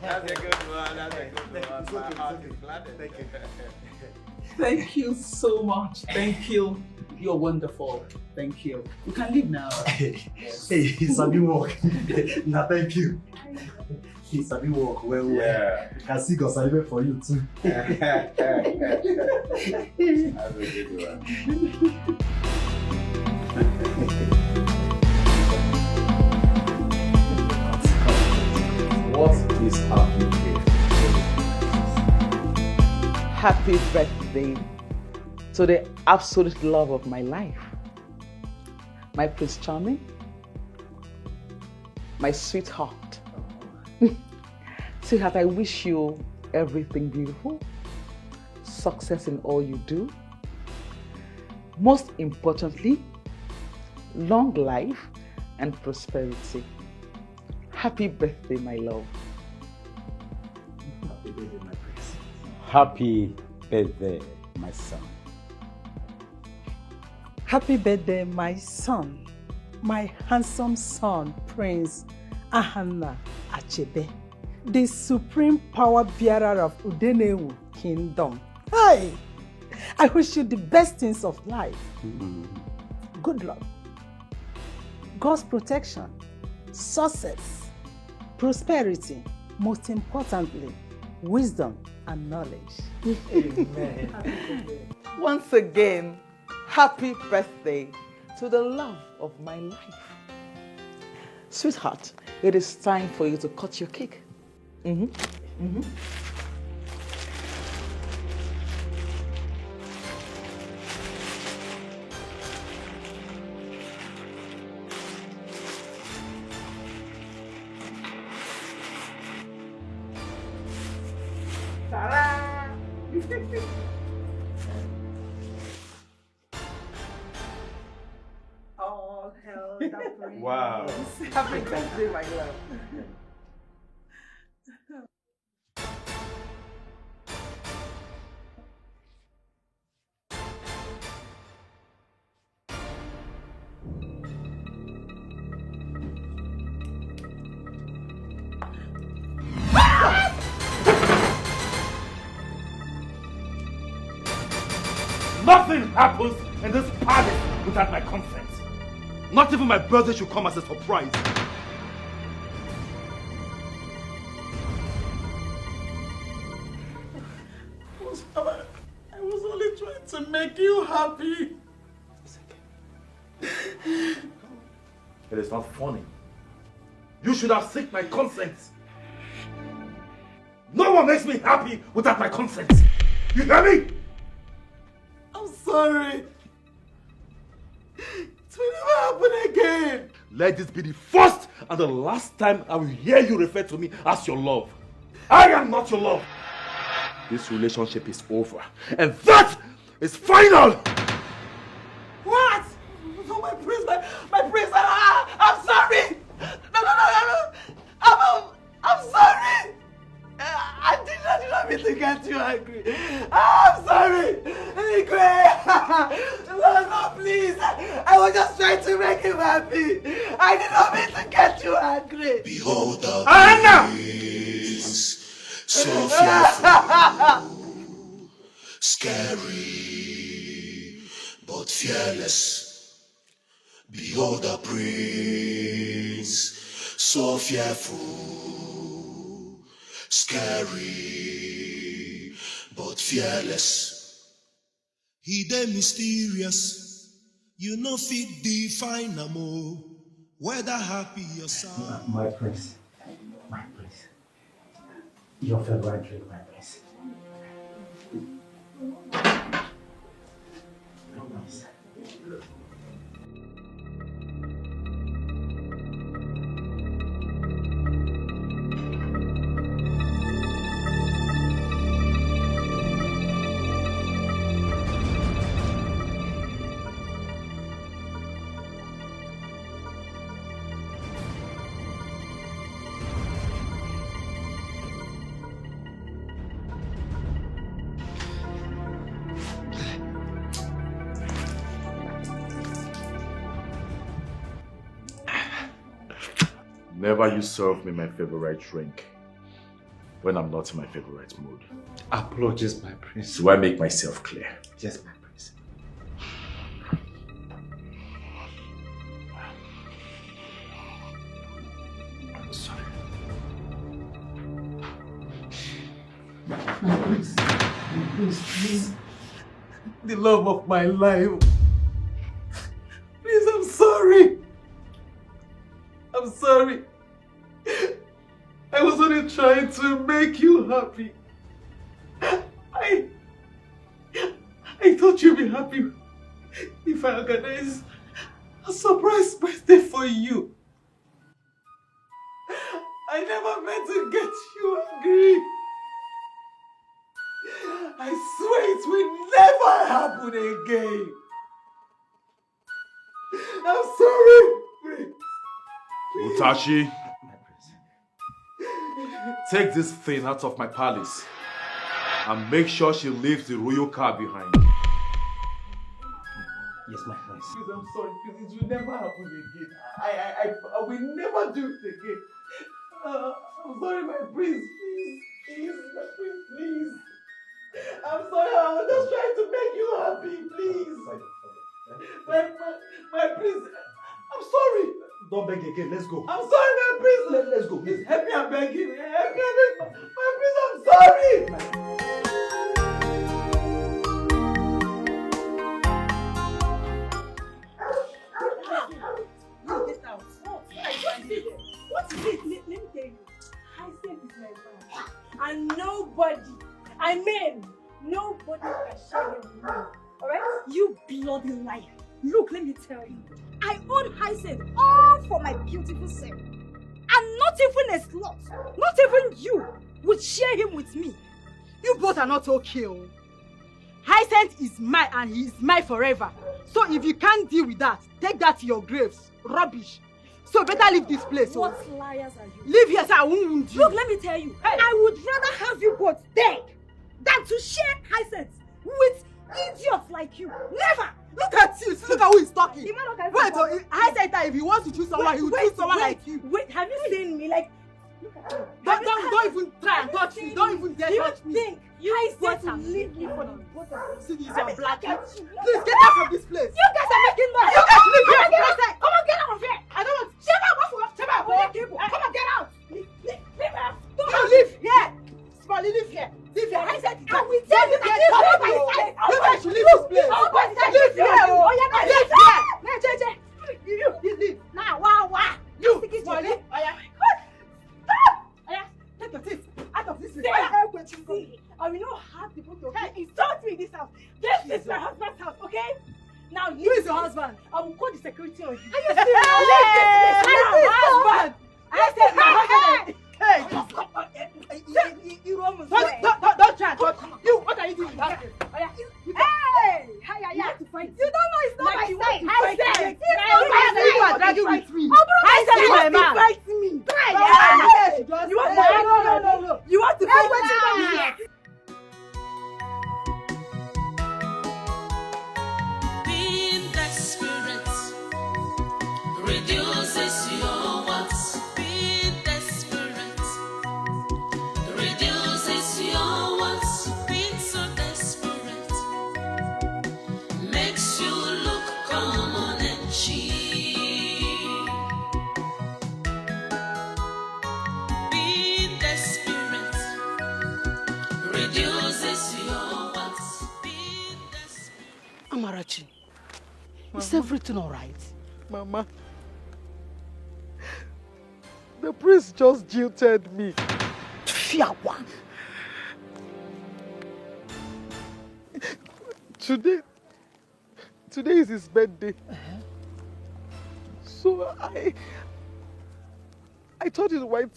That's a good one. That's a good one. My heart is flattered. Thank you. Thank you so much. Thank you. You're wonderful. Thank you. You can leave now. Hey, he's a new work. Nah, thank you. He's a new work. Well, Yeah. you can see God celebrate for you too. That's a good one. What is happening? Happy birthday to the absolute love of my life. My Prince Charming. My sweetheart. Sweetheart, I wish you everything beautiful, success in all you do. Most importantly, long life and prosperity. Happy birthday, my love. Happy birthday, my prince. Happy birthday, my son. Happy birthday, my son, my handsome son, Prince Ahana Achebe, the supreme power bearer of Udenewu Kingdom. Hi! I wish you the best things of life. Good luck, God's protection, success, prosperity, most importantly, wisdom and knowledge. Amen. Once again, happy birthday to the love of my life. Sweetheart, it is time for you to cut your cake. Ta-da! All hell the praise. Wow. Happy birthday, my love. Nothing happens in this palace without my consent. Not even my birthday should come as a surprise. I was only trying to make you happy. It is not funny. You should have sought my consent. No one makes me happy without my consent. You hear me? I'm sorry. It will never happen again. Let this be the first and the last time I will hear you refer to me as your love. I am not your love. This relationship is over. And that is final! What? Oh, my prince, my prince, I'm sorry. No. I'm sorry. I did not mean to get you angry. I'm sorry. No, please. I was just trying to make him happy. I did not mean to get you angry. Behold the Anna! prince, so fearful, scary, but fearless. Behold the prince, so fearful, scary, but fearless. He dey mysterious, you no fit define am o, whether happy or sad. My prince. Your favorite drink, my prince. Nice. Never you serve me my favorite drink. when I'm not in my favorite mood. Apologies, my prince. Do I make myself clear? Yes, my prince. I'm sorry. My prince, please. The love of my life. Please, I'm sorry. I'm sorry. I was only trying to make you happy. I thought you'd be happy if I organized a surprise birthday for you. I never meant to get you angry. I swear it will never happen again. I'm sorry. Utashi, take this thing out of my palace and make sure she leaves the royal car behind. Yes, my prince. Please, I'm sorry. Please, it will never happen again. I will never do it again. I'm sorry, my prince. Please, my prince, please. I'm sorry. I was just trying to make you happy. Please. My prince. I'm sorry. Don't beg again. Let's go. I'm sorry, my prince. Let's go. Please help me. I'm begging. Help me. My prince, I'm sorry. What is it? Let me tell you. Hyacinth is my man. And nobody, nobody can share him with me. Alright? You bloody liar. Look, let me tell you. I own Hyacinth all for my beautiful self. And not even a slot, not even you, would share him with me. You both are not okay. Hyacinth is mine and he is mine forever. So if you can't deal with that, take that to your graves. Rubbish. So better leave this place. What liars are you? Leave here so I won't wound you. Look, let me tell you. Hey. I would rather have you both dead than to share Hyacinth with idiots like you. Never! Look at you. Look at who is talking. Wait, Hyacinth, if he wants to choose someone, he will choose someone like you. Wait, have you seen me? Like, look at you. Don't even try and touch me. Don't even dare touch me. Think you guys will leave me for the both of us. See, these are black. Please get out from this place. You guys are making noise. You guys leave here. Come on, get out of here. I don't want. Shut up. Come on, get out. Leave out. Don't leave here. Smiley, leave here. Leave here. I said, I will tell you that you guys should leave this place. Leave here. Leave here. Leave. Now, wow. You, Smiley. Stop. Take your teeth out of this place. I will not have people to insult me in this house. This is my husband's house, okay? Now, who is your husband? I will call the security on you. Are you serious? Husband. I said my husband. Hey. Don't try and touch me. You, what are you doing? Hey! You want to fight? You don't know it's not my side. I said you are dragging with me. I said you want to fight me. You want to fight? No. You want to fight me? Being desperate reduces your wants. Being desperate reduces your wants. Being so desperate makes you look common and cheap. Being desperate reduces your wants. Being desperate. Amarachi, is everything all right? Mama, the priest just jilted me. Fiawa. Today is his birthday. So I thought it right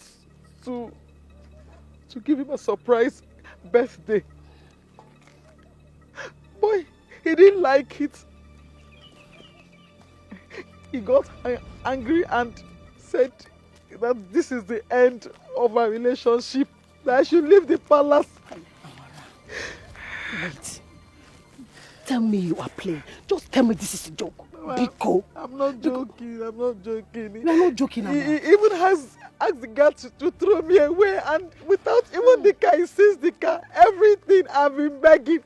to give him a surprise birthday. Boy, he didn't like it. He got angry and said that this is the end of our relationship, that I should leave the palace. Wait. tell me you are playing. Just tell me this is a joke. Biko. I'm not joking. I'm not joking. You are not joking, Amara. He even has asked the guard to throw me away, and without even the car, he sees the car. Everything I've been begging.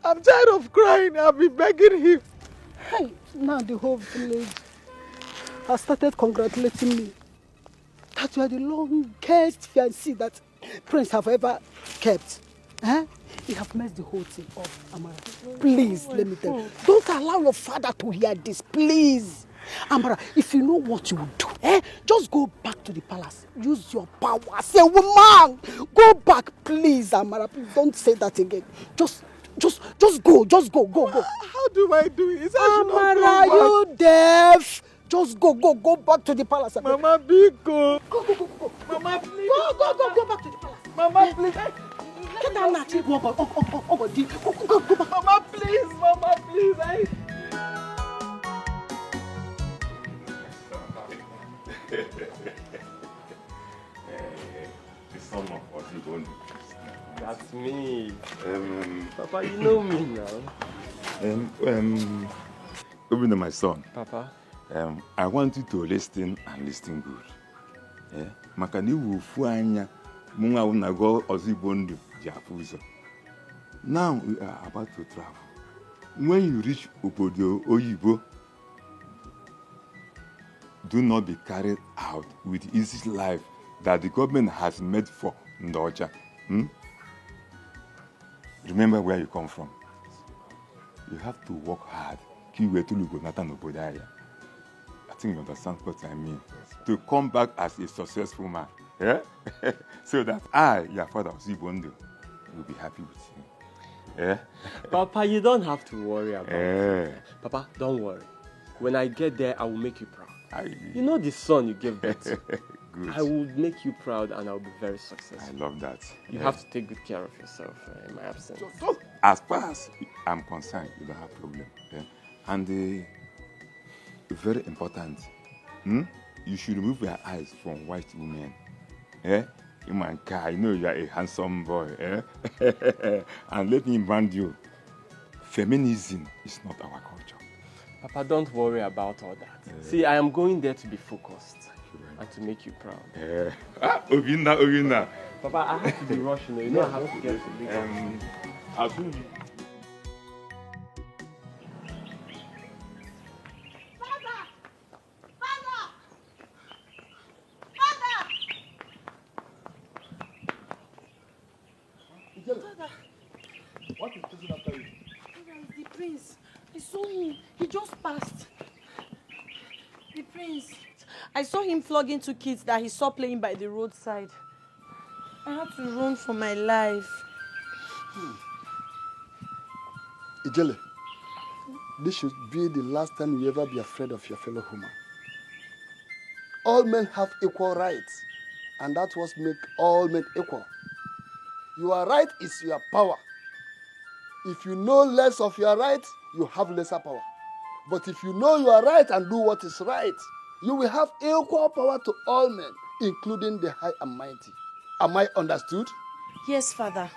I'm tired of crying. I've been begging him. Hey, now the whole village has started congratulating me that you are the longest fiancé that Prince have ever kept. Huh? You have messed the whole thing up, Amara. Please, let me tell you. Don't allow your father to hear this, please. Amara, if you know what you will do, just go back to the palace. Use your power as a woman. Go back, please, Amara. Please don't say that again. Just go, go. How do I do it? Amara, you deaf? Just go back to the palace. Mama, Biko. Go. Mama, please. Go back to the palace. Mama, please. Get down now. Go back. Mama, please. The son of Wazico. That's me. Papa, you know me now. Even my son. Papa. I want you to listen and listen good. Makani wufuanya munga unago Wazico jafuzo. Now we are about to travel. When you reach Obodo Oyibo, do not be carried out with easy life that the government has made for Ndoja. Remember where you come from. You have to work hard. I think you understand what I mean. To come back as a successful man. Yeah? So that I, your father, Zibondo, will be happy with you. Yeah? Papa, you don't have to worry about it. Papa, don't worry. When I get there, I will make you proud. You know the son you gave birth to. Good. I will make you proud and I will be very successful. I love that. You have to take good care of yourself in my absence. So, as far as I'm concerned, you don't have problem. Yeah? And very important, you should remove your eyes from white women. Yeah? You know you are a handsome boy. Eh? And let me remind you, feminism is not our culture. Papa, don't worry about all that. See, I am going there to be focused and to make you proud. Obina. Papa, I have to be rushing. You know I have to get to Lagos. I'll soon be. What is chasing after you? The prince. I saw him. He just passed. The prince. I saw him flogging two kids that he saw playing by the roadside. I had to run for my life. Ijele, this should be the last time you ever be afraid of your fellow human. All men have equal rights, and that's what makes all men equal. Your right is your power. If you know less of your right, you have lesser power. But if you know your right and do what is right, you will have equal power to all men, including the high and mighty. Am I understood? Yes, Father.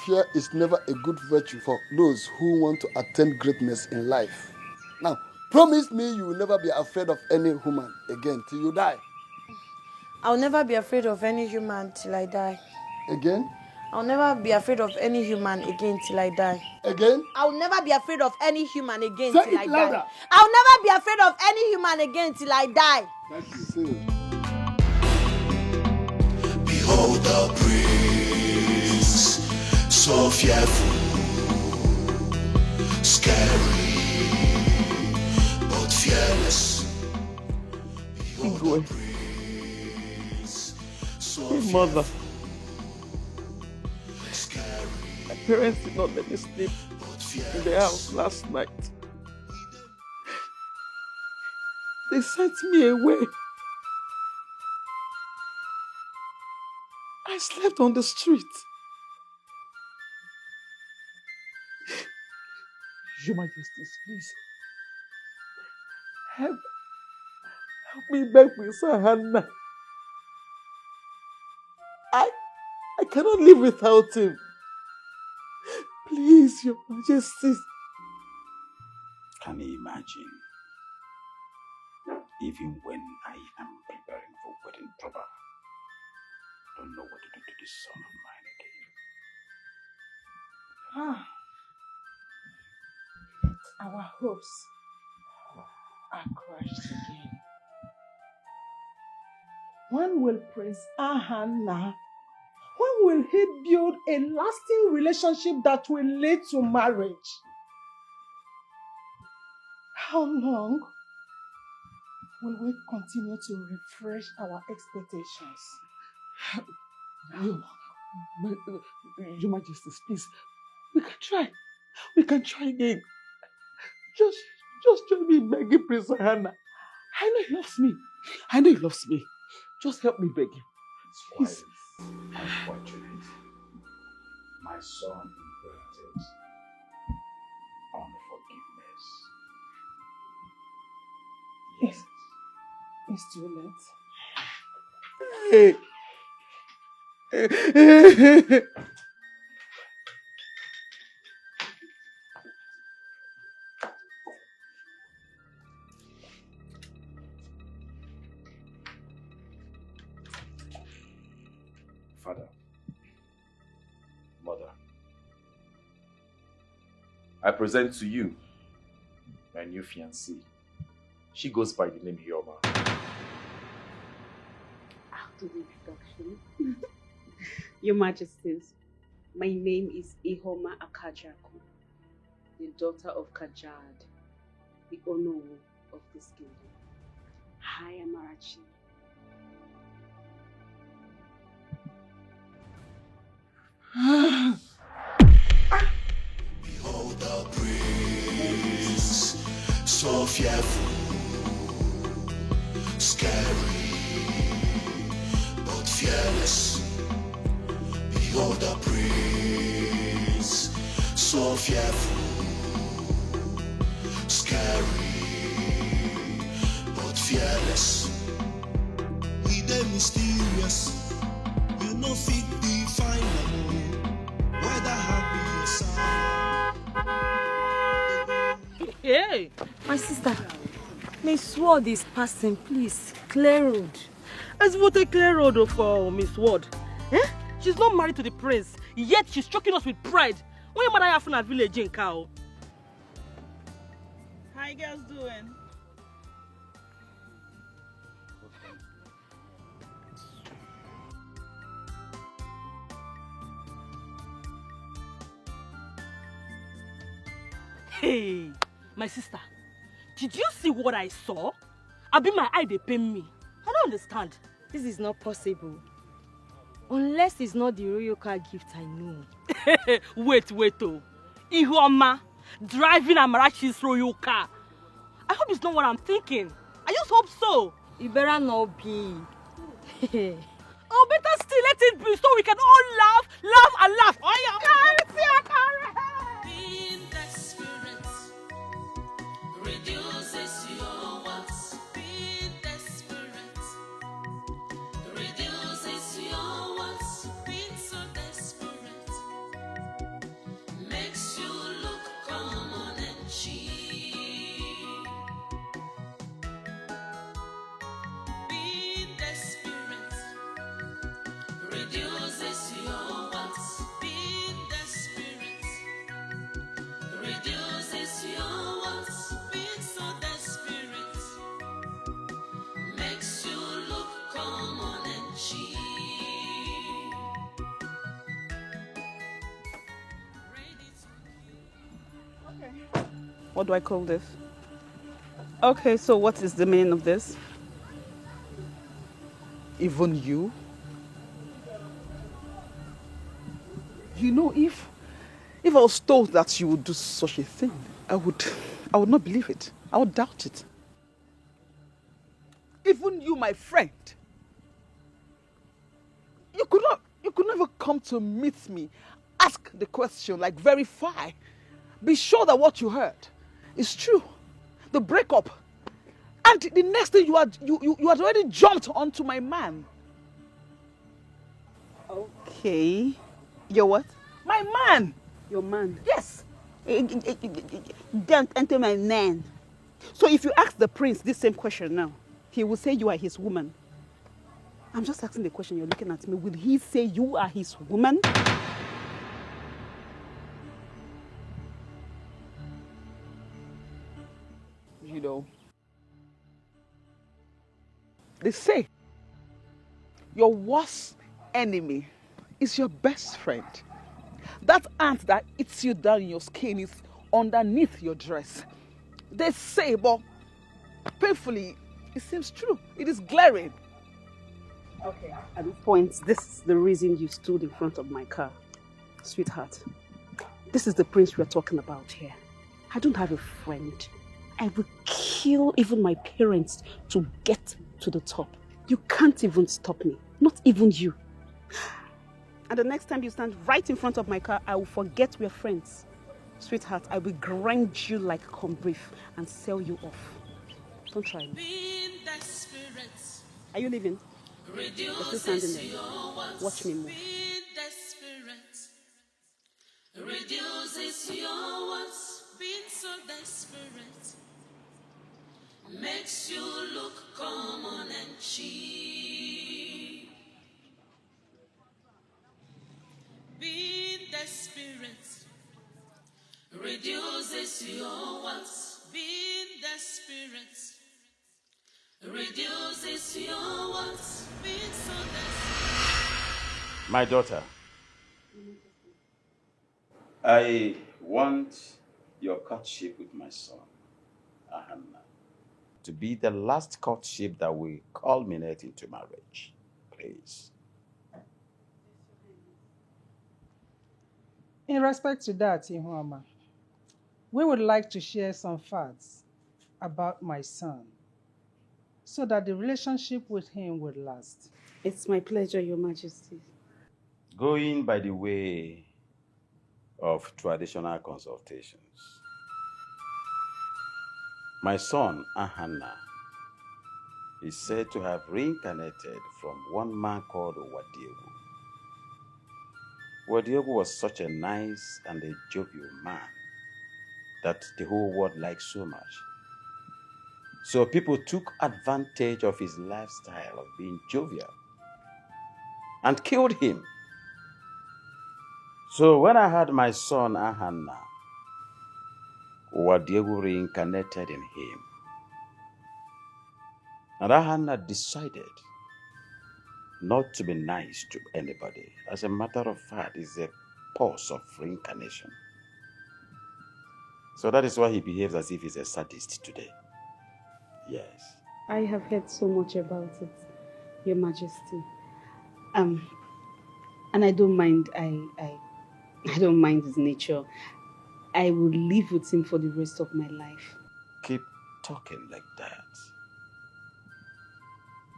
Fear is never a good virtue for those who want to attain greatness in life. Now, promise me you will never be afraid of any human again till you die. I'll never be afraid of any human till I die. Again? I'll never be afraid of any human again till I die. Again? I'll never be afraid of any human again Say till I it louder. die. I'll never be afraid of any human again till I die. That's it. Behold the prince, so fearful, scary, but fearless. Behold the prince, my mother. My parents did not let me sleep in the house last night. They sent me away. I slept on the street. Your Majesties, please. Help me beg with Hannah. I cannot live without him. Please, Your Majesty. Can you imagine? Even when I am preparing for wedding proper, I don't know what to do to this son of mine again. Our hopes are crushed again. When will Prince Ahana, when will he build a lasting relationship that will lead to marriage? How long will we continue to refresh our expectations? Your Majesty, please, we can try. We can try again. Just join me begging Prince Hannah. I know he loves me. I know he loves me. Just help me beg him. Please. Unfortunate. My son inherited unforgiveness. It's too late. Father, Mother, I present to you my new fiancée. She goes by the name Yoma. After the introduction, Your Majesties, my name is Ihoma Akajaku, the daughter of Kajad, the Onowu of this kingdom. Hi, Amarachi. Behold the prince, so fearful, scary, but fearless. Behold the prince, so fearful, scary, but fearless. He the mysterious, you know fit define him. Whether happy or sad. Hey, my sister, Miss Sword is passing, please. Clear road. As what a clear road for Miss Ward. Eh? She's not married to the prince, yet she's choking us with pride. When your mother have in a village in cow. How you guys doing? Hey, my sister, did you see what I saw? I be my eye, they pain me. I don't understand. This is not possible. Unless it's not the royal car gift I know. wait, oh. Ihoma, driving Amarachi's royal car. I hope it's not what I'm thinking. I just hope so. You better not be. Oh, better still let it be so we can all laugh and laugh. Oh, yeah. Being desperate reduces your wants. Being desperate reduces your wants. Being so desperate makes you look common and cheap. Being desperate reduces your wants. Being desperate reduces your wants. Being so desperate makes you look common and cheap. What do I call this? Okay, so what is the meaning of this? Even you? You know, if I was told that you would do such a thing, I would not believe it. I would doubt it. Even you, my friend, you could never come to meet me, ask the question, like verify, be sure that what you heard is true. The breakup, and the next thing you had already jumped onto my man. Okay. Your what? My man. Your man? Yes. Don't enter my man. So if you ask the prince this same question now, he will say you are his woman. I'm just asking the question, you're looking at me. Will he say you are his woman? You know, they say your worst enemy is your best friend. That ant that eats you down in your skin is underneath your dress. They say, but painfully, it seems true. It is glaring. Okay. At this point, this is the reason you stood in front of my car. Sweetheart, this is the prince we're talking about here. I don't have a friend. I will kill even my parents to get to the top. You can't even stop me. Not even you. And the next time you stand right in front of my car, I will forget we're friends. Sweetheart, I will grind you like corned beef and sell you off. Don't try me. Are you leaving? You're still standing there. Watch me move. Reduces your wants, being so desperate, makes you look common and cheap. Being desperate reduces your wants, being desperate reduces your wants, being so desperate. My daughter, I want your courtship with my son, Ahanna, to be the last courtship that will culminate into marriage. Please. In respect to that, Ihuama, we would like to share some facts about my son so that the relationship with him would last. It's my pleasure, Your Majesty. Going by the way of traditional consultations, my son, Ahanna, is said to have reincarnated from one man called Wazico. Wazico was such a nice and a jovial man that the whole world liked so much. So people took advantage of his lifestyle of being jovial and killed him. So when I had my son Ahanna, Wazico reincarnated in him. And Ahanna decided not to be nice to anybody. As a matter of fact, it's a pause of reincarnation. So that is why he behaves as if he's a sadist today. Yes. I have heard so much about it, Your Majesty. And I don't mind. I don't mind his nature. I will live with him for the rest of my life. Keep talking like that.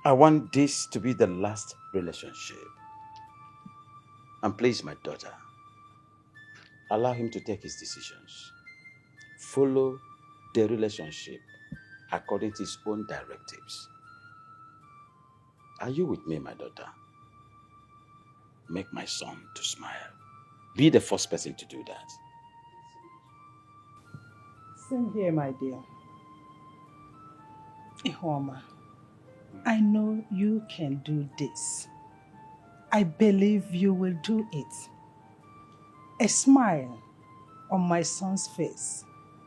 I want this to be the last relationship. And please, my daughter, allow him to take his decisions. Follow the relationship according to his own directives. Are you with me, my daughter? Make my son to smile. Be the first person to do that. Same here, my dear. Ihuama, I know you can do this. I believe you will do it. A smile on my son's face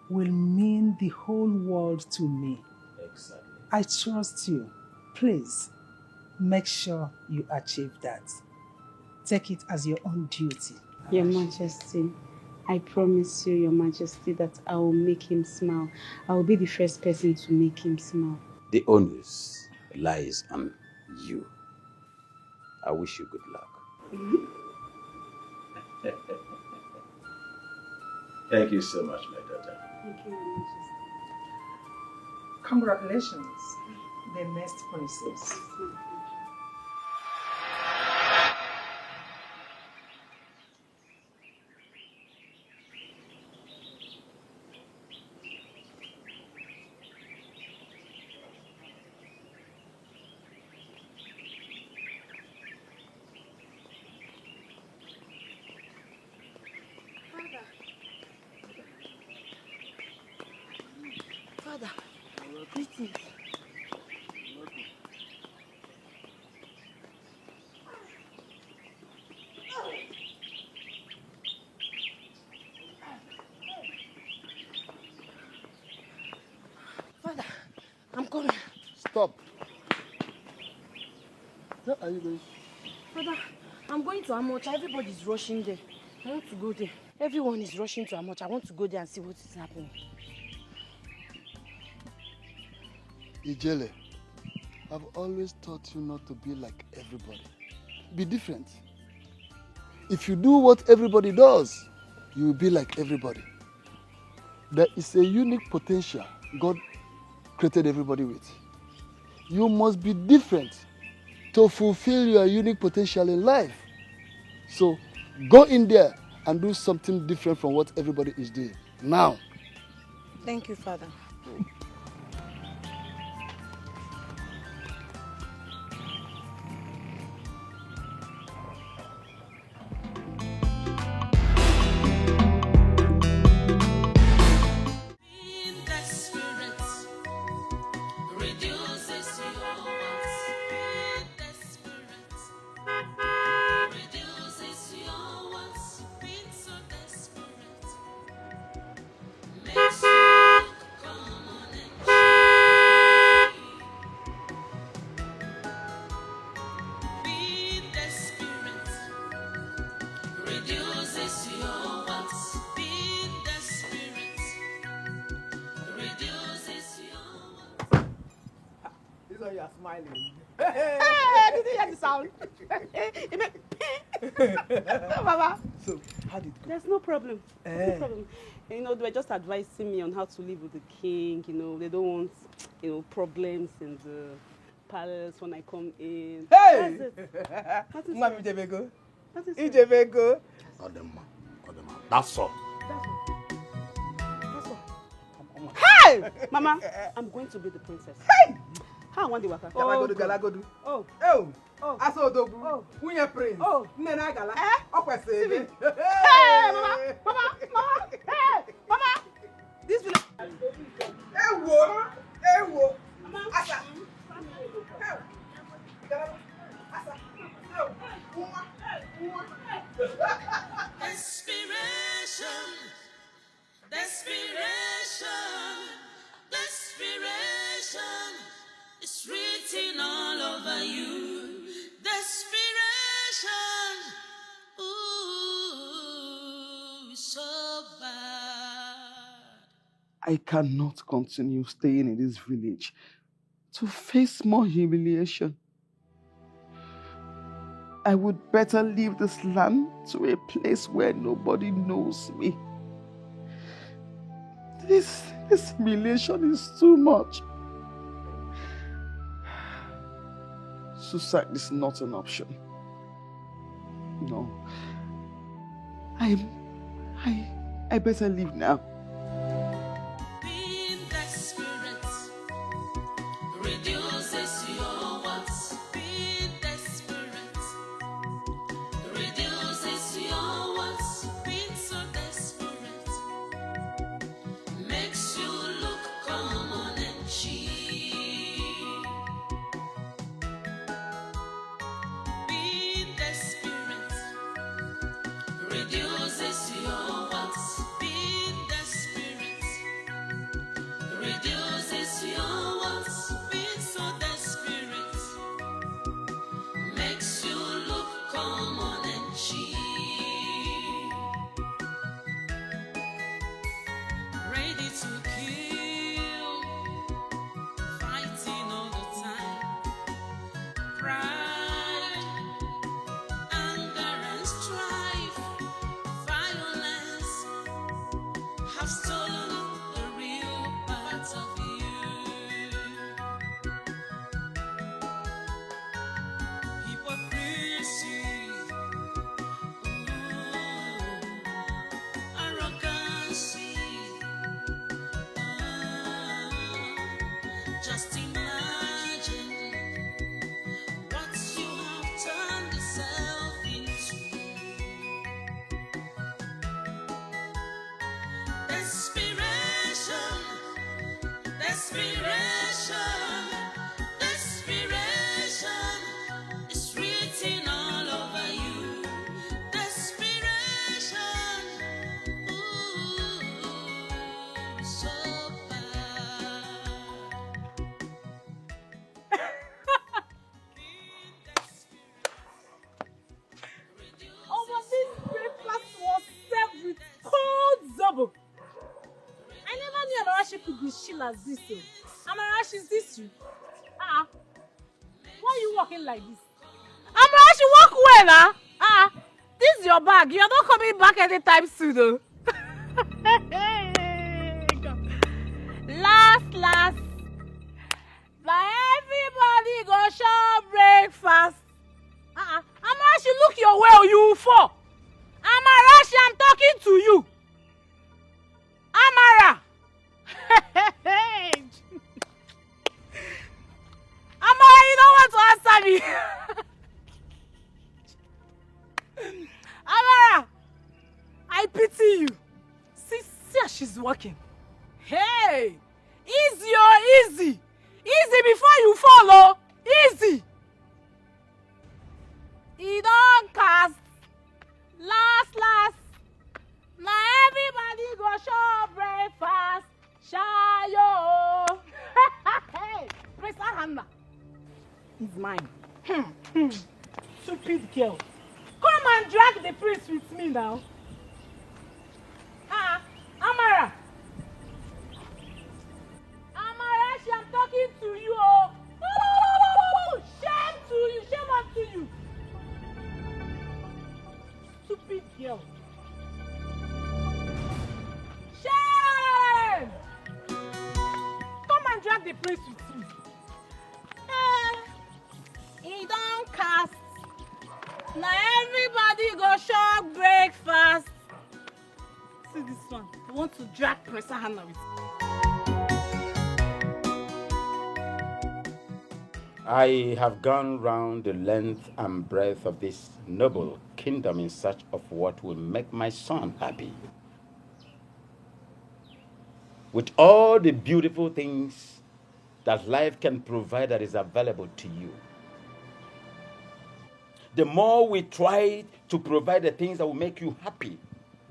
will mean the whole world to me. Exactly. I trust you. Please, make sure you achieve that. Take it as your own duty. Your Majesty, I promise you, Your Majesty, that I will make him smile. I will be the first person to make him smile. The onus lies on you. I wish you good luck. Thank you so much, my daughter. Thank you, Your Majesty. Congratulations, the next princess. Father, Greetings. Father, I'm coming. Stop. Where are you going? Father, I'm going to Amocha. Everybody's rushing there. I want to go there. Everyone is rushing to Amocha. I want to go there and see what is happening. Ijele, I've always taught you not to be like everybody. Be different. If you do what everybody does, you will be like everybody. There is a unique potential God created everybody with. You must be different to fulfill your unique potential in life. So go in there and do something different from what everybody is doing. Now. Thank you, Father. You are smiling. Hey, did you hear the sound? It made Mama. So, how did it go? There's no problem. No problem. You know, they were just advising me on how to live with the king. You know, they don't want, problems in the palace when I come in. Hey! That's it. Mami Ijebego. That is Ijebego. That's all. That's all. Hey! Mama, I'm going to be the princess. Hey! How I want the waka? Galagodu. Oh. Oh. Aso Odogwu. Oh. Nwunye prince. Oh. Nne na Agala. O kwesịrị. Hey, Mama. Hey, Mama. This village. Ewo. Asa. Desperation is written all over you. Desperation, ooh, so bad. I cannot continue staying in this village to face more humiliation. I would better leave this land to a place where nobody knows me. This humiliation is too much. Suicide is not an option. No. I better leave now. Being desperate reduces your wants. Being desperate reduces your wants. Being so desperate makes you look common and cheap. Being desperate reduces your wants. Being desperate reduces your wants. Being so desperate makes you look common and cheap. Ready to kill, fighting all the time. Pride, anger and strife, violence have stolen the real part of you. Hypocrisy, arrogancy. Just imagine what you have turned yourself into. Desperation, desperation. simple as this. Amarachi, is this you? Why are you walking like this? Amarachi, walk well, this is your bag. You're not coming back anytime soon, though. Last. Now everybody go show breakfast. Amarachi, look your way or you will fall. Amarachi, I'm talking to you. Amara. Amara, you don't want to answer me. Amara, I pity you. See how she's walking. Hey, easy. Easy before you follow. Easy. He don't cast. Last. Now everybody go show breakfast. Shayo. Hey, Mr. Hannah. It's mine. Stupid girl. Come and drag the prince with me now. Amara. Amarachi, I'm talking to you. Shame to you. Shame unto you. Stupid girl. Shame! Come and drag the prince with you. He don't cast. Now everybody go shop breakfast. See this one. I want to drag Professor Hannah with me. I have gone round the length and breadth of this noble kingdom in search of what will make my son happy. With all the beautiful things that life can provide that is available to you, the more we try to provide the things that will make you happy,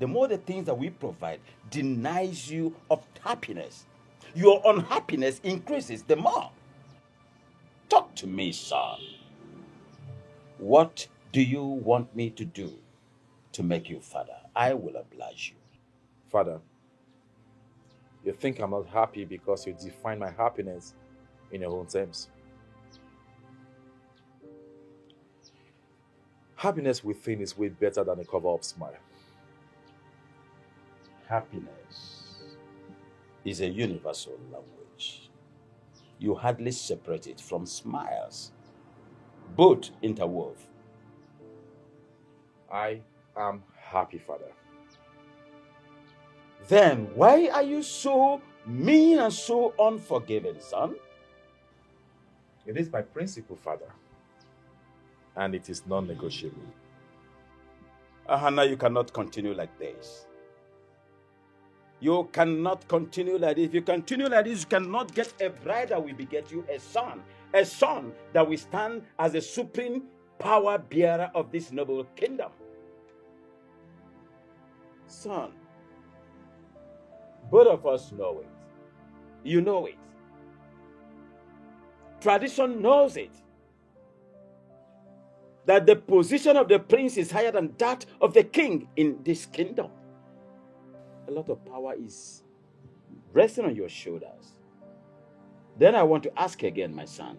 the more the things that we provide denies you of happiness. Your unhappiness increases the more. Talk to me, son. What do you want me to do to make you father? I will oblige you. Father, you think I'm not happy because you define my happiness in your own terms. Happiness within is way better than a cover-up smile. Happiness is a universal language. You hardly separate it from smiles, both interwove. I am happy, Father. Then why are you so mean and so unforgiving, son? It is my principle, Father, and it is non-negotiable. Hannah, you cannot continue like this. You cannot continue like this. If you continue like this, you cannot get a bride that will beget you a son that will stand as a supreme power bearer of this noble kingdom. Son, both of us know it. You know it. Tradition knows it. That the position of the prince is higher than that of the king in this kingdom. A lot of power is resting on your shoulders. Then I want to ask again, my son.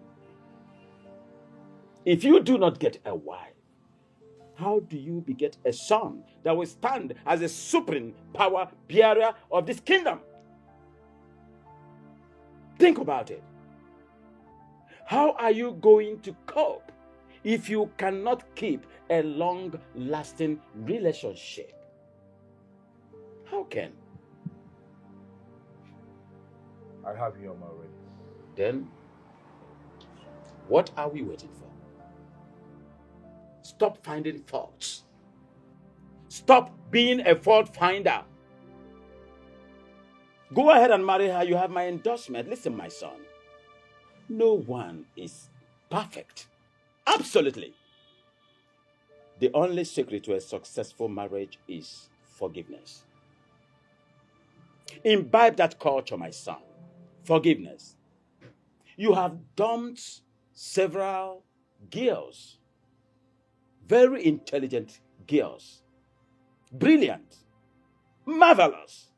If you do not get a wife, how do you beget a son that will stand as a supreme power bearer of this kingdom? Think about it. How are you going to cope if you cannot keep a long-lasting relationship? How can? I have you on my way. Then, what are we waiting for? Stop finding faults. Stop being a fault finder. Go ahead and marry her. You have my endorsement. Listen, my son. No one is perfect. Absolutely. The only secret to a successful marriage is forgiveness. Imbibe that culture, my son. Forgiveness. You have dumped several girls. Very intelligent girls. Brilliant. Marvelous.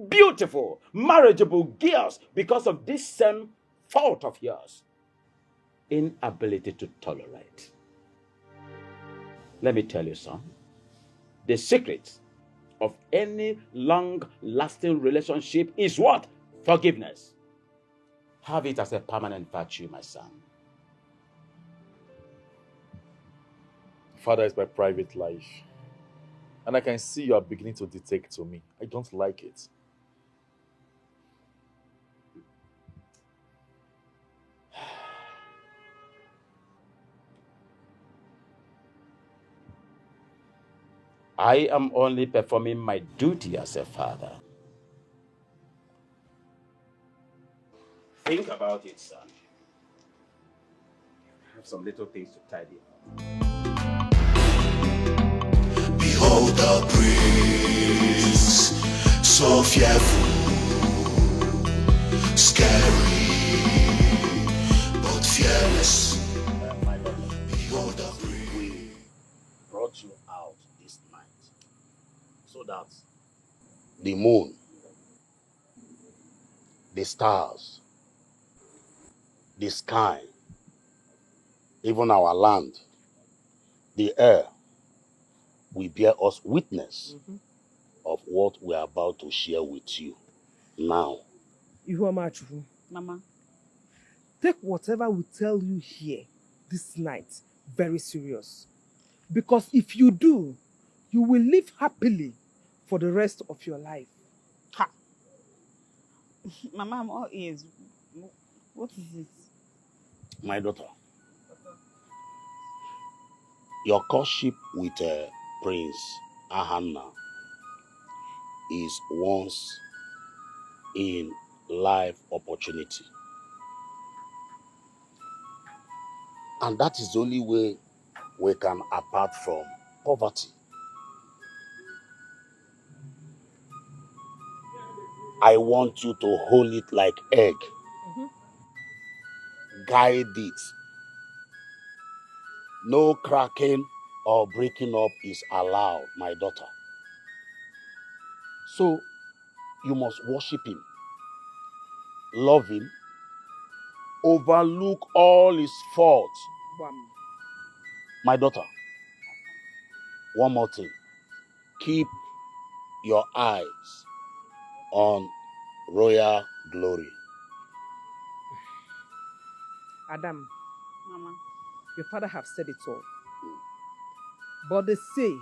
beautiful, marriageable girls because of this same fault of yours. Inability to tolerate. Let me tell you, son. The secret of any long-lasting relationship is what? Forgiveness. Have it as a permanent virtue, my son. Father, it's my private life. And I can see you are beginning to dictate to me. I don't like it. I am only performing my duty as a father. Think about it, son. I have some little things to tidy up. Behold the prince, so fearful, scary, but fearless. Behold the prince. We brought you out this night so that The moon, the stars, the sky, even our land, the air, will bear us witness of what we are about to share with you now. Ihuamachufu, Mama. take whatever we tell you here this night very serious. Because if you do, you will live happily for the rest of your life. Ha! Mama, I'm all ears. What is it? My daughter, your courtship with Prince Ahanna is once in life opportunity. And that is the only way we can apart from poverty. I want you to hold it like egg. Guide it. No cracking or breaking up is allowed, my daughter. So you must worship him, love him, overlook all his faults. My daughter, one more thing. Keep your eyes on royal glory. Adam, Mama. your father have said it all. But they say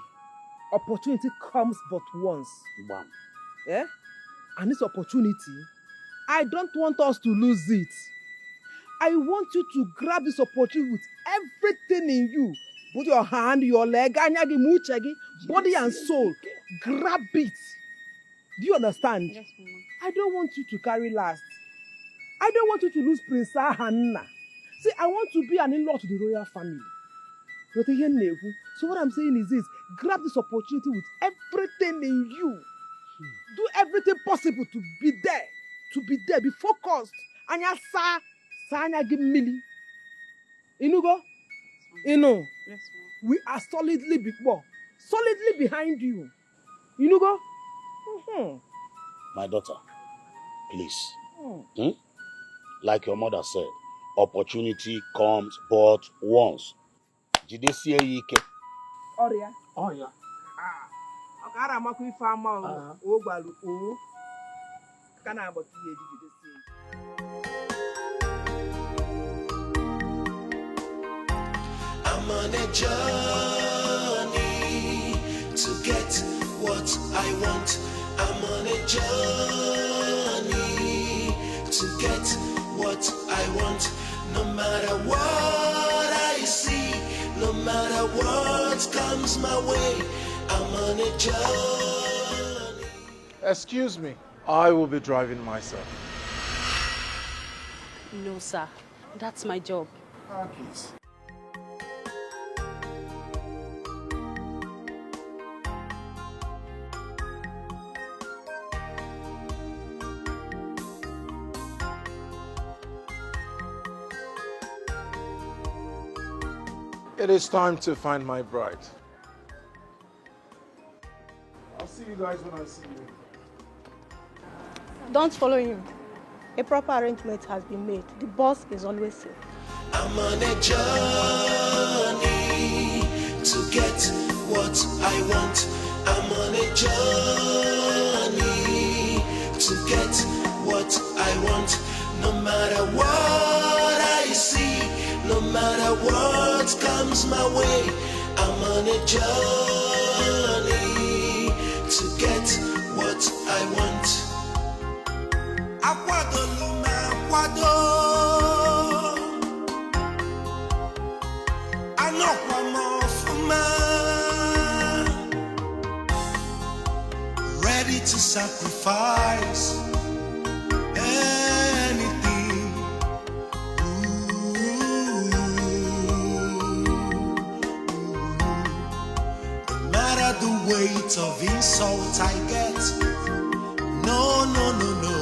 opportunity comes but once. Bam. Yeah? And this opportunity, I don't want us to lose it. I want you to grab this opportunity with everything in you. Put your hand, your leg, body and soul. Grab it. Do you understand? Yes, Mama. I don't want you to carry last. I don't want you to lose Prince Hannah. See, I want to be an in-law to the royal family. So what I'm saying is this: grab this opportunity with everything in you. Do everything possible to be there, be focused. Anya sa anya give milli. Inugo? Inu. Yes, Mama. We are solidly behind you. Inugo? My daughter, please. Like your mother said, opportunity comes but once. Jidesie ike. Oria. Oh yeah. Ọkara amakwa ife ama o gbalu o. Kana aboti ye jidesie. I'm on a journey to get what I want. I'm on a journey to get what I want. No matter what I see, no matter what comes my way, I'm on a journey. Excuse me, I will be driving myself. No, sir. That's my job. Please. It is time to find my bride. I'll see you guys when I see you. Don't follow him. A proper arrangement has been made. The boss is always safe. I'm on a journey to get what I want. I'm on a journey to get what I want. No matter what I see, no matter what comes my way, I'm on a journey to get what I want. Akwadoluma akwado, anokwamofuma, ready to sacrifice anything. No matter the weight of insult I get, no, no, no, no,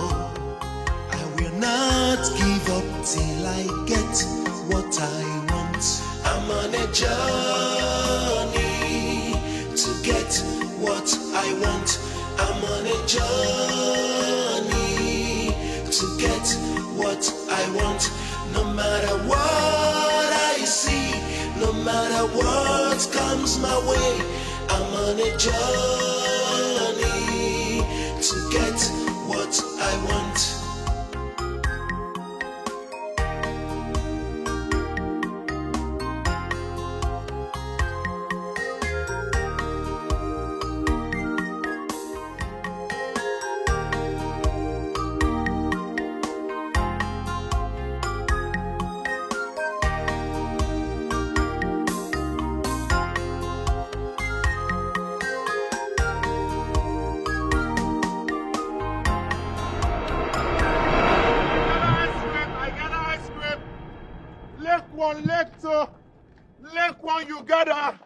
I will not give up till I get what I want. I'm on a journey to get what I want. I'm on a journey to get what I want. No matter what I see, no matter what comes my way, I'm on a journey to get what I want. Leg two, leg one, you gotta.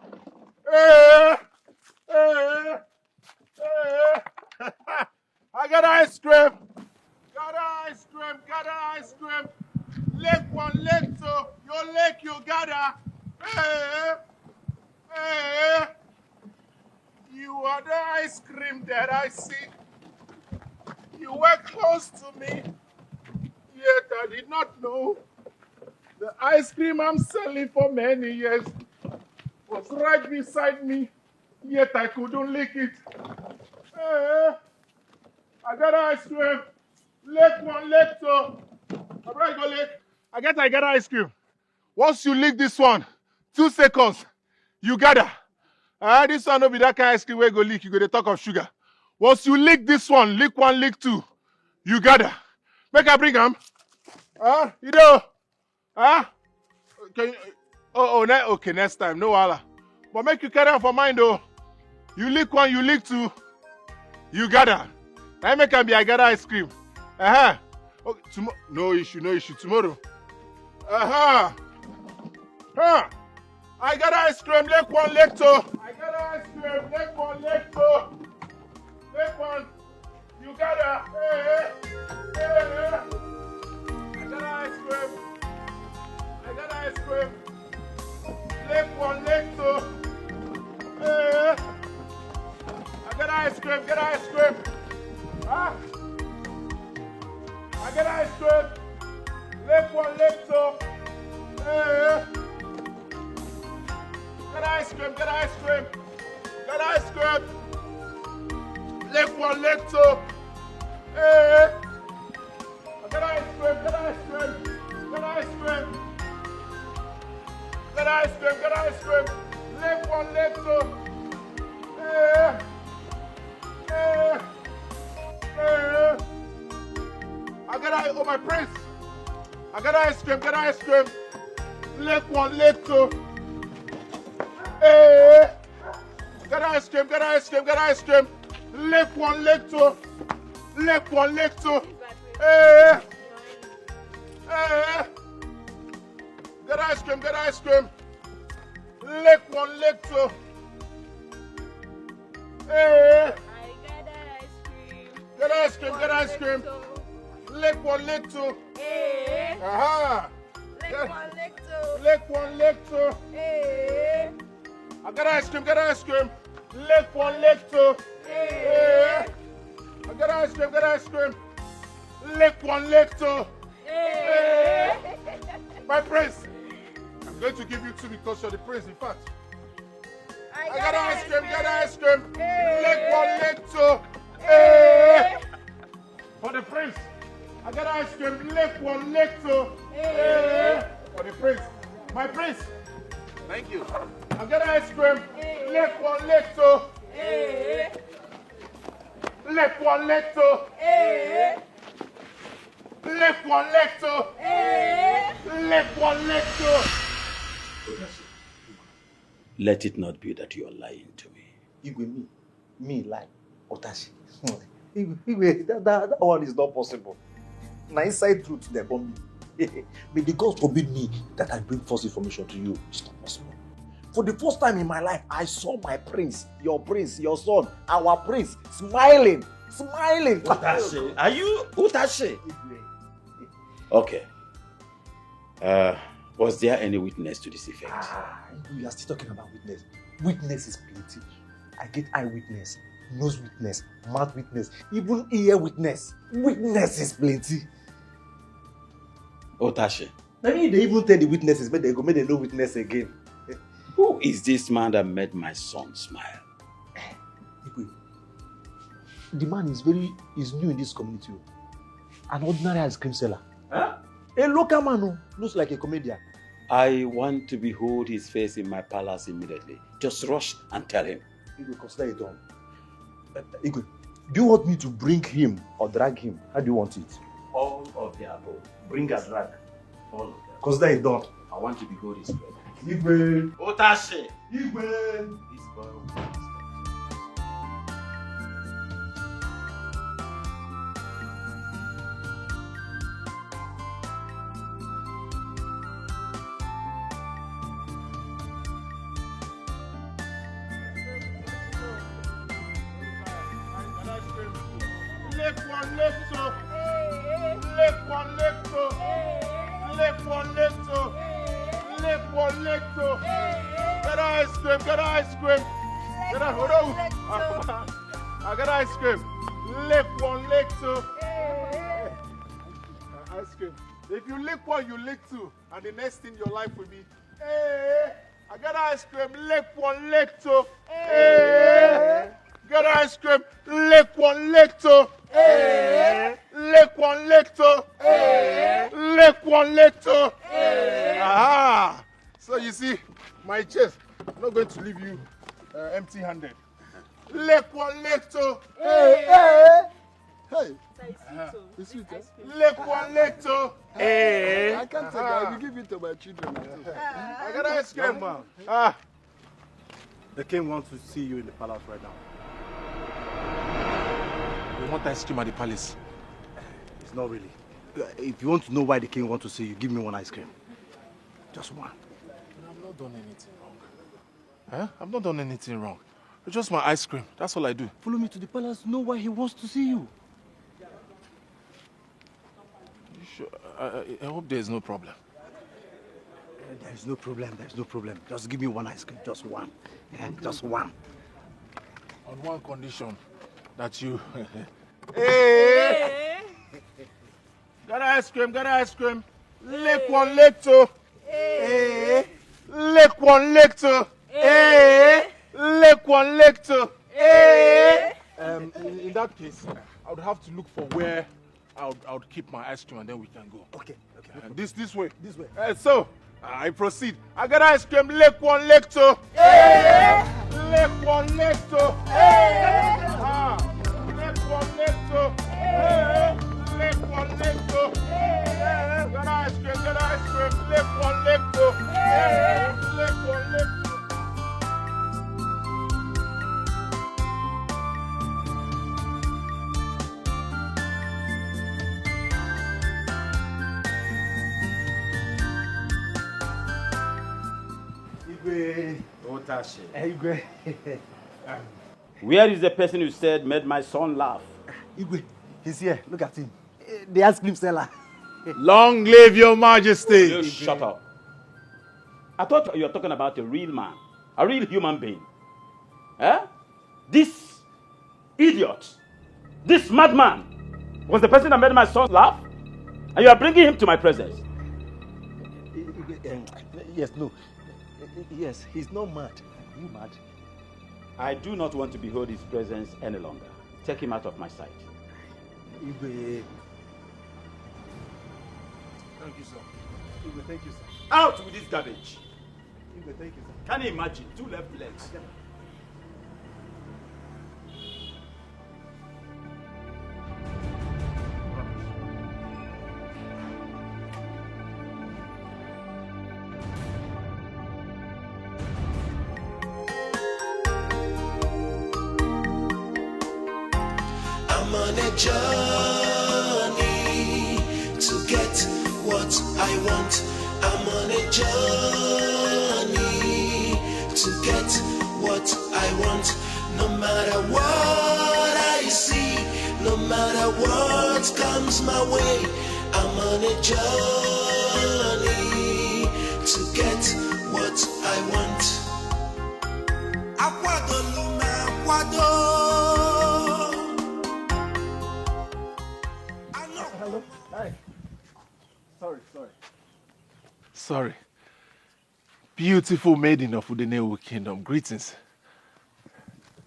I got ice cream. Got ice cream, got ice cream. Leg one, leg two, your leg, you gotta. You are the ice cream that I see. You were close to me, yet I did not know. The ice cream I'm selling for many years was right beside me, yet I couldn't lick it. I got ice cream. Lick one, lick two. I go lick. I get ice cream. Once you lick this one, 2 seconds, you gather. This one will be that kind of ice cream where you go lick, you go to talk of sugar. Once you lick this one, lick 1, lick 2, you gather. Make I bring them. You know. Can you, okay, next time, no wahala. But make you carry on for mine though. You lick 1, you lick 2, you gather. I make them be I gather ice cream. Okay, no issue, tomorrow. I got ice cream, lick 1, lick 2. I got ice cream, lick 1, lick 2. Lick 1, you gather. I got ice cream. I got ice cream. Lick 1, lick 2. I got ice cream, get ice cream. I got ice cream. Lick 1, lick 2. Get ice cream, get ice cream. Get ice cream. Lick 1, lick 2. I got ice cream, get ice cream. Get ice cream. Get ice cream, get ice cream. Lick 1, lick 2. I got ice, oh my prince. I got ice cream, get ice cream. Lick 1, lick 2. Get ice cream, get ice cream, get ice cream. Lick 1, lick 2. Lick 1, lick 2. Get ice cream, get ice cream. Lick 1, lick 2. Get ice cream, get ice cream. Lick 1, lick 2. Aha. Lick 1, lick 2. Lick 1, lick 2. I got ice cream, get ice cream. Lick 1, lick 2. I got ice cream, get ice cream. Lick one, lick two. My prince, I'm going to give you two because you're the prince, in fact. I got ice cream, get ice cream. Lick one, lick two. For the prince, I got ice cream, lick one, lick two. For the prince, my prince. Thank you. I got ice cream, lick one, lick two. Lick one, lick two. Lick one, lick two. Lick one, lick two. Let it not be that you are lying to me. Igwe, me lie. Otashi. Igwe, that one is not possible. Now inside truth, they bomb me. May the gods forbid me that I bring false information to you. It's not possible. For the first time in my life, I saw my prince, your son, our prince, smiling. Utashi, are you Utashi? Okay. Was there any witness to this effect? We are still talking about witness. Witness is plenty. I get eyewitness, nose witness, mouth witness, even ear witness. Witness is plenty. Utashi. I mean, they even tell the witnesses, but they go make the no witness again. Who is this man that made my son smile? The man is new in this community. An ordinary ice cream seller. Huh? A local man who looks like a comedian. I want to behold his face in my palace immediately. Just rush and tell him. Igwe, consider it done. Igwe, do you want me to bring him or drag him? How do you want it? All of the above. Bring and drag. All of them. Consider it done. I want to behold his face. Igwe. Utashi. Igwe. This boy will Lick one, lick two. Lick one, lick two. Lick one, lick two. Lick one, lick two. Get ice cream, get ice cream. Get ice cream. I got ice cream. Lick one, lick two. Ice cream. If you lick one, you lick two. And the next thing your life will be, hey, I got ice cream. Lick one, lick two. Hey. Get ice cream, lick one, lick two. Lick one, lick two. Lick one, lick two. Ah, so you see, my chest, I'm not going to leave you empty-handed. Lick one, lick two. Hey. It's sweet, lick one, lick two. I can't take it. I will give it to my children. I got ice cream. The king wants to see you in the palace right now. You want ice cream at the palace? It's not really. If you want to know why the king wants to see you, give me one ice cream. Just one. I've not done anything wrong. Huh? I've not done anything wrong. It's just my ice cream. That's all I do. Follow me to the palace. Know why he wants to see you. You sure? I hope there's no problem. There is no problem. There is no problem. Just give me one ice cream. Just one. Yeah, just one. On one condition, that you... Hey! Got ice cream, got ice cream. Lick one, lick two. Hey! Lick one, lick two. Hey! Lick one, lick two. Hey! In that case, I would have to look for where I would keep my ice cream and then we can go. Okay. This way. This way. So, I proceed. I got ice cream, lick one, lick two. Hey! Lick one, lick two. Hey! Lick one, lick two. Hey! Lick one, lick two. Hey! Got ice cream, lick one, lick two. Hey! Lick one, lick two. Igwe. Where is the person who said made my son laugh? Igwe, he's here. Look at him. The ice cream seller. Long live your majesty. You shut up. I thought you were talking about a real man, a real human being. Eh? This idiot, this madman, was the person that made my son laugh? And you are bringing him to my presence. Yes, no. Yes, he's not mad. Are you mad? I do not want to behold his presence any longer. Take him out of my sight. Igwe. Thank you, sir. Igwe, thank you, sir. Out with this garbage. Igwe, thank you, sir. Can you imagine? 2 left legs. I'm on a journey to get what I want. I'm on a journey to get what I want. No matter what I see, no matter what comes my way, I'm on a journey to get what I want. Akwado lume akwado. Hello. Hi. Sorry. Beautiful maiden of Udenewu Kingdom. Greetings.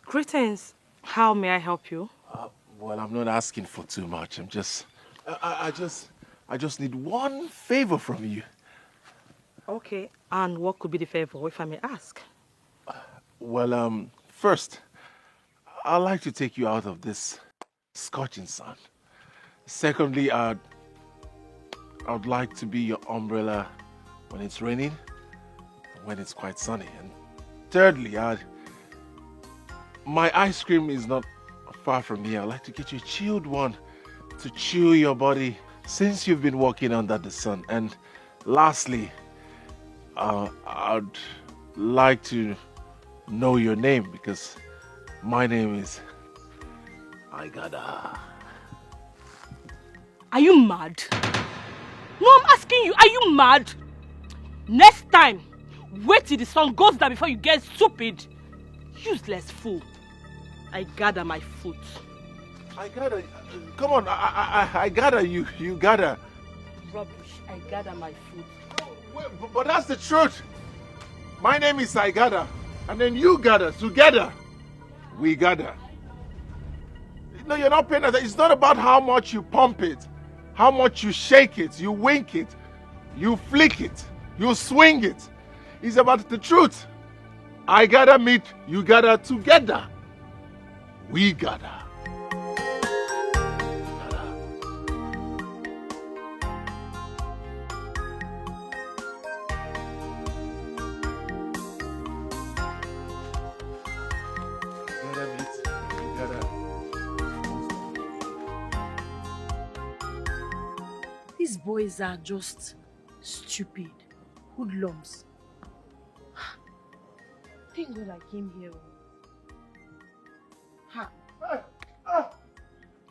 Greetings. How may I help you? Well, I'm not asking for too much. I just need one favor from you. Okay. And what could be the favor, if I may ask? Well, first, I'd like to take you out of this scorching sun. Secondly, I'd like to be your umbrella when it's raining, when it's quite sunny. And thirdly, my ice cream is not far from here. I'd like to get you a chilled one to chill your body since you've been walking under the sun. And lastly, I'd like to know your name because my name is Aigada. Are you mad? No, I'm asking you, are you mad? Next time, wait till the sun goes down before you get stupid. Useless fool. I gather my foot. I gotta, come on, I gotta, you gotta. Rubbish, I gather my foot. But that's the truth. My name is Aigada, and then you gather, together, we gather. No, you're not paying attention. It's not about how much you pump it, how much you shake it, you wink it, you flick it, you swing it. It's about the truth. I gotta meet, you gather together. We gather. These boys are just stupid, hoodlums. Thank God I came here. Ha.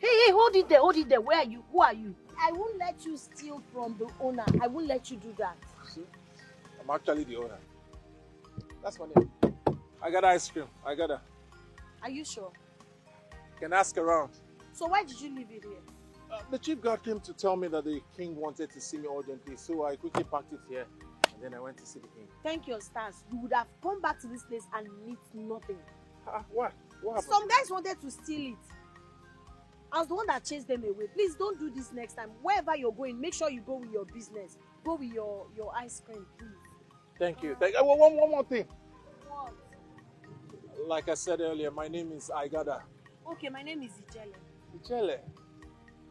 Hey, hold it there, Where are you? Who are you? I won't let you steal from the owner. I won't let you do that. See, I'm actually the owner. That's my name. I got ice cream. I got a. Are you sure? You can ask around. So why did you leave it here? The chief guard came to tell me that the king wanted to see me urgently, so I quickly packed it here, and then I went to see the king. Thank your stars. You would have come back to this place and meet nothing. What? What happened? Some guys wanted to steal it. I was the one that chased them away. Please don't do this next time. Wherever you're going, make sure you go with your business. Go with your ice cream, please. Thank you. One more thing. What? Like I said earlier, my name is Aigada. Okay, my name is Ijele. Ijele.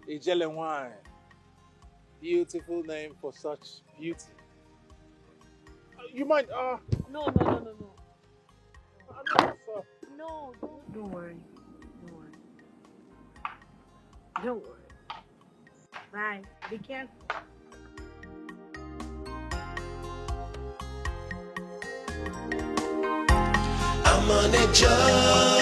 Ijele wine. Beautiful name for such beauty. You mind? No. No, don't worry. Don't worry. Bye. Be careful. I'm on a journey.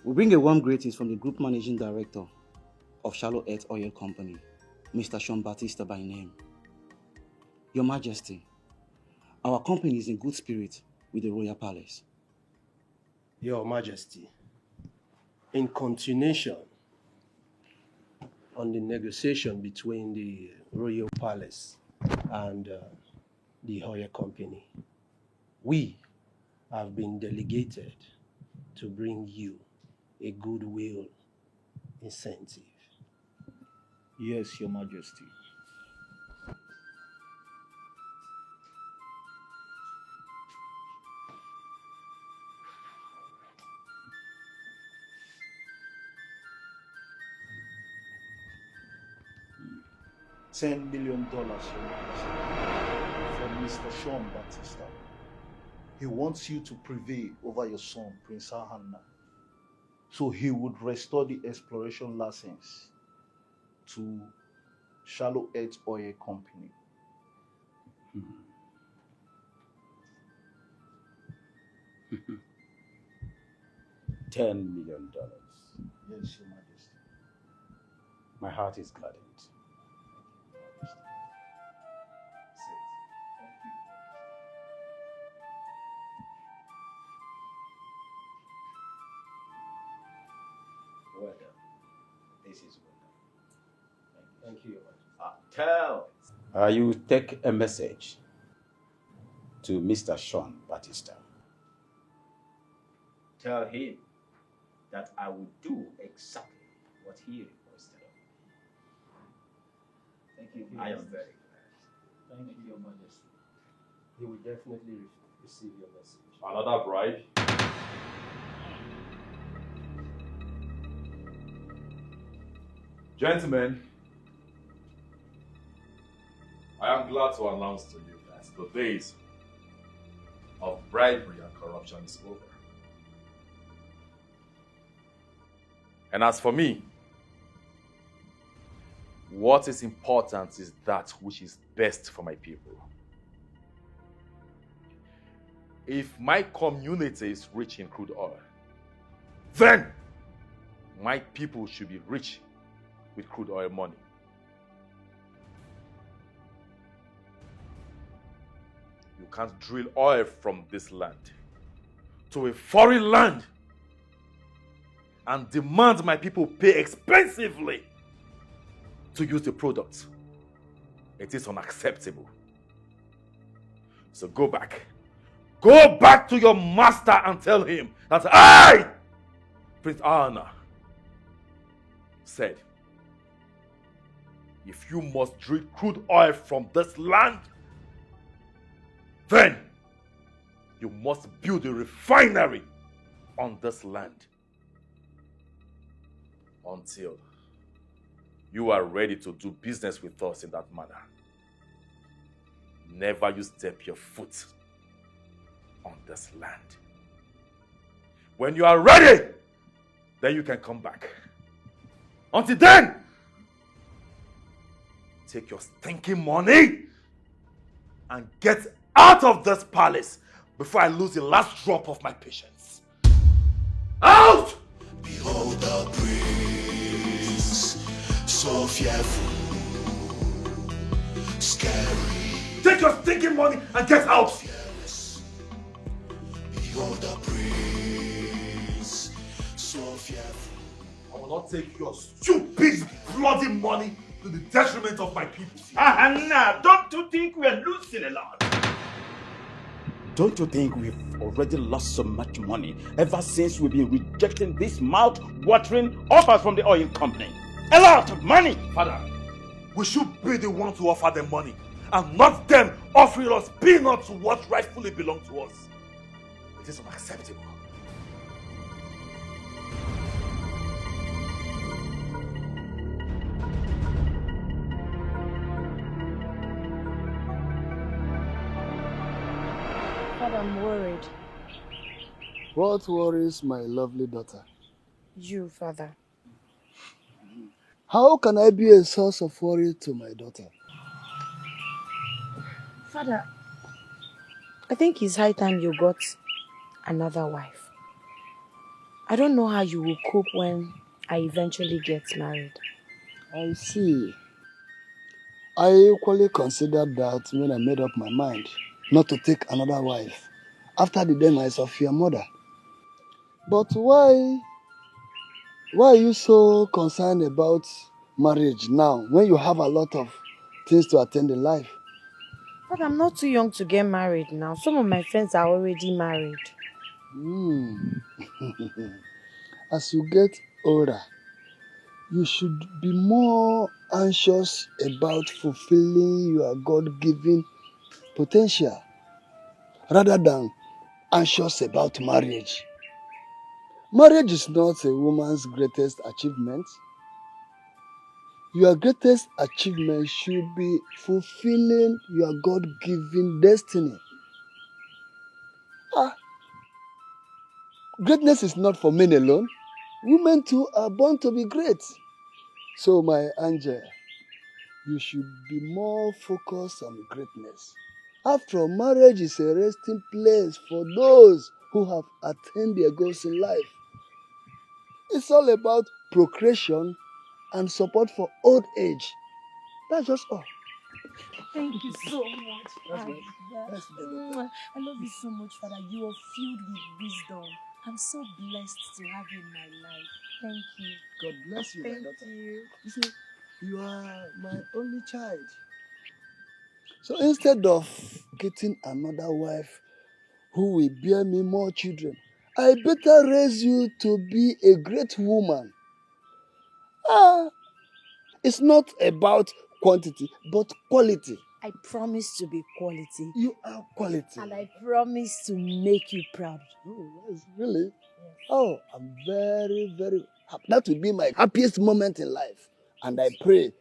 We bring a warm greetings from the Group Managing Director of Shallow Earth Oil Company, Mr. Sean Batista by name. Your Majesty, our company is in good spirit with the Royal Palace. Your Majesty, in continuation on the negotiation between the Royal Palace and the Oil Company, we have been delegated to bring you a goodwill incentive. Yes, Your Majesty. $10 million, Your Majesty, from Mr. Sean Batista. He wants you to prevail over your son, Prince Hanna, so he would restore the exploration license to Shallow Earth Oil Company. $10 million. Yes, Your Majesty. My heart is gladdened. Well done. This is well done. Thank you, Your Majesty. Tell. You take a message to Mr. Sean Batista. Tell him that I will do exactly what he requested of me. Thank you. I am very glad. Thank you, Your Majesty. He will definitely receive your message. Another bribe? Gentlemen, I am glad to announce to you that the days of bribery and corruption is over. And as for me, what is important is that which is best for my people. If my community is rich in crude oil, then my people should be rich with crude oil money. You can't drill oil from this land to a foreign land and demand my people pay expensively to use the product. It is unacceptable. So go back. Go back to your master and tell him that I, Prince Anna, said, if you must drill crude oil from this land, then you must build a refinery on this land until you are ready to do business with us in that manner. Never you step your foot on this land. When you are ready, then you can come back. Until then, take your stinking money and get out of this palace before I lose the last drop of my patience. Out! Behold the prince, so fearful, scary. Take your stinking money and get out! Behold the prince, so fearful. I will not take your stupid, bloody money to the detriment of my people. Anna, don't you think we are losing a lot? Don't you think we've already lost so much money ever since we've been rejecting these mouth-watering offers from the oil company? A lot of money! Father, we should be the ones to offer them money and not them offering us peanuts to what rightfully belongs to us. It is unacceptable. Father, I'm worried. What worries my lovely daughter? You, Father. How can I be a source of worry to my daughter? Father, I think it's high time you got another wife. I don't know how you will cope when I eventually get married. I see. I equally considered that when I made up my mind not to take another wife after the demise of your mother. But why are you so concerned about marriage now when you have a lot of things to attend in life? But I'm not too young to get married now. Some of my friends are already married. As you get older, you should be more anxious about fulfilling your God-given potential rather than anxious about marriage. Marriage is not a woman's greatest achievement. Your greatest achievement should be fulfilling your God-given destiny. Greatness is not for men alone. Women too are born to be great. So, my angel, you should be more focused on greatness. After all, marriage is a resting place for those who have attained their goals in life. It's all about procreation and support for old age. That's just all. Thank you so much, Father. That's I love you so much, Father. You are filled with wisdom. I'm so blessed to have you in my life. Thank you. God bless you, my daughter. Thank you. You see, you are my only child. So instead of getting another wife who will bear me more children, I better raise you to be a great woman. It's not about quantity, but quality. I promise to be quality. You are quality. And I promise to make you proud. Oh, yes, really? Yes. Oh, I'm very, very happy. That will be my happiest moment in life. And I pray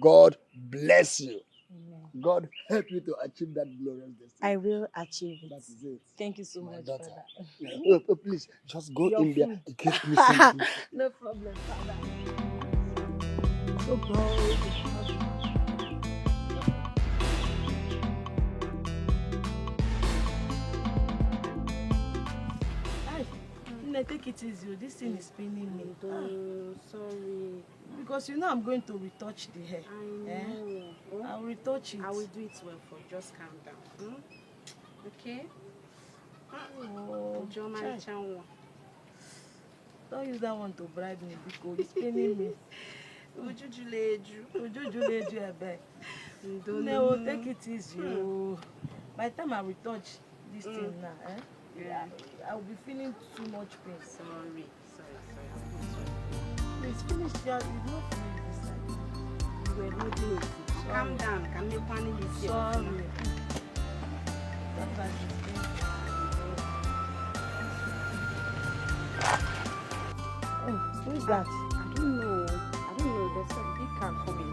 God bless you. Amen. God help you to achieve that glorious destiny. I will achieve it. That is it. Thank you so My much, daughter. Father. Oh, please, just go Your in there food. and get me something. No problem, Father. So proud. Take it easy. This thing is paining me. Sorry. Because you know I'm going to retouch the hair. I know. I'll retouch it. I will do it well for you. Just calm down. Okay? Oh, Chanwa. Don't use that one to bribe me because it's paining me. Ujujuleju, I beg. No, take it easy. By the time I retouch this thing now, yeah, I'll be feeling too much pain. Sorry. Please finish your. You don't finish this side. You were holding it. Calm down. Can you panic this? Sorry. Oh, who is that? I don't know. There's a big car coming.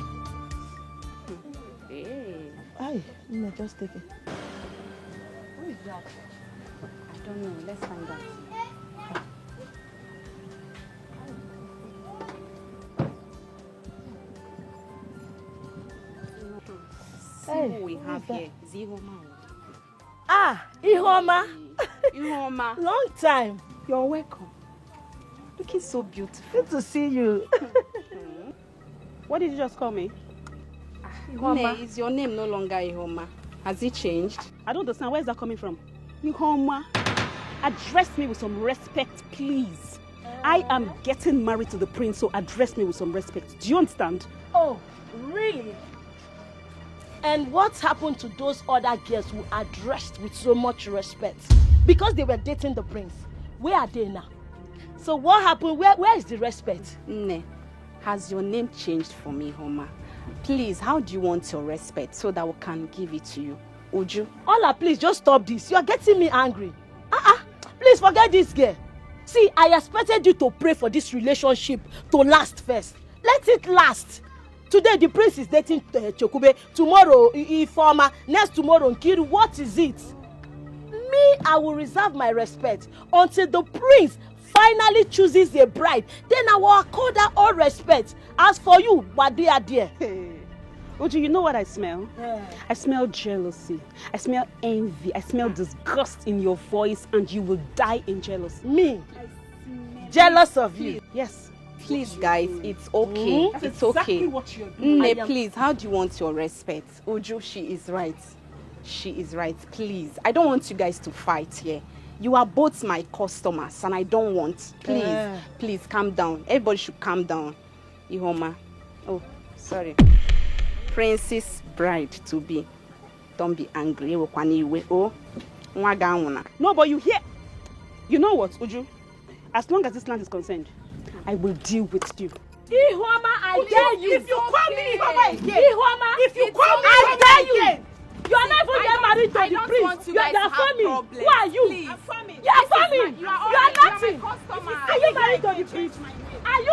Hey. Aye, no, just take it. Who is that? I don't know. Let's find out. See who we have here. Is Ihoma. Ihoma. Ihoma. Long time. You're welcome. Looking so beautiful. Good to see you. What did you just call me? Ihoma. Is your name no longer Ihoma? Has it changed? I don't understand. Where is that coming from? Ihoma. Address me with some respect, please. I am getting married to the prince, so address me with some respect. Do you understand? Oh, really? And what happened to those other girls who are dressed with so much respect? Because they were dating the prince. Where are they now? So what happened? Where is the respect? Ne, has your name changed for me, Homa? Please, how do you want your respect so that we can give it to you? Uju? Ola, please, just stop this. You are getting me angry. Please forget this girl. See, I expected you to pray for this relationship to last first. Let it last. Today, the prince is dating Chokube. Tomorrow, Ifeoma. Next tomorrow, Nkiru. What is it? Me, I will reserve my respect until the prince finally chooses a bride. Then I will accord her all respect. As for you, Wade Adie. Uju, you know what I smell? Yeah. I smell jealousy. I smell envy. I smell disgust in your voice, and you will die in jealousy. Me? I jealous of you. Yes. Please, guys, it's okay. That's It's exactly okay. what you're doing. Nne, please, how do you want your respect? Uju, she is right. She is right. Please, I don't want you guys to fight here. You are both my customers, and I don't want. Please, please, calm down. Everybody should calm down. Ihoma. Oh, sorry. Princess bride to be. Don't be angry. Oh, no, but you hear. You know what, Uju? As long as this land is concerned, I will deal with you. Ihoma, I dare you. If you call me Ihoma again, Ihoma, if you call me I dare you. again, You are not even getting married to the prince. You are family. Who are you? You are family. You are nothing. Are you married to the prince? Are you?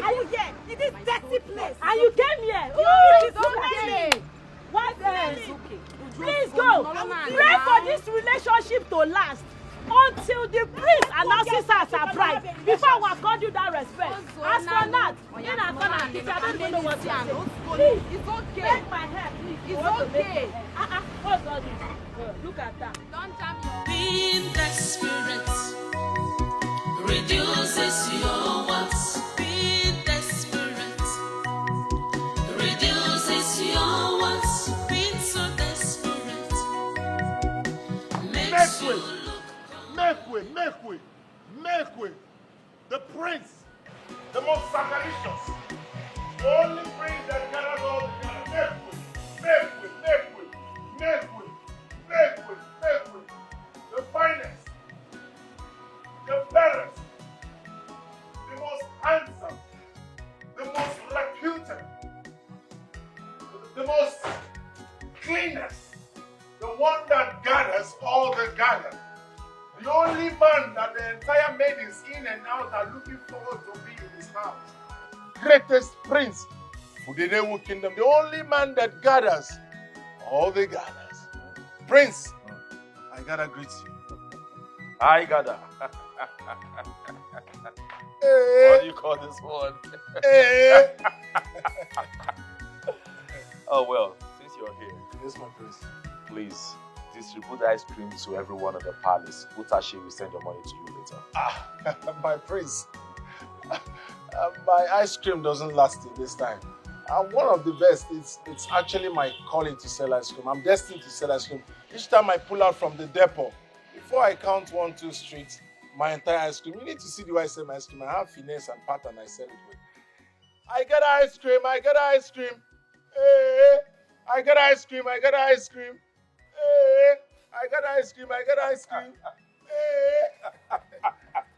Are you here? In this dirty place. And you came here. Oh, it's okay. What else? Please go. Pray for this relationship to last until the prince announces her as a bride. Before I will accord you that respect. As for that, I don't even know what to say. Please, it's okay. Take my hair, please. It's okay. What's all this? Look at that. Don't jam your. Being desperate reduces your wants. Being desperate reduces your wants. Being so desperate makes you look. Make way. The prince, the most sacrificious, the only prince that gathers all the gathers. Make way. The finest, the fairest, the most handsome, the most reputed, the most cleanest, the one that gathers all the gathers. The only man that the entire maidens in and out are looking forward to be in his house. Greatest prince of the Newu kingdom. The only man that gathers all the gathers. Prince, I gotta greet you. I gotta. Hey. What do you call this one? Hey. Oh well, since you're here. Yes, my prince. Please distribute the ice cream to everyone at the palace. Utashi will send your money to you later. My prince. My ice cream doesn't last till this time. I'm one of the best. It's actually my calling to sell ice cream. I'm destined to sell ice cream. Each time I pull out from the depot, before I count 1, 2 streets, my entire ice cream. You need to see the way I sell my ice cream. I have finesse and pattern I sell it with. I got ice cream. Hey, I got ice cream. Hey, I got ice cream. Hey.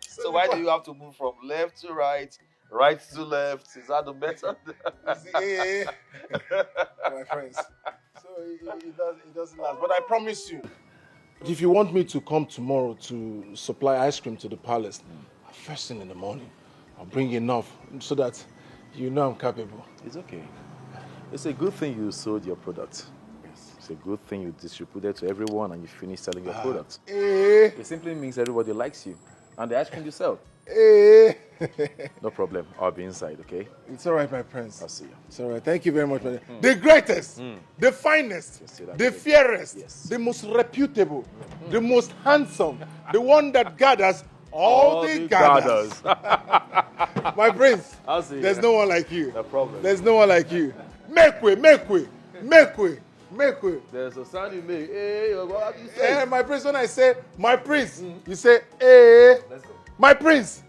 So why do you have to move from left to right, right to left? Is that the better? My friends. So it doesn't last. But I promise you, if you want me to come tomorrow to supply ice cream to the palace, first thing in the morning, I'll bring enough so that you know I'm capable. It's okay. It's a good thing you sold your product. Yes. It's a good thing you distributed to everyone and you finished selling your product. It simply means everybody likes you. And the ice cream you sell. No problem. I'll be inside, okay? It's all right, my prince. I'll see you. It's all right. Thank you very much, man. The greatest, the finest, the fairest, the most reputable, the most handsome, the one that gathers all the gathers. My prince, I'll see you. There's no one like you. No problem. There's no one like you. Make way. There's a sound you make. Hey, what have you said? My prince, when I say my prince, you say, hey. Let's go. My prince.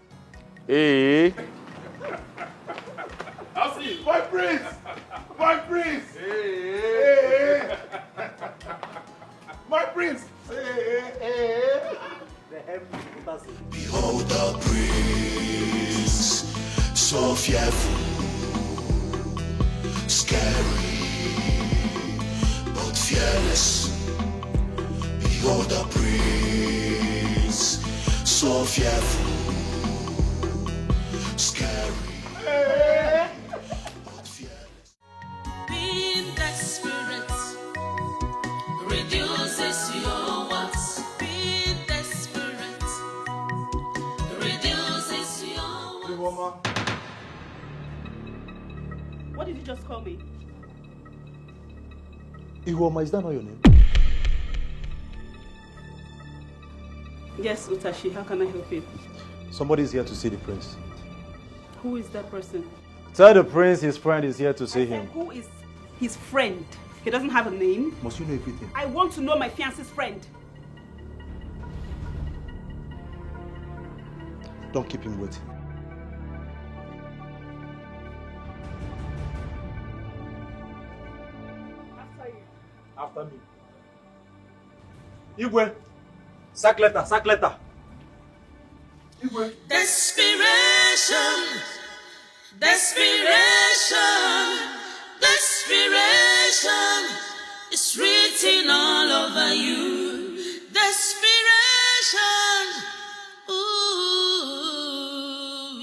Hey. I'll see you. My prince. Hey. My prince. Hey. Behold the prince, so fearful, scary, but fearless. Behold the prince, so fearful, scary, but fearless. Being desperate reduces your wants. Being desperate reduces your wants. What did you just call me? Iwoma, is that not your name? Yes, Utashi, how can I help you? Somebody's here to see the prince. Who is that person? Tell the prince his friend is here to see him. Who is his friend? He doesn't have a name. Must you know everything? I want to know my fiancé's friend. Don't keep him waiting. After me. Igwe. Sack letter, sack letter. Igwe. Desperation, desperation, desperation is written all over you. Desperation, ooh,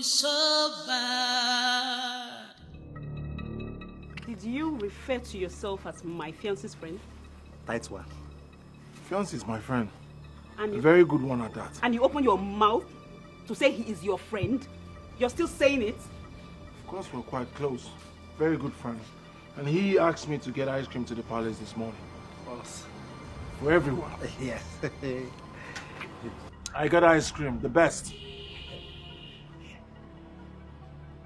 so bad. Did you refer to yourself as my fiancé's friend? Tight one. Fiance is my friend. And A you, very good one at that. and you open your mouth to say he is your friend? You're still saying it? Of course, we're quite close. Very good friends. And he asked me to get ice cream to the palace this morning. Boss. For everyone. Yes. I got ice cream, the best.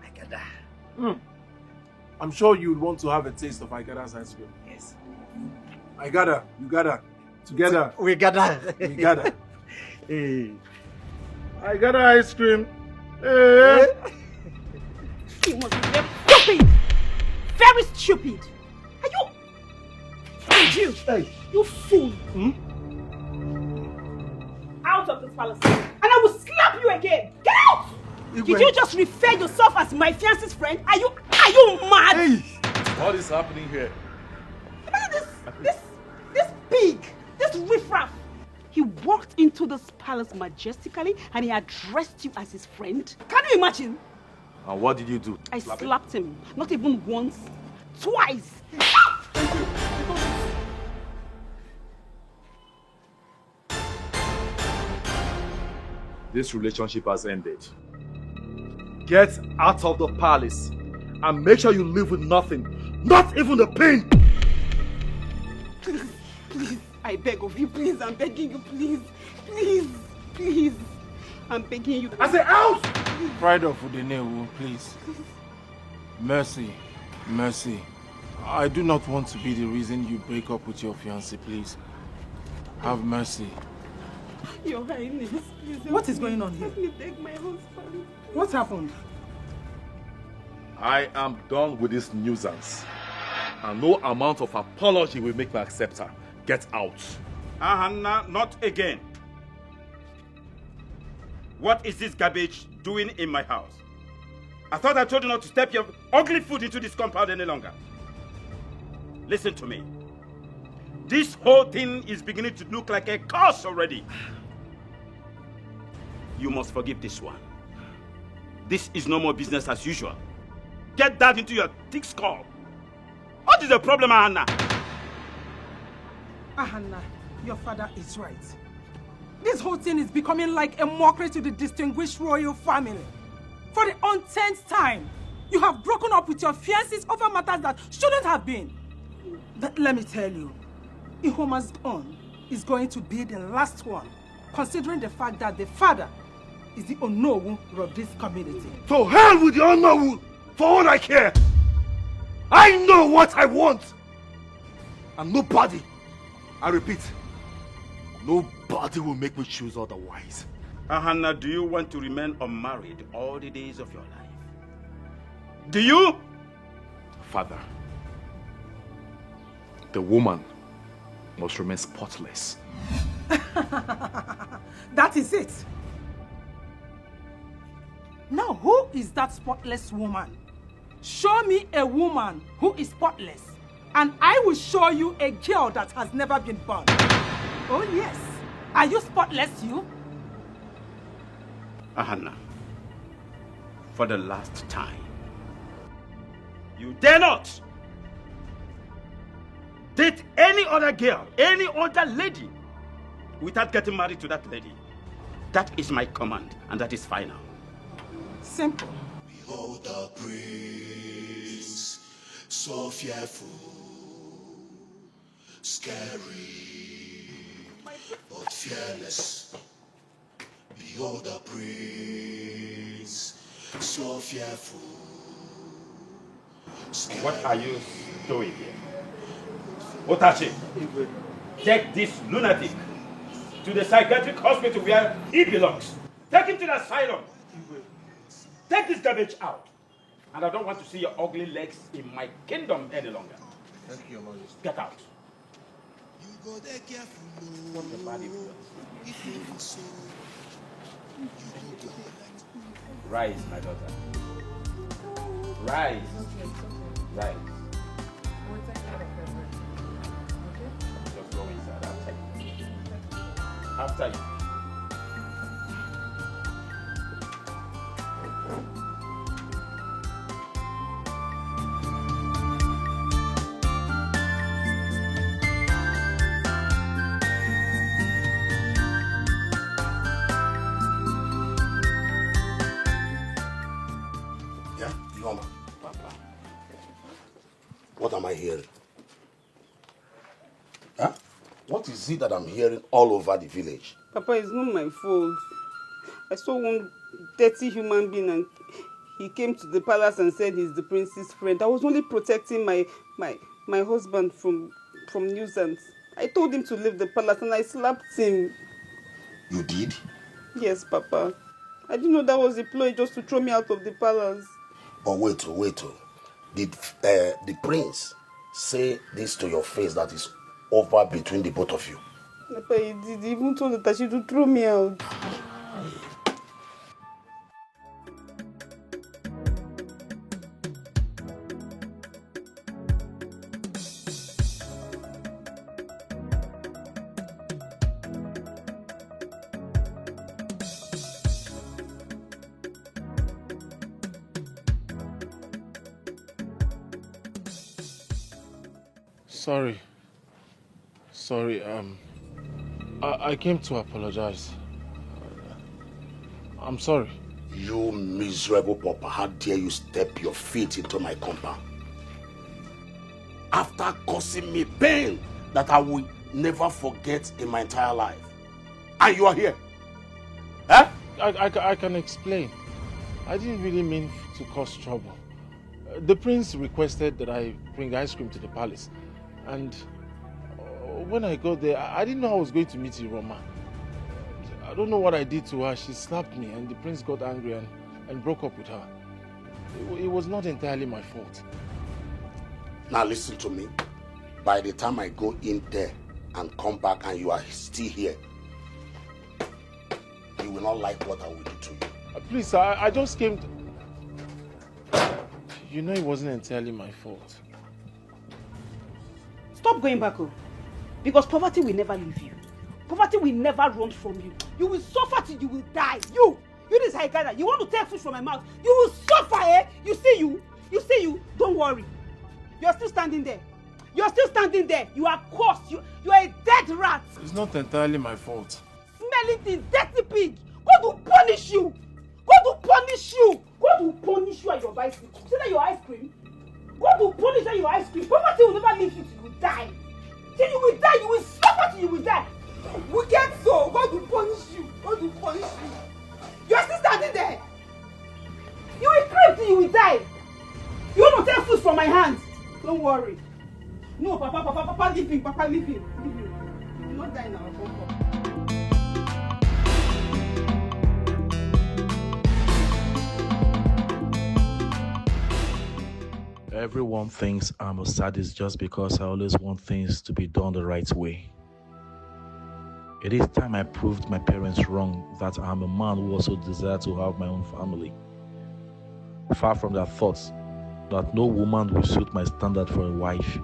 I got that. I'm sure you'd want to have a taste of Igada's ice cream. Yes. I gotta, you gotta. Together. We gotta. We gotta. Hey. I got ice cream. Hey. You must be very stupid! Very stupid! Are you... Hey, you! Hey. You fool! Out of this palace, and I will slap you again! Get out! Did you just refer yourself as my fiancé's friend? Are you mad? Hey. What is happening here? This pig! This riffraff! He walked into this palace majestically and he addressed you as his friend. Can you imagine? And what did you do? I slapped him. Not even once. Twice. This relationship has ended. Get out of the palace and make sure you leave with nothing. Not even the pain! Please, I beg of you, please, I'm begging you, please, please, I'm begging you. I say out! Pride of Udenewu, please. Mercy, mercy. I do not want to be the reason you break up with your fiancé, please. Have mercy. Your Highness, please. What is going on here? Let me beg my husband. What happened? I am done with this nuisance. And no amount of apology will make me accept her. Get out. Hannah, not again. What is this garbage doing in my house? I thought I told you not to step your ugly foot into this compound any longer. Listen to me. This whole thing is beginning to look like a curse already. You must forgive this one. This is no more business as usual. Get that into your thick skull. What is the problem, Hannah? Hannah, your father is right. This whole thing is becoming like a mockery to the distinguished royal family. For the umpteenth time, you have broken up with your fiancés over matters that shouldn't have been. But let me tell you, Ihoma's own is going to be the last one, considering the fact that the father is the Onowu of this community. To hell with the Onowu! For all I care! I know what I want! And nobody, I repeat, nobody will make me choose otherwise. Hannah, do you want to remain unmarried all the days of your life? Do you? Father, the woman must remain spotless. That is it. Now, who is that spotless woman? Show me a woman who is spotless, and I will show you a girl that has never been born. Oh yes. Are you spotless, you? Hannah, for the last time, you dare not date any other girl, any other lady, without getting married to that lady. That is my command, and that is final. Simple. Behold the prince, so fearful, scary, but fearless. Behold the prince, so fearful. What are you doing here? Otachi, take this lunatic to the psychiatric hospital where he belongs. Take him to the asylum. Take this garbage out. And I don't want to see your ugly legs in my kingdom any longer. Thank you, Your Majesty. Get out. What a bad influence. Rise, my daughter. Rise. Rise. Just go inside. After you. Yeah, Yoma. Papa. What am I hearing? Huh? What is it that I'm hearing all over the village? Papa, it's not my fault. I saw one dirty human being and he came to the palace and said he's the prince's friend. I was only protecting my husband from nuisance. I told him to leave the palace and I slapped him. You did? Yes, Papa. I didn't know that was a ploy just to throw me out of the palace. But wait. Did the prince say this to your face that is over between the both of you? Papa, he did. He even told Tashi to throw me out. Sorry, I came to apologize. I'm sorry. You miserable papa, how dare you step your feet into my compound? After causing me pain that I will never forget in my entire life. And you are here. Huh? I can explain. I didn't really mean to cause trouble. The prince requested that I bring ice cream to the palace. And when I got there, I didn't know I was going to meet Iroma. I don't know what I did to her. She slapped me and the prince got angry and broke up with her. It was not entirely my fault. Now listen to me. By the time I go in there and come back and you are still here, you will not like what I will do to you. Please, I just came to... You know it wasn't entirely my fault. Stop going back home. Because poverty will never leave you. Poverty will never run from you. You will suffer till you will die. You this Haikada, you want to take food from my mouth. You will suffer, eh? You see you. Don't worry. You're still standing there. You are cursed. You are a dead rat. It's not entirely my fault. Smelling things, dirty pig. God will punish you. God will punish you at your bicycle. See that your ice cream? God will punish you at your ice cream. Poverty will never leave you till you die. Till you will die, you will suffer till you will die. Wicked soul, God will punish you. You are still standing there. You will creep till you will die. You want to take food from my hands? Don't worry. No, Papa, leave him. You will not die now. Everyone thinks I'm a sadist just because I always want things to be done the right way. It is time I proved my parents wrong that I'm a man who also desires to have my own family. Far from their thoughts that no woman will suit my standard for a wife.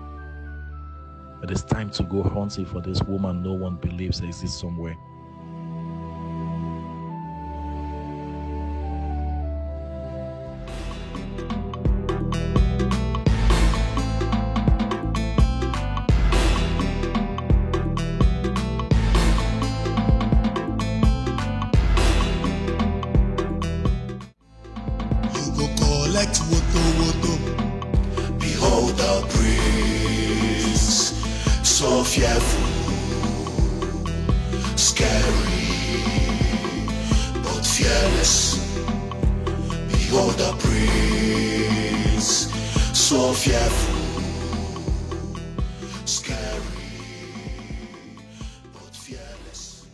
It is time to go hunting for this woman no one believes exists somewhere. Collect woto. Behold the prince, so fearful, scary, but fearless. Behold the prince, so fearful, scary, but fearless.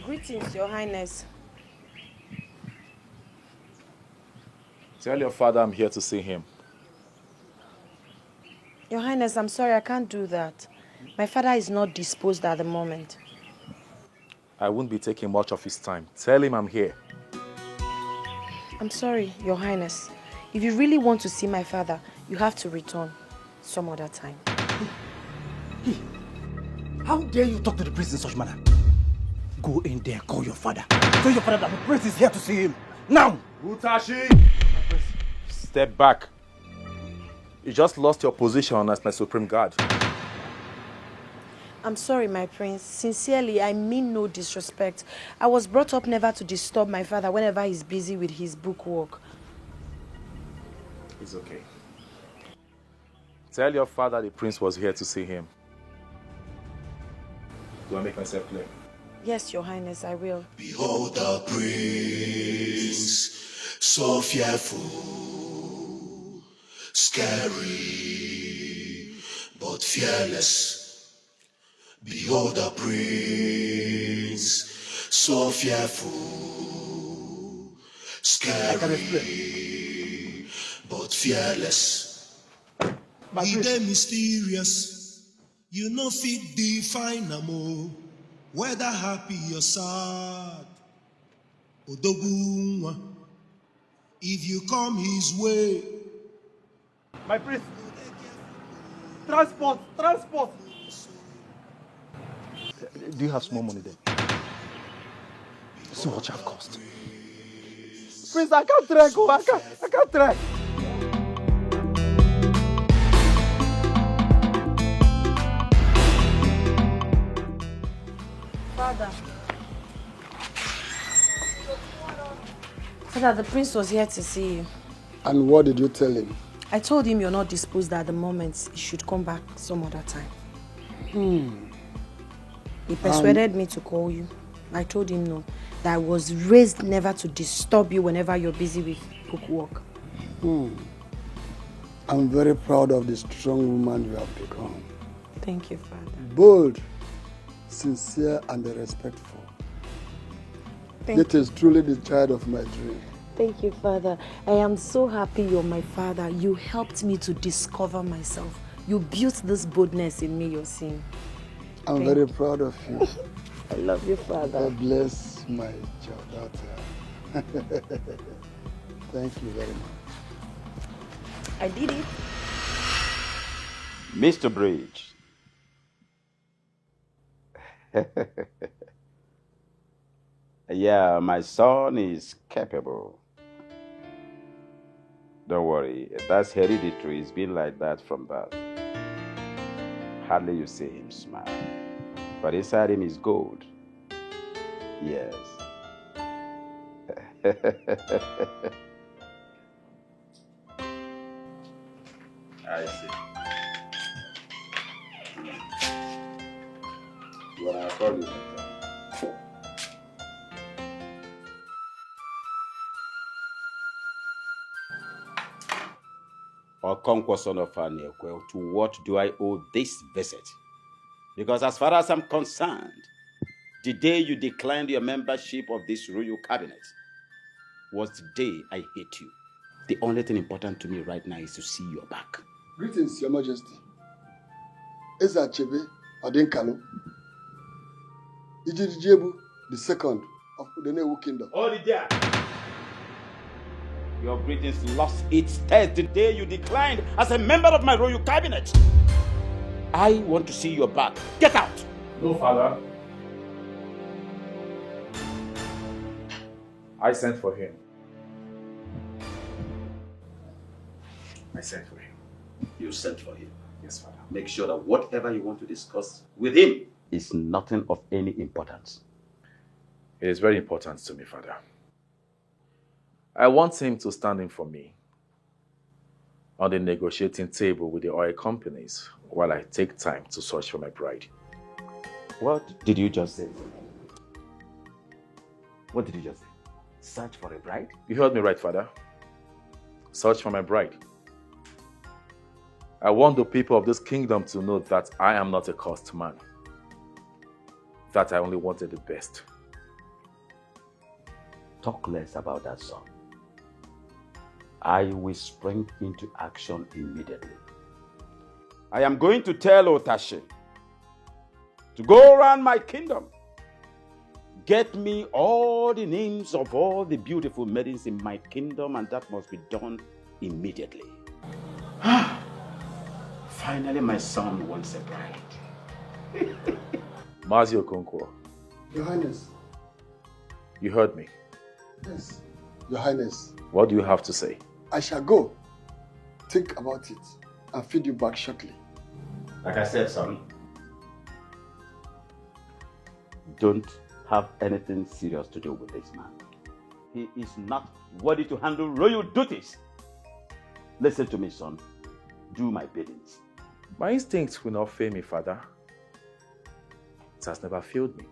Greetings, Your Highness. Tell your father I'm here to see him. Your Highness, I'm sorry, I can't do that. My father is not disposed at the moment. I won't be taking much of his time. Tell him I'm here. I'm sorry, Your Highness. If you really want to see my father, you have to return some other time. How dare you talk to the priest in such manner? Go in there, call your father. Tell your father that the priest is here to see him. Now! Utashi! Step back. You just lost your position as my supreme guard. I'm sorry, my prince. Sincerely, I mean no disrespect. I was brought up never to disturb my father whenever he's busy with his book work. It's okay. Tell your father the prince was here to see him. Do I make myself clear? Yes, Your Highness, I will. Behold the prince, so fearful, scary, but fearless. Behold the prince, so fearful, scary, but fearless. He dey mysterious, you no fit define am o. Whether happy or sad, Odogunwa, if you come his way. My priest! Transport! Transport! Do you have small money there? See what you have cost. Prince, I can't trek, oh, I can't trek. Father. Father, the prince was here to see you. And what did you tell him? I told him you're not disposed at the moment. He should come back some other time. He persuaded me to call you. I told him no, that I was raised never to disturb you whenever you're busy with book work. I'm very proud of the strong woman you have become. Thank you, Father. Bold, sincere, and respectful. It is truly the child of my dream. Thank you, Father. I am so happy you're my father. You helped me to discover myself. You built this boldness in me you're seeing. I'm very proud of you. I love you, Father. God bless my daughter. Thank you very much. I did it. Mr. Bridge. Yeah, my son is capable. Don't worry, that's hereditary. It's been like that from birth. Hardly you see him smile. But inside him is gold. Yes. I see. Well, I'll call you later. Okonkwo, son of Anekwe, to what do I owe this visit? Because as far as I'm concerned, the day you declined your membership of this royal cabinet was the day I hate you. The only thing important to me right now is to see your back. Greetings, Your Majesty. Eza Chebe Adinkalo, Ijijebu, the second of the Udenewu Kingdom. Hold it there. Your greetings lost its taste the day you declined as a member of my royal cabinet. I want to see your back. Get out! No, Father. I sent for him. I sent for him. You sent for him. Yes, Father. Make sure that whatever you want to discuss with him is nothing of any importance. It is very important to me, Father. I want him to stand in for me on the negotiating table with the oil companies while I take time to search for my bride. What did you just say? What did you just say? Search for a bride? You heard me right, Father. Search for my bride. I want the people of this kingdom to know that I am not a cursed man. That I only wanted the best. Talk less about that, son. I will spring into action immediately. I am going to tell Otashe to go around my kingdom. Get me all the names of all the beautiful maidens in my kingdom, and that must be done immediately. Finally, my son wants a bride. Mazio Okonkwo. Your Highness. You heard me. Yes, Your Highness. What do you have to say? I shall go. Think about it and feed you back shortly. Like I said, son, don't have anything serious to do with this man. He is not worthy to handle royal duties. Listen to me, son. Do my biddings. My instincts will not fail me, Father. It has never failed me.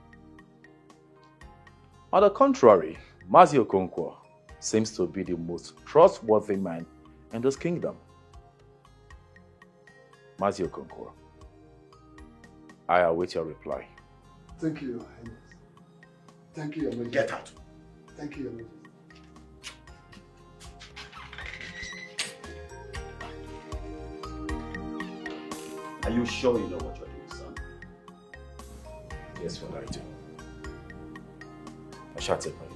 On the contrary, Mazio Okonkwo seems to be the most trustworthy man in this kingdom. Mazio Okonkwo, I await your reply. Thank you, Your Highness. Thank you, Your Majesty. Get out. Thank you, Your Majesty. Are you sure you know what you're doing, son? Yes, Father, I do. I shall take my leave.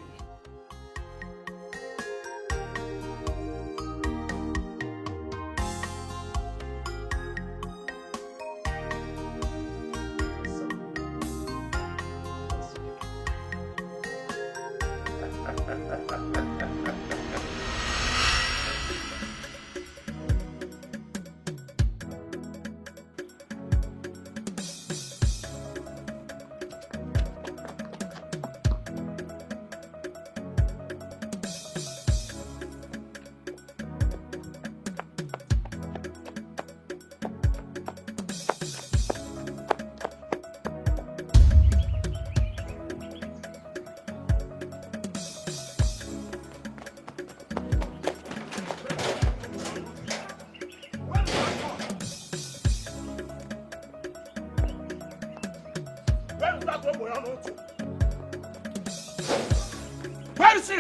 Where is he?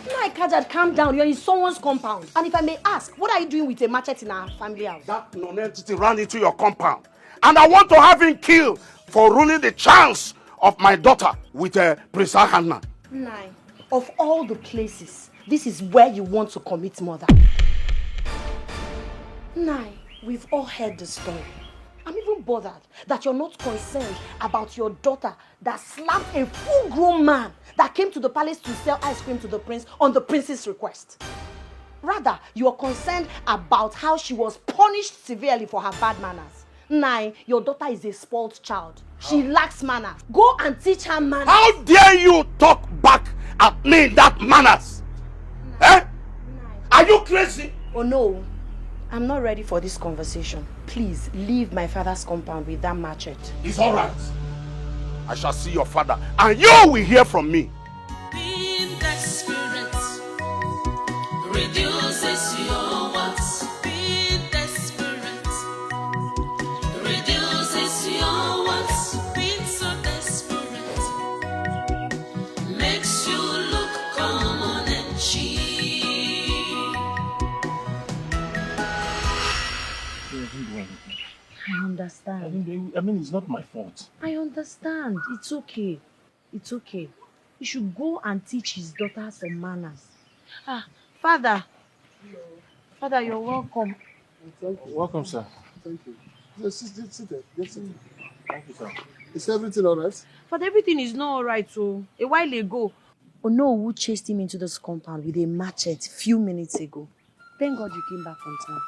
My Kajad, calm down. You're in someone's compound. And if I may ask, what are you doing with a machete in our family house? That non-entity ran into your compound. And I want to have him killed for ruining the chance of my daughter with Prince Hanna. Nine. Of all the places, this is where you want to commit murder. Nine. We've all heard the story. I'm even bothered that you're not concerned about your daughter that slapped a full-grown man that came to the palace to sell ice cream to the prince on the prince's request. Rather, you are concerned about how she was punished severely for her bad manners. Nine, your daughter is a spoiled child. She lacks manners. Go and teach her manners. How dare you talk back at me in that manners? Eh? Are you crazy? Oh no, I'm not ready for this conversation. Please leave my father's compound with that machete. It's all right. I shall see your father and you will hear from me. Being desperate reduces your wants. Being desperate reduces your wants. Being so desperate makes you look common and cheap. I understand. I mean, it's not my fault. I understand. It's okay. It's okay. You should go and teach his daughter some manners. Ah, Father. Father, you're welcome. Thank you. Welcome, sir. Thank you. Just sit there. Just sit there. Thank you, sir. Is everything all right? But everything is not alright, so a while ago, Onowu chased him into this compound with a machete few minutes ago. Thank God you came back on time.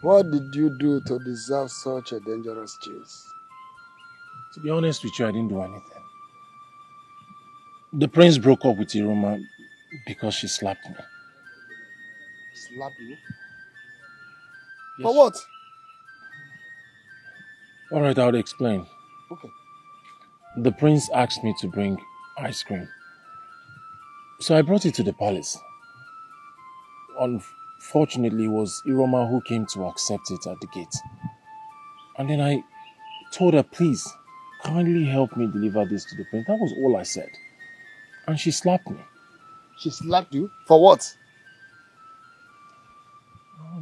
What did you do to deserve such a dangerous chase? To be honest with you, I didn't do anything. The prince broke up with Iroma because she slapped me. Slap you? Yes. For what? All right, I'll explain. Okay. The prince asked me to bring ice cream. So I brought it to the palace. Unfortunately, it was Iroma who came to accept it at the gate. And then I told her, please, kindly help me deliver this to the prince. That was all I said. And she slapped me. She slapped you? For what? I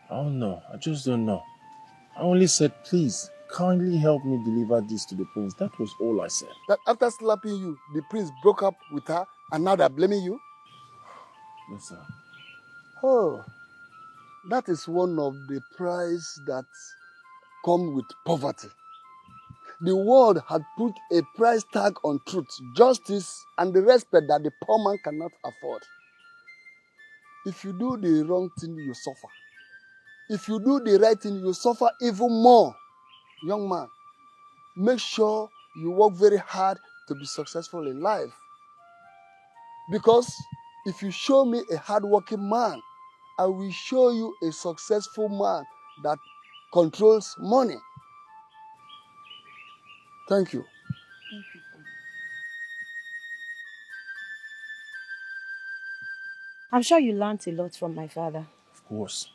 don't know. I just don't know. I only said, please, kindly help me deliver this to the prince. That was all I said. That after slapping you, the prince broke up with her and now they're blaming you? Yes, sir. Oh, that is one of the price that come with poverty. The world had put a price tag on truth, justice, and the respect that the poor man cannot afford. If you do the wrong thing, you suffer. If you do the right thing, you suffer even more. Young man, make sure you work very hard to be successful in life. Because if you show me a hardworking man, I will show you a successful man that controls money. Thank you. I'm sure you learned a lot from my father. Of course.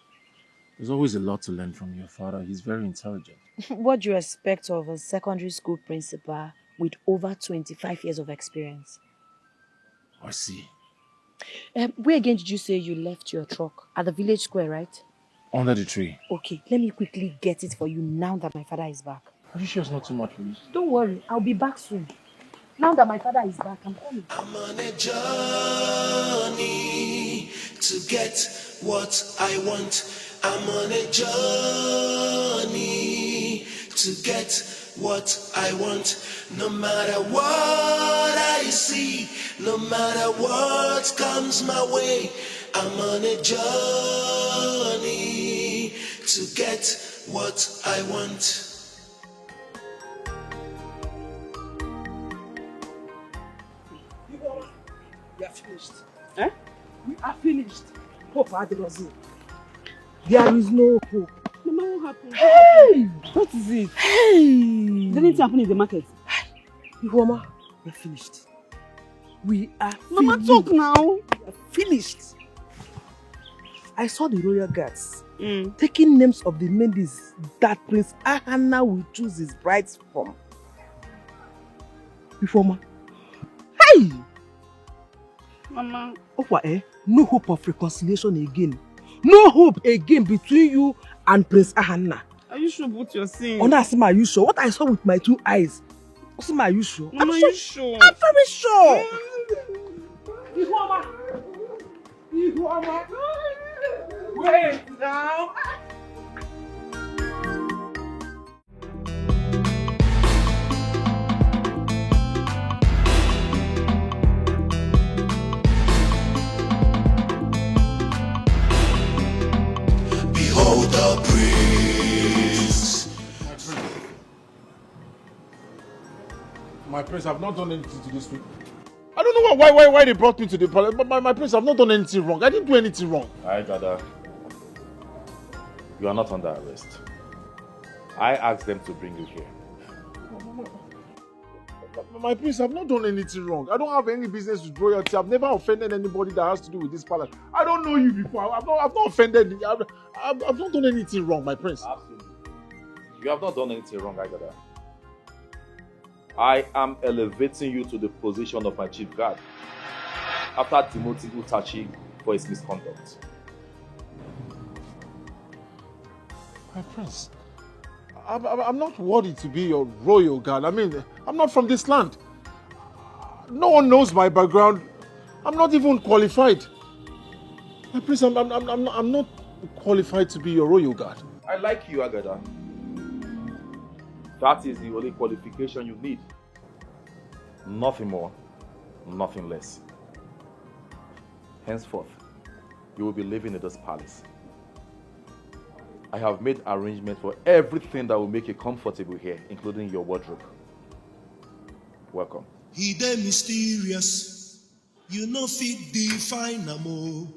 There's always a lot to learn from your father. He's very intelligent. What do you expect of a secondary school principal with over 25 years of experience? I see. Where again did you say you left your truck? At the village square, right? Under the tree. Okay, let me quickly get it for you now that my father is back. Are you sure it's not too much for you? Don't worry, I'll be back soon. Now that my father is back, I'm coming. I'm on a journey to get what I want. I'm on a journey to get what I want. No matter what I see, no matter what comes my way, I'm on a journey to get what I want. We are finished. Eh? We are finished. Hope Aderozi. There is no hope. Mama, what happened? Hey! What is it? Hey! Did anything happen in the market? Mama, we are finished. We are Mama, finished. talk now. We are finished. I saw the royal guards taking names of the ladies that Prince Ahana will choose his brides from. Mama. Hey! Mama. No hope of reconciliation again. No hope again between you and Prince Ahana. Are you sure about your sin? Oh, Asima, are you sure? What I saw with my 2 eyes. Asima, are you sure? Mama, are you sure? I'm very sure. Wait now. Behold the prince. My prince, I've not done anything to this people. I don't know why they brought me to the palace, but my prince, I've not done anything wrong. I didn't do anything wrong. Alright, Dada. You are not under arrest. I asked them to bring you here. My prince, I've not done anything wrong. I don't have any business with royalty. I've never offended anybody that has to do with this palace. I don't know you before. I've not offended you. I've not done anything wrong, my prince. Absolutely. You have not done anything wrong, Agada. I am elevating you to the position of my chief guard after Timothy Utachi for his misconduct. My prince, I'm not worthy to be your royal guard. I mean, I'm not from this land. No one knows my background. I'm not even qualified. My prince, I'm not qualified to be your royal guard. I like you, Agada. That is the only qualification you need. Nothing more, nothing less. Henceforth, you will be living in this palace. I have made arrangements for everything that will make you comfortable here, including your wardrobe. Welcome. He dey mysterious. You know fit define am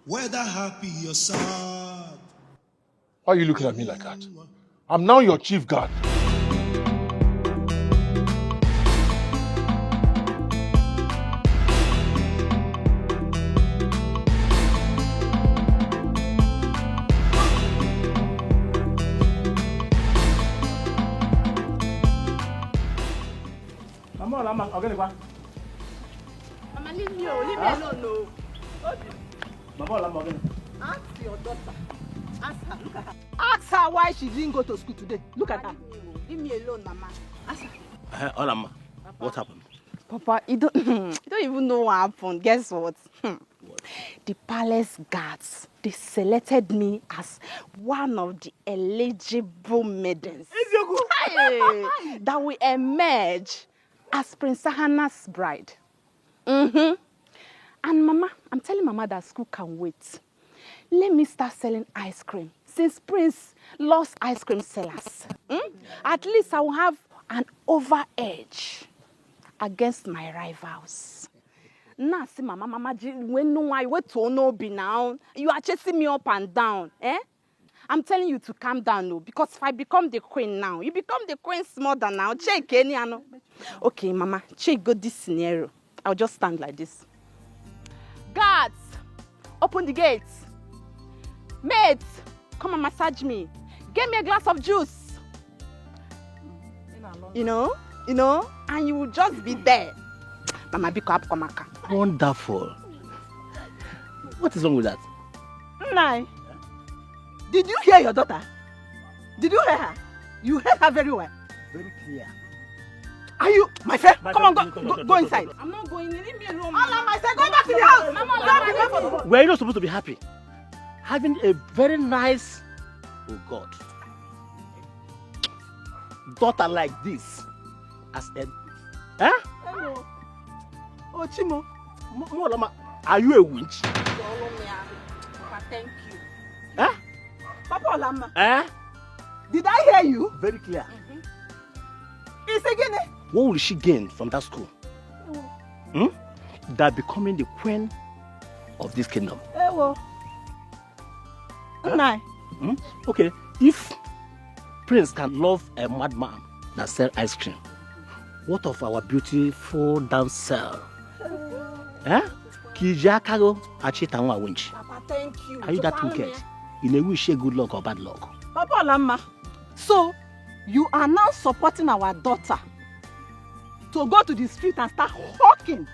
whether happy or sad. Why are you looking at me like that? I'm now your chief guard. Mama, leave me alone, no. Mama, Ask your daughter. Ask her. Look at her. Ask her why she didn't go to school today. Look at her. Leave me alone, Mama. Ask her. Olama, what happened? Papa, you don't even know what happened. Guess what? The palace guards, they selected me as one of the eligible maidens that will emerge as Prince Hannah's bride. And Mama, I'm telling Mama that school can wait. Let me start selling ice cream since Prince lost ice cream sellers. At least I will have an over edge against my rivals. Now, see, Mama, when no I wait to no be now, you are chasing me up and down, eh? I'm telling you to calm down, no, because if I become the queen now, you become the queen smarter now. Check any, no. Okay, Mama, check go this scenario. I'll just stand like this. Guards, open the gates. Mates, come and massage me. Get me a glass of juice. You know, and you will just be there. Mama, be up, Komaka. Wonderful. What is wrong with that? Nai, did you hear your daughter? Did you hear her? You heard her very well. Very clear. Are you, my friend? Come on, go inside. I'm not going. Leave me alone. Allah, my son, go back to the house. Mama, We're not supposed to be happy. Having a very nice, oh God, daughter like this as a, huh? Hello. Oh, Chimo. Molama, are you a winch? Papa, thank you. Huh? Papa Olama. Eh? Did I hear you? Very clear. It's again. What will she gain from that school? That becoming the queen of this kingdom. Hello. Nai. Okay, if Prince can love a madman that sells ice cream, what of our beautiful damsel? Kijakago Achitawa Winch. Papa, thank you. Are you that wicked? You know, wish you good luck or bad luck? Papa Olama. So, you are now supporting our daughter to go to the street and start hawking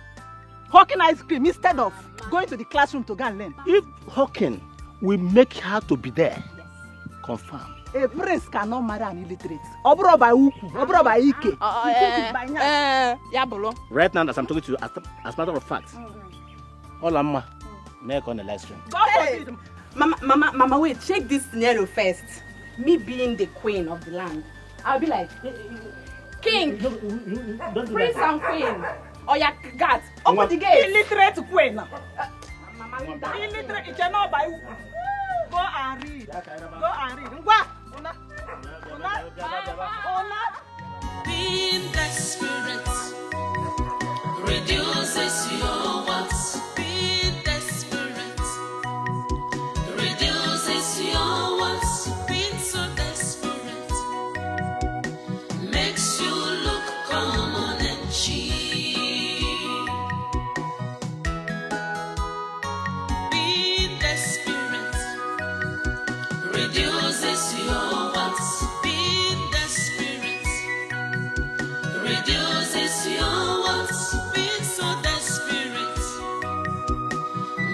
ice cream instead of going to the classroom to go and learn. If hawking will make her to be there, confirm. A prince cannot marry an illiterate. Obro by Uku, Obro by Ike. Right now, as I'm talking to you, as a matter of fact, all Amma, make on the live stream. Hey. Mama, wait, check this scenario first. Me being the queen of the land, I'll be like, king, prince and queen. Oh yeah, God, open the gate. Illiterate queen. Illiterate, you cannot buy. Go and read. Go and read. Being desperate reduces your wants. Being desperate reduces your wants. Being so desperate makes you look common and cheap. Being desperate reduces your wants. Being desperate reduces your wants. Being so desperate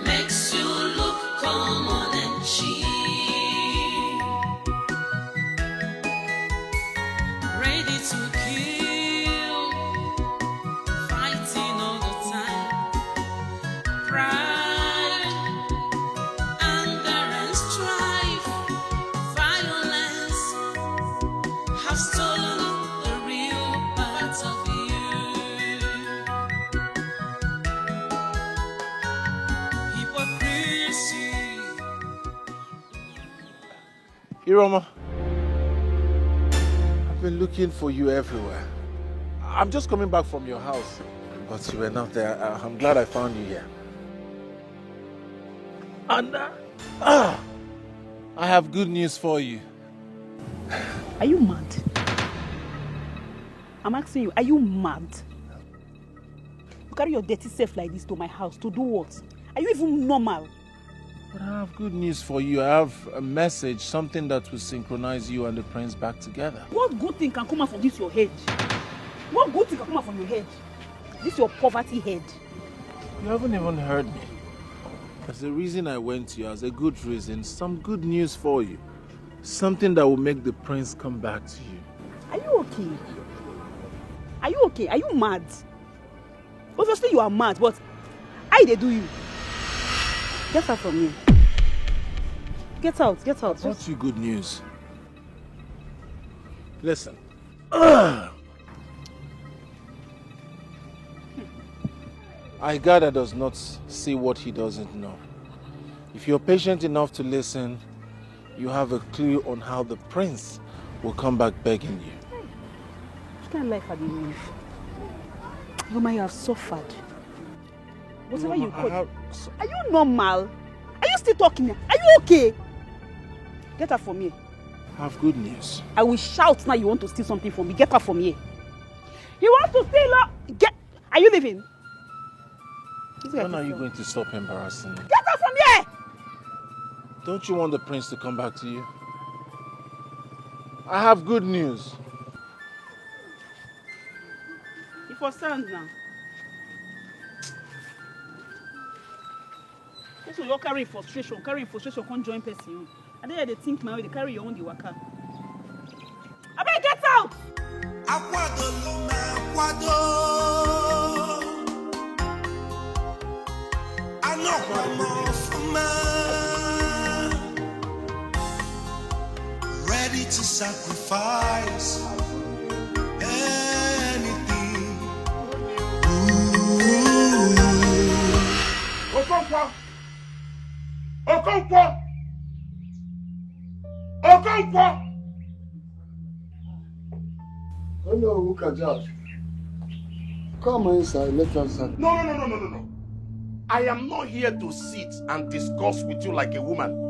makes you look common and cheap. Ready to kill, fighting all the time. Pride, anger and strife, violence have stolen the real part of you. Hypocrisy. Iroma, I've been looking for you everywhere. I'm just coming back from your house. But you were not there. I'm glad I found you here. And I have good news for you. Are you mad? I'm asking you, are you mad? You carry your dirty self like this to my house to do what? Are you even normal? But I have good news for you. I have a message, something that will synchronize you and the prince back together. What good thing can come out from this your head? What good thing can come out from your head? This your poverty head. You haven't even heard me. There's a reason I went to you, as a good reason, some good news for you. Something that will make the prince come back to you. Are you okay? Are you okay? Are you mad? Obviously you are mad, but how they do you? Get out from here. Get out, get out. I brought you good news. Listen. Igada does not see what he doesn't know. If you're patient enough to listen, you have a clue on how the prince will come back begging you. What kind of life have you lived? Roma, you have suffered. Whatever Roma, you call it. Are you normal? Are you still talking? Are you okay? Get out from here. I have good news. I will shout now you want to steal something from me. Get out from here. You want to steal? Get. Are you leaving? When are you going to stop embarrassing me? Get out from here! Don't you want the prince to come back to you? I have good news. You for stand now. Also, you're carrying frustration, can't join person. And then they think my way, they carry your own the waka. I better get out! Ready to sacrifice anything. Okonkwo! Okonkwo! Okonkwo! Hello, Kajat. Come inside, let us have... No. I am not here to sit and discuss with you like a woman.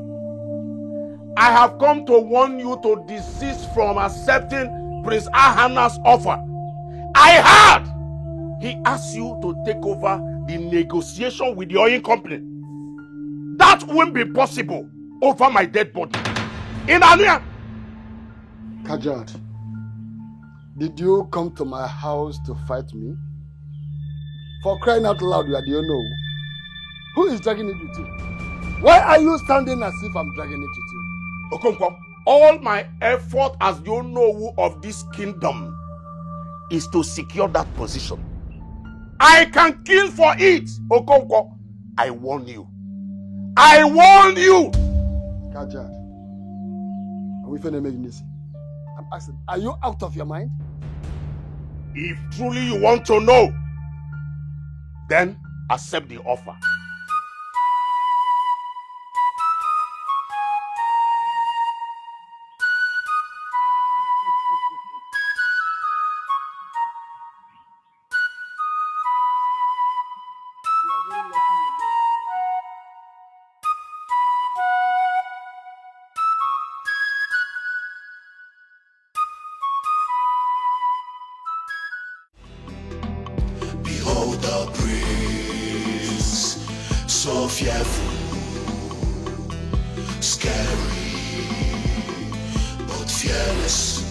I have come to warn you to desist from accepting Prince Ahana's offer. I heard he asked you to take over the negotiation with the oil company. That won't be possible over my dead body. In Ania! Kajat, did you come to my house to fight me? For crying out loud, you are the owner. Who is dragging it with you? Why are you standing as if I'm dragging it with you? Okonkwo, all my effort as the owner of this kingdom is to secure that position. I can kill for it, Okonkwo. I warn you. I warn you! Kajat, are we finna make this? I'm asking, are you out of your mind? If truly you want to know, then accept the offer. Behold the prince, so fearful, scary, but fearless.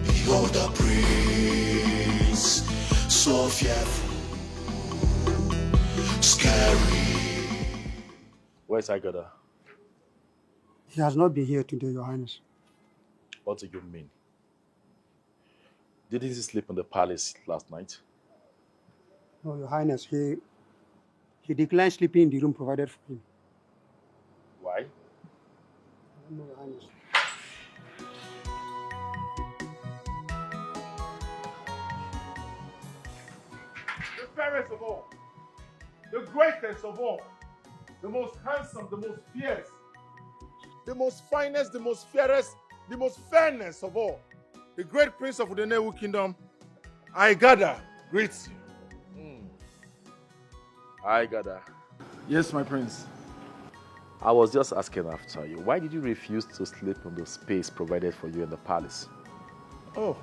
Behold the prince, so fearful, scary. Where's Agada? He has not been here today, Your Highness. What do you mean? Didn't he sleep in the palace last night? No, Your Highness, he declined sleeping in the room provided for him. Why? No, Your Highness. The fairest of all, the greatest of all, the most handsome, the most fierce, the most finest, the most fairest, the most fairness of all, the great prince of the Udenewu kingdom, Igada greets you. I got that. Yes, my prince. I was just asking after you. Why did you refuse to sleep on the space provided for you in the palace? Oh,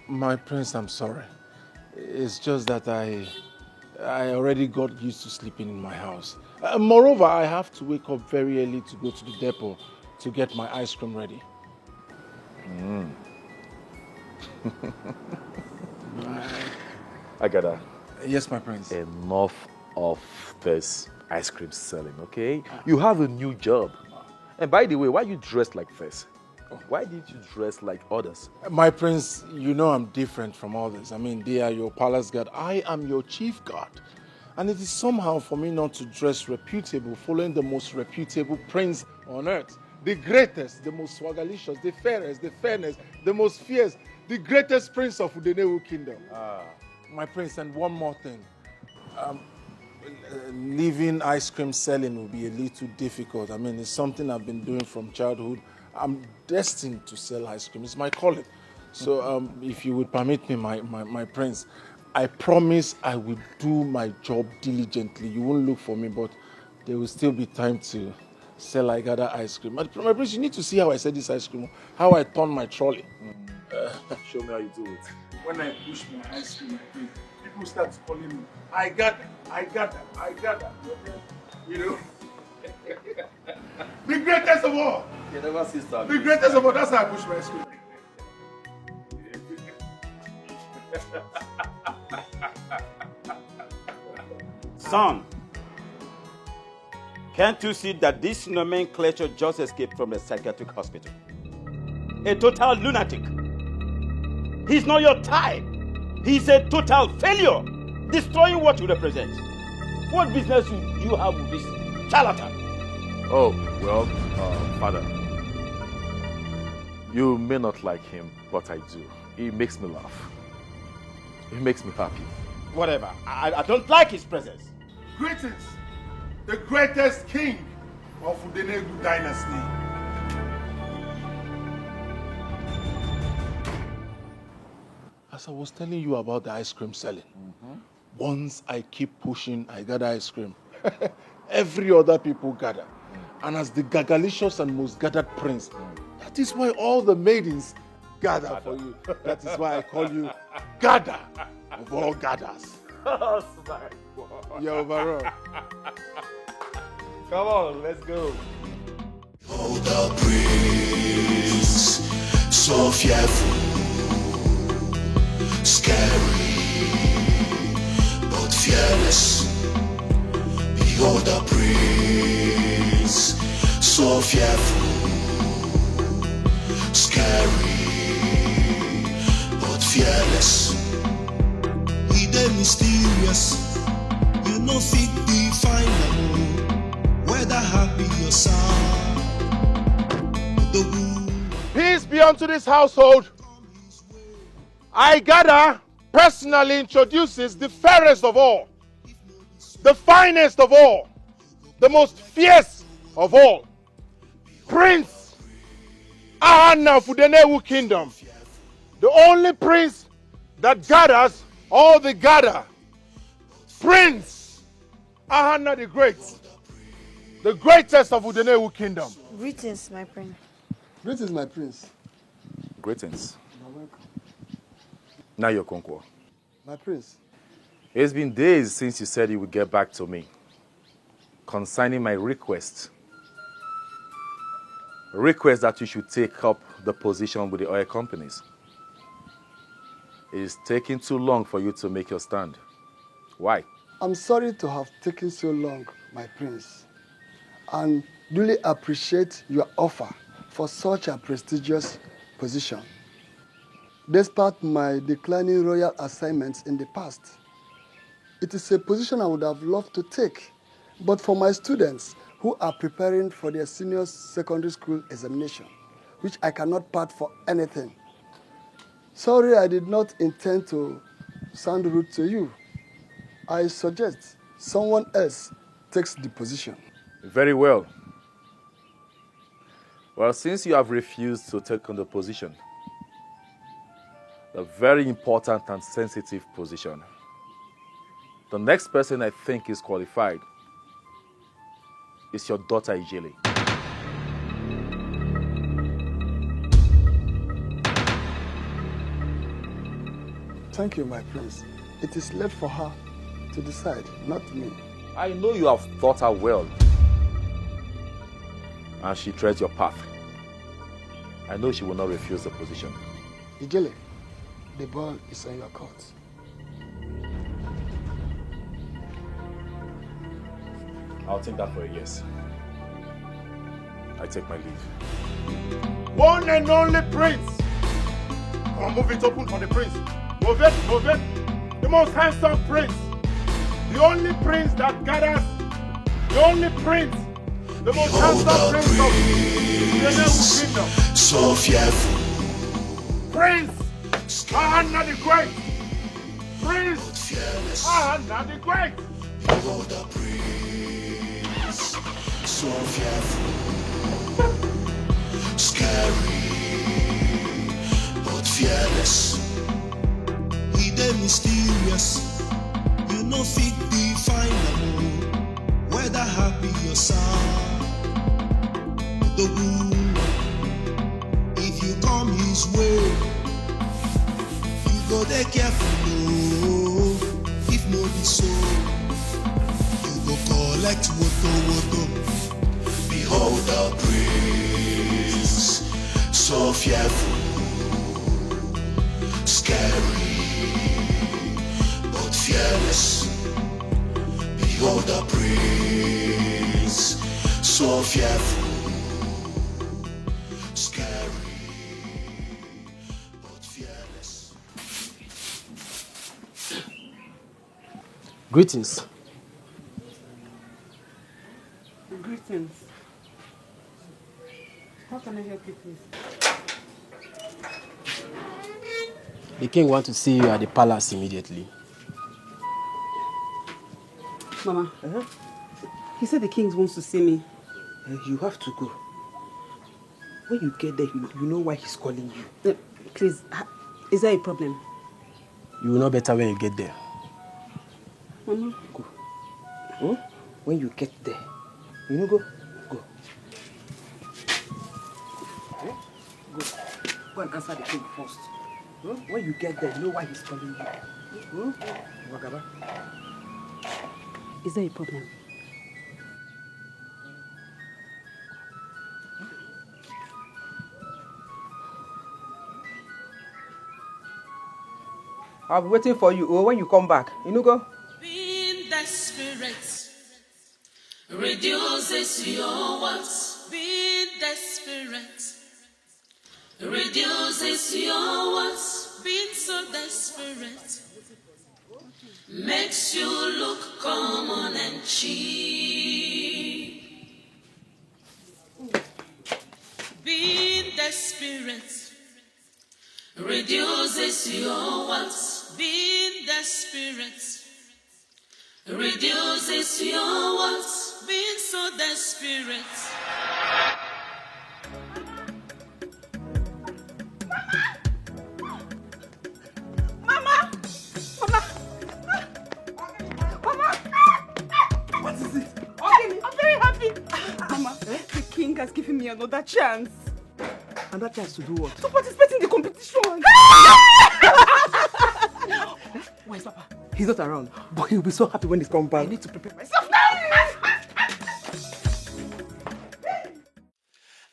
my prince, I'm sorry. It's just that I already got used to sleeping in my house. Moreover, I have to wake up very early to go to the depot to get my ice cream ready. I got that. Yes, my prince. Enough of this ice cream selling, okay? You have a new job. And by the way, why you dressed like this? Why didn't you dress like others? My prince, you know I'm different from others. I mean, they are your palace guard. I am your chief guard. And it is somehow for me not to dress reputable, following the most reputable prince on earth. The greatest, the most swagalicious, the fairest, the fairness, the most fierce, the greatest prince of Udenewu kingdom. My prince, and one more thing. Leaving ice cream selling will be a little difficult. I mean, it's something I've been doing from childhood. I'm destined to sell ice cream. It's my calling. So if you would permit me, my prince, I promise I will do my job diligently. You won't look for me, but there will still be time to sell Igada ice cream. My prince, you need to see how I sell this ice cream, how I turn my trolley. Show me how you do it. When I push my ice cream, my prince, people start calling me, I got that. You know? The greatest of all. You never see that. The greatest of all. That's how I push my ice cream. Son, can't you see that this nomenclature just escaped from a psychiatric hospital? A total lunatic. He's not your type. He's a total failure, destroying what you represent. What business do you have with this charlatan? Oh, well, father, you may not like him, but I do. He makes me laugh. He makes me happy. Whatever. I don't like his presence. Greetings, the greatest king of Udenegu dynasty. As I was telling you about the ice cream selling, once I keep pushing, I gather ice cream. Every other people gather. And as the gagalicious and most gathered prince, that is why all the maidens gather for you. That is why I call you Gather of all gathers. Oh, smart boy. You're overall. Come on, let's go. Oh, the prince, so fearful, scary, but fearless. Behold the prince, so fearful, scary, but fearless. He the mysterious, you know fit define them, whether happy or sad. Peace be unto this household. I gather personally introduces the fairest of all, the finest of all, the most fierce of all, Prince Ahana of Udenewu Kingdom, the only prince that gathers all the gather, Prince Ahana the Great, the greatest of Udenewu Kingdom. Greetings, my prince. Greetings, my prince. Greetings. You're welcome. Now you're Conqueror. My prince. It's been days since you said you would get back to me concerning my request. Request that you should take up the position with the oil companies. It is taking too long for you to make your stand. Why? I'm sorry to have taken so long, my prince, and duly appreciate your offer for such a prestigious position. Despite my declining royal assignments in the past, it is a position I would have loved to take, but for my students who are preparing for their senior secondary school examination, which I cannot part for anything. Sorry, I did not intend to sound rude to you. I suggest someone else takes the position. Very well. Well, since you have refused to take on the position, a very important and sensitive position, The next person I think is qualified is your daughter, Ijele. Thank you, my prince. It is left for her to decide, not me. I know you have thought her well. And she treads your path. I know she will not refuse the position. Ijele, the ball is on your court. I'll take that for a yes. I take my leave. One and only prince. Come on, move it open for the prince. Move it, move it. The most handsome prince. The only prince that gathers. The only prince. The most handsome prince of the kingdom. So fearful. Prince Ahana the Great. Prince Ahana the Great. Behold the prince. So fearful. Scary. But fearless. He the mysterious. You know fit define whether happy or sad. The wound, if you come his way, you go there careful. No. If no be so, you go collect woto. Behold the prince, so fearful, scary, but fearless. Behold the prince, so fearful. Greetings. Greetings. How can I help you, please? The king wants to see you at the palace immediately. Mama, he said the king wants to see me. You have to go. When you get there, you know why he's calling you. Please, is there a problem? You will know better when you get there. Mama. Go. Hmm? When you get there, you know, go. Go. Go and answer the king first. Hmm? When you get there, you know why he's calling you. Wagaba. Is there a problem? I'll be waiting for you. Oh, when you come back, you know, go. Being desperate reduces your what? Being desperate reduces your what? Being so desperate makes you look common and cheap. Being desperate reduces your what? Being desperate reduces your what? Being so desperate. Mama! What is it? I'm very happy. Mama, the king has given me another chance. Another chance to do what? To participate in the competition. Where's Papa? He's not around, but he'll be so happy when he's come back. I need to prepare myself now.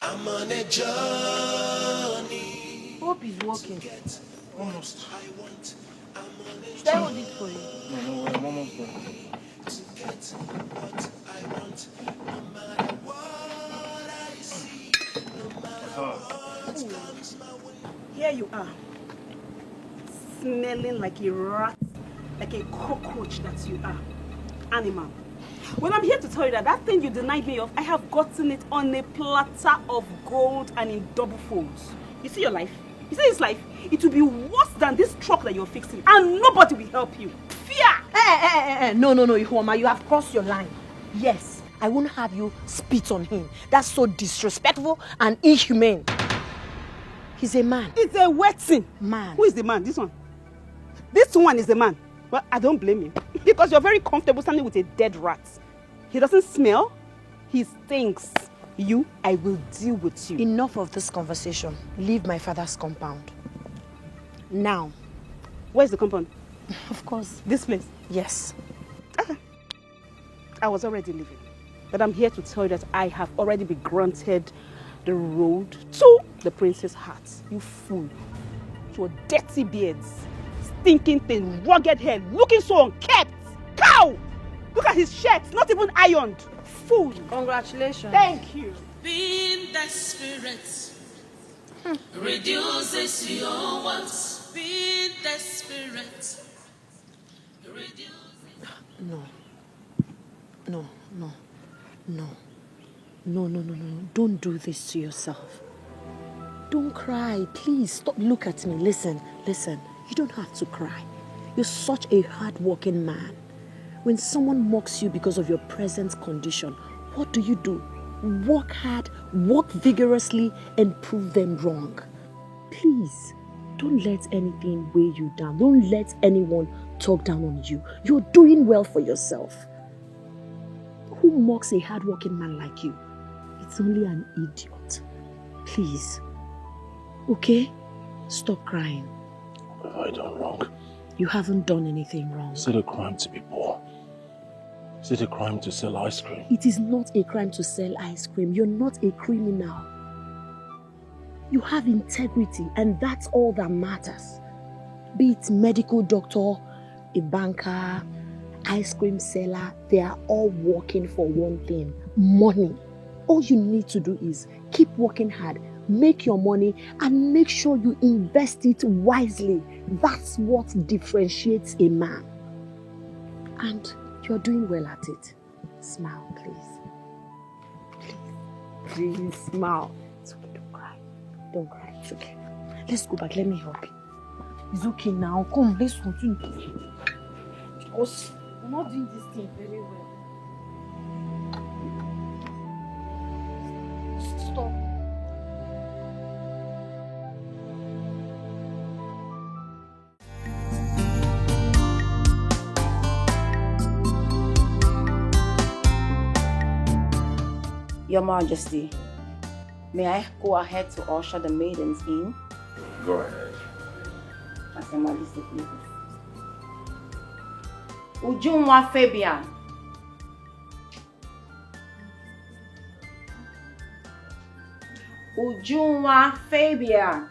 I'm on a journey. Hope he's working. Almost. Should I hold it for you? No, I'm almost done. To get what I want, no matter what I see, no matter what comes my way. Here you are, smelling like a rat, like a cockroach that you are. Animal. Well, I'm here to tell you that thing you denied me of, I have gotten it on a platter of gold and in double folds. You see your life? You see this life? It will be worse than this truck that you're fixing, and nobody will help you. Fear! No, Ihoma, you have crossed your line. Yes, I won't have you spit on him. That's so disrespectful and inhumane. He's a man. It's a wet thing. Man. Who is the man? This one. This one is the man. Well, I don't blame you. Because you're very comfortable standing with a dead rat. He doesn't smell. He stinks. I will deal with you. Enough of this conversation. Leave my father's compound. Now. Where's the compound? Of course. This place? Yes. Okay. I was already leaving. But I'm here to tell you that I have already been granted the road to the prince's heart. You fool. Your dirty beards, stinking thing, rugged head, looking so unkempt. Cow! Look at his shirt, not even ironed. Fool. Congratulations. Thank you. Being desperate reduces your wants. Being desperate reduces. No. Don't do this to yourself. Don't cry. Please stop. Look at me. Listen. You don't have to cry. You're such a hard-working man. When someone mocks you because of your present condition, what do? Work hard, work vigorously, and prove them wrong. Please, don't let anything weigh you down. Don't let anyone talk down on you. You're doing well for yourself. Who mocks a hard-working man like you? It's only an idiot. Please. Okay? Stop crying. What have I done wrong? You haven't done anything wrong. Is it a crime to be poor? Is it a crime to sell ice cream? It is not a crime to sell ice cream. You're not a criminal. You have integrity, and that's all that matters. Be it medical doctor, a banker, ice cream seller, they are all working for one thing: money. All you need to do is keep working hard, make your money, and make sure you invest it wisely. That's what differentiates a man. And you're doing well at it. Smile, please. Please smile. It's okay, don't cry. Don't cry, it's okay. Let's go back, let me help you. It's okay now, come, let's continue. Because we're not doing this thing very well. Stop. Your Majesty, may I go ahead to usher the maidens in? Go ahead. As Your Majesty pleases. Ujunwa Fabian. Ujunwa Fabian.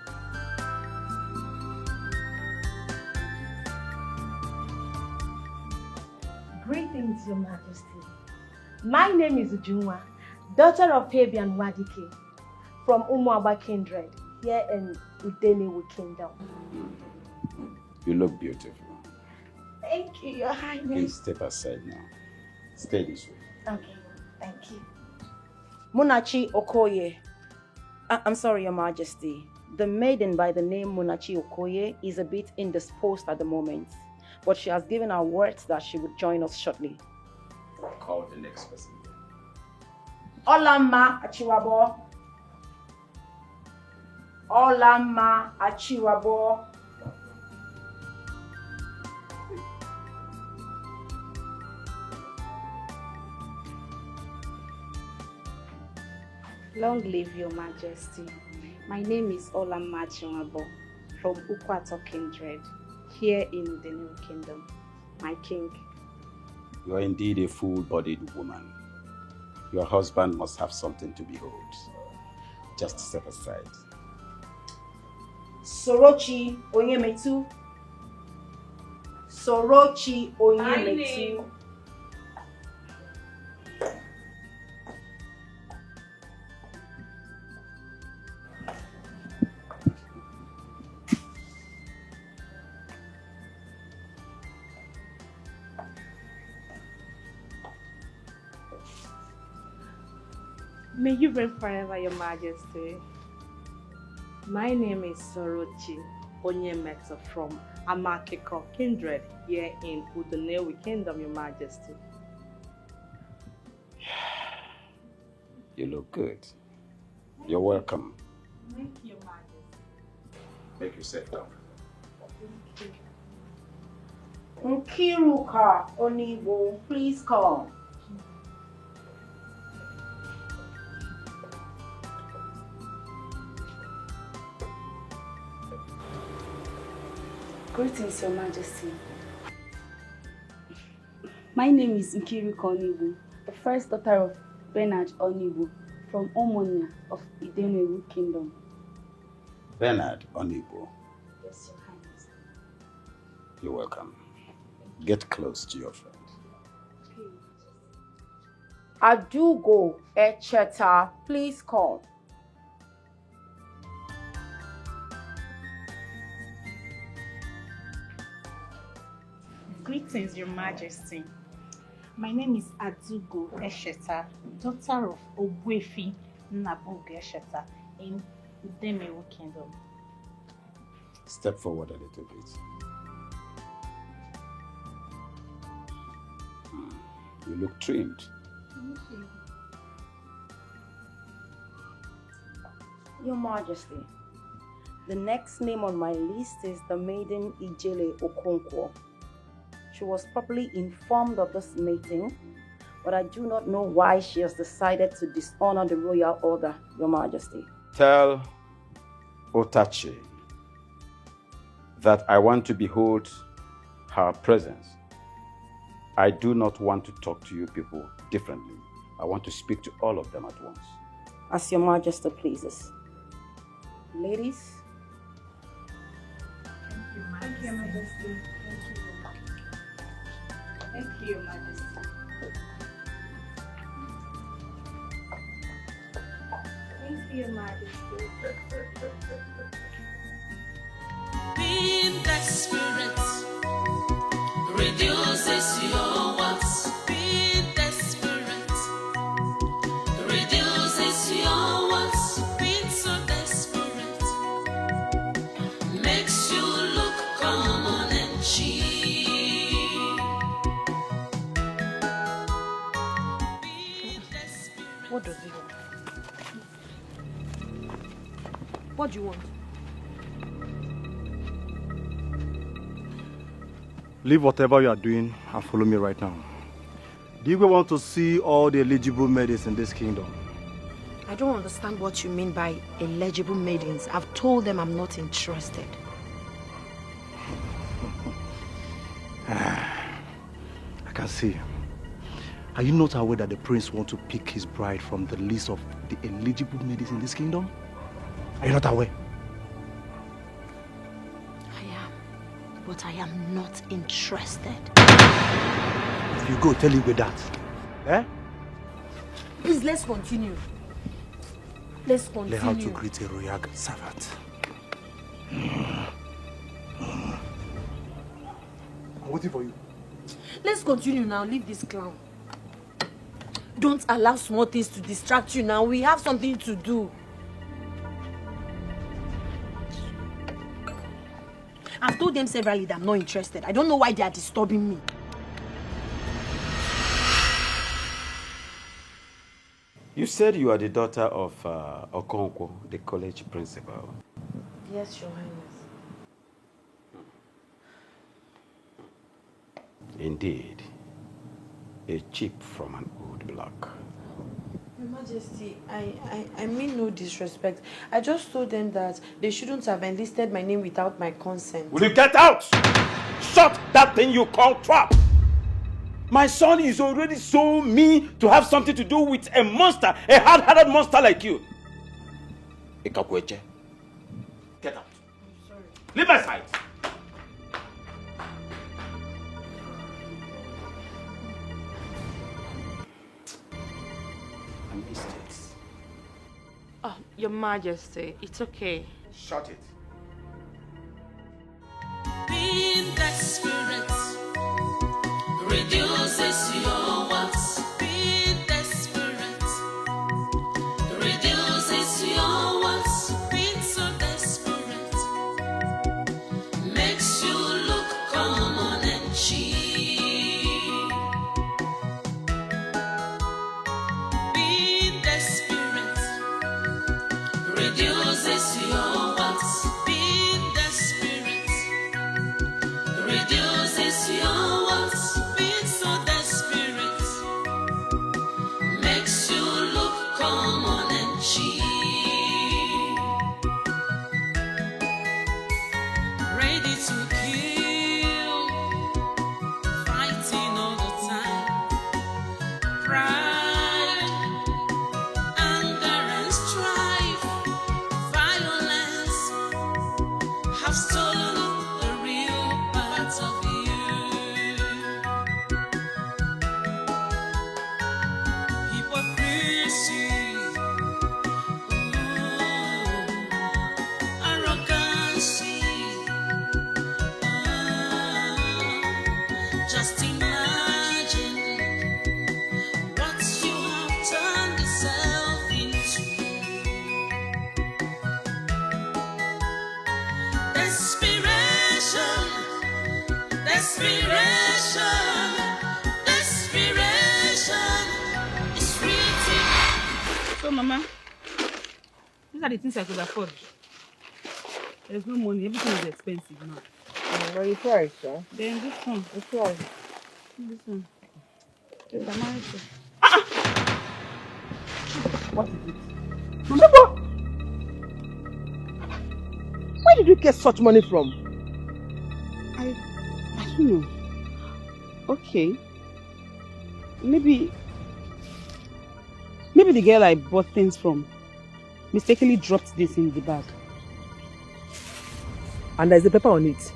Greetings, Your Majesty. My name is Ujunwa, daughter of Fabian Wazico, from Umuaba Kindred, here in Udenewu Kingdom. You look beautiful. Thank you, Your Highness. Please step aside now. Stay this way. Okay, thank you. Munachi Okoye. I'm sorry, Your Majesty. The maiden by the name Munachi Okoye is a bit indisposed at the moment, but she has given her words that she would join us shortly. Call the next person. Olama Achiwabo. Olama Achiwabo. Long live Your Majesty. My name is Olamma Achiwabo from Ukwato Kindred, here in the New Kingdom. My king. You are indeed a full-bodied woman. Your husband must have something to behold. Just step aside. Sorochi Onyemetu. Sorochi Onyemetu. May you reign forever, Your Majesty. My name is Sorochi Onyemetu from Amakiko Kindred, here in Udonewi Kingdom, Your Majesty. You look good. You're welcome. Thank you, Your Majesty. Make yourself comfortable. Thank you. Nkiruka Onibo, please come. Greetings, Your Majesty. My name is Nkiruka Onibu, the first daughter of Bernard Onibu from Omonia of Idemewu Kingdom. Bernard Onibo, Yes, Your Highness. you're welcome. Get close to your friend. Adugo Echeta, please come. Greetings, Your Majesty. My name is Adugo Esheta, daughter of Ogwefi Nabug Esheta in Idemewu Kingdom. Step forward a little bit. You look trimmed. Thank you. Your Majesty, the next name on my list is the maiden Ijele Okonkwo. She was properly informed of this meeting, but I do not know why she has decided to dishonor the royal order, Your Majesty. Tell Otachi that I want to behold her presence. I do not want to talk to you people differently. I want to speak to all of them at once. As Your Majesty pleases. Ladies. Thank you, Your Majesty. Thank you, Your Majesty. Thank you, Your Majesty. Being desperate reduces your wants. Being desperate reduces your wants. Being so desperate makes you look common and cheap. What does he want? What do you want? Leave whatever you are doing and follow me right now. Do you want to see all the eligible maidens in this kingdom? I don't understand what you mean by eligible maidens. I've told them I'm not interested. I can see. Are you not aware that the prince wants to pick his bride from the list of the eligible maidens in this kingdom? Are you not aware? But I am not interested. If you go, tell him with that. Eh? Please, let's continue. Let's continue. Learn how to greet a royal servant. I'm waiting for you. Let's continue now. Leave this clown. Don't allow small things to distract you now. We have something to do. I've told them severally that I'm not interested. I don't know why they are disturbing me. You said you are the daughter of Okonkwo, the college principal. Yes, Your Highness. Indeed, a chip from an old block. Your Majesty, I mean no disrespect. I just told them that they shouldn't have enlisted my name without my consent. Will you get out? Shut that thing you call trap! My son is already so mean to have something to do with a monster, a hard-hearted monster like you. Ikakweche. Get out. I'm sorry. Leave my side. Oh, Your Majesty, it's okay. Shut it. Being desperate reduces your wants. Being desperate reduces your wants. Being so desperate makes you look common and cheap. Being desperate reduces your wants. Being desperate reduces your she ready to kill, fighting all the time. Pride, anger and strife, violence have stolen the real part of you. Hypocrisy, arrogancy, just imagine what you have turned yourself into. Desperation, desperation, desperation is written. So, Mama, these are the things I could afford. There's no money. Everything is expensive now. What you price, huh? Then this one. Which one? This one. Yes. It's American. What is it? Remember? Where did you get such money from? I don't know. Okay. Maybe the girl I bought things from mistakenly dropped this in the bag. And there's a paper on it.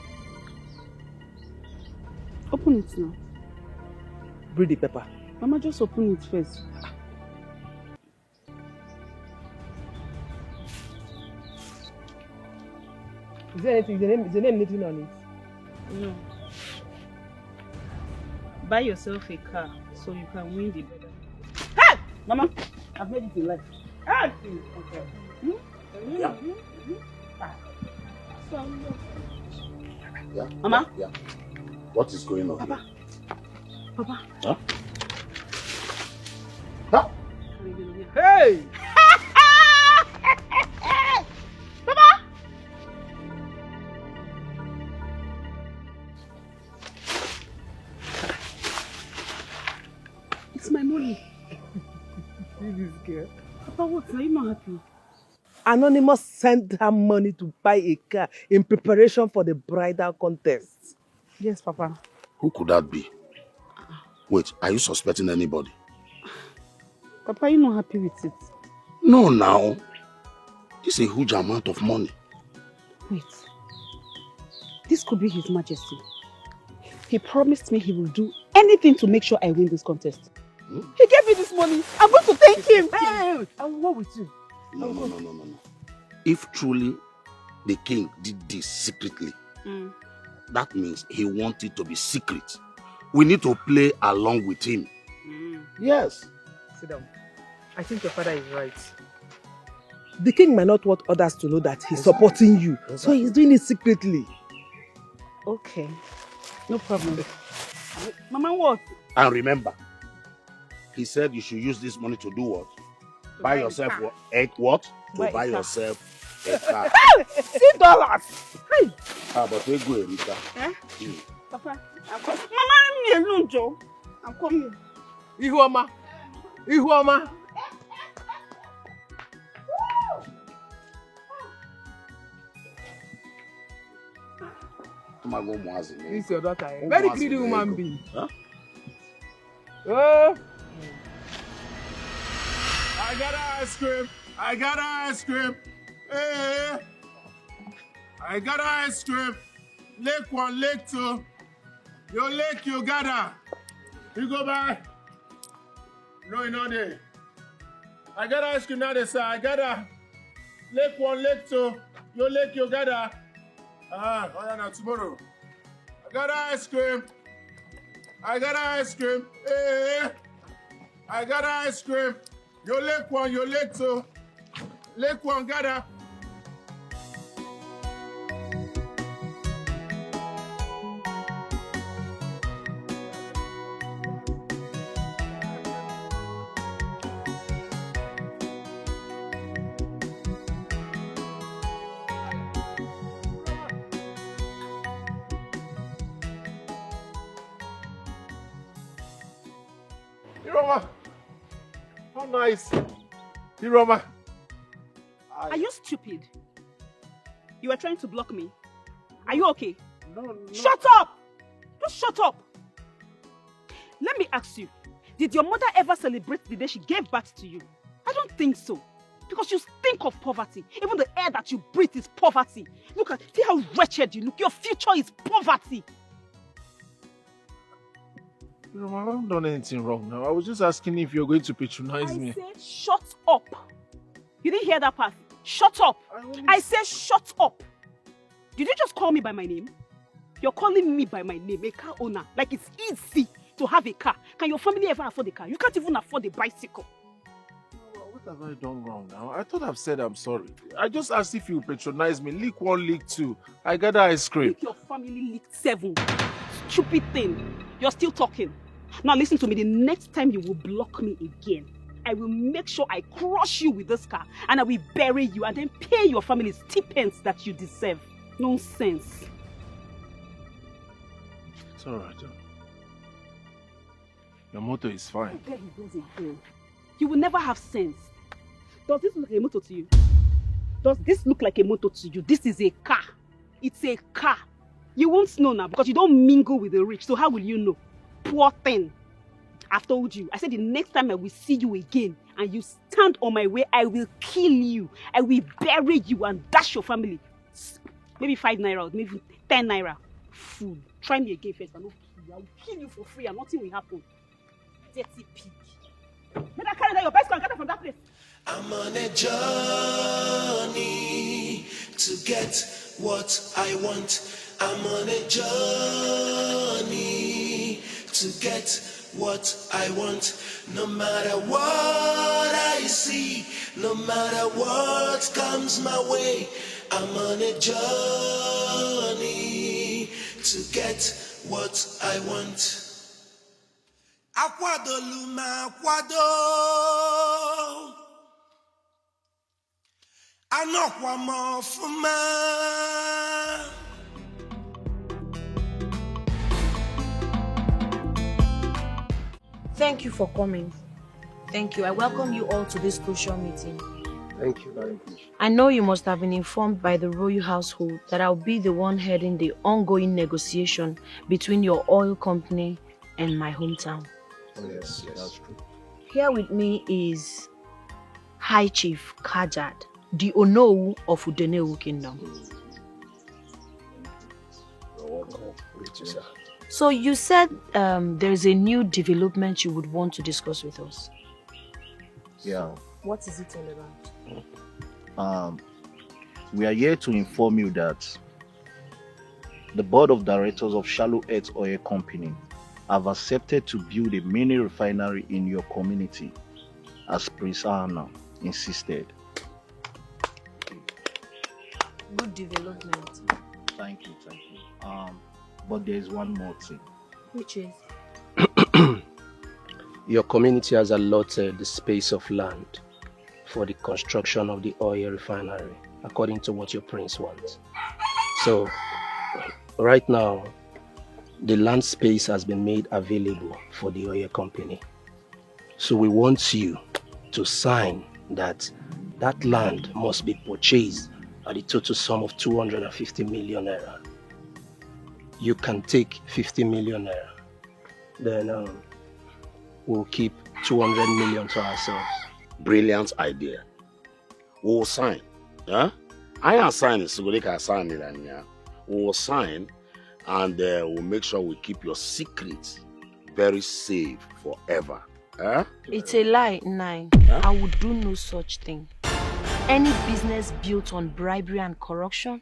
Open it now. Read the paper. Mama, just open it first. Is there anything? Is the name written on it? No. Buy yourself a car so you can win the battle. Hey! Mama, I've made it in life. Hey! Okay. Yeah. Yeah. Mama? Yeah. What is going on? Papa. Papa. Huh? Huh? Hey! Papa! It's my money. See this girl. Papa, what? Are you not happy? Anonymous sent her money to buy a car in preparation for the bridal contest. Yes, Papa. Who could that be? Wait, are you suspecting anybody? Papa, are you not happy with it? No, now. This is a huge amount of money. Wait. This could be His Majesty. He promised me he will do anything to make sure I win this contest. He gave me this money. I'm going to thank him. Hey, I will go with you. No. If truly the king did this secretly, that means he wanted to be secret. We need to play along with him. Yes. Sit down. I think your father is right. The king might not want others to know that he's supporting you. So he's doing it secretly. Okay. No problem. Mama, what? And remember, he said you should use this money to do what? Buy yourself what? To buy yourself a car. $6. Hey. But we go, Rita. Papa, Mama, leave me alone, Joe. I'm coming. Ihuoma. Ihuoma. This is your daughter. Very greedy woman being. Huh? Oh. I got ice cream. I got ice cream. Hey. I got ice cream. Lake 1, Lake 2. Your lake, you gather. You go by. No, you know there. I got ice cream now, they say. I got Lake 1, Lake 2. Your lake, you gather. Oh yeah, now tomorrow. I got ice cream. I got ice cream. Hey. I got ice cream. Your lake 1, your lake 2. Lake 1, gather. Iroma, how nice. Iroma, Are you stupid? You were trying to block me? Are you okay? No. Shut up! Just shut up! Let me ask you, did your mother ever celebrate the day she gave birth to you? I don't think so. Because you stink of poverty. Even the air that you breathe is poverty. See how wretched you look. Your future is poverty. I haven't done anything wrong now. I was just asking if you're going to patronize me. I said shut up. You didn't hear that part? Shut up. I said shut up. Did you just call me by my name? You're calling me by my name, a car owner. Like it's easy to have a car. Can your family ever afford a car? You can't even afford a bicycle. What have I done wrong now? I thought I've said I'm sorry. I just asked if you patronize me. Lick 1, lick 2. I got ice cream. Lick your family licked 7. Stupid thing. You're still talking. Now listen to me. The next time you will block me again, I will make sure I crush you with this car and I will bury you and then pay your family stipends that you deserve. Nonsense. It's alright, John. Your motor is fine. There he goes again. You will never have sense. Does this look like a motor to you? Does this look like a motor to you? This is a car. It's a car. You won't know now because you don't mingle with the rich. So how will you know? Poor thing. I've told you. I said the next time I will see you again and you stand on my way, I will kill you. I will bury you and dash your family. Maybe 5 naira, maybe 10 naira. Fool. Try me again first. I will kill you for free and nothing will happen. Dirty pig. Better carry that your bicycle and get it from that place. I'm on a journey to get what I want. I'm on a journey to get what I want. No matter what I see, no matter what comes my way, I'm on a journey to get what I want. Akwado luma akwado, anokwa mofuma. Thank you for coming. Thank you. I welcome you all to this crucial meeting. Thank you very much. I know you must have been informed by the royal household that I'll be the one heading the ongoing negotiation between your oil company and my hometown. Oh, yes, that's true. Here with me is High Chief Kajad, the Onowu of Udenewu Kingdom. So you said there's a new development you would want to discuss with us. Yeah. What is it all about? We are here to inform you that the board of directors of Shallow Earth Oil Company have accepted to build a mini refinery in your community, as Prince Anna insisted. Good development. Thank you. But there is one more thing. Which is? Your community has allotted the space of land for the construction of the oil refinery, according to what your prince wants. So, right now, the land space has been made available for the oil company. So we want you to sign that land must be purchased at the total sum of 250 million naira. You can take 50 million naira. Then we'll keep 200 million to ourselves. Brilliant idea. We'll sign. Huh? I am signing, so we can sign it. We'll sign and we'll make sure we keep your secrets very safe forever. Huh? It's a lie, Nine. Huh? I would do no such thing. Any business built on bribery and corruption,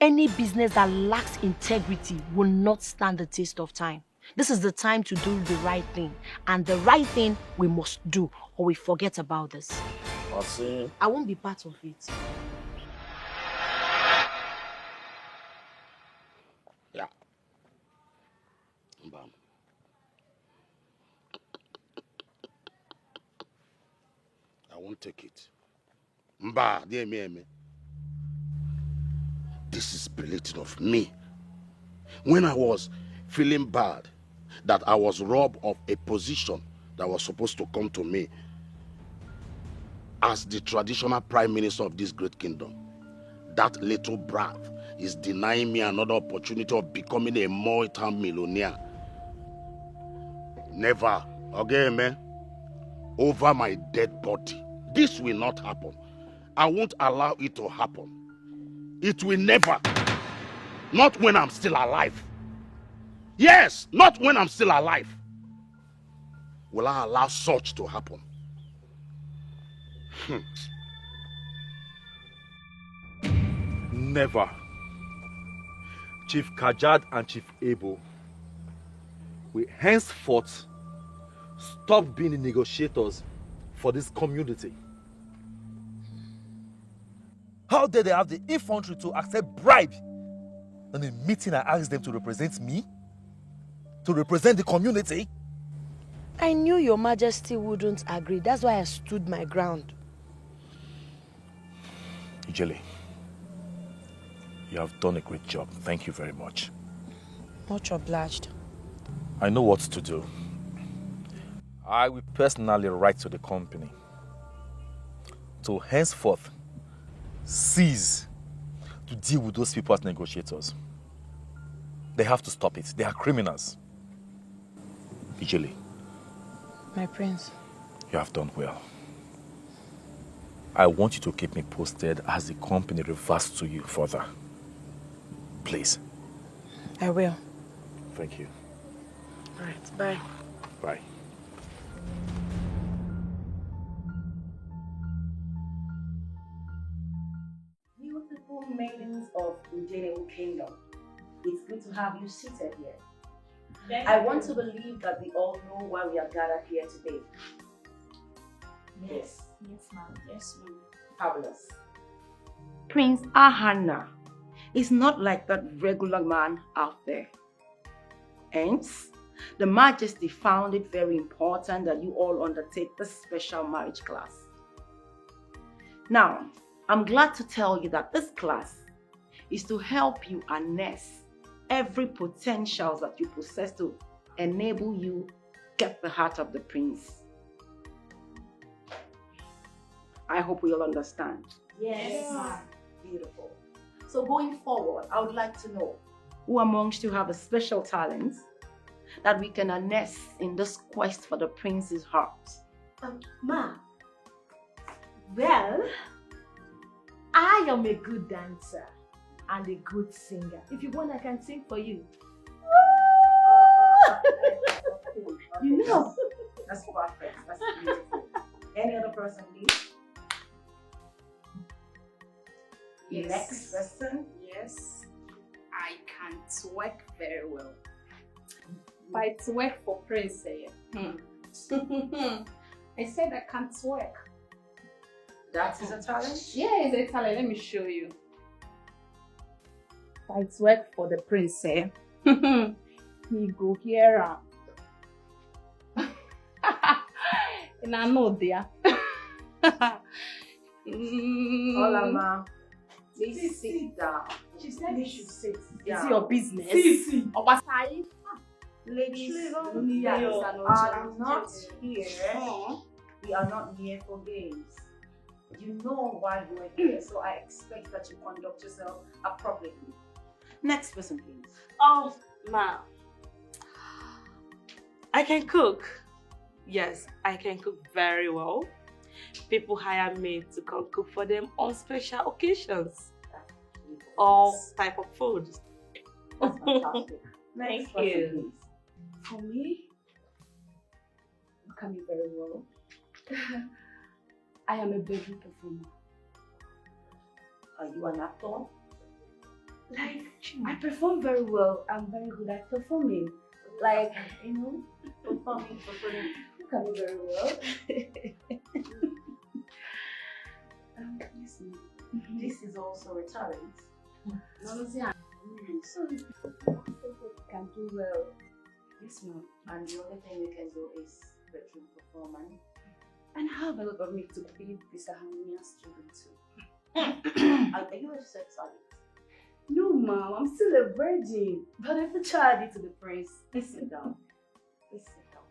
any business that lacks integrity will not stand the test of time. This is the time to do the right thing. And the right thing we must do, or we forget about this. I won't be part of it. Yeah. Bam. I won't take it. Mba, dear me. This is belated of me. When I was feeling bad that I was robbed of a position that was supposed to come to me, as the traditional prime minister of this great kingdom, that little brat is denying me another opportunity of becoming a multi-millionaire. Never again, man. Over my dead body. This will not happen. I won't allow it to happen. It will never. Not when I'm still alive. Yes, not when I'm still alive. Will I allow such to happen? Never. Chief Kajad and Chief Abel will henceforth stop being the negotiators for this community. How dare they have the infantry to accept bribe? In a meeting, I asked them to represent me? To represent the community? I knew your majesty wouldn't agree. That's why I stood my ground. Ijele, you have done a great job. Thank you very much. Much obliged. I know what to do. I will personally write to the company to henceforth cease to deal with those people as negotiators. They have to stop it. They are criminals. Ijele, My prince. you have done well. I want you to keep me posted as the company reverts to you further. Please. I will. Thank you. All right, bye. Bye. Beautiful maidens of Udenewu Kingdom, it's good to have you seated here. I want to believe that we all know why we are gathered here today. Yes. Yes, ma'am. Yes, ma'am. Fabulous. Prince Ahana is not like that regular man out there. Hence, the Majesty found it very important that you all undertake this special marriage class. Now, I'm glad to tell you that this class is to help you harness every potential that you possess to enable you get the heart of the prince. I hope we all understand. Yes, ma'am. Beautiful. So going forward, I would like to know who amongst you have a special talent that we can harness in this quest for the prince's heart. Ma, well, I am a good dancer and a good singer. If you want, I can sing for you. You know. That's perfect. That's beautiful. Any other person, please? Yes. Next person. Yes. I can twerk very well. If I twerk for Prince, I said I can twerk. That is a talent? Yeah, it's a talent. Let me show you. If I twerk for the prince, he go here. And I know there. Hola, ma. Please sit down. She said you should sit Is down. it your business? See. Obasai. Ladies, Only I you am not here. We are not here for games. You know why you are here, so I expect that you conduct yourself appropriately. Next person, please. Oh, ma. I can cook. Yes, I can cook very well. People hire me to come cook for them on special occasions. All type of food. That's fantastic. Next person, you. please. For me, you can be very well. I am a bedroom performer. Are you an actor? Like, I perform very well. I'm very good at performing. Like, you know, performing. You can be very well. Listen, this is also a talent. So, can do well. Yes, ma'am. And the only thing you can do is bedroom performance. And I have a lot of me to be this harmonious student too. Are you a sex addict? No, ma'am. I'm still a virgin. But I have to charge it to the prince. Please sit down. Please sit down.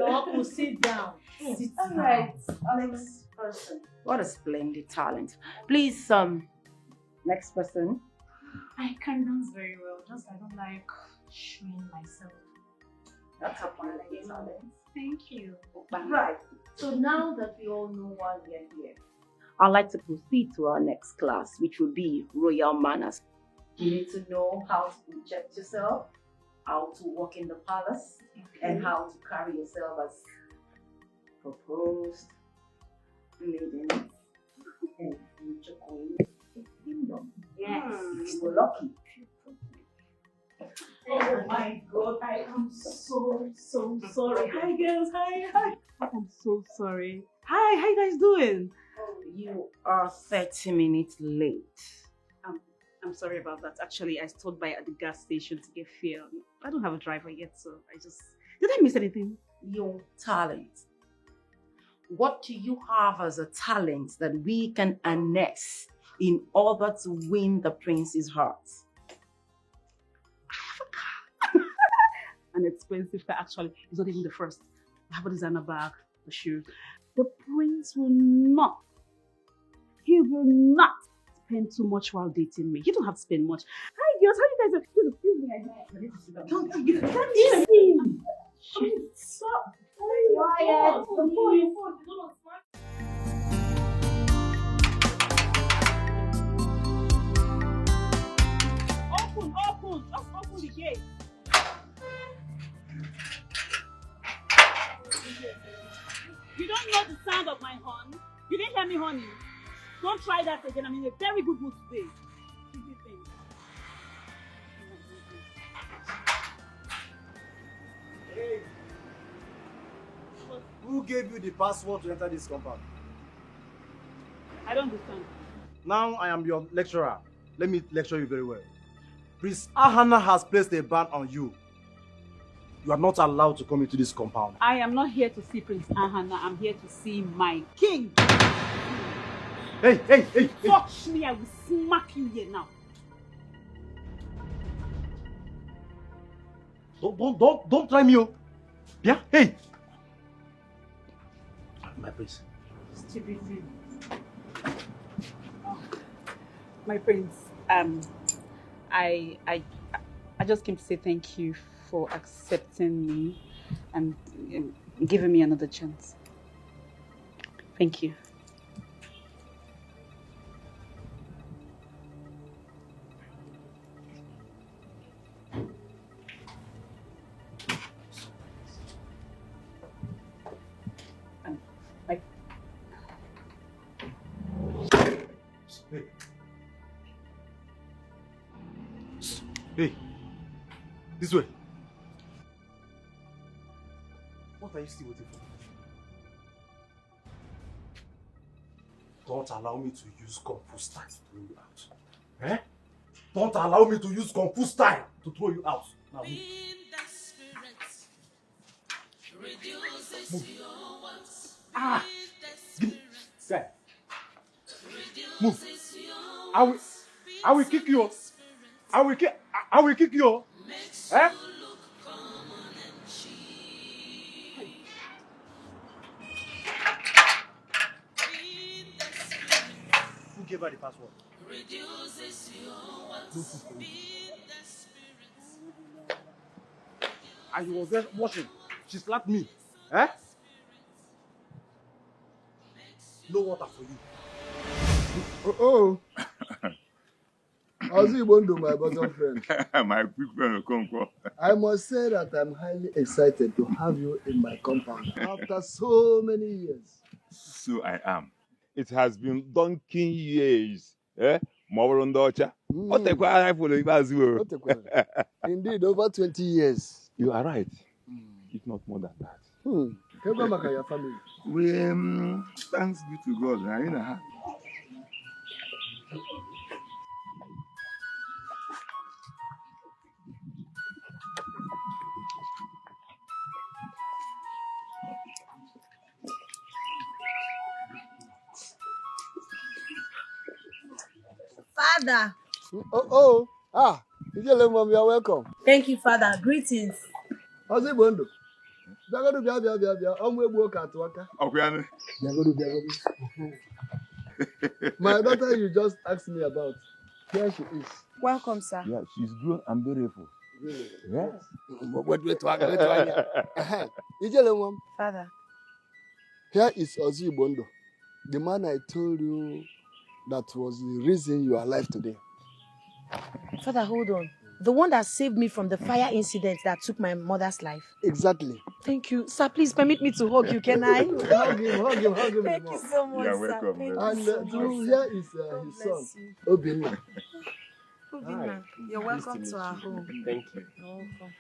Uncle, sit down. Sit All down. right. Next person. What a splendid talent. Please, next person. I can dance very well, just I don't like showing myself. That's a quality talent. Thank you. Right. So now that we all know why we are here, I'd like to proceed to our next class, which will be royal manners. You need to know how to project yourself, how to walk in the palace, and how to carry yourself as proposed, maiden, and future queen of the kingdom. Yes, you're lucky. Oh my God, I am so sorry. Hi girls, hi. I'm so sorry. Hi, how you guys doing? You are 30 minutes late. I'm sorry about that. Actually, I stopped by at the gas station to get fuel. I don't have a driver yet, so Did I miss anything? Your talent. What do you have as a talent that we can harness in order to win the prince's heart? An expensive car, actually. It's not even the first. I have a designer bag, the shoe. The prince will not. He will not spend too much while dating me. You don't have to spend much. Hi girls, how you guys are? Excuse me, don't you can't easy. Stop. Quiet. Open. Just open the gate. You don't know the sound of my horn? You didn't hear me, honey? Don't try that again. I'm in a very good mood today. Hey, who gave you the password to enter this compound? I don't understand. Now I am your lecturer. Let me lecture you very well. Prince Ahana has placed a ban on you. You are not allowed to come into this compound. I am not here to see Prince Ahana. I'm here to see my king. Hey! Touch me, I will smack you here now. Don't try me, oh. Yeah? Hey! My prince. Stupid thing. Oh. My prince, I just came to say thank you for accepting me and giving me another chance. Thank you. Hey, this way. What are you still waiting for? Don't allow me to use Kung Fu style to throw you out. Eh? Don't allow me to use Kung Fu style to throw you out. Now move. Move. Ah! Give me. Guy. Move. I will kick you. I will kick you. Eh? Who gave her the password? And you was there watching. She slapped me. Eh? No water for you. Oh. How's it going to my bosom friend? My quick friend, Okonkwo. I must say that I'm highly excited to have you in my compound after so many years. So I am. It has been donkey years. Eh? Indeed, over 20 years. You are right. If not more than that. Your family. We thanks be to God. Father. Ijele mom, you are welcome. Thank you, Father. Greetings. How's it going? My daughter you just asked me about. Here she is. Welcome, sir. Yeah, she's grown and beautiful. Really? Yes. Wait, Ijele, Mom. Father. Here is Ozibondo, the man I told you that was the reason you are alive today. Father, hold on. The one that saved me from the fire incident that took my mother's life. Exactly. Thank you. Sir, please permit me to hug you, can I? Hug him. Thank you so much, You're sir. welcome. Thank And you so much, here sir. is God his bless son, you. Obinna. Obinna, you're welcome to our home. Thank you. You're welcome.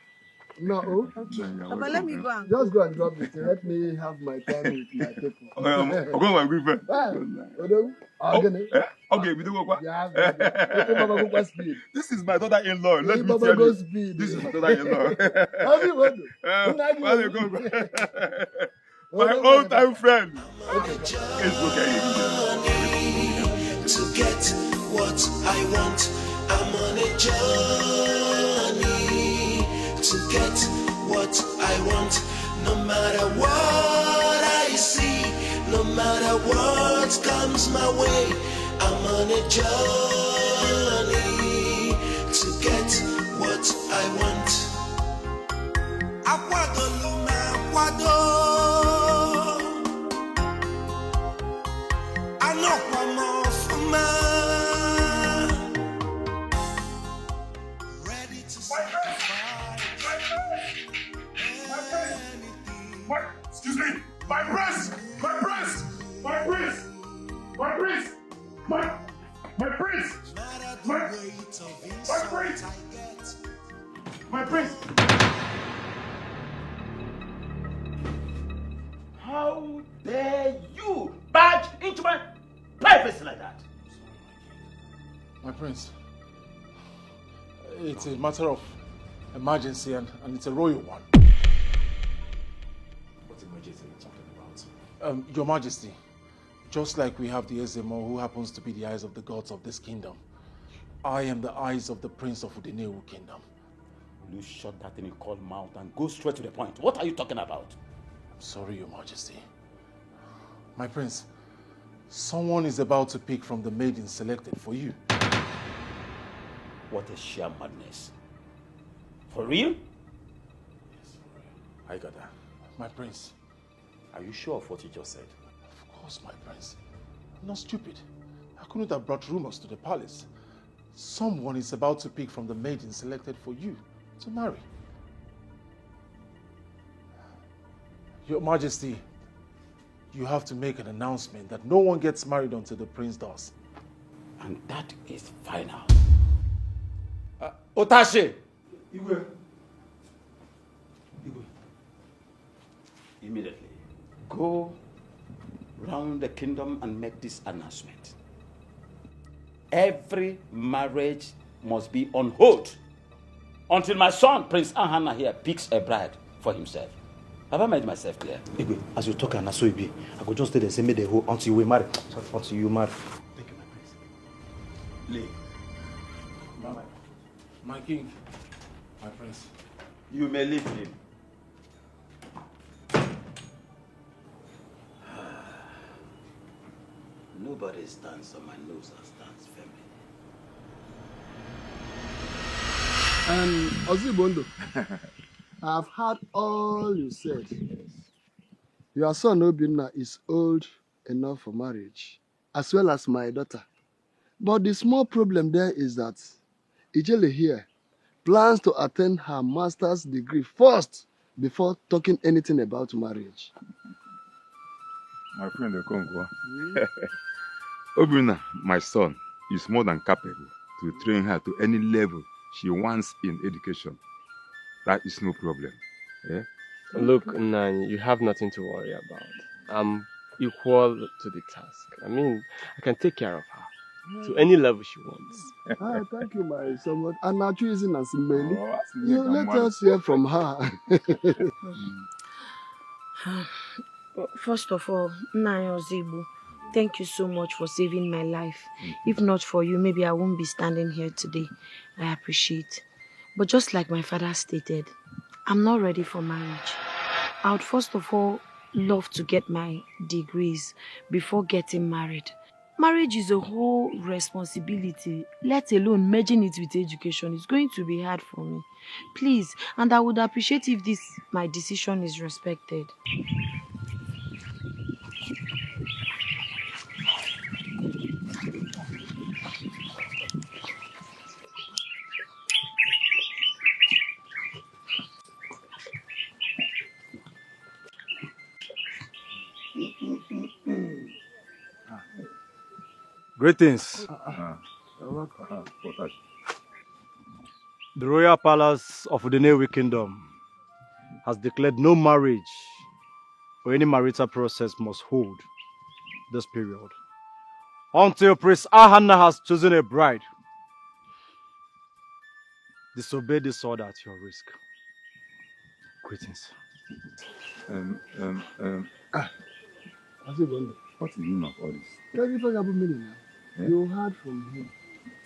No, Okay. But let me go and just go and drop it. Let me have my time with my people. Okay, my good friend. Okay, we do what? This is my daughter-in-law. Let me tell you. This is my daughter-in-law. My old-time friend. It's okay. To get what I want, I'm on a journey. To get what I want, no matter what I see, no matter what comes my way, I'm on a journey. To get what I want. Excuse me! My prince! My prince! My prince! My prince! My prince! My prince! My prince! How dare you barge into my privacy like that? My prince, it's a matter of emergency and it's a royal one. What emergency are you talking about? Your Majesty, just like we have the Ezemo who happens to be the eyes of the gods of this kingdom, I am the eyes of the prince of Udinewu kingdom. Will you shut that thing you call mouth and go straight to the point? What are you talking about? Sorry, Your Majesty. My prince, someone is about to pick from the maidens selected for you. What a sheer madness. For real? Yes, for real. I got that. My prince. Are you sure of what you just said? Of course, my prince. I'm not stupid. I couldn't have brought rumors to the palace. Someone is about to pick from the maidens selected for you to marry. Your Majesty, you have to make an announcement that no one gets married until the prince does. And that is final. Otashe! Igwe. Immediately, go round the kingdom and make this announcement. Every marriage must be on hold until my son, Prince Ahana here, picks a bride for himself. Have I made myself clear? Igwe, as you talk and so it be, I go just stay there, say me the whole until we marry. Until you marry. Thank you, my prince. Lee. My king, my prince. You may leave him. Nobody stands on my nose and stands firmly. Ozibondo, I've heard all you said. Your son Obinna is old enough for marriage, as well as my daughter. But the small problem there is that Ijele here plans to attend her master's degree first before talking anything about marriage. My friend Okonkwo. Obinna, my son, is more than capable to train her to any level she wants in education. That is no problem. Yeah? Look, Nan, you have nothing to worry about. I'm equal to the task. I mean, I can take care of her to any level she wants. Thank you, my son. And now choosing and Simbeli. You let us hear from her. First of all, Naya Ozigbo, thank you so much for saving my life. If not for you, maybe I won't be standing here today. I appreciate. But just like my father stated, I'm not ready for marriage. I would first of all love to get my degrees before getting married. Marriage is a whole responsibility, let alone merging it with education. It's going to be hard for me. Please, and I would appreciate if my decision is respected. Greetings. The royal palace of the Udenewi Kingdom has declared no marriage or any marital process must hold this period until Prince Ahanna has chosen a bride. Disobey this order at your risk. Greetings. What is the meaning of all this? You heard from him.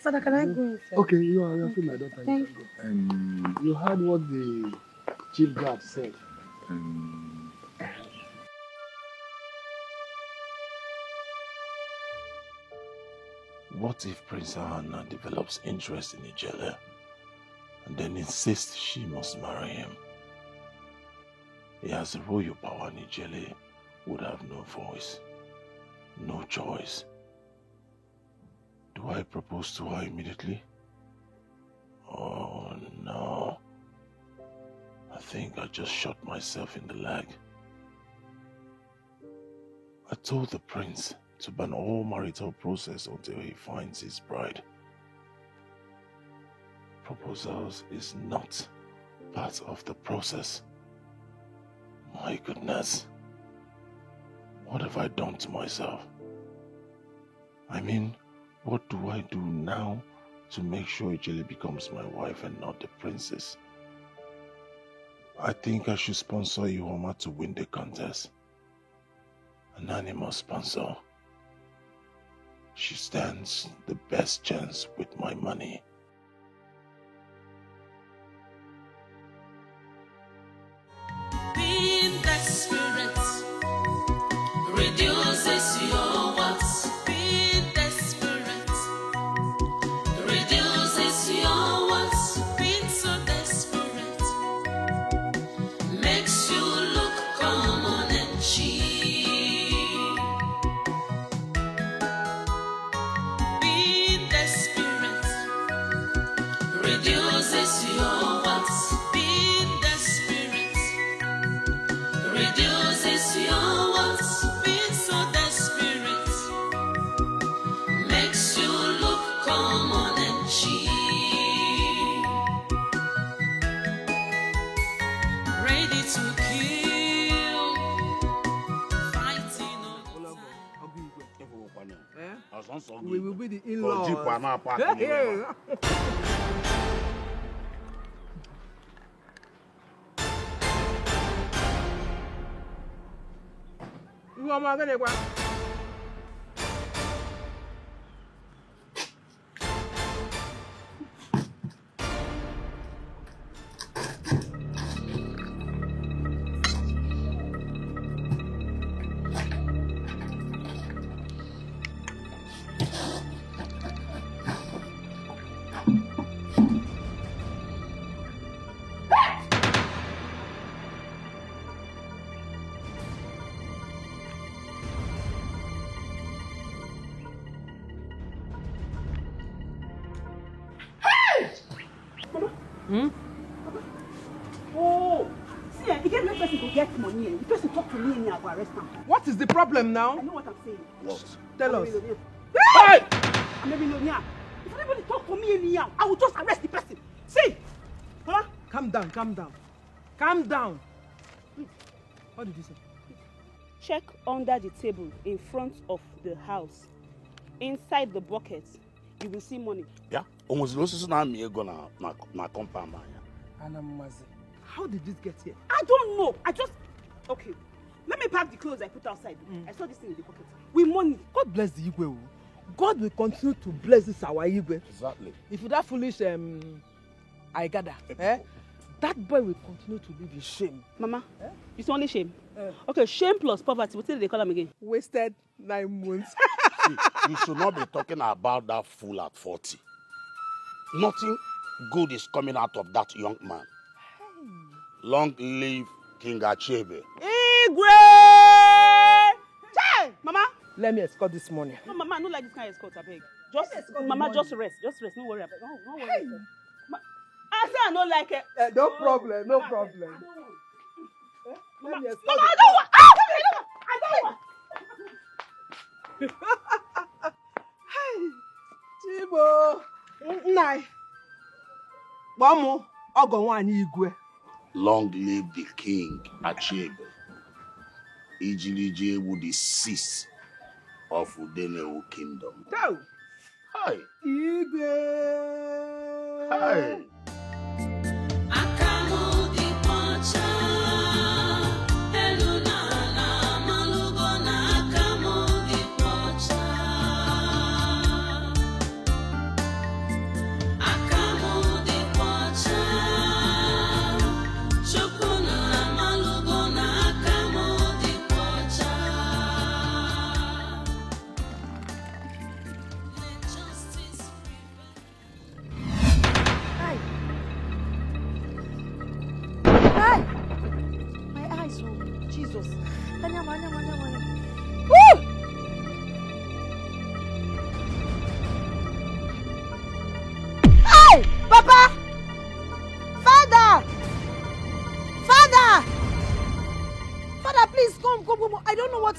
Father, can I go inside? Okay, you are free, my daughter. Thank you can go. You heard what the chief guard said. What if Prince Ahanna develops interest in Ijele and then insists she must marry him? He has the royal power and Ijele would have no voice, no choice. Do I propose to her immediately? Oh no. I think I just shot myself in the leg. I told the prince to ban all marital process until he finds his bride. Proposals is not part of the process. My goodness. What have I done to myself? I mean, what do I do now to make sure Ijele becomes my wife and not the princess? I think I should sponsor Ihoma to win the contest. An animal sponsor. She stands the best chance with my money. Being desperate reduces your wants. Being desperate reduces your wants. Being so desperate makes you look common and cheap. Being desperate reduces your wants. Being desperate reduces your wants. Being so desperate makes you look common and cheap. Ready to kill, fighting all the time. We will be the in-laws. Oh, see, he gave no person to get money. The person talk to me and I go arrest him. What is the problem now? I know what I'm saying. What? Tell us. Hey! I'm a millionaire. If anybody talk to me anyhow, I will just arrest the person. See? Huh? Calm down, calm down. Calm down. What did you say? Check under the table in front of the house. Inside the bucket, you will see money. Yeah, almost losses na me go na compound. How did this get here? I don't know. Okay. Let me pack the clothes I put outside. I saw this thing in the pocket. With money. God bless the Igwe. God will continue to bless this our Igwe. Exactly. If that foolish I gather, that boy will continue to live in shame. Mama, it's only shame. Okay, shame plus poverty. What did they call him again? Wasted 9 months. See, you should not be talking about that fool at 40. Nothing good is coming out of that young man. Long live King Achebe. Igwe! Hey, Mama! Let me escort this morning. No, Mama, I don't like this kind of escort, I beg. Mama, just rest. Just rest. Don't worry about it. Don't worry. Hey. I say I don't like it. No problem. No problem. Mama, I don't want. I don't want. Chibo. Nai. Mamo, Ogo wani Igwe. Long live the king Achebe. Ijilije would the cease of Udenewu kingdom. Go. Hi. Igwe. Hi. Jesus. Hey, Papa! Father! Father, please come. I don't know what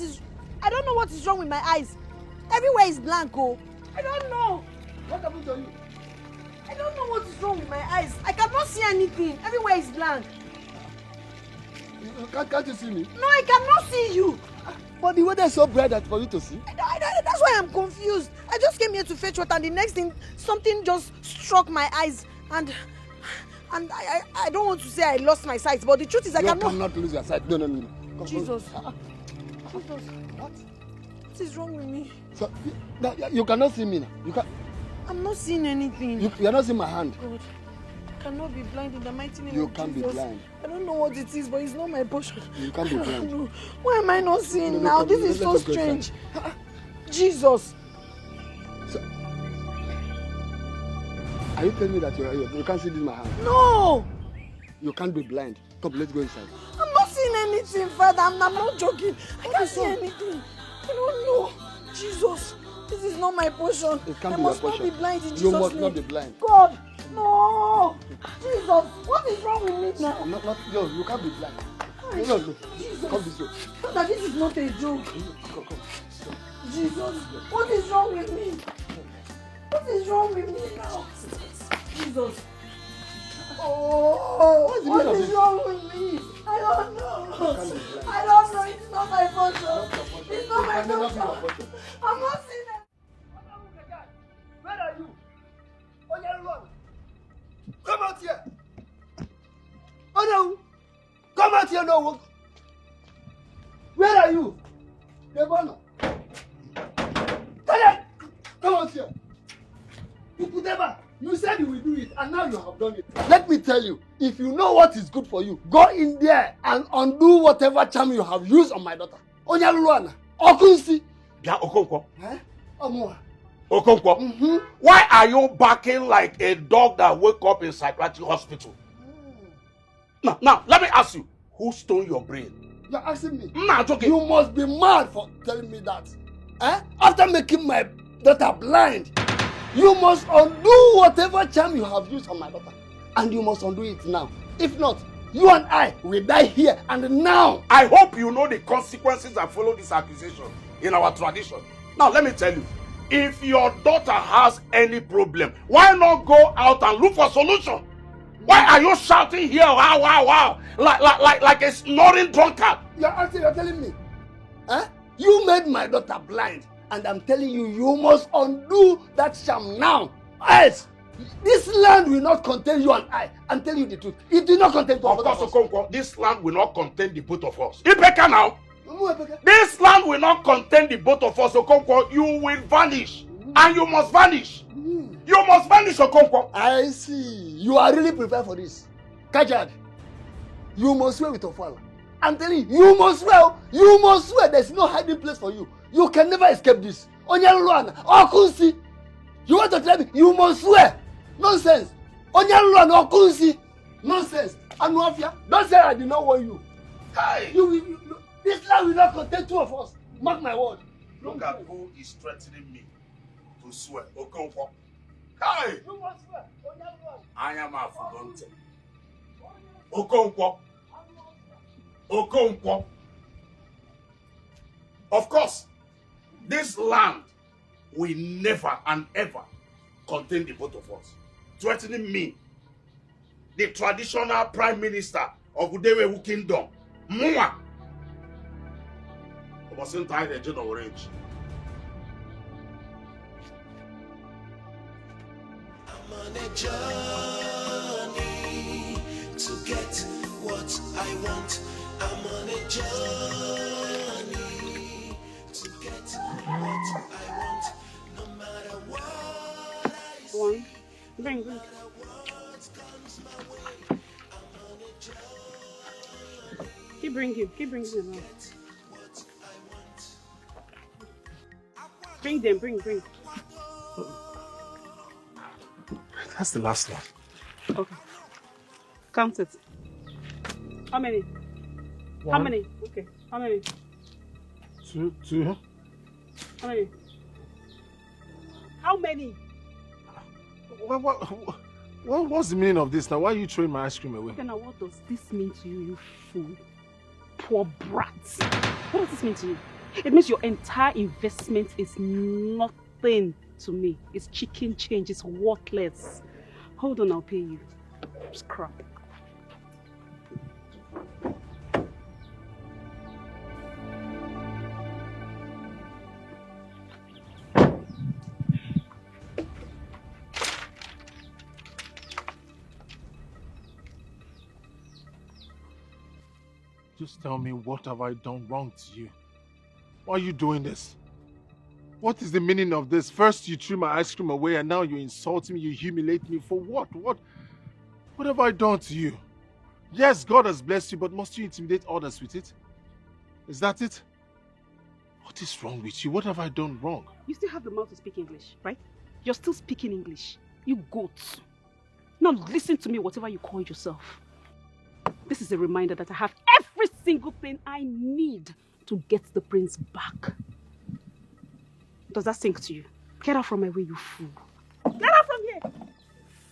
is wrong with my eyes. Everywhere is blank, oh. I don't know. What happened to you? I don't know what is wrong with my eyes. I cannot see anything. Everywhere is blank. Can't you see me? No, I cannot see you. But the weather is so bright that for you to see. That's why I'm confused. I just came here to fetch water, and the next thing, something just struck my eyes, and I don't want to say I lost my sight, but the truth is I cannot. You cannot lose your sight. No. Come, Jesus. Jesus. What is wrong with me? So you cannot see me now. You can. I'm not seeing anything. You are not seeing my hand. God. I cannot be blind in the mighty name you of can't Jesus. Be blind. I don't know what it is, but it's not my portion. You can't be blind. No. Why am I not seeing now? This is so strange. Jesus. So, are you telling me that you can't see this in my hand? No. You can't be blind. Come, let's go inside. I'm not seeing anything, Father. I'm not joking. I can't see anything. I don't know. Jesus. This is not my portion. It can't I be must your not portion. be blind in Jesus' You must name. not be blind. God. No! Jesus, what is wrong with me now? No, you can't be blind. No. Jesus. Come this way. Father, this is not a joke. Come. Jesus, what is wrong with me? What is wrong with me now? Jesus. Oh, what is wrong with me? I don't know. I don't know. It's not my portion. It's not my portion. I'm not seeing it. Where are you? Run. Come out here. Oh no. Come out here now. Where are you? Devano. Come out here. Whatever. You said you will do it, and now you have done it. Let me tell you, if you know what is good for you, go in there and undo whatever charm you have used on my daughter. Onyaluana. Okunsi. Bia Okonkwo. Omoa. Okonkwo. Why are you barking like a dog that woke up in psychiatric hospital? Now, let me ask you, who stole your brain? You're asking me? Okay. You must be mad for telling me that. After making my daughter blind, you must undo whatever charm you have used on my daughter. And you must undo it now. If not, you and I will die here and now. I hope you know the consequences that follow this accusation in our tradition. Now, let me tell you, if your daughter has any problem, why not go out and look for solution? Why are you shouting here, wow, like a snoring drunkard? You're telling me, you made my daughter blind, and I'm telling you, you must undo that sham now. Else, this land will not contain you and I. I'm telling you the truth. It will not contain both of us. Okonkwo, this land will not contain the both of us. Ipeka now. This land will not contain the both of us, Okonkwo. You will vanish. And you must vanish. You must vanish, Okonkwo. I see. You are really prepared for this. Kajad, you must swear with Ofala. I'm telling you, you must swear. You must swear. There's no hiding place for you. You can never escape this. Onyaluana, Okunsi. You want to tell me? You must swear. Nonsense. Onyaluana, Okunsi. Nonsense. Anuafia, don't say I did not want you. Kai! This land will not contain two of us. Mark my word. Look at who is threatening me to swear. Okonkwo. Kai! You must swear. Onyaluana. I am a Fudonte. Okonkwo. Okonkwo. Of course, this land will never and ever contain the both of us. Threatening me, the traditional prime minister of Udewewu Kingdom, Mwa. I wasn't tired of the orange. I'm on a journey to get what I want. I'm on a journey to get what I want. No matter what I see, One. Bring. what comes my way. I'm on a journey. Keep bringing them out. Bring them, bring. That's the last one. Okay. Count it. How many? One. How many? Okay. How many? Two. How many? How many? What's the meaning of this now? Why are you throwing my ice cream away? Okay, now what does this mean to you, you fool? Poor brats. What does this mean to you? It means your entire investment is nothing to me. It's chicken change. It's worthless. Hold on, I'll pay you. It's crap. Just tell me, what have I done wrong to you? Why are you doing this? What is the meaning of this? First you threw my ice cream away and now you insult me, you humiliate me. For what? What have I done to you? Yes, God has blessed you, but must you intimidate others with it? Is that it? What is wrong with you? What have I done wrong? You still have the mouth to speak English, right? You're still speaking English. You goat. Now listen to me, whatever you call yourself. This is a reminder that I have every single thing I need to get the prince back. Does that sink to you? Get out from my way, you fool. Get out from here!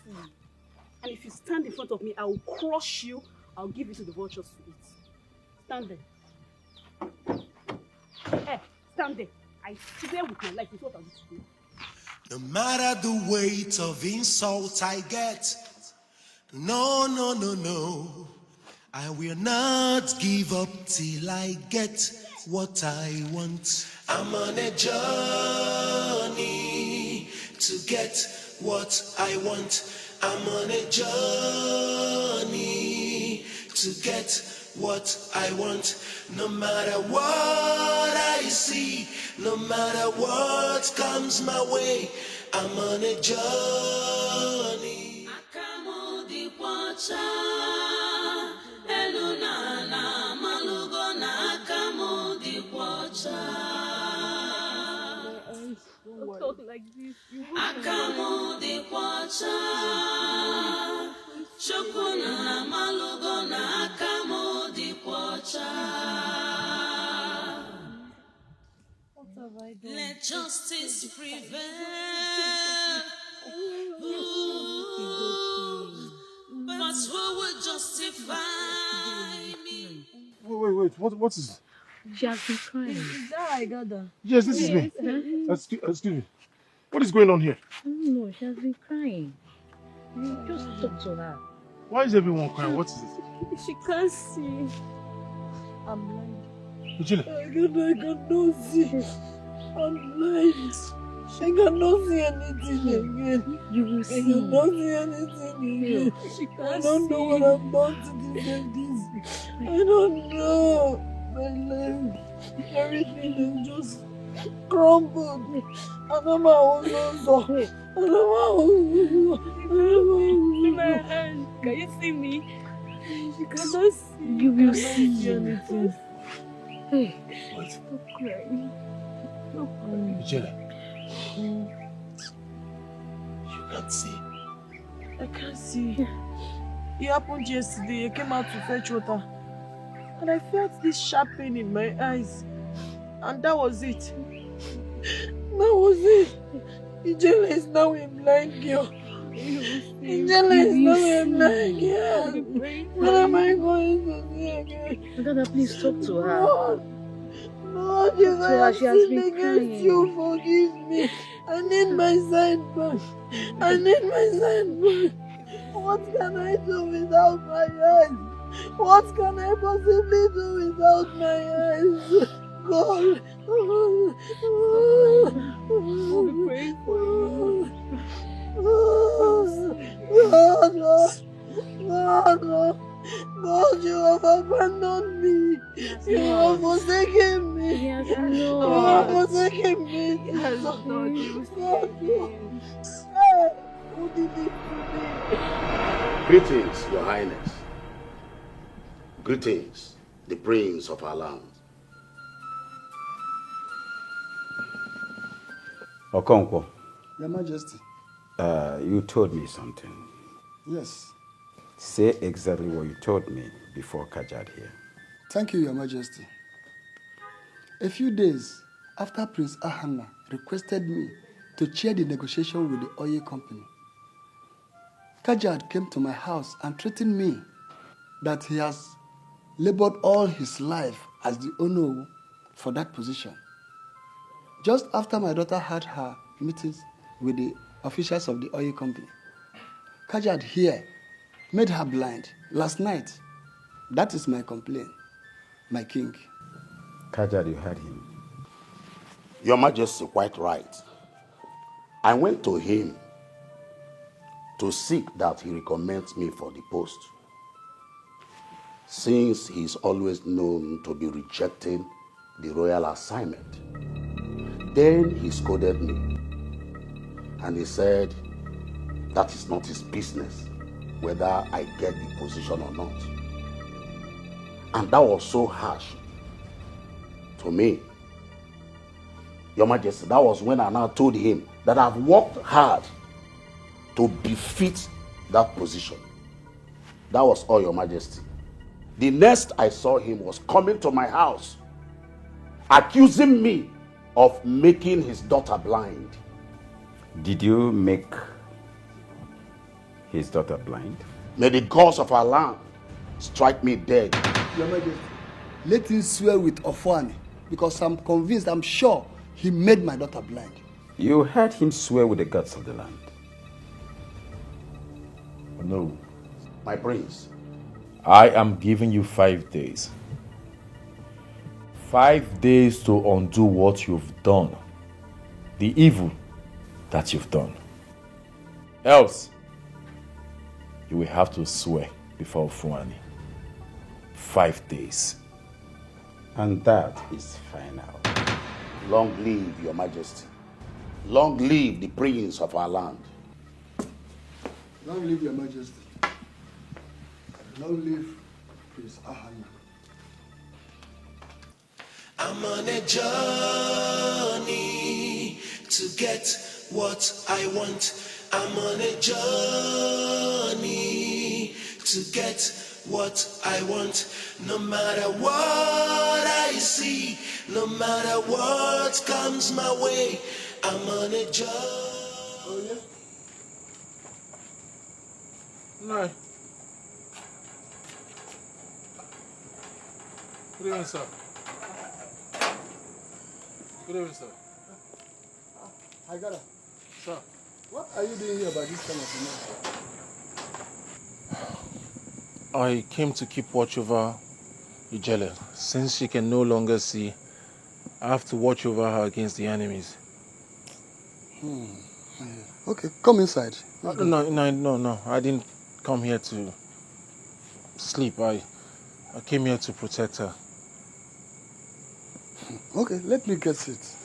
Fool. And if you stand in front of me, I will crush you. I'll give you to the vultures to eat. Stand there. Hey, stand there. I swear with my life, it's what I will do. No matter the weight of insult I get, no, I will not give up till I get what I want. I'm on a journey to get what I want. I'm on a journey to get what I want. No matter what I see, no matter what comes my way, I'm on a journey. Talk like this. Let justice prevail. But who will justify me? Wait, what is... She has been crying. Is that I got her? Yes, this is me. Excuse me. What is going on here? I don't know, she has been crying. You just talk to her. Why is everyone crying? What is it? She can't see. I'm blind. Ujile. I cannot see. I'm blind. I cannot see anything again. You will see. I cannot see anything again. I don't know what I'm about to do like this. I don't know. My life, everything is just crumbled. I don't know how to do. See my hand. Can you see me? She cannot see. You will cannot see. anything. Hey, What? stop crying. Stop crying. Ijele, you can't see. I can't see. It happened yesterday. I came out to fetch water. And I felt this sharp pain in my eyes. And that was it. That was it. Ijele is now a blind girl. Ijele is now a blind girl. What am I going to do again? Agada, please talk to her. Lord, if To I her, have she has sinned been against crying. you, forgive me. I need my sight back. I need my sight back. What can I do without my eyes? What can I possibly do without my eyes? God. We'll be praying for you. God, you have abandoned me. You have forsaken me. Yes, You have forsaken me. Yes, God, Lord, you God, who did it to me? Greetings, Your Highness. Greetings, the prince of our land. Okonkwo, Your Majesty. you told me something. Yes. Say exactly what you told me before Kajad here. Thank you, Your Majesty. A few days after Prince Ahana requested me to chair the negotiation with the oil company, Kajad came to my house and threatened me that he has labored all his life as the owner for that position. Just after my daughter had her meetings with the officials of the oil company, Kajad here made her blind last night. That is my complaint, my king. Kajad, you heard him. Your Majesty, quite right. I went to him to seek that he recommends me for the post, since he is always known to be rejecting the royal assignment. Then he scolded me, and he said that is not his business whether I get the position or not. And that was so harsh to me. Your Majesty, that was when I now told him that I've worked hard to befit that position. That was all, Your Majesty. The next I saw him was coming to my house, accusing me of making his daughter blind. Did you make his daughter blind? May the gods of our land strike me dead. Your Majesty, let him swear with Ofwani, because I'm convinced, I'm sure he made my daughter blind. You heard him swear with the gods of the land. No. My prince. I am giving you 5 days. 5 days to undo what you've done. The evil that you've done. Else, you will have to swear before Fuani. 5 days. And that is final. Long live Your Majesty. Long live the prince of our land. Long live Your Majesty. Long live Prince Ahana. I'm on a journey to get what I want. I'm on a journey to get what I want. No matter what I see, no matter what comes my way, I'm on a journey. Oh, yeah? No. Good evening, sir. Good evening, sir. I got it. Sir. What are you doing here by this time of the night? I came to keep watch over Ijele. Since she can no longer see, I have to watch over her against the enemies. Okay, come inside. No. I didn't come here to sleep. I came here to protect her. Okay, let me get it.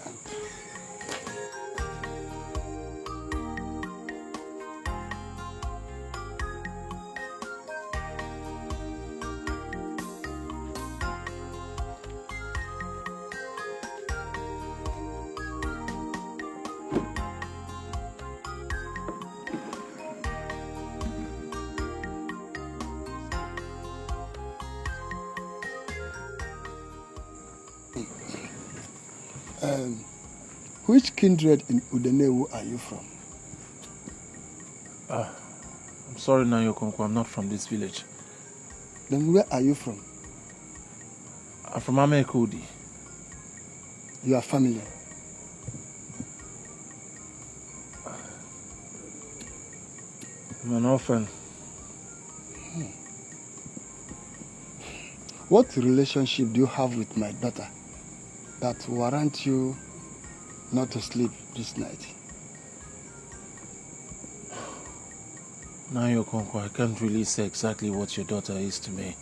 Which kindred in Udenewu are you from? I'm sorry, Nayokonko, I'm not from this village. Then where are you from? I'm from Amekudi. Your family? I'm an orphan. What relationship do you have with my daughter that warrant you not to sleep this night? Nayokonko, I can't really say exactly what your daughter is to me.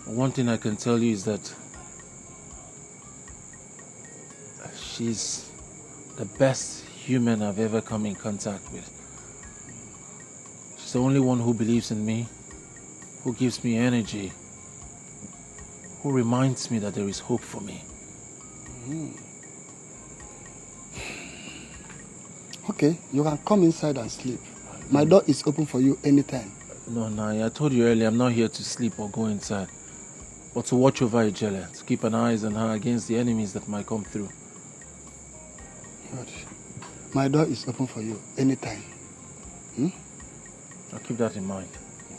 One thing I can tell you is that she's the best human I've ever come in contact with. She's the only one who believes in me, who gives me energy, who reminds me that there is hope for me. Okay, you can come inside and sleep. My door is open for you anytime. No, I told you earlier, I'm not here to sleep or go inside, but to watch over Ijele, to keep an eye on her against the enemies that might come through. Good. My door is open for you anytime. I'll keep that in mind.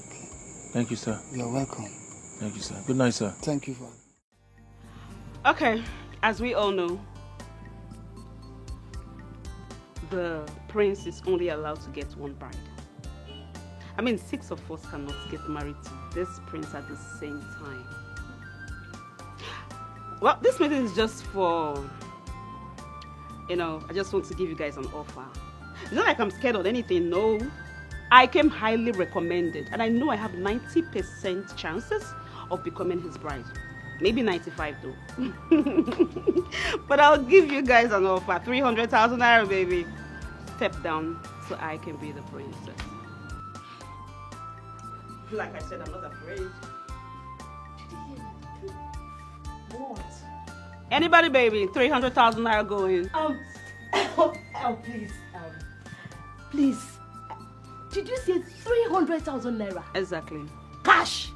Okay. Thank you, sir. You're welcome. Thank you, sir. Good night, sir. Thank you for... Okay, as we all know, the prince is only allowed to get one bride. I mean, 6 of us cannot get married to this prince at the same time. Well, this meeting is just for, I just want to give you guys an offer. It's not like I'm scared of anything, no. I came highly recommended, and I know I have 90% chances of becoming his bride. Maybe 95 though. But I'll give you guys an offer, 300,000 naira, baby. Step down so I can be the princess. Like I said, I'm not afraid. What? Anybody, baby, 300,000 naira going. Please. Did you say 300,000 naira? Exactly. Cash.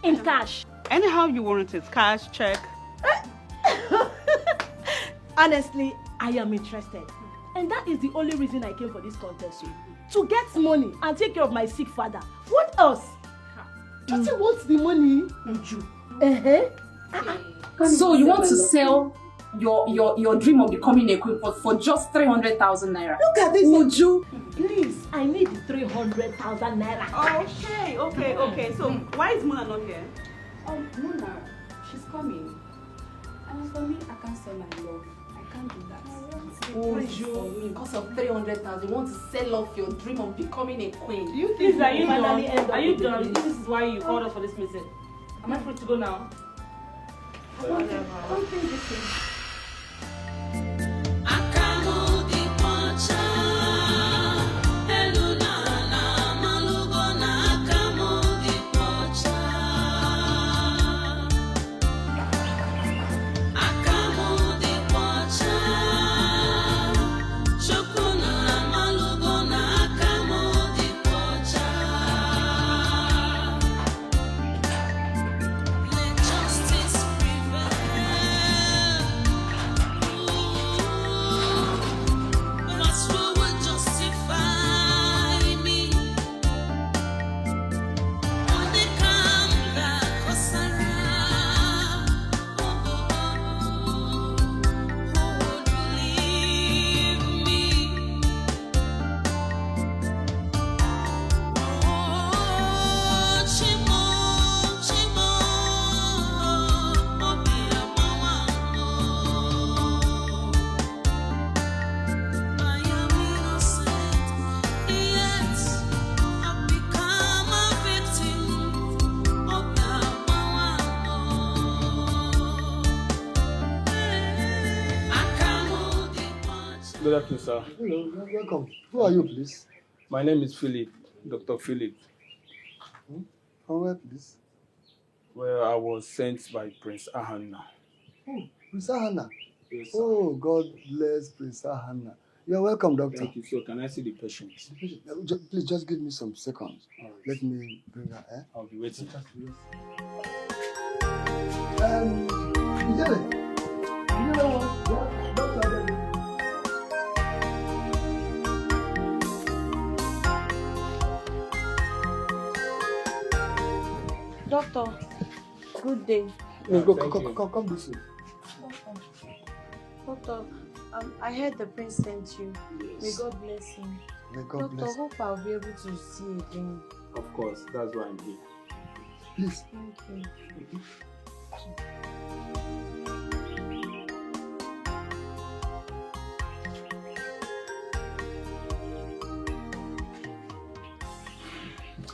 In cash. Anyhow you want it, cash, check. Honestly, I am interested. And that is the only reason I came for this contest. To get money and take care of my sick father. What else? Don't you want the money? So you want to sell your dream of becoming a queen for just 300,000 naira? Look at this, Uju. Please, I need the 300,000 naira. Okay. So why is Muna not here? Muna, she's coming. And as for me, I can't sell my love. I can't do that. Uju, because of 300,000, you want to sell off your dream of becoming a queen. Do you think are you done? Are you done? This is why you called us for this meeting. Am I free to go now? Don't think this thing. Good afternoon, sir. Hello, welcome. Who are you, please? My name is Philip, Dr. Philip. From where, please? Well, I was sent by Prince Ahana. Oh, Prince Ahana. Yes, sir. Oh, God bless Prince Ahana. You are welcome, doctor. Thank you. So, can I see the patient? Please just give me some seconds. Right. Let me bring her. I'll be waiting. Ijele, you know what? Doctor, good day. No, come this way. Doctor, I heard the prince sent you. May God bless him. May God Doctor, bless. hope I'll be able to see you again. Of course, that's why I'm here. Please. Thank you.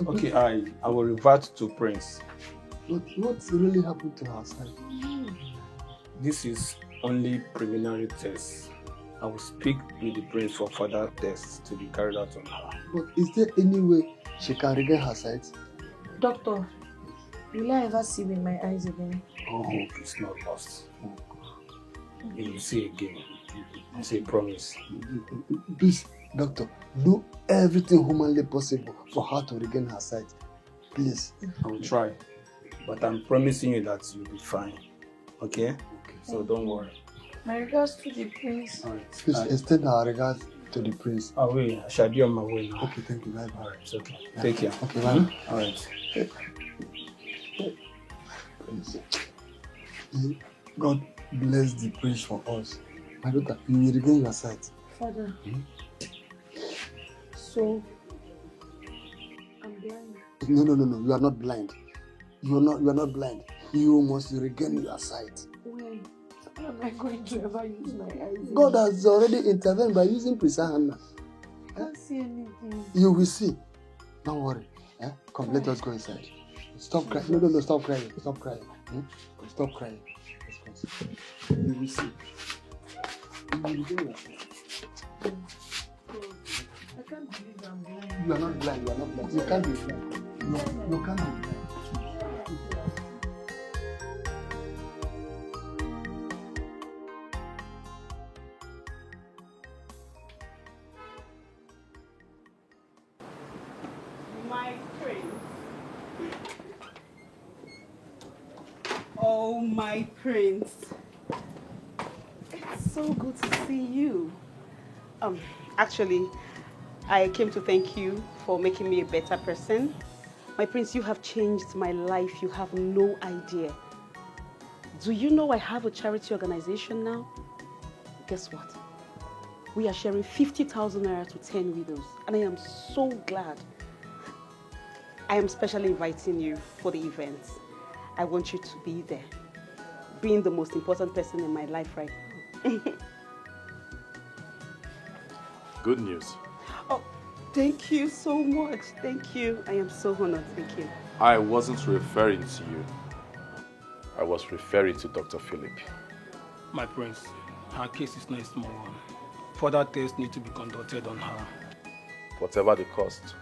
Okay, I will revert to Prince. What's really happened to her side? This is only preliminary test. I will speak with the Prince for further tests to be carried out on her. But is there any way she can regain her sight? Doctor, will I ever see with my eyes again? All hope is not lost. You will see again. It's a promise. Please, doctor, do everything humanly possible for her to regain her sight. Please. I will try. But I'm promising you that you'll be fine. Okay? So don't worry. My regards to the prince. Alright. Please extend our regards to the prince. I will. I shall be on my way now. Okay, thank you. Bye bye. Alright, it's okay. Take care. Okay, bye. Alright. Prince. God bless the prince for us. My daughter, you will regain your sight. Father, so I'm blind. No. You are not blind. You are not blind. You must regain your sight. When am I going to ever use my eyes? God has already intervened by using Prince Hannah. I can't see anything. You will see. Don't worry. Come, let us go inside. Stop crying. No, stop crying. Stop crying. Stop crying. Let's go. You will see. You will regain your sight. I can't believe I'm blind. You are not blind. You are not blind. You can't be blind. You can't be blind. My prince. Oh, my prince. It's so good to see you. Actually, I came to thank you for making me a better person. My prince, you have changed my life. You have no idea. Do you know I have a charity organization now? Guess what? We are sharing 50,000 naira to 10 widows, and I am so glad. I am specially inviting you for the event. I want you to be there, being the most important person in my life right now. Good news. Oh, thank you so much. Thank you. I am so honored. Thank you. I wasn't referring to you. I was referring to Dr. Philip. My prince, her case is not a small one. Further tests need to be conducted on her. Whatever the cost,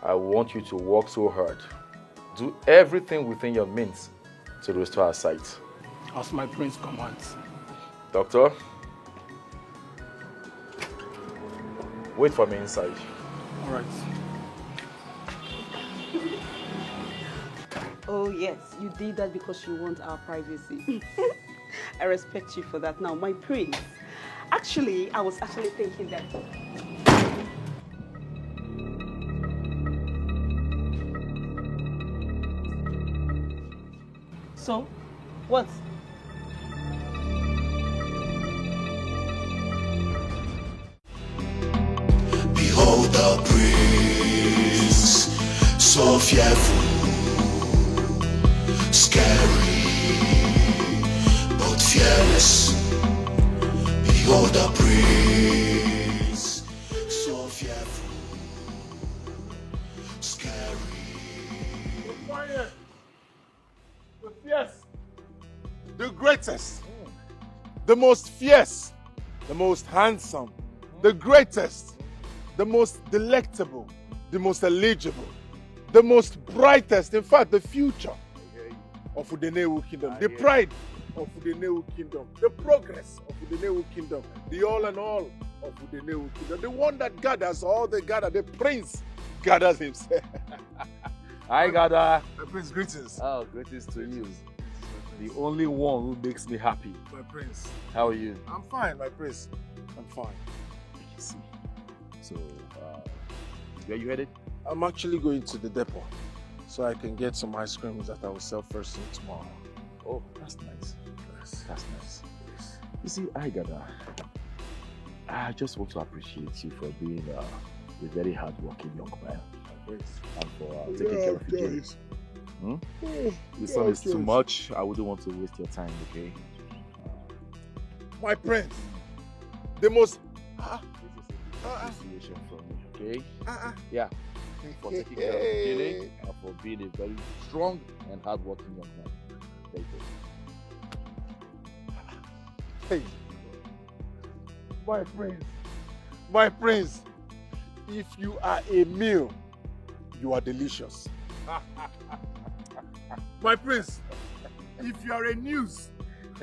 I want you to work so hard. Do everything within your means to restore her sight. As my prince commands. Doctor, wait for me inside. All right. Oh, yes. You did that because you want our privacy. I respect you for that. Now, my prince. Actually, I was thinking that. So, what? Behold the prince, so fearful, scary, but fearless. Behold the prince, so fearful, scary. The quiet, the fierce, the greatest, the most fierce, the most handsome, the greatest, the most delectable, the most eligible, the most brightest, in fact, the future of Udenewu Kingdom, the pride of Udenewu Kingdom, the progress of Udenewu Kingdom, the all and all of Udenewu Kingdom, the one that gathers all the gather, the prince gathers himself. Hi, Gada. My prince, greetings. Oh, greetings to you. The only one who makes me happy. My prince. How are you? I'm fine, my prince. I'm fine. So, where you headed? I'm actually going to the depot. so I can get some ice creams that I will sell first thing tomorrow. Oh, that's nice. Yes. That's nice. Yes. You see, I just want to appreciate you for being a very hard-working young man. And for taking care of your kids. This one is too much. I wouldn't want to waste your time, okay? My prince, the most... appreciation from me, okay? Yeah. For taking care of Gilly and for being a very strong and hard-working young man. Very good. Hey, my prince, if you are a meal, you are delicious. My prince, if you are a news,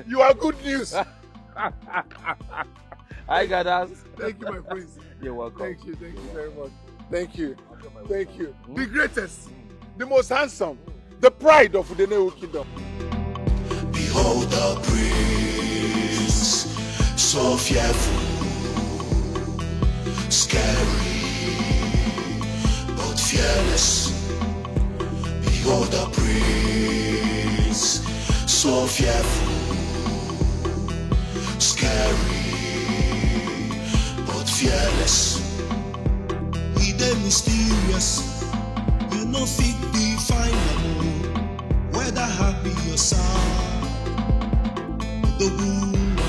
you are good news. I got us. Thank you, my prince. You're welcome. Thank you very much. Thank you. The greatest, the most handsome, the pride of the Udenewu kingdom. Behold the prince, so fearful, scary, but fearless. Behold the prince, so fearful, scary, but fearless. He dey mysterious, you no fit define am, whether happy or sad. The wound,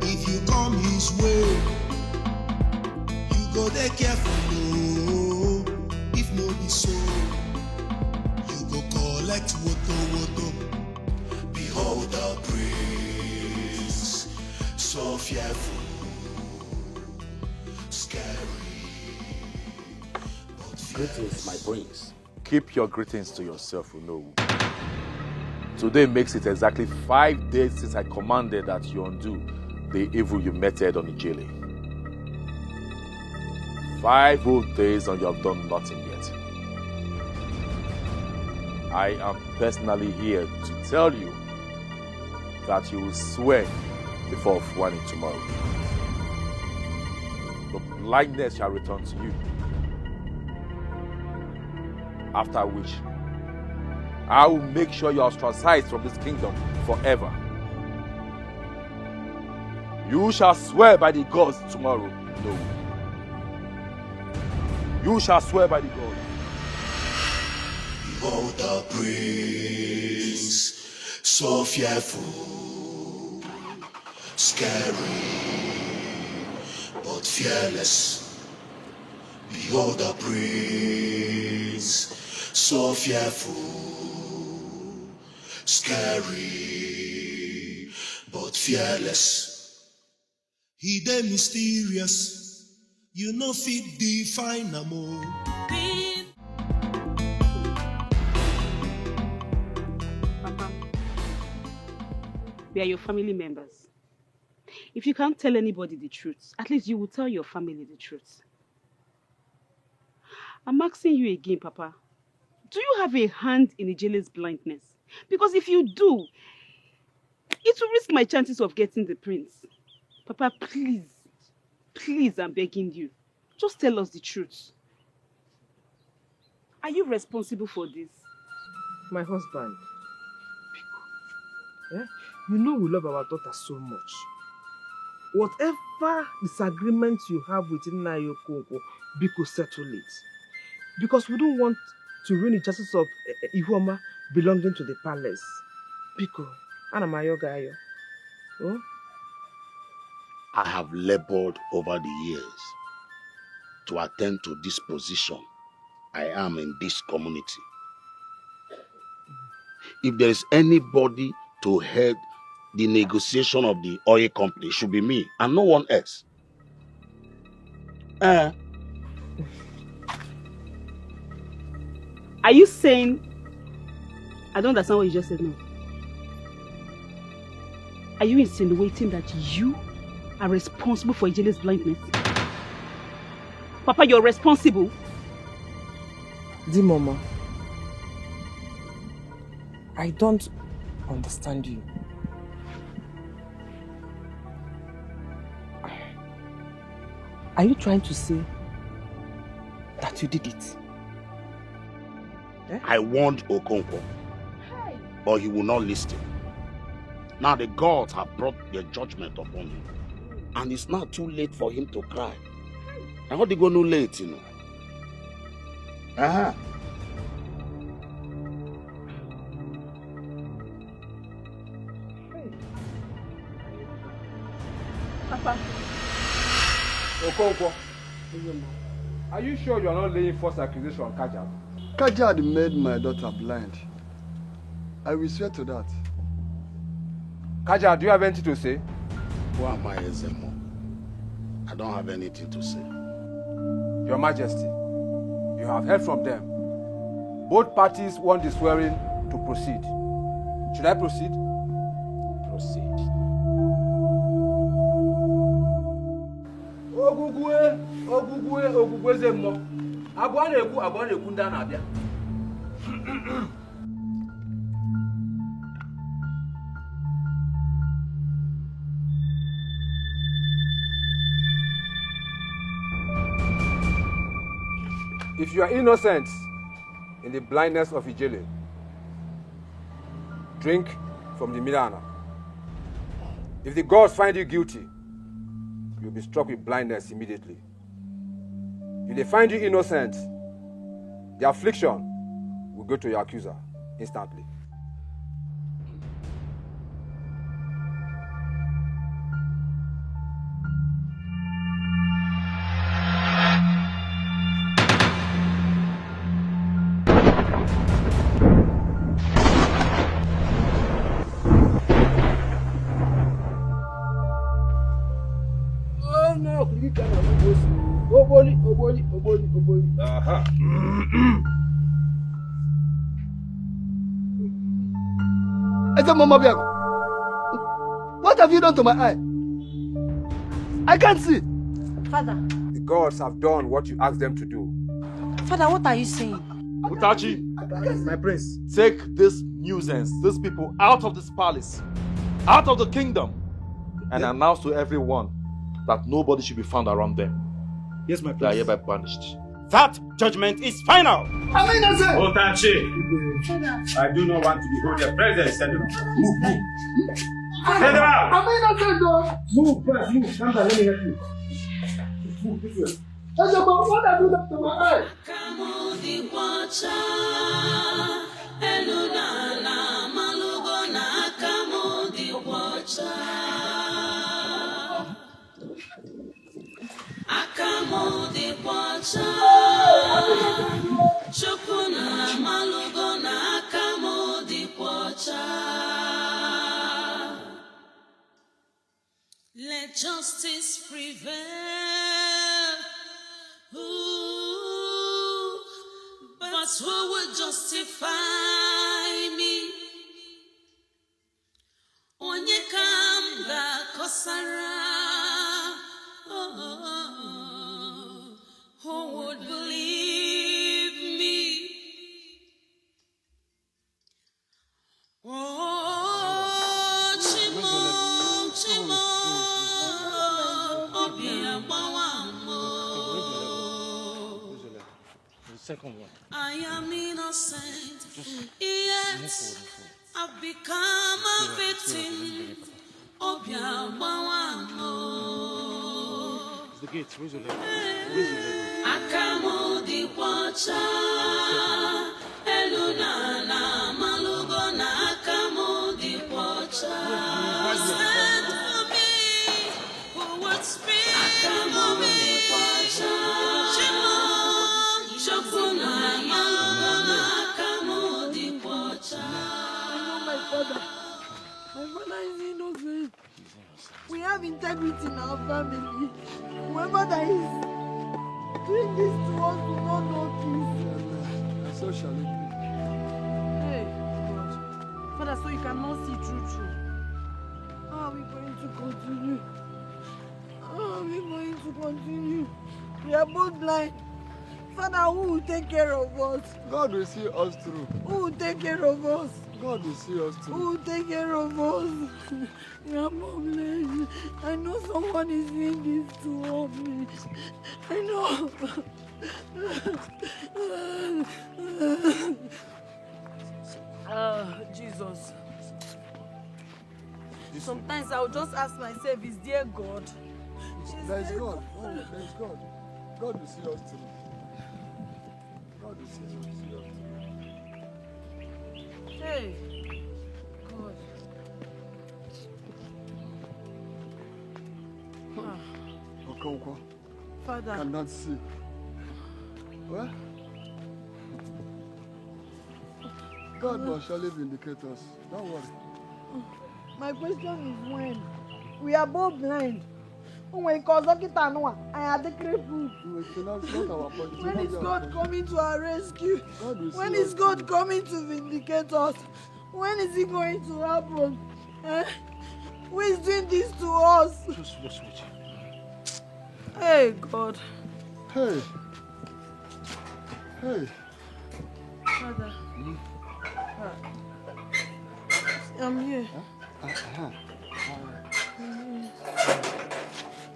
if you come his way, you go dey careful, no. If no be so, you go collect woto. Behold the prince, so fearful, scary. Greetings, my prince. Keep your greetings to yourself, Today makes it exactly 5 days since I commanded that you undo the evil you meted on Ijele. 5 whole days and you have done nothing yet. I am personally here to tell you that you will swear before Fuani tomorrow. The blindness shall return to you. After which, I will make sure you are ostracized from this kingdom forever. You shall swear by the gods tomorrow. No. You shall swear by the gods. Behold the prince, so fearful, scary, but fearless. Behold the prince, so fearful, scary, but fearless. He dey mysterious, you no fit define am o. Papa, we are your family members. If you can't tell anybody the truth, at least you will tell your family the truth. I'm asking you again, Papa. Do you have a hand in Ijele's blindness? Because if you do, it will risk my chances of getting the prince. Papa, please, I'm begging you. Just tell us the truth. Are you responsible for this? My husband. Yeah? You know we love our daughter so much. Whatever disagreement you have with Nnayo Okonkwo, Biko, settle it. Because we don't want to ruin the chances of Ihuoma belonging to the palace. Biko, ana m ayọ gị ayọ. Oh? I have labored over the years to attend to this position I am in this community. If there is anybody to head the negotiation of the oil company, it should be me and no one else. Are you saying... I don't understand what you just said now. Are you insinuating that you are responsible for Ijele's blindness? Papa, you're responsible? Di Mama, I don't understand you. Are you trying to say that you did it? I warned Okonkwo, but he will not listen. Now the gods have brought their judgment upon him. And it's now too late for him to cry. And what they go no late, you know? Uh-huh. Papa. Okonkwo, are you sure you are not laying false accusation on Kajad? Kajad made my daughter blind. I will swear to that. Kajad, do you have anything to say? Who am I, Ezemo? I don't have anything to say. Your Majesty, you have heard from them. Both parties want the swearing to proceed. Should I proceed? Proceed. Ogugwe Zemmo. Agwane kunda na abia. If you are innocent in the blindness of Ijele, drink from the Milana. If the gods find you guilty, you'll be struck with blindness immediately. If they find you innocent, the affliction will go to your accuser instantly. What have you done to my eye? I can't see. Father. The gods have done what you asked them to do. Father, what are you saying? Utachi, my prince, take this nuisance, these people out of this palace, out of the kingdom, and announce to everyone that nobody should be found around them. Yes, my prince. They are hereby banished. That judgment is final. Otachi, I do not want to behold your presence anymore. Move. Send them out. Move, first, move. Come down, let me help you. Move this way. What have you done to my eye? Let justice prevail. Ooh, but who will justify me? Onye kamga kosara. Who would believe me? Oh, Chimo. The second one. I am innocent. Yes, I've become a victim. It's the gates. Where's your leg? Akamo di wacha, elunana malugona. Akamo di wacha, stand for me. Who would speak? Akamo di wacha, Chimo, Shokuna malugona. Akamo di wacha. My father is innocent. We have integrity in our family. Whoever that is doing this to us will not know peace. And so shall it be. Hey, God. Father, so you cannot see true. How are we going to continue? How are we going to continue? We are both blind. Father, who will take care of us? God will see us through. Who will take care of us? God will see us through. Who will take care of us? We are homeless. I know someone is doing this to help me. I know. sometimes I'll just ask myself, is there God? There's God. Oh, there's God. God will see us through. God will see us through. Hey, God. Okonkwo. Father. Cannot see. What? God will surely vindicate us. Don't worry. My question is when? We are both blind. When God is not our point. When is God coming to our rescue? When is God coming to vindicate us? When is it going to happen? Who is doing this to us? Just wait. Hey, God. Hey. Father. I'm here.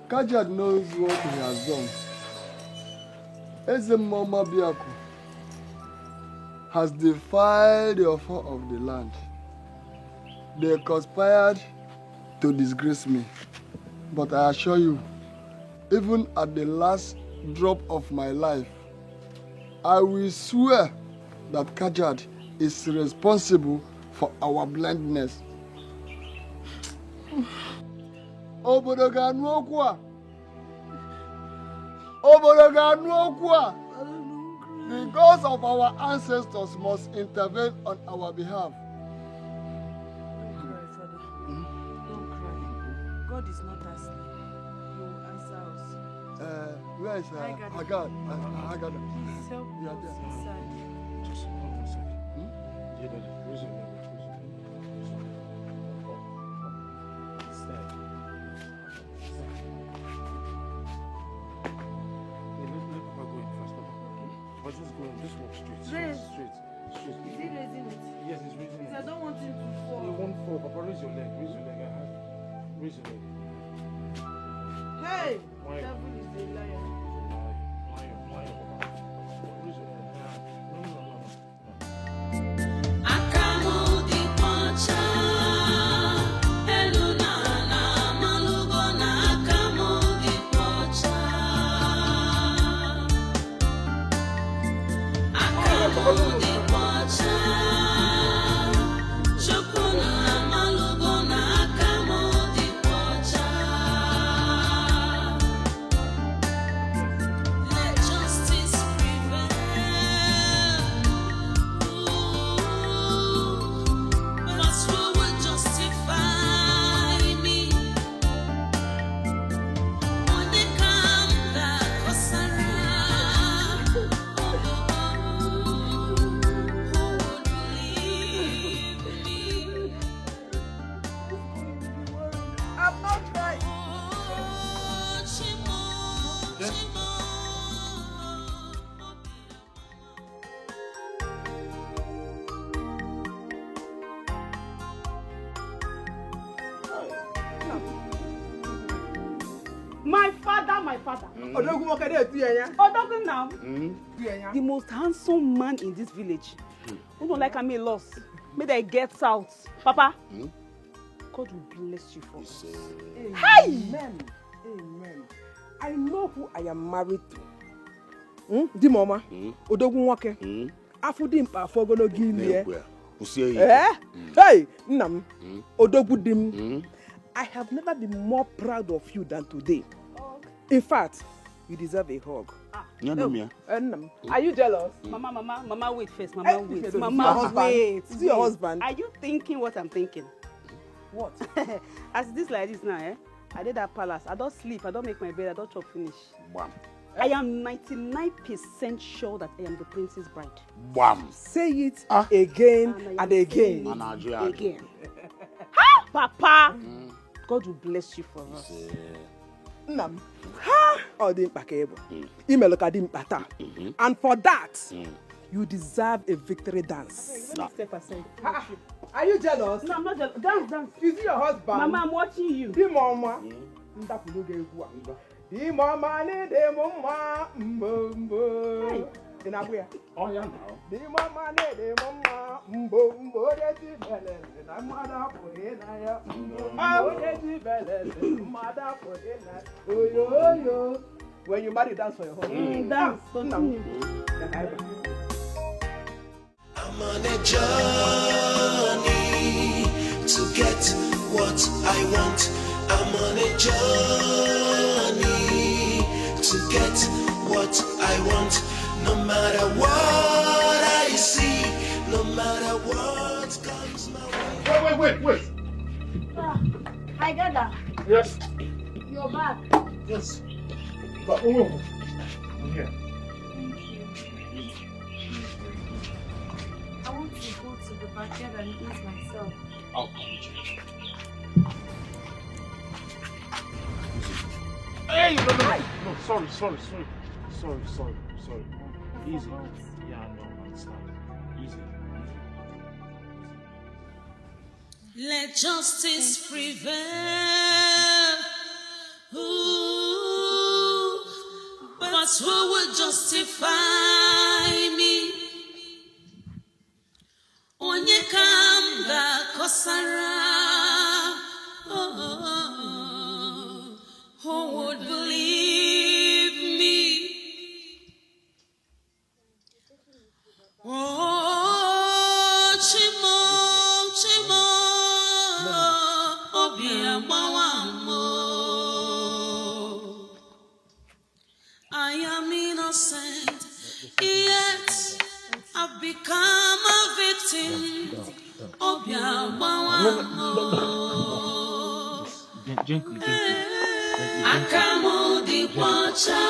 Kajad knows what he has done. Ezemoma Biaku has defied the offer of the land. They conspired to disgrace me. But I assure you, even at the last drop of my life, I will swear that Kajad is responsible for our blindness. Obodoga nuokwa. The gods of our ancestors must intervene on our behalf. Don't cry, Father. Don't cry. God is not asleep. He will answer us. Where is Hagar? Hagar. Please help us inside. Just hold on a second. Yeah, Daddy, raise your leg. Just walk straight. Raise. Straight. Is he raising it? Yes, he's raising it. I don't want him to fall. He won't fall. Papa, raise your leg. Raise your leg. Raise your leg. Hey! Why? Devil is a liar. Why, Papa? Raise your leg. No. My father. The most handsome man in this village. Who don't like me lost? May they get out. Papa, God will bless you for us. Amen. Amen. I know who I am married to. Di mama, Odogun Wake. Afudim pa fogono gini. Hey, Nam. Odogu dim. I have never been more proud of you than today. In fact, you deserve a hug. Are you jealous? Mama, wait first. Mama, wait. Is it your husband? Are you thinking what I'm thinking? What? As this like this now, I did that palace. I don't sleep. I don't make my bed. I don't chop finish. I am 99% sure that I am the prince's bride. Say it again and again. Again. Ha, Papa! God will bless you for us. Nam. Ha! And for that, you deserve a victory dance. Step aside. Are you jealous? No, I'm not jealous. Dance. Is he your husband? Mama, I'm watching you. Di mama. Hey, In Abuya. Oh, yeah, now. The mama, the mama, mbo, the bellen, and I'm mother for it. Mother for it. Oh, yo. When you marry, dance for your home. Dance. I'm on a journey to get what I want. I'm on a journey to get what I want. No matter what I see, no matter what comes my way. Wait. I got that. Yes. You're back. Yes. But I'm here. Thank you. I want to go to the backyard and eat myself. I'll come with you. Hey, no, sorry. Easy. Yeah, no, understand. Easy. Let justice prevail. Ooh, but who will justify me? Onye kamba kosara. Who would believe me? Oh, Chimo, Obiamawamo. I am innocent, yet I've become a victim. Obiamawamo. Gently. Akamudi kwacha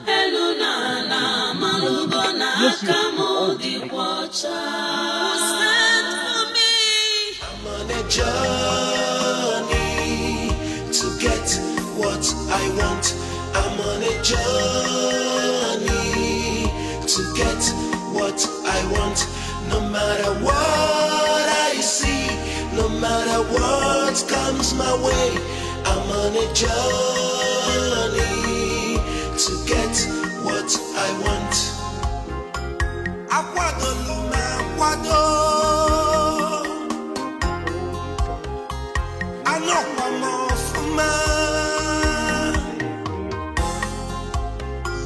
Elunana malugona Akamudi kwacha. Stand for me. I'm on a journey to get what I want. I'm on a journey to get what I want. No matter what I see, no matter what comes my way, I'm on a journey to get what I want. I know I'm off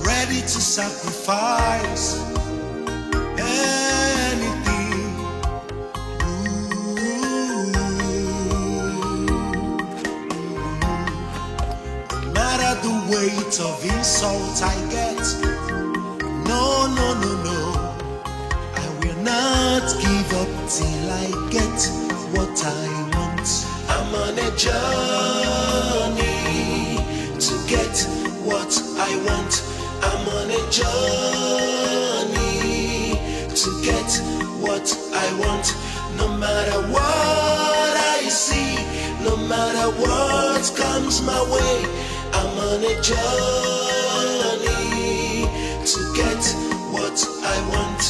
ready to sacrifice anything. No matter the weight of insult I get, no, I will not give up till I get what I want. I'm on a journey to get what I want. I'm on a journey to get what I want. No matter what I see, no matter what comes my way, I'm on a journey to get what I want.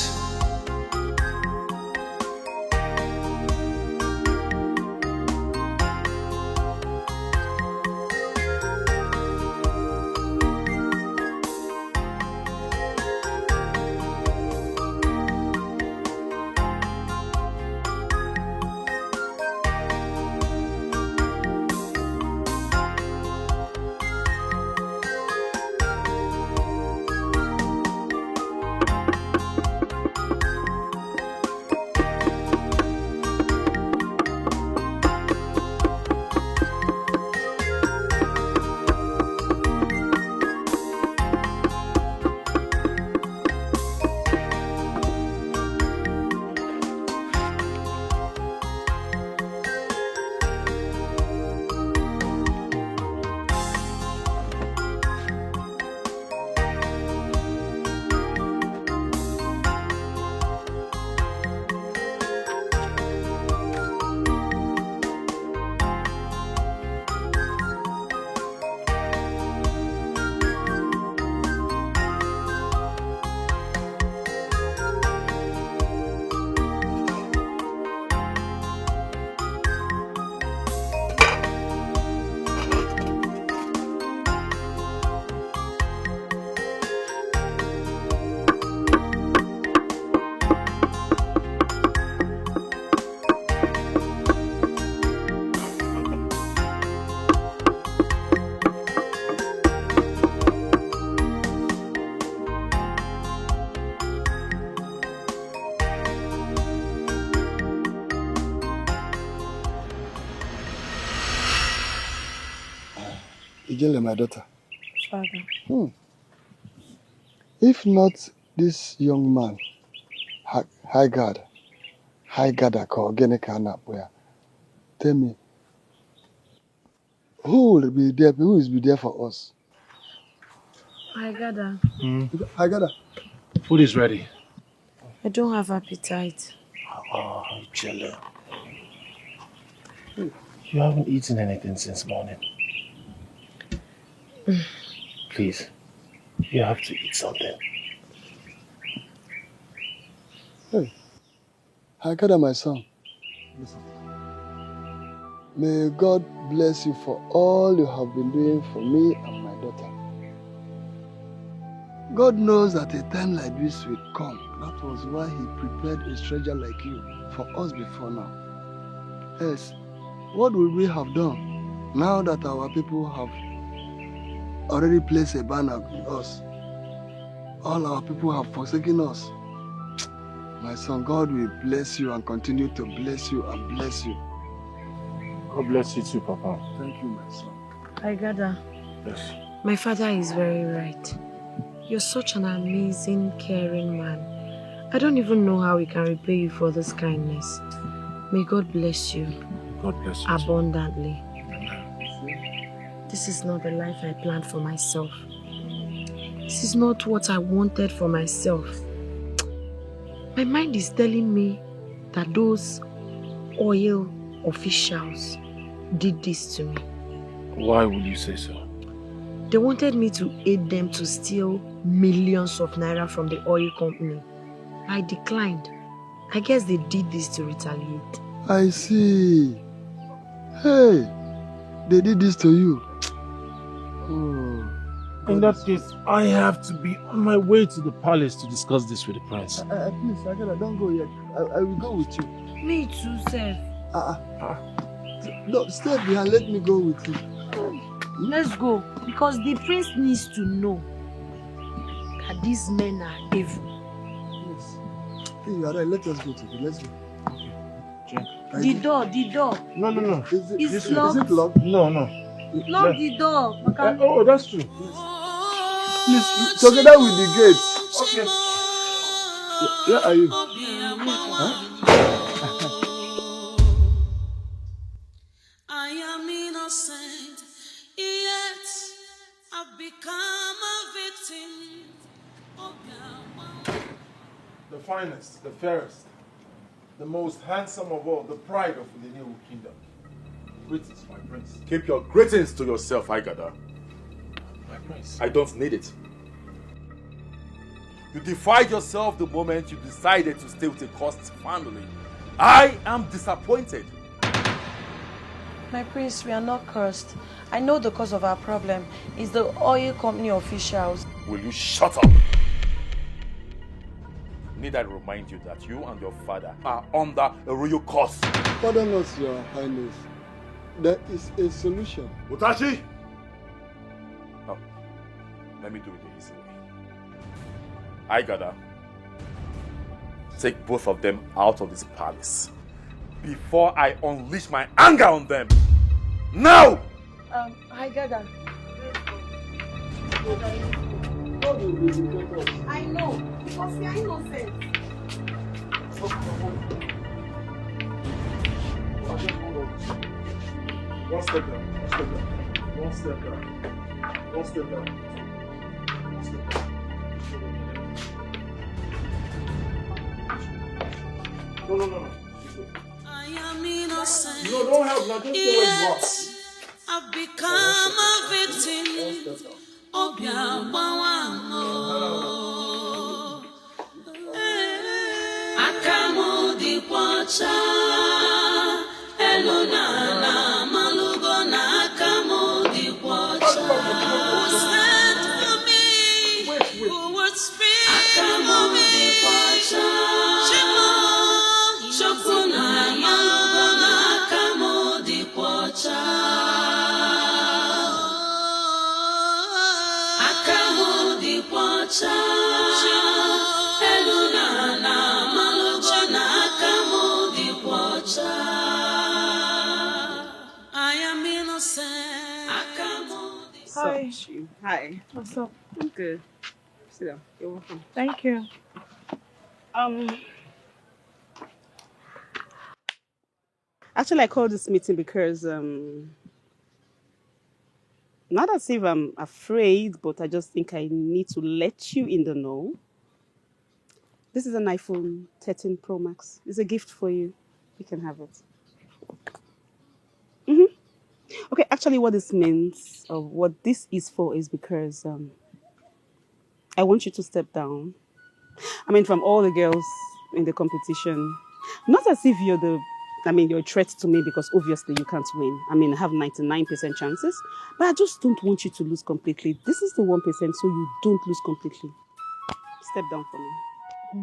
Ijele, my daughter. Father. If not this young man, High God, tell me, who will be there? Who will be there for us? I gather. Food is ready. I don't have appetite. Oh, Ijele. You haven't eaten anything since morning. Please, you have to eat something. Hey, Hagada, my son. Listen. May God bless you for all you have been doing for me and my daughter. God knows that a time like this will come. That was why He prepared a stranger like you for us before now. Yes, what would we have done now that our people have already placed a ban on us? All our people have forsaken us. My son, God will bless you and continue to bless you and bless you. God bless you too, Papa. Thank you, my son. I gather. Yes. My father is very right. You're such an amazing, caring man. I don't even know how we can repay you for this kindness. May God bless you. God bless you abundantly. This is not the life I planned for myself. This is not what I wanted for myself. My mind is telling me that those oil officials did this to me. Why would you say so? They wanted me to aid them to steal millions of naira from the oil company. I declined. I guess they did this to retaliate. I see. Hey, they did this to you. Oh. In that case, I have to be on my way to the palace to discuss this with the prince. Please, Agada, don't go yet. I will go with you. Me too, sir. No, stay behind. Let me go with you. Let's go, because the prince needs to know that these men are evil. Yes. Hey, you are right. Let us go together. Let's go. The door. No. It's locked. Is it locked? No. Lock the door. Oh, that's true. Please, together with the gate. Okay. Where are you? I am innocent, yet I've become a victim. The finest, the fairest, the most handsome of all, the pride of the new kingdom. Greetings, my prince. Keep your greetings to yourself, Igada. My prince. I don't need it. You defied yourself the moment you decided to stay with a cursed family. I am disappointed. My prince, we are not cursed. I know the cause of our problem is the oil company officials. Will you shut up? Need I remind you that you and your father are under a royal curse? Pardon us, Your Highness. There is a solution. Utashi! No. Let me do it the easy way. Igada, take both of them out of this palace before I unleash my anger on them. Now! I gather. I know, because we are innocent. One step down. One step down. One step down. One step down. No. I am innocent. No, don't help. Now just stay where you are. I've become a victim. Akamu di kwacha elunana malugo na akamu di kwacha. Who stand for me? Who would speak akamu di kwacha? Shimo shokuna malugo na akamu di kwacha. I am innocent. Hi. Hi. What's up? I'm good. Sit down. You're welcome. Thank you. Actually, I called this meeting because not as if I'm afraid, but I just think I need to let you in the know. This is an iPhone 13 Pro Max. It's a gift for you. You can have it. Okay, actually what this means, or what this is for, is because I want you to step down. I mean, from all the girls in the competition, not as if you're you're a threat to me, because obviously you can't win. I mean, I have 99% chances, but I just don't want you to lose completely. This is the 1%, so you don't lose completely. Step down for me.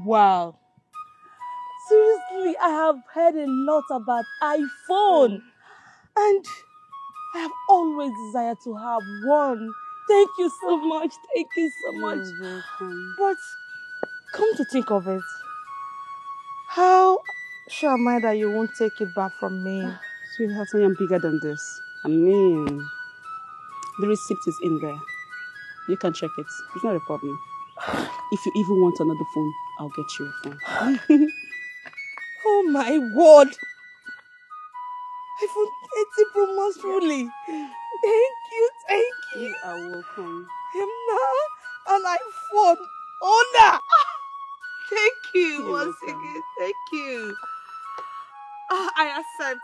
Wow. Seriously, I have heard a lot about iPhone. And I have always desired to have one. Thank you so much. Thank you so much. You're welcome. But come to think of it, how sure am I that you won't take it back from me? Sweetheart, I am bigger than this. I mean, the receipt is in there. You can check it. It's not a problem. If you even want another phone, I'll get you a phone. Oh my word! iPhone 13 Pro Max fully. Thank you. You are welcome. I'm now an iPhone owner. Thank you once again. Thank you. I accept.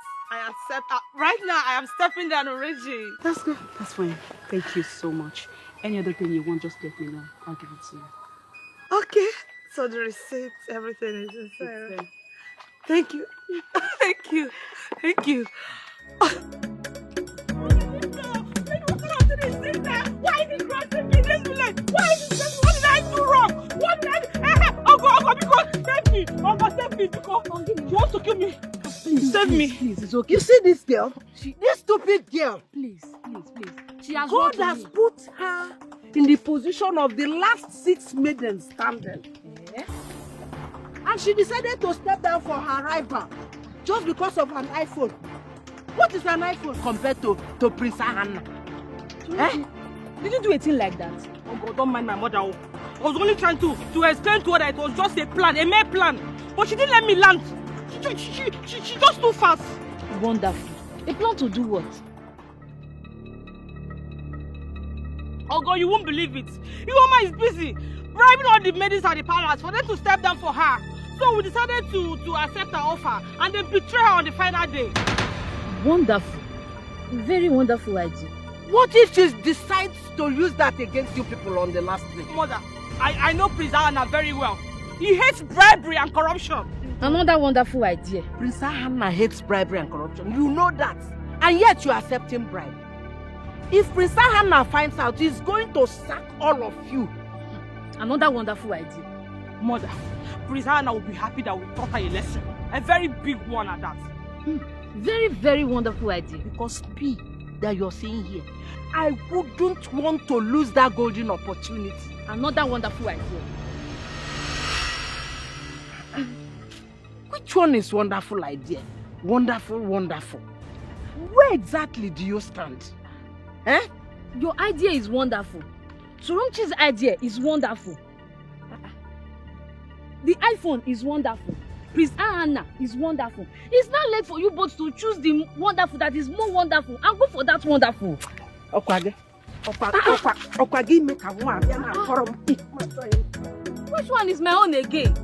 Right now, I am stepping down already. That's good. That's fine. Thank you so much. Any other thing you want, just let me know. I'll give it to you. Okay. So the receipt, everything is inside. Thank you. Thank you. Thank you. Why is it crossing me? Let's be like, why is this? What did I do wrong? What did I do? Uncle, because save me. Uncle, save me because she wants to kill me. Please, save me. Please, it's okay. You see this girl? This stupid girl. Please. She has God has put her in the position of the last 6 maidens standing. Eh? And she decided to step down for her rival just because of an iPhone. What is an iPhone compared to Prince Hannah? Eh? Did you do a thing like that? Oh God, don't mind my mother. I was only trying to explain to her that it was just a plan, a mere plan. But she didn't let me land. She just too fast. Wonderful. A plan to do what? Oh God, you won't believe it. Iwoma is busy bribing all the maidens at the palace for them to step down for her. So we decided to accept her offer and then betray her on the final day. Wonderful. Very wonderful idea. What if she decides to use that against you people on the last day? Mother, I know Prince Hannah very well. He hates bribery and corruption. Another wonderful idea. Prince Hannah hates bribery and corruption. You know that. And yet you accept him bribe. If Prince Hannah finds out, he's going to sack all of you. Another wonderful idea. Mother, Prince Hannah will be happy that we taught her a lesson. A very big one at that. Very, very wonderful idea. Because speed that you're seeing here, I wouldn't want to lose that golden opportunity. Another wonderful idea. Which one is wonderful idea? Wonderful. Where exactly do you stand? Eh? Your idea is wonderful. Surumchi's idea is wonderful. The iPhone is wonderful. Prince Hannah is wonderful. It's not late for you both to choose the wonderful that is more wonderful and go for that wonderful. Okwage, make a one. Which one is my own again?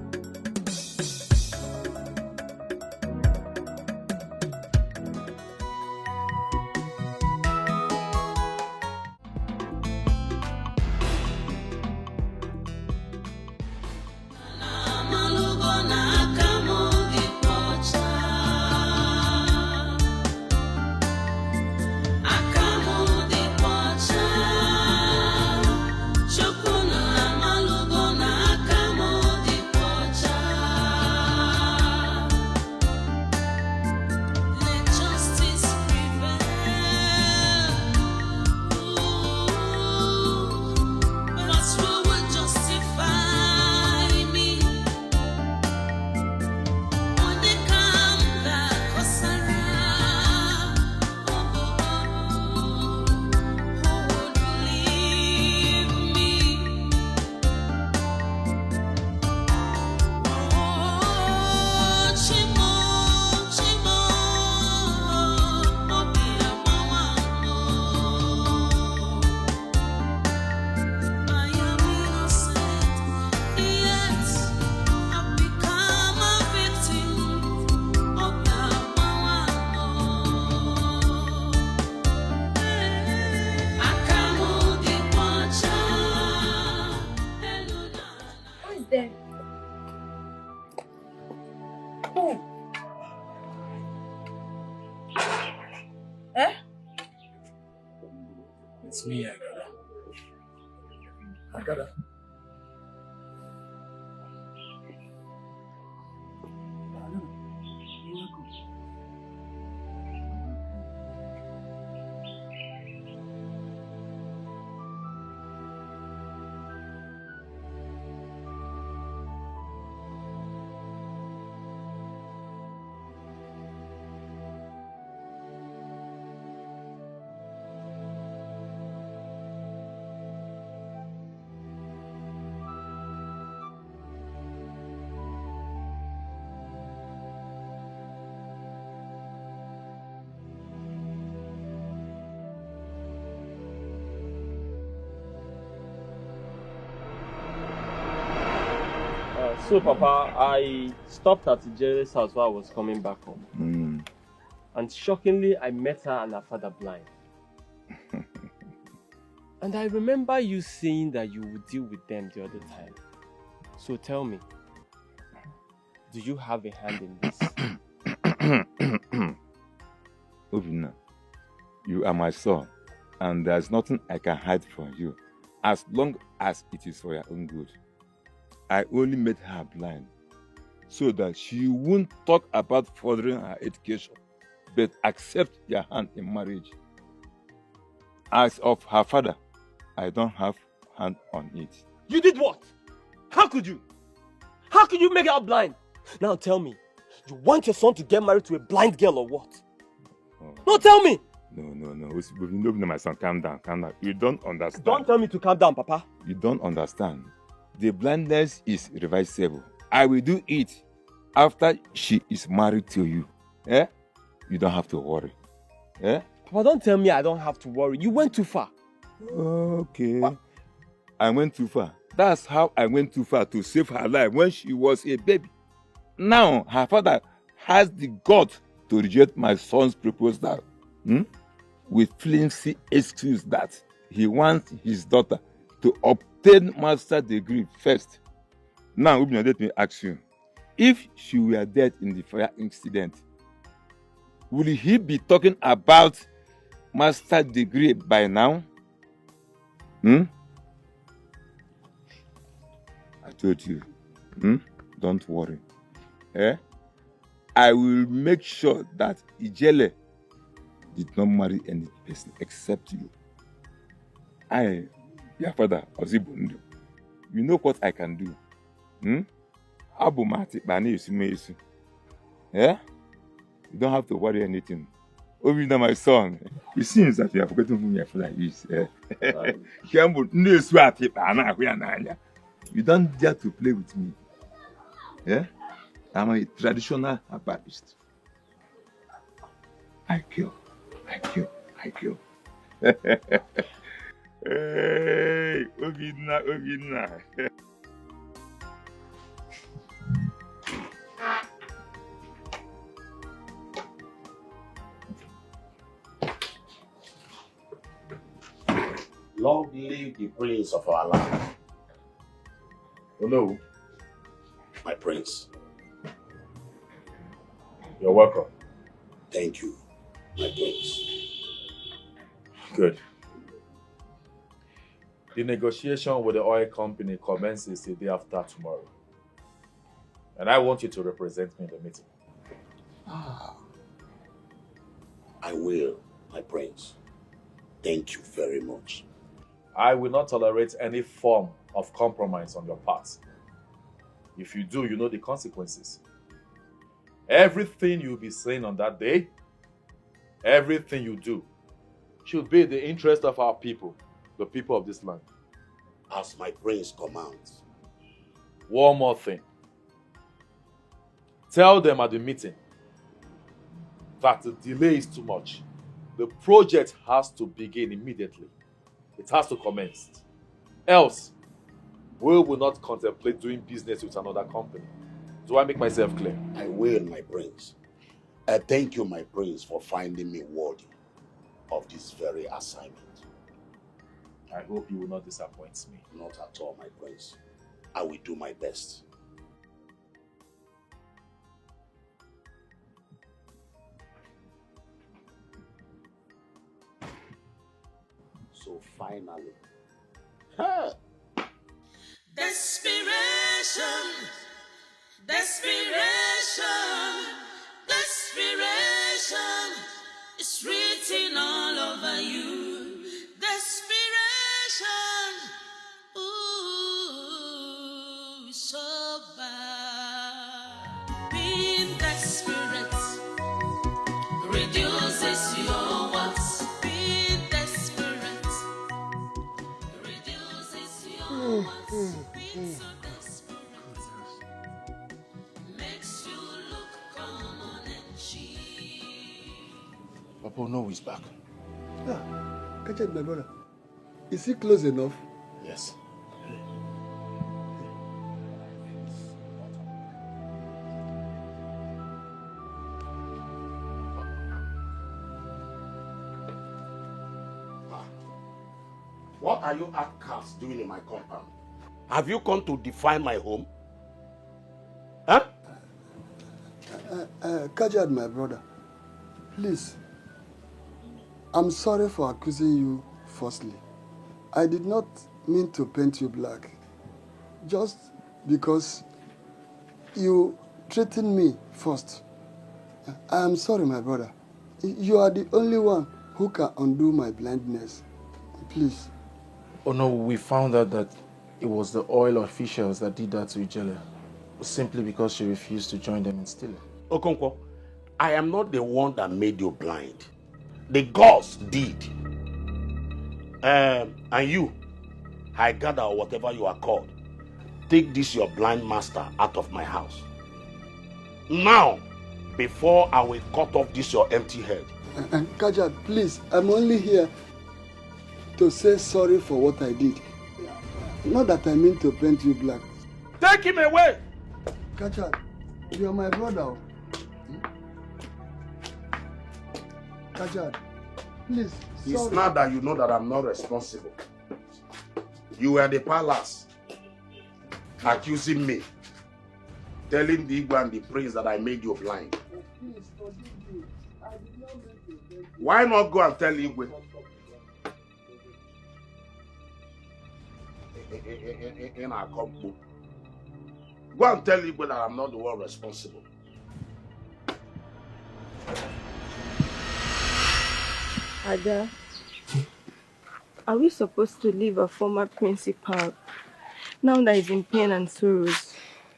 It's me, Agada. So, Papa, I stopped at Ijele's house while I was coming back home. And shockingly, I met her and her father blind. And I remember you saying that you would deal with them the other time. So tell me, do you have a hand in this? Obina, you are my son, and there's nothing I can hide from you, as long as it is for your own good. I only made her blind so that she won't talk about furthering her education, but accept your hand in marriage. As of her father, I don't have hand on it. You did what? How could you? How could you make her blind? Now tell me, you want your son to get married to a blind girl or what? No, tell me! No, my son, calm down. You don't understand. Don't tell me to calm down, Papa. You don't understand. The blindness is reversible. I will do it after she is married to you. Eh? You don't have to worry. Eh? Papa, don't tell me I don't have to worry. You went too far. Okay. I went too far. That's how I went too far to save her life when she was a baby. Now, her father has the guts to reject my son's proposal with flimsy excuse that he wants his daughter to obtain master's degree first. Now, Ubina, let me ask you, if she were dead in the fire incident, will he be talking about master's degree by now? I told you, don't worry. I will make sure that Ijele did not marry any person except you. Your father, Ozibundu, you know what I can do. You don't have to worry anything. Obina, my son, it seems that you have forgotten who your father is. You don't dare to play with me. I'm a traditional herbalist. I kill. Hey, Obina. Long live the prince of our land. Hello. My prince. You're welcome. Thank you, my prince. Good. The negotiation with the oil company commences the day after tomorrow. And I want you to represent me in the meeting. I will, my prince. Thank you very much. I will not tolerate any form of compromise on your part. If you do, you know the consequences. Everything you'll be saying on that day, everything you do, should be the interest of our people, the people of this land. As my prince commands. One more thing. Tell them at the meeting that the delay is too much. The project has to begin immediately. It has to commence. Else, we will not contemplate doing business with another company. Do I make myself clear? I will, my prince. I thank you, my prince, for finding me worthy of this very assignment. I hope you will not disappoint me. Not at all, my prince. I will do my best. So finally. Hey. Desperation, desperation, desperation is written all over you. Desperation, ooh, so bad. Being desperate reduces your worth. Being desperate reduces your worth. Being so desperate makes you look common and cheap. Papa, no, he's back. Ah, catch it, my brother. Is he close enough? Yes. What are you outcasts doing in my compound? Have you come to define my home? Huh? Kajad, my brother, please. I'm sorry for accusing you falsely. I did not mean to paint you black. Just because you threatened me first. I am sorry, my brother. You are the only one who can undo my blindness. Please. Oh no, we found out that it was the oil officials that did that to Ijele, simply because she refused to join them in stealing. Okonkwo, I am not the one that made you blind. The gods did. And you, Haigada or whatever you are called, take this your blind master out of my house. Now, before I will cut off this your empty head. Kajad, please, I'm only here to say sorry for what I did. Not that I mean to paint you black. Take him away! Kajad, you are my brother. Kajad, please, It's sorry. not that you know that I'm not responsible. You were the palace accusing me, telling the Igbo and the prince that I made you blind. Please forgive me. I did not mean to paint you. Why not go and tell Igwe? In our company. Go and tell Igwe that I'm not the one responsible. Ada, are we supposed to leave a former principal now that he's in pain and sorrows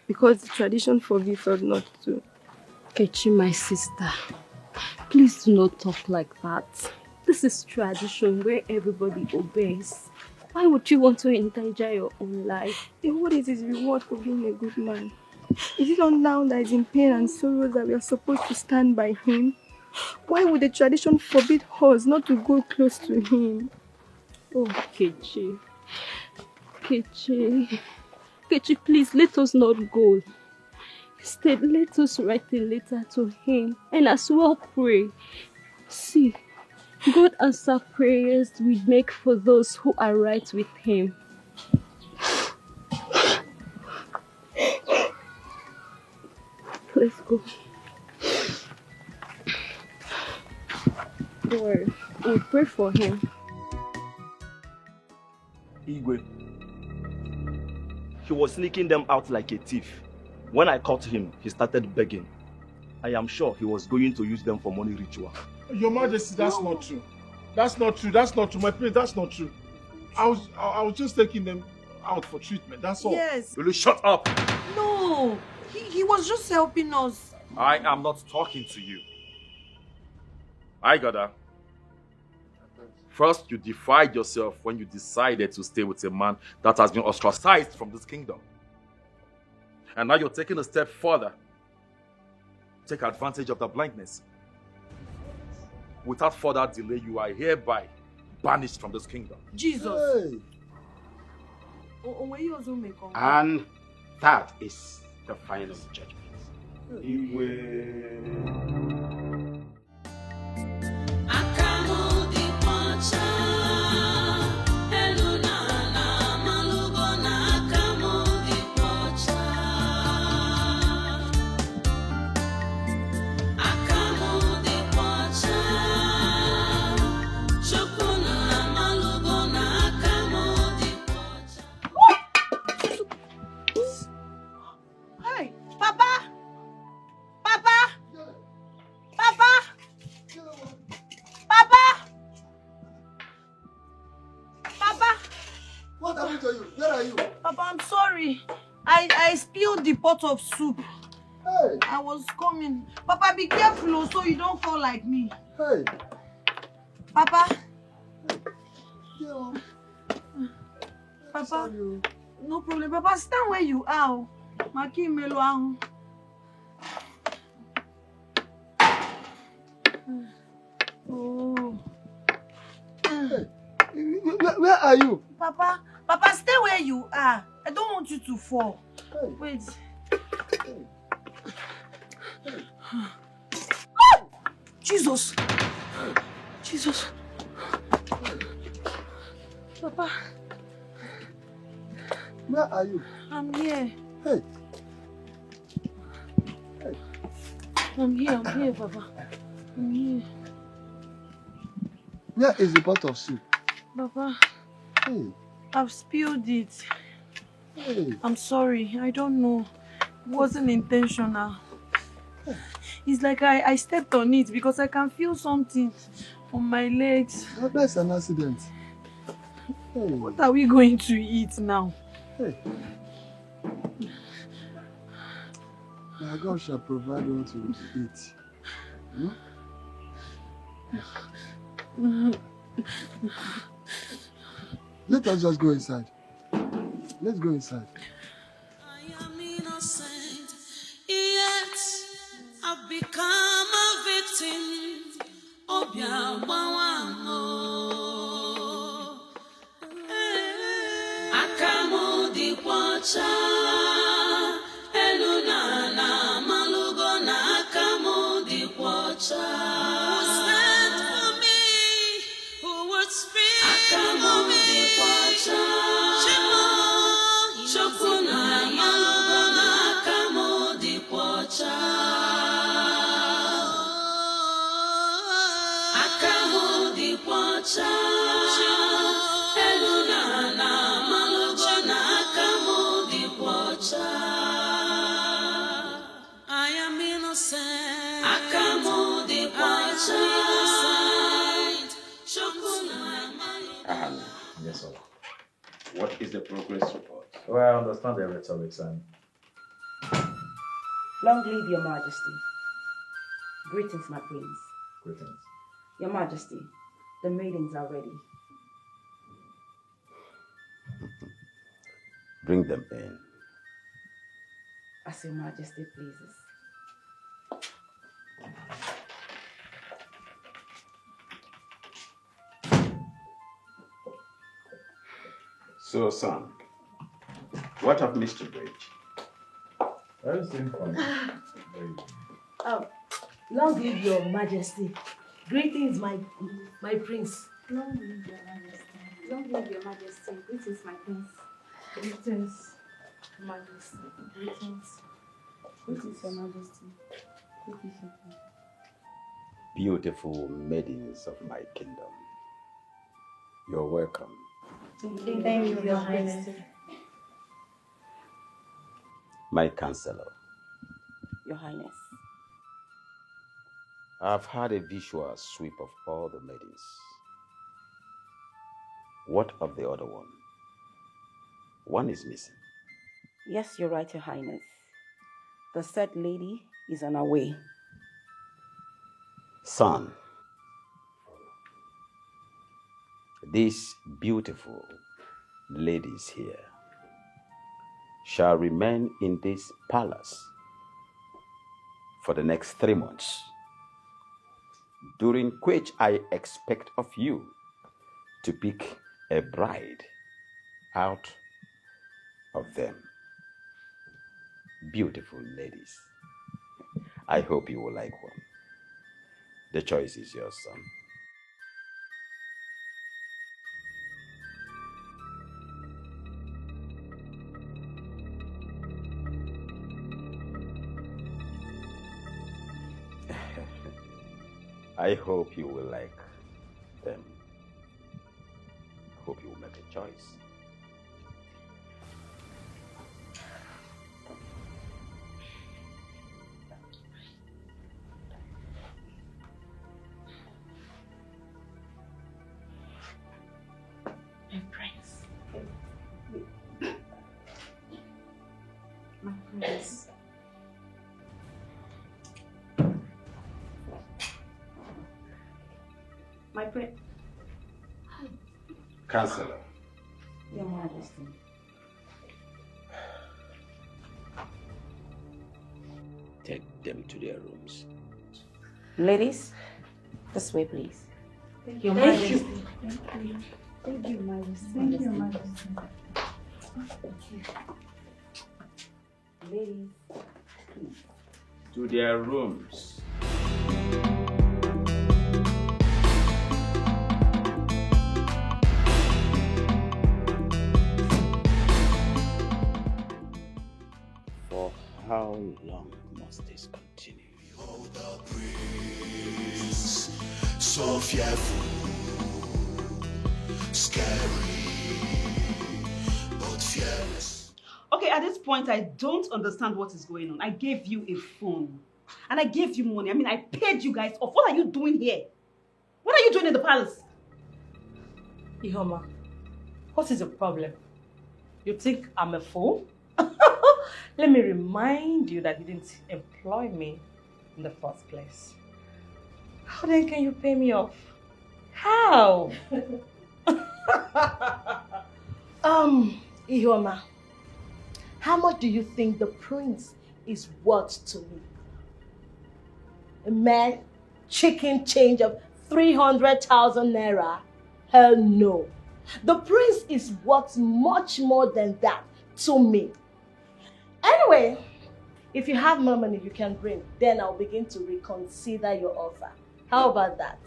because the tradition forbids us not to? Kechi, my sister, please do not talk like that. This is tradition where everybody obeys. Why would you want to endanger your own life? Then what is his reward for being a good man? Is it not now that he's in pain and sorrows that we are supposed to stand by him? Why would the tradition forbid us not to go close to him? Oh, Kechi. Kechi, please let us not go. Instead, let us write a letter to him and as well pray. See, God answers prayers we make for those who are right with him. Let's go. Don't worry, we'll pray for him. Igwe. He was sneaking them out like a thief. When I caught him, he started begging. I am sure he was going to use them for money ritual. Your Majesty, that's not true. That's not true. That's not true. My prince, that's not true. I was just taking them out for treatment. That's all. Yes. Will you shut up? No, he was just helping us. I am not talking to you. I got that. First, you defied yourself when you decided to stay with a man that has been ostracized from this kingdom. And now you're taking a step further. Take advantage of the blindness. Without further delay, you are hereby banished from this kingdom. Jesus. Hey. And that is the final judgment. Chukuna malugo happened to you? Where are you? Papa, I'm sorry. I spilled the pot of soup. Hey. I was coming. Papa, be careful oh, so you don't fall like me. Hey. Papa. Yeah. Papa. Sorry. No problem. Papa, stand where you are. Maki melo. Oh. Hey. Where are you? Papa, stay where you are. I don't want you to fall. Hey. Wait. Hey. Hey. Jesus. Jesus. Papa. Where are you? I'm here. Hey. Hey. I'm here, Papa. I'm here. Where is the pot of soup? Papa. Hey. I've spilled it. Hey. I'm sorry. I don't know. It wasn't intentional. It's like I stepped on it because I can feel something on my legs. Oh, that's an accident. Hey. What are we going to eat now? Hey. My God shall provide what you eat. Let us just go inside. Let's go inside. I am innocent, yet I've become a victim of your Akamo di kwacha, elunana malugo na akamo di kwacha. Who stand for me? Who would speak akamo di kwacha? Shokuna malugo na akamo di kwacha. Akamo di kwacha. I am innocent. Akamo di kwacha. Yes, sir. What is the progress report? Well, I understand the rhetorics and... Long live your majesty. Greetings, my prince. Greetings. Your majesty, the maidens are ready. Bring them in. As your majesty pleases. So, son, what of Mr. Bridge? Everything fine. Long live your majesty. Greetings, my prince. Long live your majesty. Long live your majesty. Greetings, my prince. Greetings, majesty. Greetings. Greetings, your majesty. Greetings, your prince. Beautiful maidens of my kingdom, you're welcome. Thank you, your highness. My counselor, Your highness. I've had a visual sweep of all the maidens. What of the other one? One is missing. Yes, you're right, your highness. The said lady is on her way. Son, these beautiful ladies here shall remain in this palace for the next 3 months, during which I expect of you to pick a bride out of them. Beautiful ladies. I hope you will like one. The choice is yours, son. I hope you will like them. I hope you will make a choice. My prince. Yes. My friend. Counselor. Your Majesty. Take them to their rooms. Ladies, this way, please. Your Majesty. Thank you. Thank you, Majesty. Thank you, Majesty. Ladies. To their rooms. For how long must this continue? So fearful, scary, but fearless. Okay, at this point, I don't understand what is going on. I gave you a phone. And I gave you money. I mean, I paid you guys off. What are you doing here? What are you doing in the palace? Ihoma, what is the problem? You think I'm a fool? Let me remind you that you didn't employ me in the first place. How then can you pay me off? How? Ihoma, how much do you think the prince is worth to me? A mere chicken change of 300,000 naira? Hell no. The prince is worth much more than that to me. Anyway, if you have more money you can bring, then I'll begin to reconsider your offer. How about that?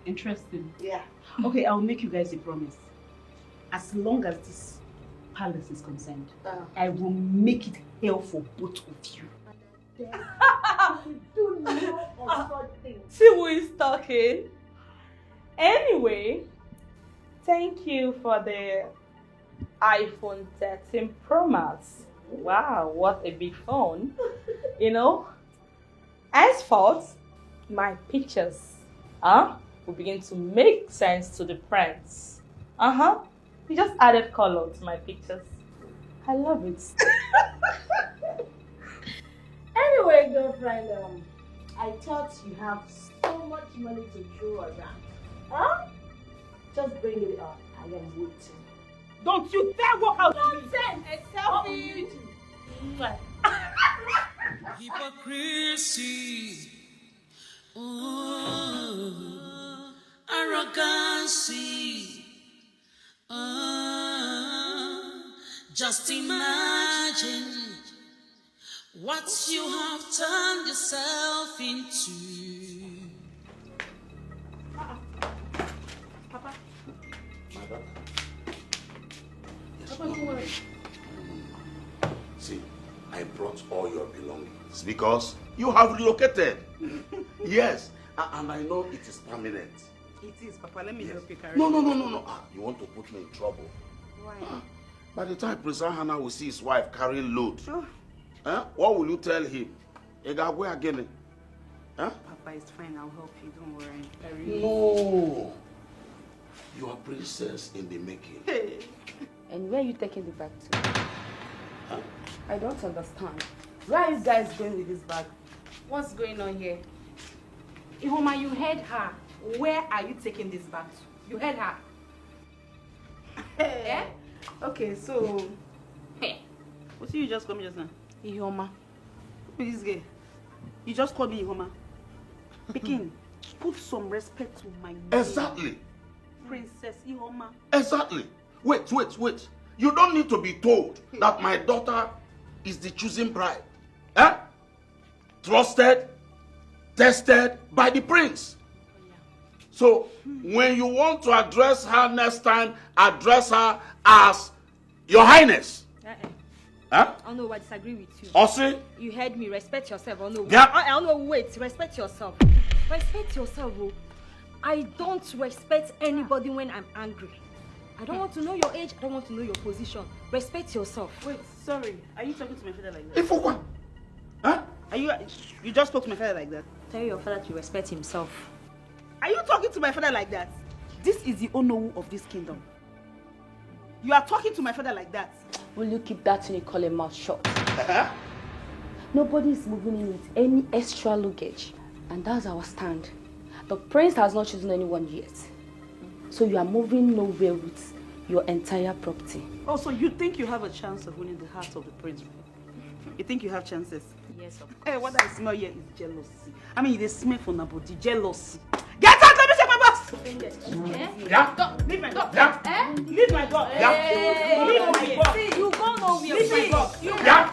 Interesting. Yeah. Okay, I'll make you guys a promise. As long as this palace is concerned, I will make it hell for both of you. Do no such thing. See who is talking? Anyway, thank you for the iPhone 13 Pro Max. Wow, what a big phone. You know, henceforth, my pictures will begin to make sense to the prince. You just added color to my pictures. I love it. Anyway, girlfriend, I thought you have so much money to throw around. Huh? Just bring it up. I am waiting. Don't you dare walk out! Nonsense! A selfie! Hypocrisy, arrogancy. Just imagine what you have turned yourself into. Papa. Mother. Papa, don't worry. See, I brought all your belongings because you have relocated. Yes, and I know it is permanent. It is, Papa. Let me help you carry No. it. You want to put me in trouble. Why? By the time Prince Hannah will see his wife carrying load, what will you tell him? Egagwe again? Papa, it's fine. I'll help you. Don't worry. No. You are princess in the making. And where are you taking the bag to? I don't understand. Where are you guys going with this bag? What's going on here? Ihoma, you heard her. Where are you taking this bag to? You heard her. Eh? Okay, so... Hey, what did you just call me just now? Ihoma. Who is this girl? You just called me Ihoma. Pekin, put some respect to my name. Exactly. Princess Ihoma. Exactly. Wait. You don't need to be told that my daughter is the chosen bride. Trusted, tested by the prince. So, when you want to address her next time, address her as Your Highness. I don't know, I disagree with you. Osi? You heard me, respect yourself. I don't know. Yeah. I don't know, wait, respect yourself. Respect yourself, bro. I don't respect anybody when I'm angry. I don't want to know your age, I don't want to know your position. Respect yourself. Wait, sorry. Are you talking to my father like that? If what? Huh? Are you just spoke to my father like that? Tell your father to respect himself. Are you talking to my father like that? This is the Onowu of this kingdom. You are talking to my father like that? Will you keep that in your mouth shut? Nobody is moving in with any extra luggage. And that's our stand. The prince has not chosen anyone yet. So you are moving nowhere with your entire property. Oh, so you think you have a chance of winning the heart of the prince? You think you have chances? Yes, of course. Hey, what I smell here is jealousy. I mean, they smell from nobody. Jealousy. Get out! Let me check my box! Yeah. Leave my dog. Yeah. Leave my dog. Leave my dog. See, you go nowhere. Leave my dog. Yeah.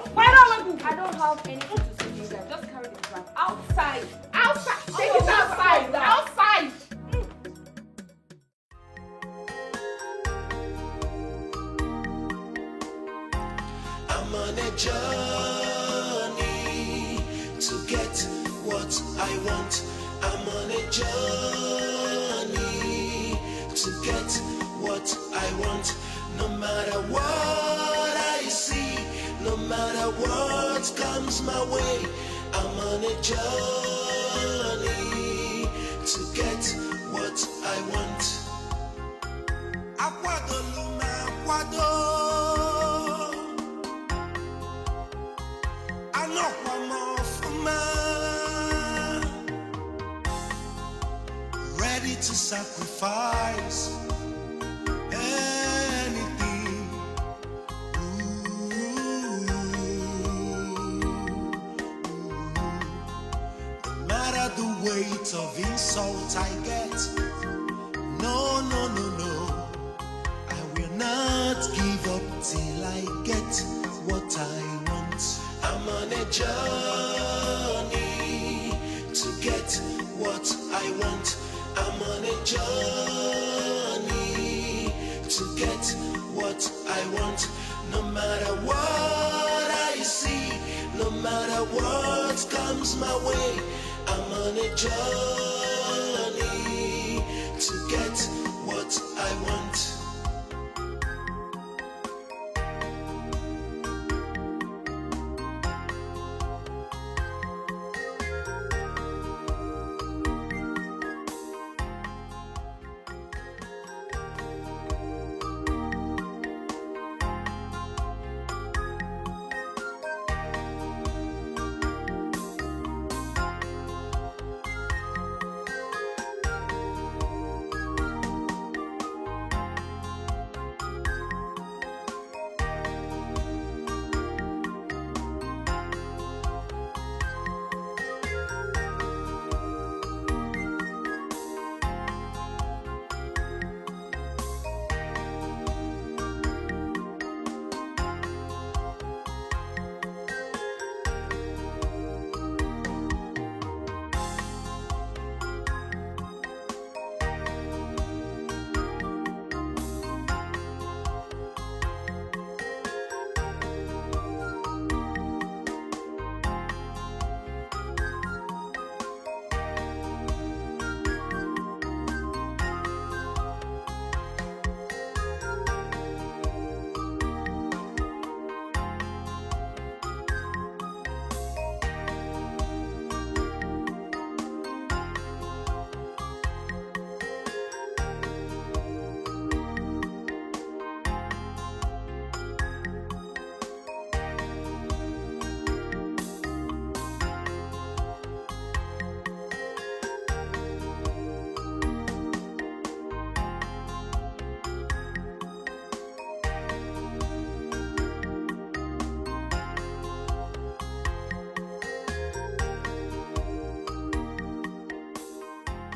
I don't have anything to say to you guys. Just carry the bag outside. Outside. Take it outside. Outside. I'm on a journey to get what I want. I'm on a journey to get what I want. No matter what I see, no matter what comes my way, I'm on a journey to get what I want. Akwado luma akwado, ready to sacrifice anything. No matter the weight of insult I get, no, no, no, no, I will not give up till I get what I want. I'm on a journey to get what I want. I'm on a journey to get what I want. No matter what I see, no matter what comes my way, I'm on a journey to get what I want.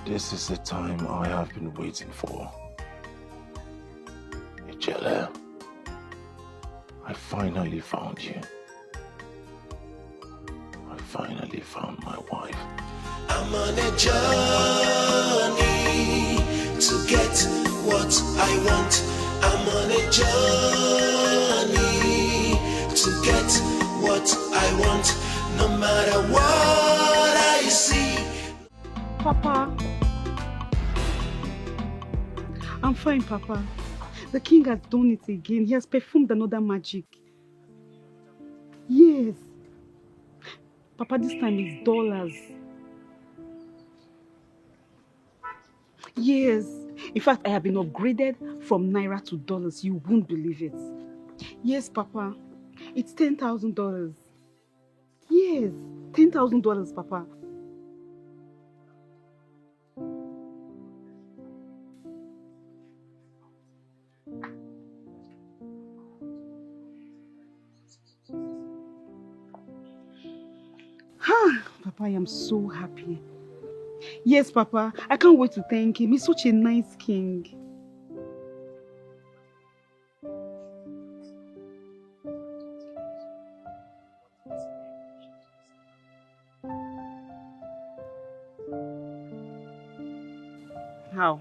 This is the time I have been waiting for. Ijele, I finally found you. I finally found my wife. I'm on a journey to get what I want. I'm on a journey to get what I want. No matter what I see. Papa. I'm fine, Papa. The king has done it again. He has performed another magic. Yes. Papa, this time it's $. Yes. In fact, I have been upgraded from naira to dollars. You won't believe it. Yes, Papa. It's $10,000. Yes, $10,000, Papa. Papa, I am so happy. Yes, Papa. I can't wait to thank him. He's such a nice king. How?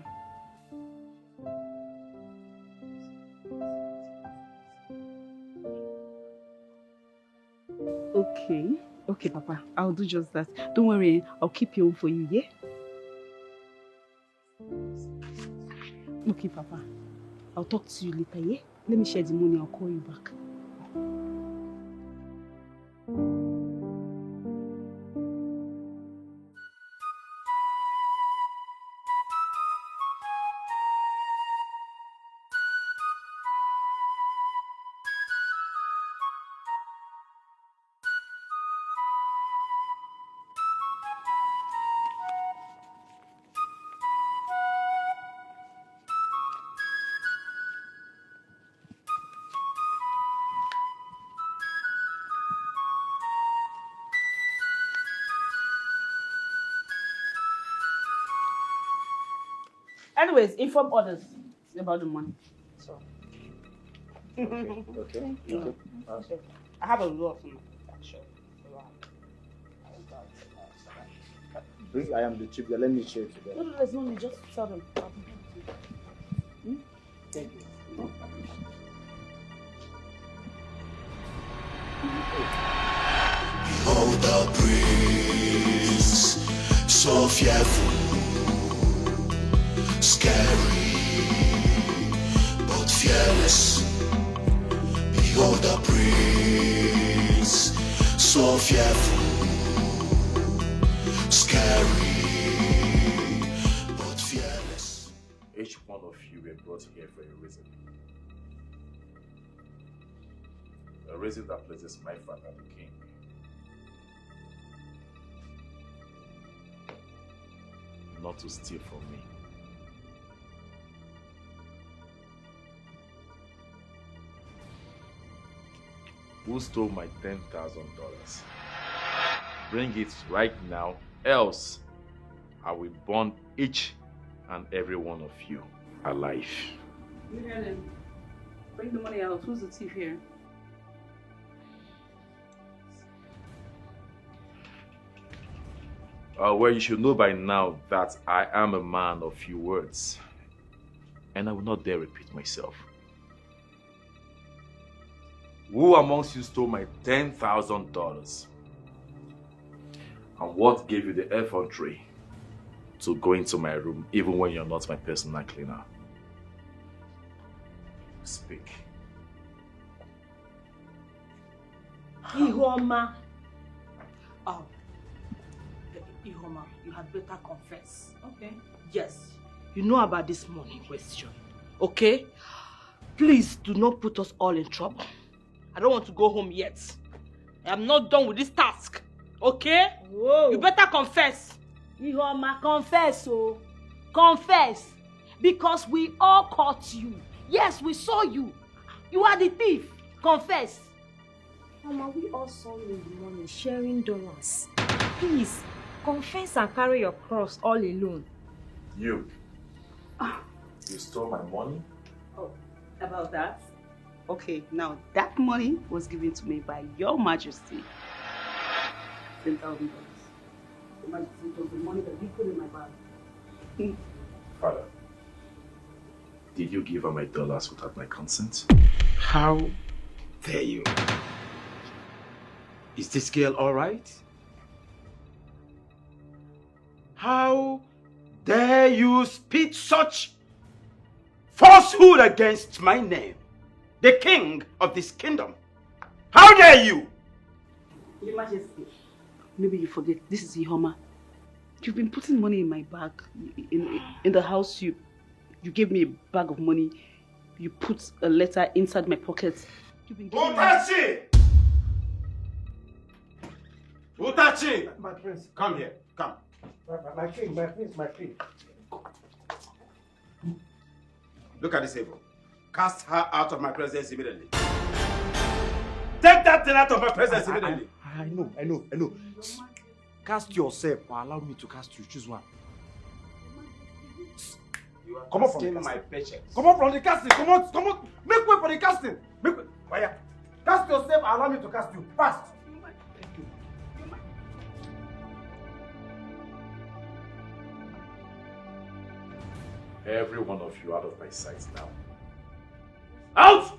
Okay. Okay, Papa. I'll do just that. Don't worry. I'll keep you home for you, yeah? Okay, Papa. I'll talk to you later, yeah? Let me share the money. I'll call you back. Anyways, inform others about the money. So. Okay. Okay. I have a lot of them. Sure. I am the chief. Let me share today. No, there's no need. Just tell them. Thank you. Behold the prince, so fearful, scary, but fearless. Behold the prince, so fearful, scary, but fearless. Each one of you were brought here for a reason. A reason that pleases my father, the king. Not to steal from me. Who stole my $10,000? Bring it right now, else I will burn each and every one of you alive. You heard him. Bring the money out. Who's the thief here? Well, you should know by now that I am a man of few words. And I will not dare repeat myself. Who amongst you stole my $10,000? And what gave you the effrontery to go into my room even when you're not my personal cleaner? Speak. Ihoma. Oh. Ihoma, you had better confess. Okay. Yes. You know about this money question. Okay? Please do not put us all in trouble. I don't want to go home yet. I am not done with this task. Okay? Whoa. You better confess. Ihoma, confess, oh. Confess. Because we all caught you. Yes, we saw you. You are the thief. Confess. Mama, we all saw you in the morning sharing dollars. Please, confess and carry your cross all alone. You. You stole my money? Oh, about that? Okay, now that money was given to me by Your Majesty. $10,000. Your Majesty, it was the money that you put in my bag. Father, did you give her my dollars without my consent? How dare you? Is this girl all right? How dare you speak such falsehood against my name, the king of this kingdom? How dare you? Your Majesty, maybe you forget, this is Ihoma. You've been putting money in my bag, in the house you You gave me a bag of money. You put a letter inside my pocket. You've been giving me... Utachi! Utachi! My prince. Come here. Come. My king, my prince, my king. Look at this table. Cast her out of my presence immediately. Take that thing out of my presence immediately. I know. Cast yourself or allow me to cast you. Choose one. Come on from my patience. Come on from the casting. Come on. Make way for the casting. Make way. Why? Cast yourself or allow me to cast you. Fast. Thank you. Every one of you out of my sight now. Out!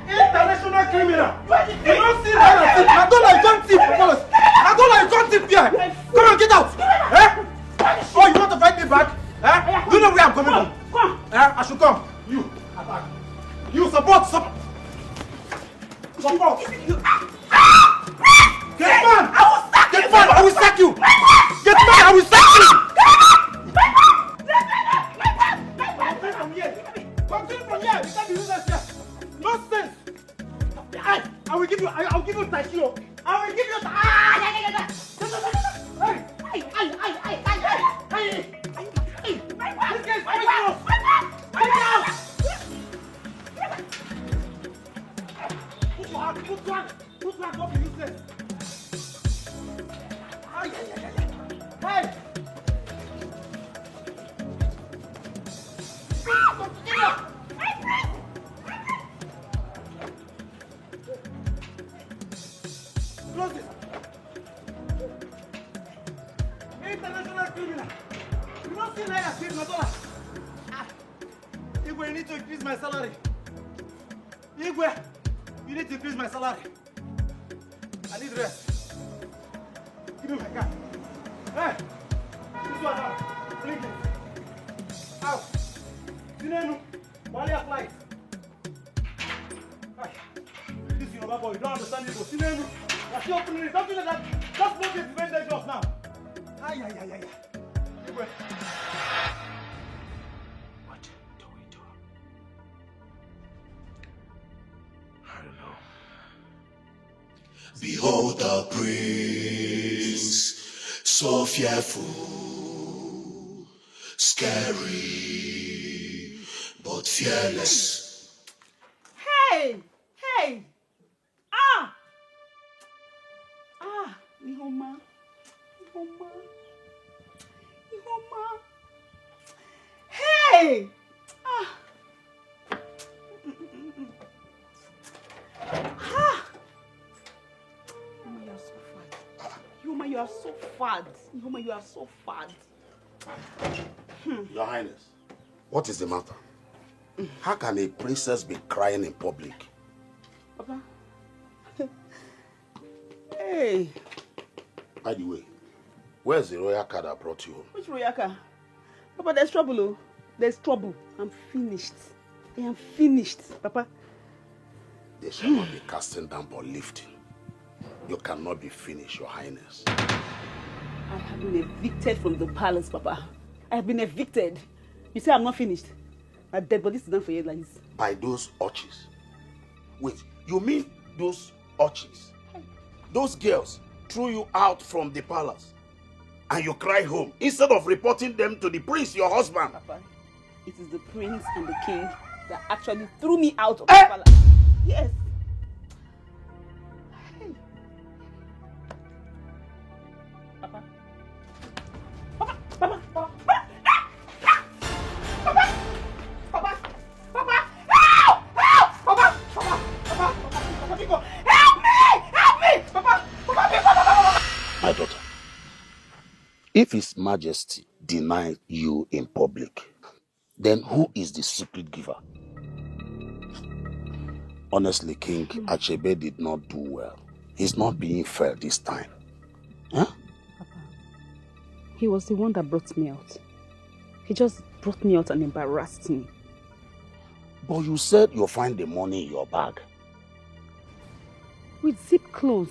International criminal! You don't see that? I don't like gun tip, fellas. I don't like gun tip here. Come on, get out! Eh? Oh, you want to fight me back? Eh? You know where I'm coming from? Come! I should come. You, attack. You support. Support. Get man! I will sack you! Get man! I will sack you! Continue from here! You can't be useless here! Nonsense! I will give you Tachio! I will give you This guy is poisonous! Take it out! Put one, don't be useless! Hey! Close it! International criminal! You don't see like I saved my dollar! Igwe, you need to increase my salary! Igwe, you need to increase my salary! I need rest! Give me my car! Hey! This one out! Blink it! Out! Sinenu! Wally a flight! This Yoruba boy, you don't understand it, but Sinenu! You're still opening it, don't do that! Just move it, very dangerous now! Ay. Igwe! What do we do? I don't know. Behold the prince, so fearful, scary, but fearless. Hey! Ihoma. Hey! Ihoma, you are so fat. Ihoma, you are so fat. Your Highness, what is the matter? How can a princess be crying in public? Papa. Hey. By the way, where's the royal car that brought you home? Which royal car? Papa, there's trouble, oh. There's trouble. I'm finished. I am finished, Papa. They shall not be casting down but lifting. You cannot be finished, Your Highness. I have been evicted from the palace, Papa. I have been evicted. You say I'm not finished? My dead body is done for you like this. By those urchins. Wait, you mean those urchins? Those girls threw you out from the palace and you cry home instead of reporting them to the prince, your husband. Papa, it is the prince and the king that actually threw me out of the palace. Yes. Hey. Papa. My daughter, if His Majesty denied you in public, then who is the secret giver? Honestly, King Achebe did not do well. He's not being fair this time. Huh? Papa, He was the one that brought me out. He just brought me out and embarrassed me. But you said you'll find the money in your bag. With zip closed.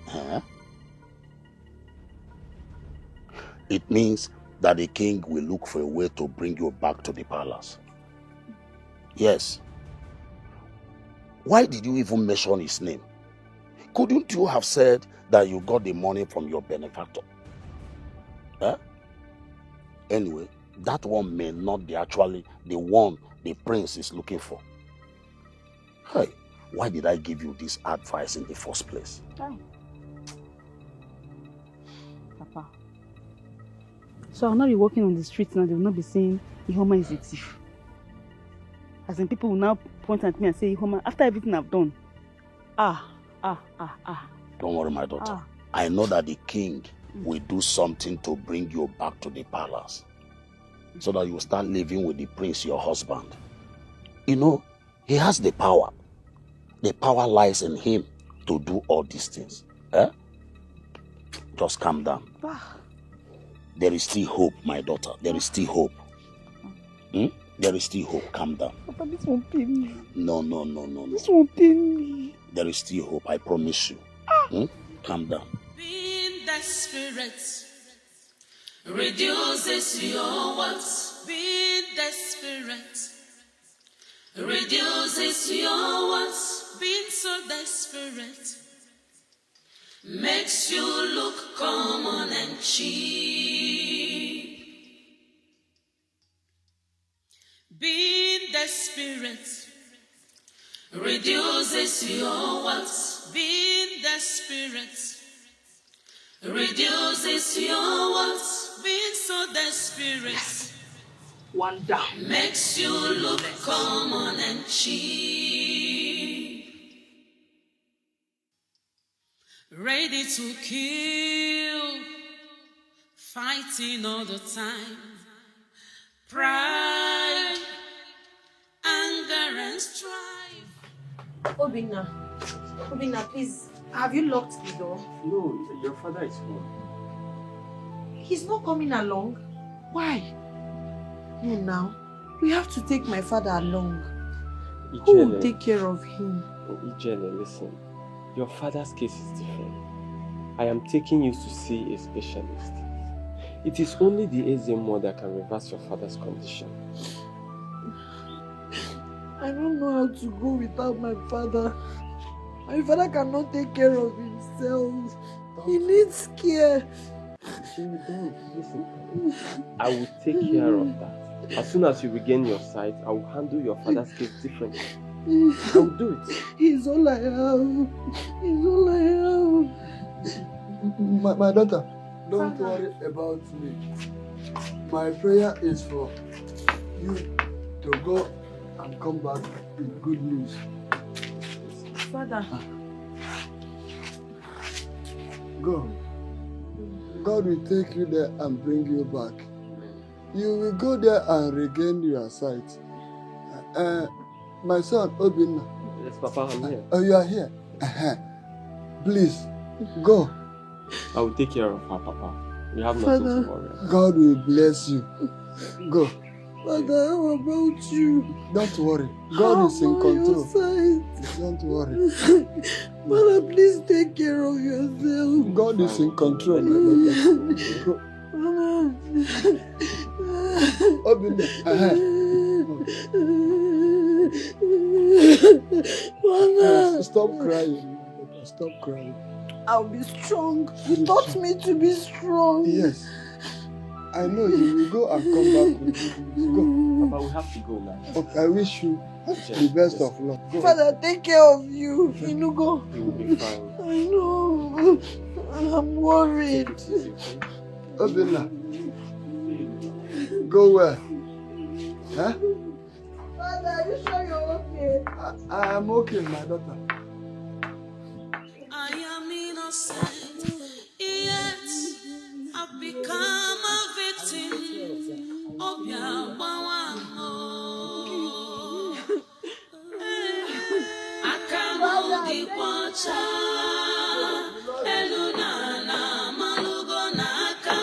Huh? It means that the king will look for a way to bring you back to the palace. Yes. Why did you even mention his name? Couldn't you have said that you got the money from your benefactor? Huh? Anyway, that one may not be actually the one the prince is looking for. Hey, why did I give you this advice in the first place? Papa. So I'll not be walking on the streets now, they will not be saying Ihoma is a thief. As in people will now point at me and say Ihoma, after everything I've done. Don't worry, my daughter. I know that the king will do something to bring you back to the palace, so that you will start living with the prince, your husband. You know, he has the power. The power lies in him to do all these things. Eh? Just calm down. There is still hope, my daughter. There is still hope. There is still hope. Calm down. Papa, this won't pay me. No. This won't pay me. There is still hope, I promise you. Calm down. Being desperate reduces your worth. Being desperate reduces your worth. Being so desperate makes you look common and cheap. Being desperate reduces your worth. Being desperate reduces your worth. Being so desperate, one down, makes you look common and cheap. Ready to kill, fighting all the time. Pride, anger and strife. Obinna, please, have you locked the door? No, your father is home. He's not coming along. Why? No, now. We have to take my father along. Who will take care of him? Ijele, listen. Your father's case is different. I am taking you to see a specialist. It is only the Ezemo that can reverse your father's condition. I don't know how to go without my father. My father cannot take care of himself. He needs care. Listen, I will take care of that. As soon as you regain your sight, I will handle your father's case differently. I will do it. He's all I have. He's all I have. My daughter, don't worry about me. My prayer is for you to go and come back with good news. Father. Go. God will take you there and bring you back. You will go there and regain your sight. My son, Obinna. Yes, Papa, I'm here. Oh, you are here? Please, go. I will take care of her, Papa. You have nothing to worry about. God will bless you. Go. Father, how about you? Don't worry. God is in control. Don't worry. Father, please take care of yourself. God is in control. Go. Obinna. Stop crying. Stop crying. I'll be strong. You taught me to be strong. Yes. I know you will go and come back with good. Go. Papa, we have to go now. Okay, I wish you the best of luck. Go. Father, take care of you. Inugo. You will be fine. I know. I'm worried. Obinna. Go where? Huh? Father, are you sure you're okay? I am okay, my daughter. I am innocent, yet I've become a victim of your bawano. Akamudi kwacha, eluna na malugo na aka.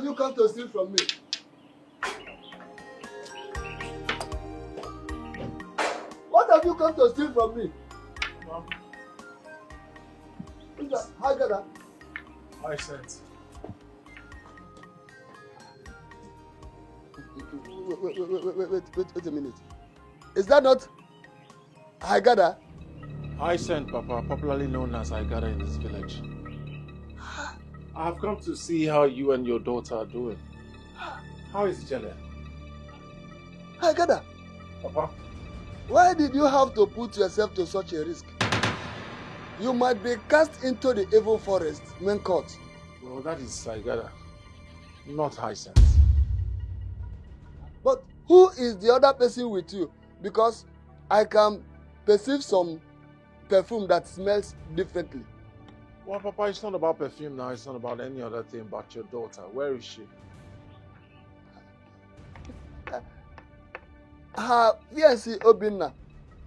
you come to steal from me? What have you come to steal from me? Who's that? Hagara? Hyacinth. Wait a minute. Is that not Hagara? Hyacinth, Papa, popularly known as Hagara in this village. I have come to see how you and your daughter are doing. How is Jelle? Hagara? Papa? Why did you have to put yourself to such a risk? You might be cast into the evil forest when caught. Well, that is Hagara, not Hyacinth. But who is the other person with you? Because I can perceive some perfume that smells differently. Well, Papa, it's not about perfume now. It's not about any other thing but your daughter. Where is she? Her fiancé Obinna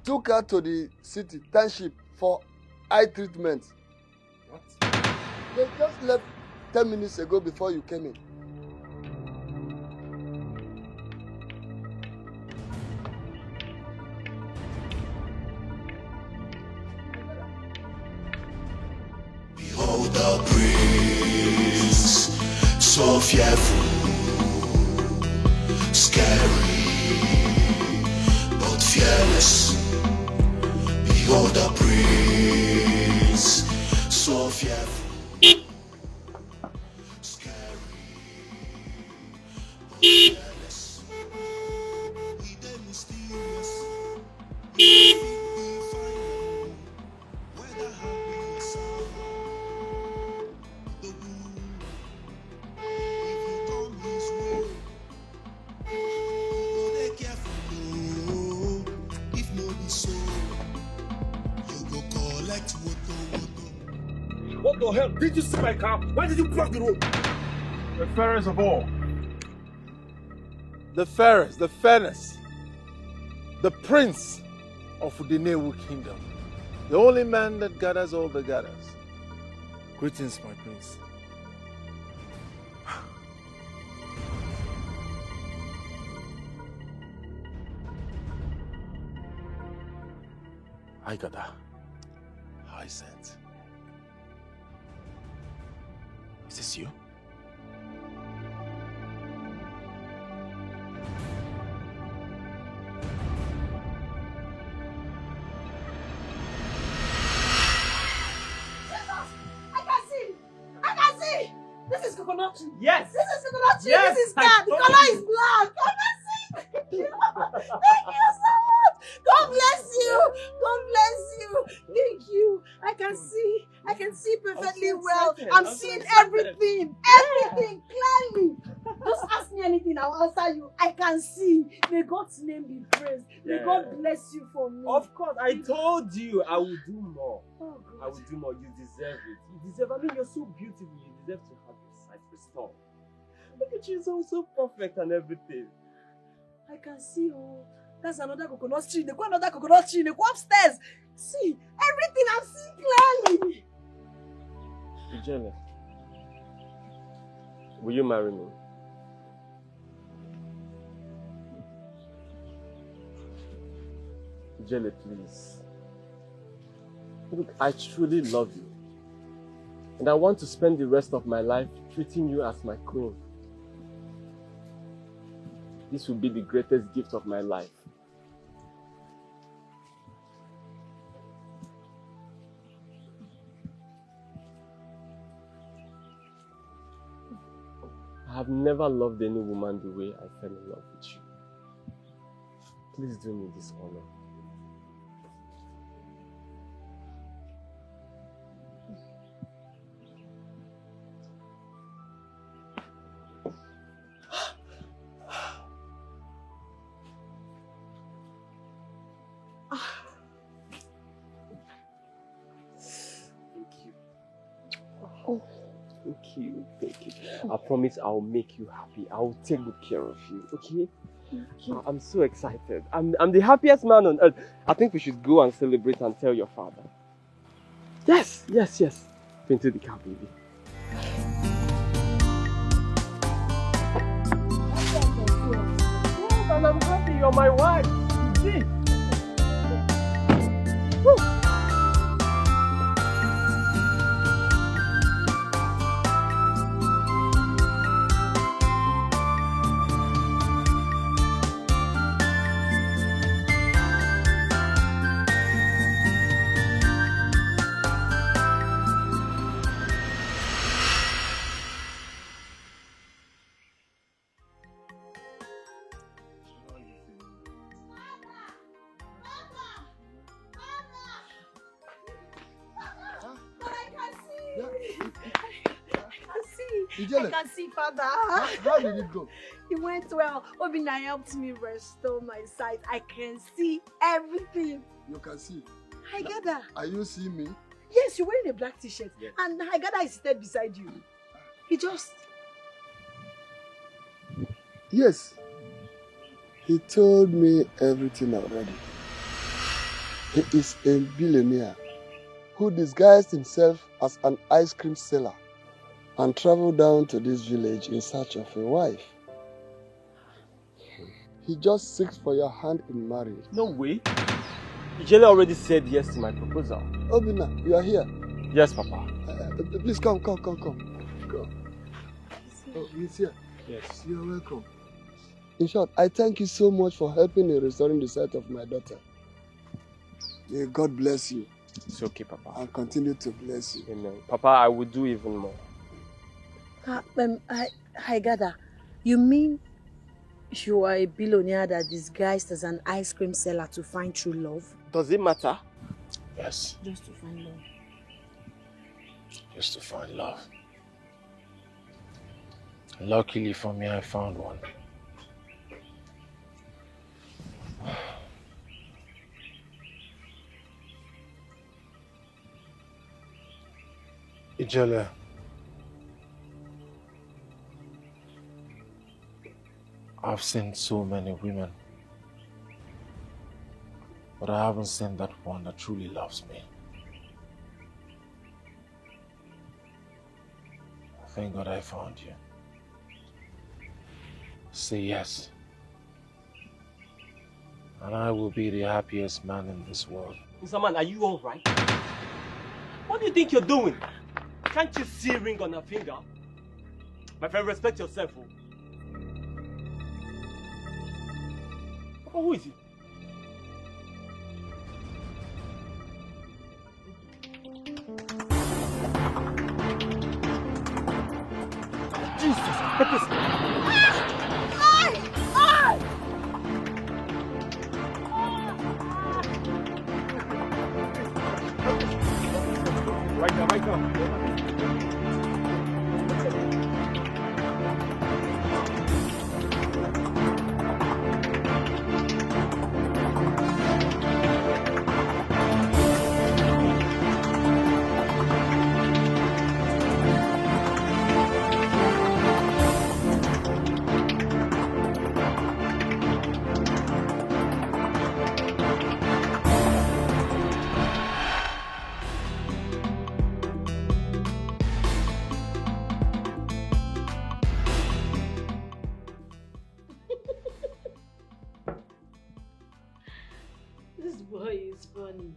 took her to the city township for eye treatment. What? They just left 10 minutes ago before you came in. Behold the prince, so fearful, scary, but fearless. Behold the prince, so fearful, scary, but fearless. He then mysterious. He be final, whether happy or sad. The wound, if you come his way, you go dey careful, no. If no be so, you go collect woto. What the hell? Did you see my car? Why did you block the road? The fairest of all. The fairest, the fairness. The prince of the Udinewu kingdom. The only man that gathers all the gathers. Greetings, my prince. Hagara. Hyacinth. Is this you? I can see! This is coconut tree. Yes! This is coconut tree. Yes, This is I sky. The told color you. is black. I can see. Thank you. Thank you so much. God bless you. God bless you. Thank you. I can see. I can see perfectly well. I'm seeing everything. Everything clearly. Just ask me anything. I'll answer you. I can see. May God's name be praised. May Yeah. God bless you for me. Of course, I told you I will do more. Oh, I will do more. You deserve it. You deserve. I mean, you're so beautiful. You deserve to have your sight restored. Look at you, so perfect and everything. I can see. Oh, that's another coconut tree. They go another coconut tree. They go upstairs. See everything. I'm seeing clearly. Ijele, will you marry me? Ijele, please. Look, I truly love you. And I want to spend the rest of my life treating you as my queen. This will be the greatest gift of my life. I have never loved any woman the way I fell in love with you. Please do me this honor. Thank you. I promise I'll make you happy. I'll take good care of you, okay? I'm so excited. I'm the happiest man on earth. I think we should go and celebrate and tell your father. Yes. Into the car, baby. and I'm happy you're my wife. See? Woo. Ijele, I can see, Father. how did it go? It went well. Obina helped me restore my sight. I can see everything. You can see. Haigada. Are you seeing me? Yes, you're wearing a black t-shirt. Yes. And Haigada is seated beside you. He just... Yes. He told me everything already. He is a billionaire who disguised himself as an ice cream seller and traveled down to this village in search of a wife. He just seeks for your hand in marriage. No way. Ijele already said yes to my proposal. Obina, you are here. Yes, Papa. Please come. Come. Oh, he's here. Yes. You're welcome. In short, I thank you so much for helping in restoring the sight of my daughter. May God bless you. It's okay, Papa. And continue to bless you. Amen. Papa, I will do even more. Haigada, you mean you are a billionaire that disguised as an ice cream seller to find true love? Does it matter? Yes. Just to find love. Just to find love. Luckily for me, I found one. Ijele. I've seen so many women, but I haven't seen that one that truly loves me. Thank God I found you. Say yes, and I will be the happiest man in this world. Mr. Man, are you alright? What do you think you're doing? Can't you see a ring on her finger? My friend, respect yourself. Oh. Papa, who is he? Jesus, pepper Right now. This boy is funny.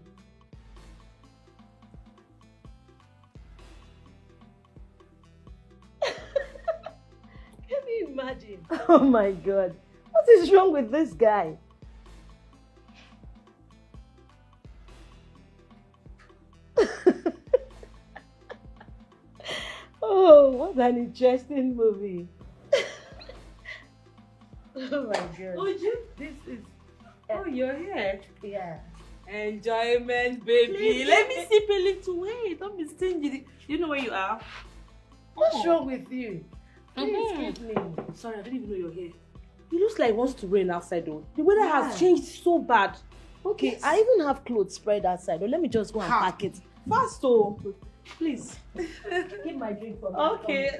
Can you imagine? Oh my God. What is wrong with this guy? Oh, what an interesting movie. Oh my God. Uju, this is... Oh, you're here? Yeah. Enjoyment, baby. Please, Let me sip a little. Wait, don't be stingy. You know where you are? What's wrong with you? Please give me. Sorry, I didn't even know you're here. It looks like it wants to rain outside though. The weather has changed so bad. Okay, Yes. I even have clothes spread outside. Let me just go and pack it. Fast though. Please. Keep my drink for me. Okay.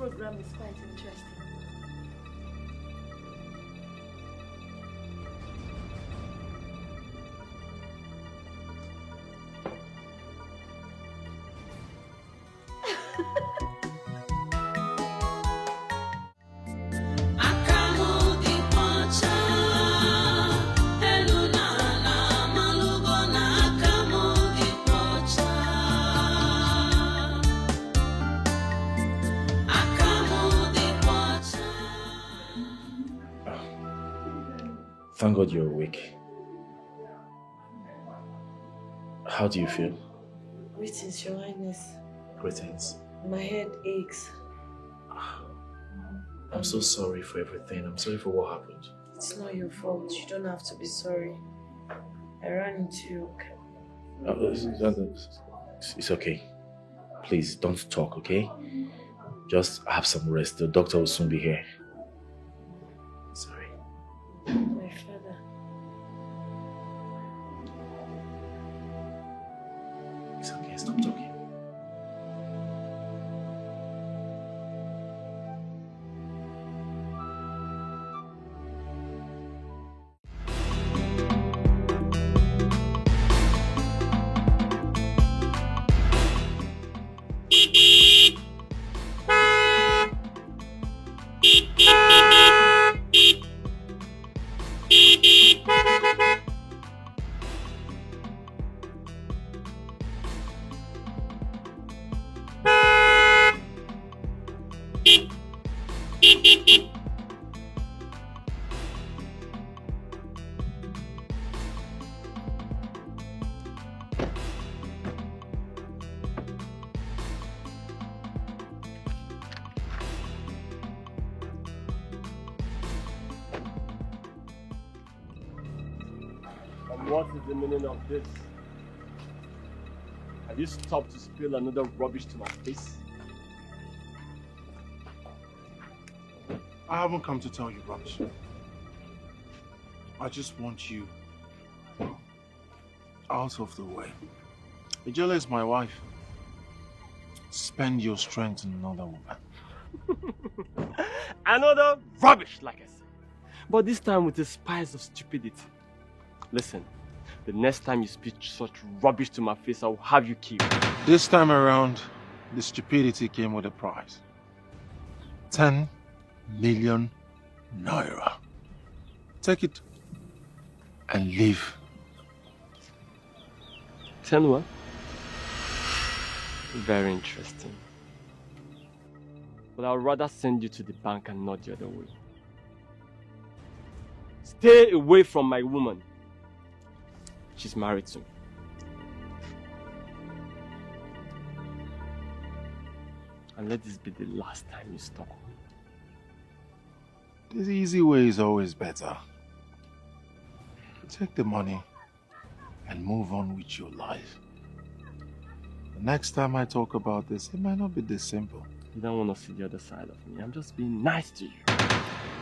program is quite interesting. Thank God you're awake. How do you feel? Greetings, Your Highness. Greetings. My head aches. I'm so sorry for everything. I'm sorry for what happened. It's not your fault. You don't have to be sorry. I ran into you. It's okay. Please don't talk, okay? Just have some rest. The doctor will soon be here. Sorry. My father. It's okay. Stop talking. And what is the meaning of this? Have you stopped to spill another rubbish to my face? I haven't come to tell you rubbish. I just want you out of the way. Ijele is my wife. Spend your strength on another woman. Another rubbish, like I said. But this time with a spice of stupidity. Listen, the next time you speak such rubbish to my face, I will have you killed. This time around, the stupidity came with a price. 10 million naira. Take it and leave. 10 what? Very interesting. But I'd rather send you to the bank and not the other way. Stay away from my woman. She's married to me. And let this be the last time you stop me. The easy way is always better. Take the money and move on with your life. The next time I talk about this, it might not be this simple. You don't want to see the other side of me. I'm just being nice to you.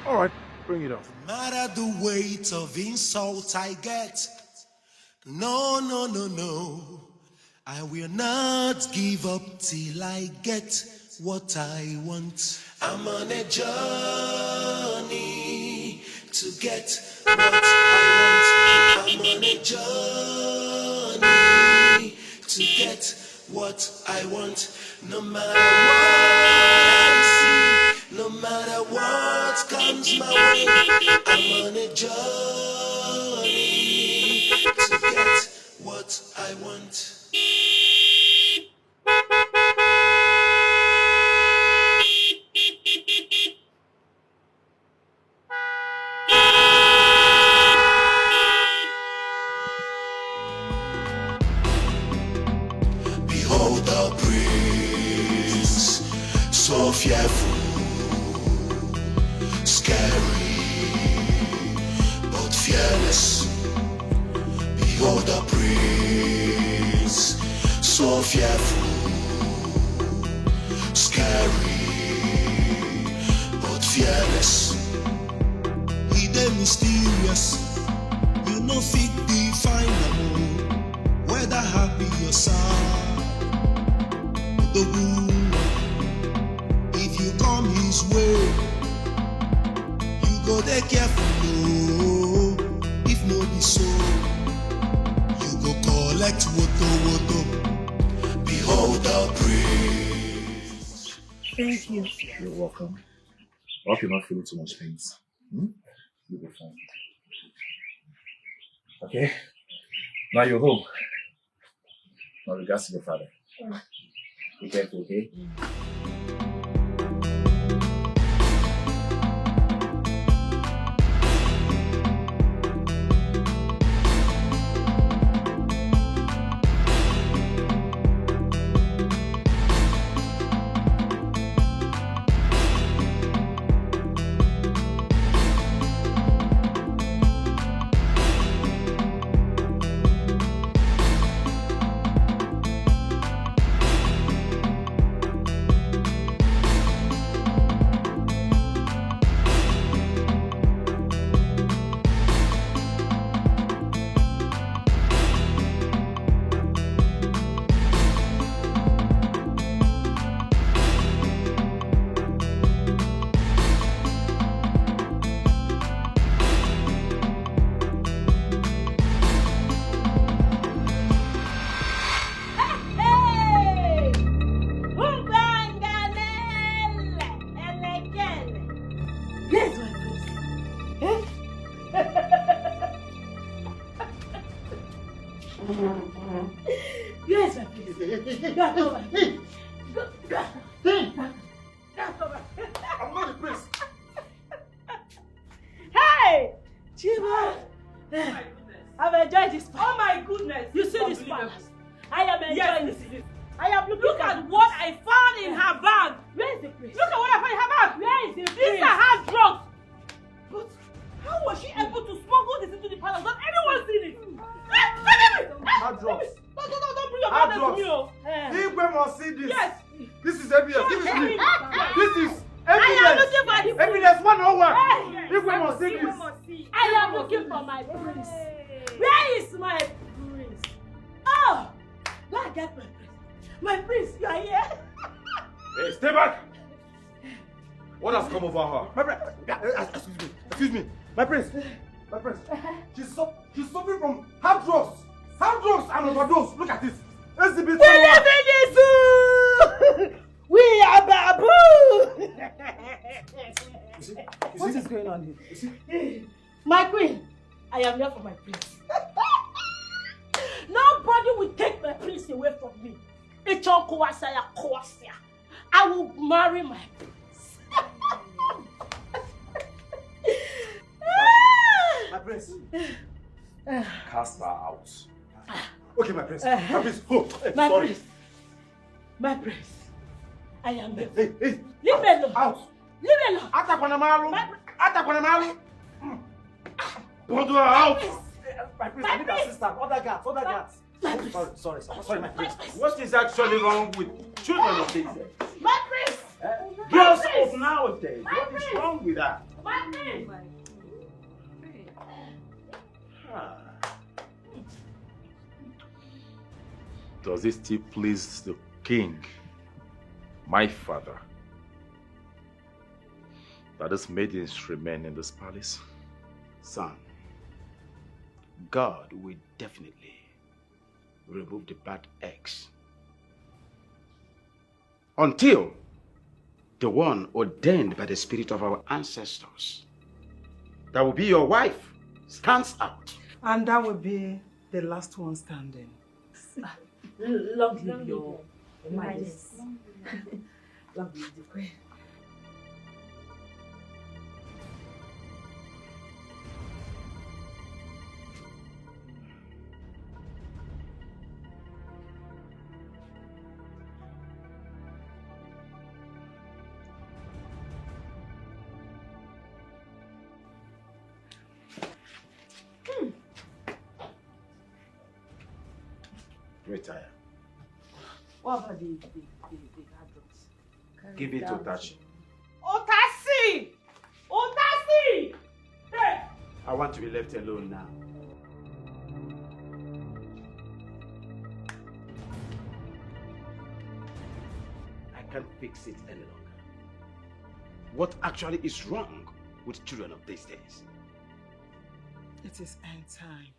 All right, bring it up. No matter the weight of insult I get, no, no, no, no, I will not give up till I get what I want. I'm on a journey to get what I want. I'm on a journey to get what I want. No matter what I see, no matter what comes my way, I'm on a journey to get what I want. Behold the prince, so fearful, scary, but fearless. Behold the prince, so fearful, scary, but fearless. He dey mysterious, you no fit define am, whether happy or sad. The woman, if you come go dey careful, oh. If no be so, you go collect woto. Behold the praise. Thank you. You're welcome. I hope you're not feeling too much pain. You'll be fine. Okay? Now you're home. Now regards to your father. Be careful, okay? Yes, my please. Go over. I'm not the prince. Hey! Chiba! I've enjoyed this palace. Oh my goodness! You see this palace? I am enjoying this. I am looking Look at what I found in her bag. Where is the prince? Look at what I found in her bag. Where is the These prince? are hard drugs. But how was she able to smuggle this into the palace? Not anyone seen it. Hard drugs. Don't bring your Hard brother to me, drugs. oh. Igwe must see this. Yes. This is evidence. Give it to me. This is I am evidence. looking for the Evidence 101. Hey. Igwe must see this. I am looking for my prince. Where is my prince? Oh! Where I get my prince? My prince, you are here? Hey, stay back. What has come over her? My prince. Excuse me. My prince. She's suffering from hard drugs. Hard drugs and overdose. Look at this. Exhibit. We live in the zoo! We are babu! What is going on here? My queen, I am here for my prince. Nobody will take my prince away from me. I will marry my prince. My prince. Cast her out. Okay, my prince. My prince. Oh, My sorry. prince. My prince. I am here. Hey. Leave me alone. Out. Leave me alone. Atakwanamalu. Don't do her out. My prince, I need assistance. Other guards. Sorry, my prince. What is actually wrong with children of these days? My prince. Girls of nowadays. What is wrong with that? My prince. Does it still please the king, my father, that his maidens remain in this palace? Son, God will definitely remove the bad eggs until the one ordained by the spirit of our ancestors, that will be your wife, stands out. And that will be the last one standing. Long live your majesty. Long live the queen. Retire. What about the adults? Give it to Tachi. Otasi! Hey! I want to be left alone now. I can't fix it any longer. What actually is wrong with children of these days. It is end time.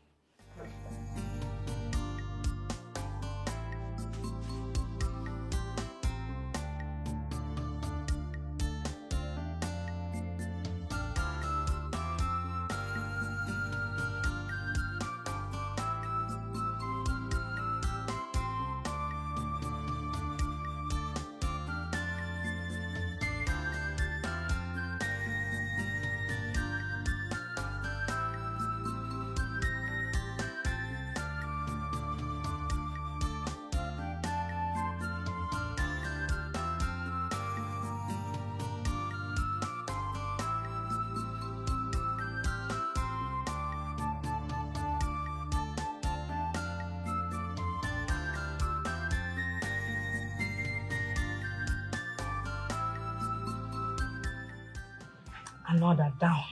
Another down.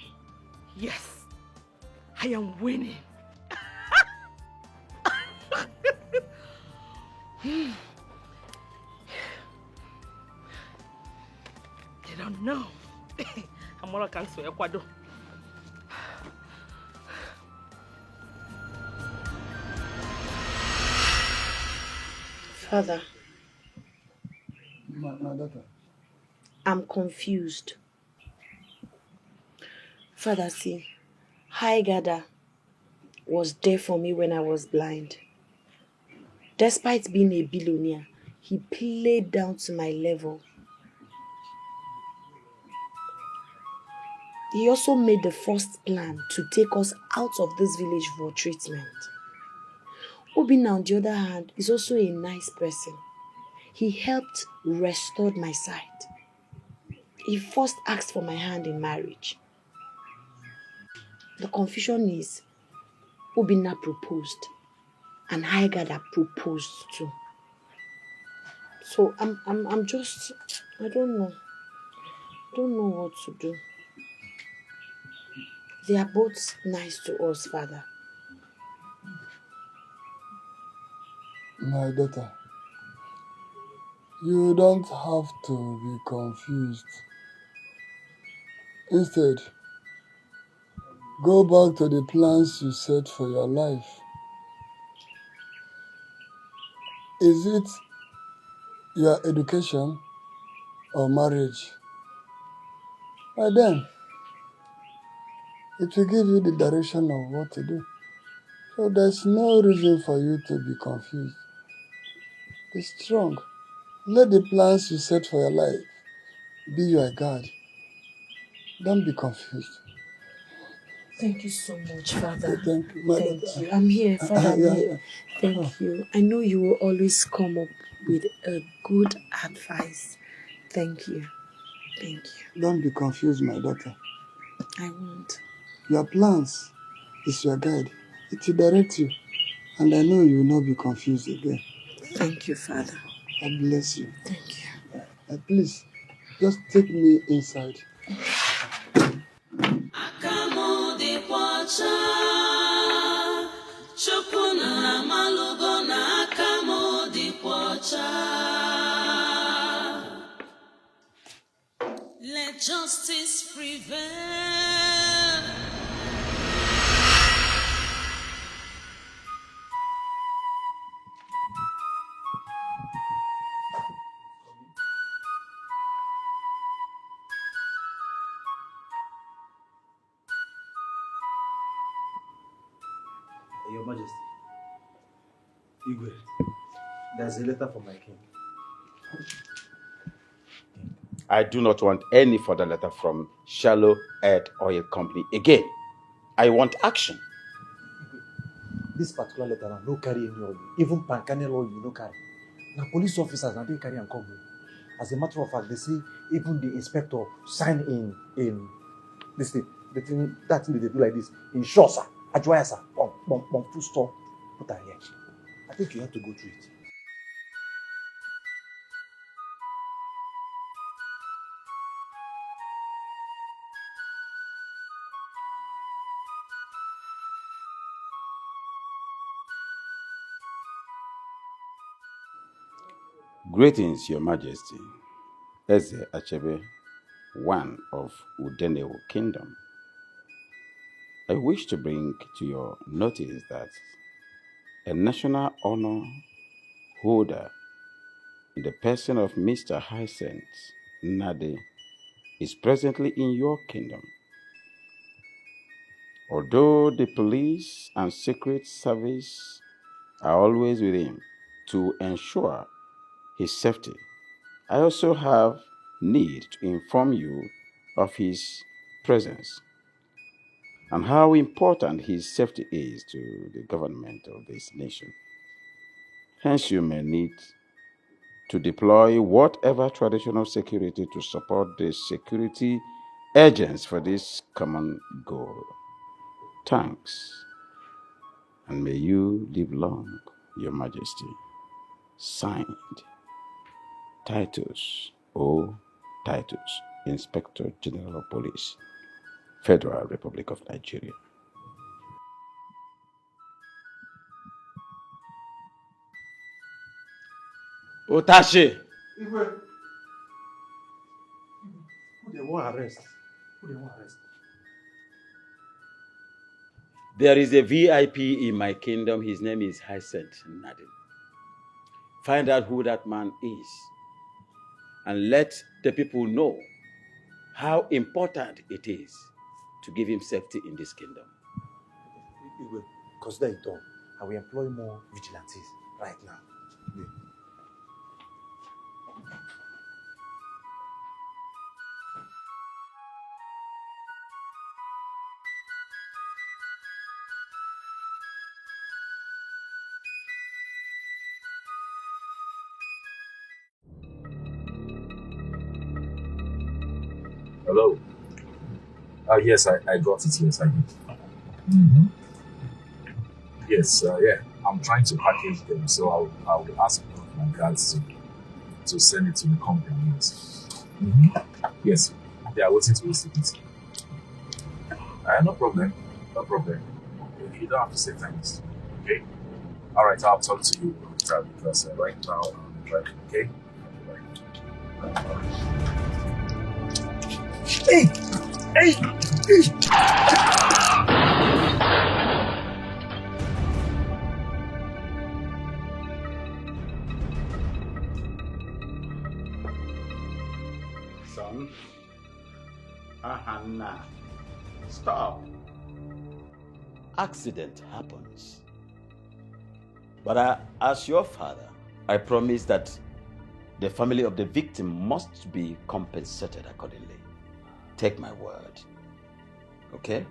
Yes, I am winning. They don't know. I'm all thanks to Ecuador. Father, My daughter. I'm confused. Father, see, Haigada was there for me when I was blind. Despite being a billionaire, he played down to my level. He also made the first plan to take us out of this village for treatment. Obina, on the other hand, is also a nice person. He helped restore my sight. He first asked for my hand in marriage. The confusion is, Obina proposed, and Haigada proposed too. So I'm just, I don't know what to do. They are both nice to us, Father. My daughter, you don't have to be confused. Instead, go back to the plans you set for your life. Is it your education or marriage? By then, it will give you the direction of what to do. So there's no reason for you to be confused. Be strong. Let the plans you set for your life be your guide. Don't be confused. Thank you so much, Father. Thank you, my Thank daughter. you. I'm here, Father. I'm Yeah, here. yeah. Thank you. I know you will always come up with a good advice. Thank you. Thank you. Don't be confused, my daughter. I won't. Your plans is your guide. It will direct you. And I know you will not be confused again. Thank you, Father. God bless you. Thank you. Please, just take me inside. Akamo dị kwọcha, Chukwu na amalugo na akamo dị kwọcha. Let justice prevail. Your Majesty, Igwe, there's a letter from my king. I do not want any further letter from Shallow Earth Oil Company again. I want action. This particular letter, no carry any oil. Even Pankanel oil, no carry. Now, police officers, now they carry and come. As a matter of fact, they say even the inspector sign in this thing. The thing that thing they do like this. In short, sir. Ajwaya, sir. Full stop. Put her here. I think you have to go through it. Greetings, Your Majesty. Eze Achebe, one of Udenewo Kingdom, I wish to bring to your notice that a national honor holder in the person of Mr. Hyacinth Nade is presently in your kingdom. Although the police and secret service are always with him to ensure his safety, I also have need to inform you of his presence and how important his safety is to the government of this nation. Hence, you may need to deploy whatever traditional security to support the security agents for this common goal. Thanks, and may you live long, Your Majesty. Signed, Titus O. Titus, Inspector General of Police, Federal Republic of Nigeria. Otashi! Igwe. Who they want arrest? There is a VIP in my kingdom. His name is Hyacinth Nade. Find out who that man is and let the people know how important it is to give him safety in this kingdom. Igwe, consider it done. I will employ more vigilantes right now. Hello. Yes, I got it. Yes, I did. Yes, yeah. I'm trying to package them, so I will ask one of my guards to send it to the company. Yes. Yes, they are waiting to receive it. No problem. No problem. You don't have to say thanks. Okay? All right, I'll talk to you later because right now I'm driving. Okay? Hey! Hey! Son, Hannah, stop. Accident happens. But as your father, I promise that the family of the victim must be compensated accordingly. Take my word. Okay?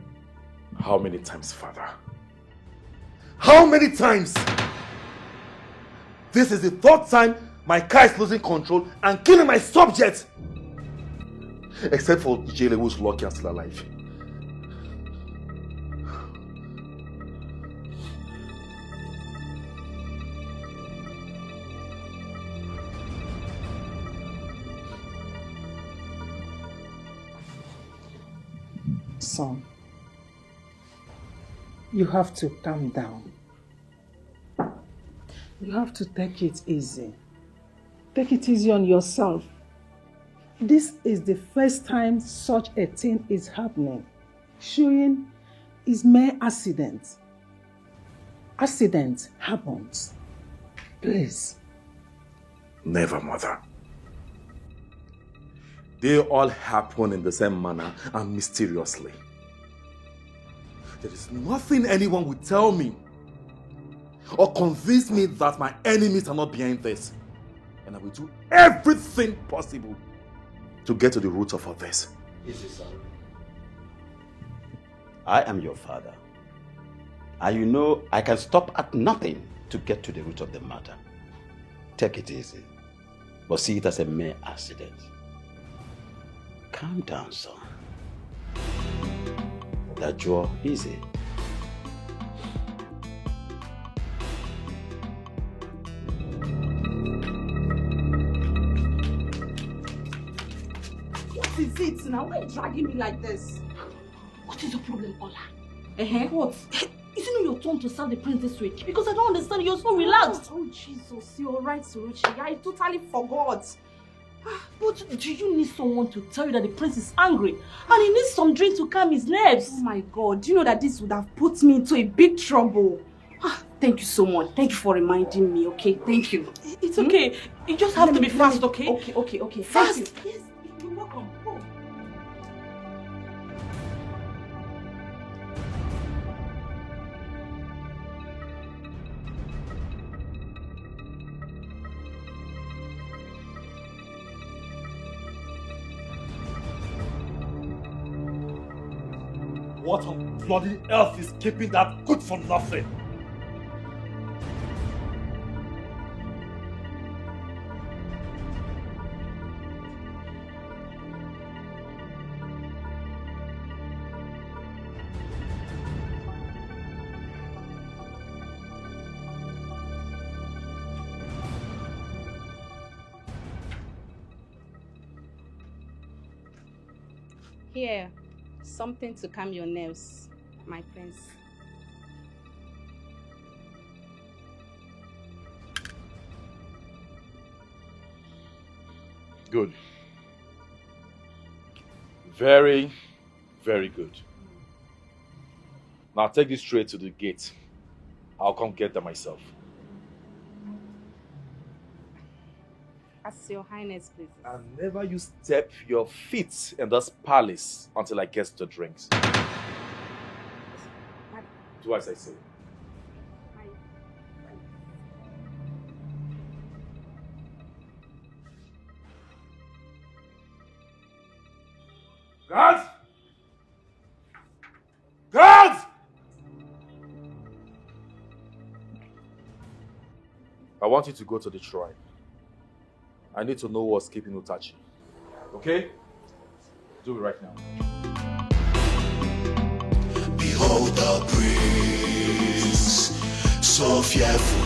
How many times, Father? How many times? This is the third time my car is losing control and killing my subjects. Except for Jele, who's lucky and still alive. Son, you have to calm down. You have to take it easy. Take it easy on yourself. This is the first time such a thing is happening. Showing is mere accident. Accident happens. Please. Never, Mother. They all happen in the same manner and mysteriously. There is nothing anyone would tell me or convince me that my enemies are not behind this. And I will do everything possible to get to the root of all this. Easy, son. I am your father. And you know I can stop at nothing to get to the root of the matter. Take it easy. But see it as a mere accident. Calm down, son. That you're easy. What is it now? Why are you dragging me like this? What is your problem, Ola? What? Is it not your turn to serve the prince this week? Because I don't understand. You're so relaxed. Oh, Jesus. You're right, Suruchi. I totally forgot. But do you need someone to tell you that the prince is angry and he needs some drink to calm his nerves? Oh my God, do you know that this would have put me into a big trouble? Thank you so much. Thank you for reminding me, okay? Thank you. It's okay. You just have to be fast, okay? Okay. Fast! Thank you. Yes, you're welcome. Go. What on bloody earth is keeping that good for nothing? Here, something to calm your nerves, my prince. Good. Very, very good. Now take this straight to the gate. I'll come get them myself. As your highness pleases. And never you step your feet in this palace until I get the drinks. Do as I say. Guards! Guards! I want you to go to the shrine. I need to know what's keeping Utachi. Okay? Do it right now. Behold the prince, so fearful,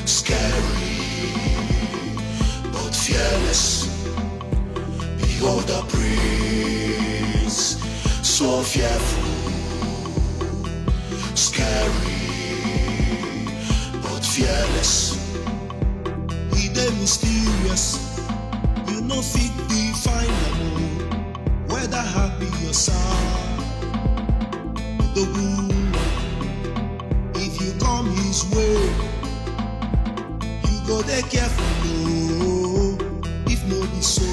scary, but fearless. Behold the prince, so fearful, scary, but fearless. He dey mysterious, you no fit define am, whether happy or sad. The woman, if you come his way, you go dey careful, oh. If no be so,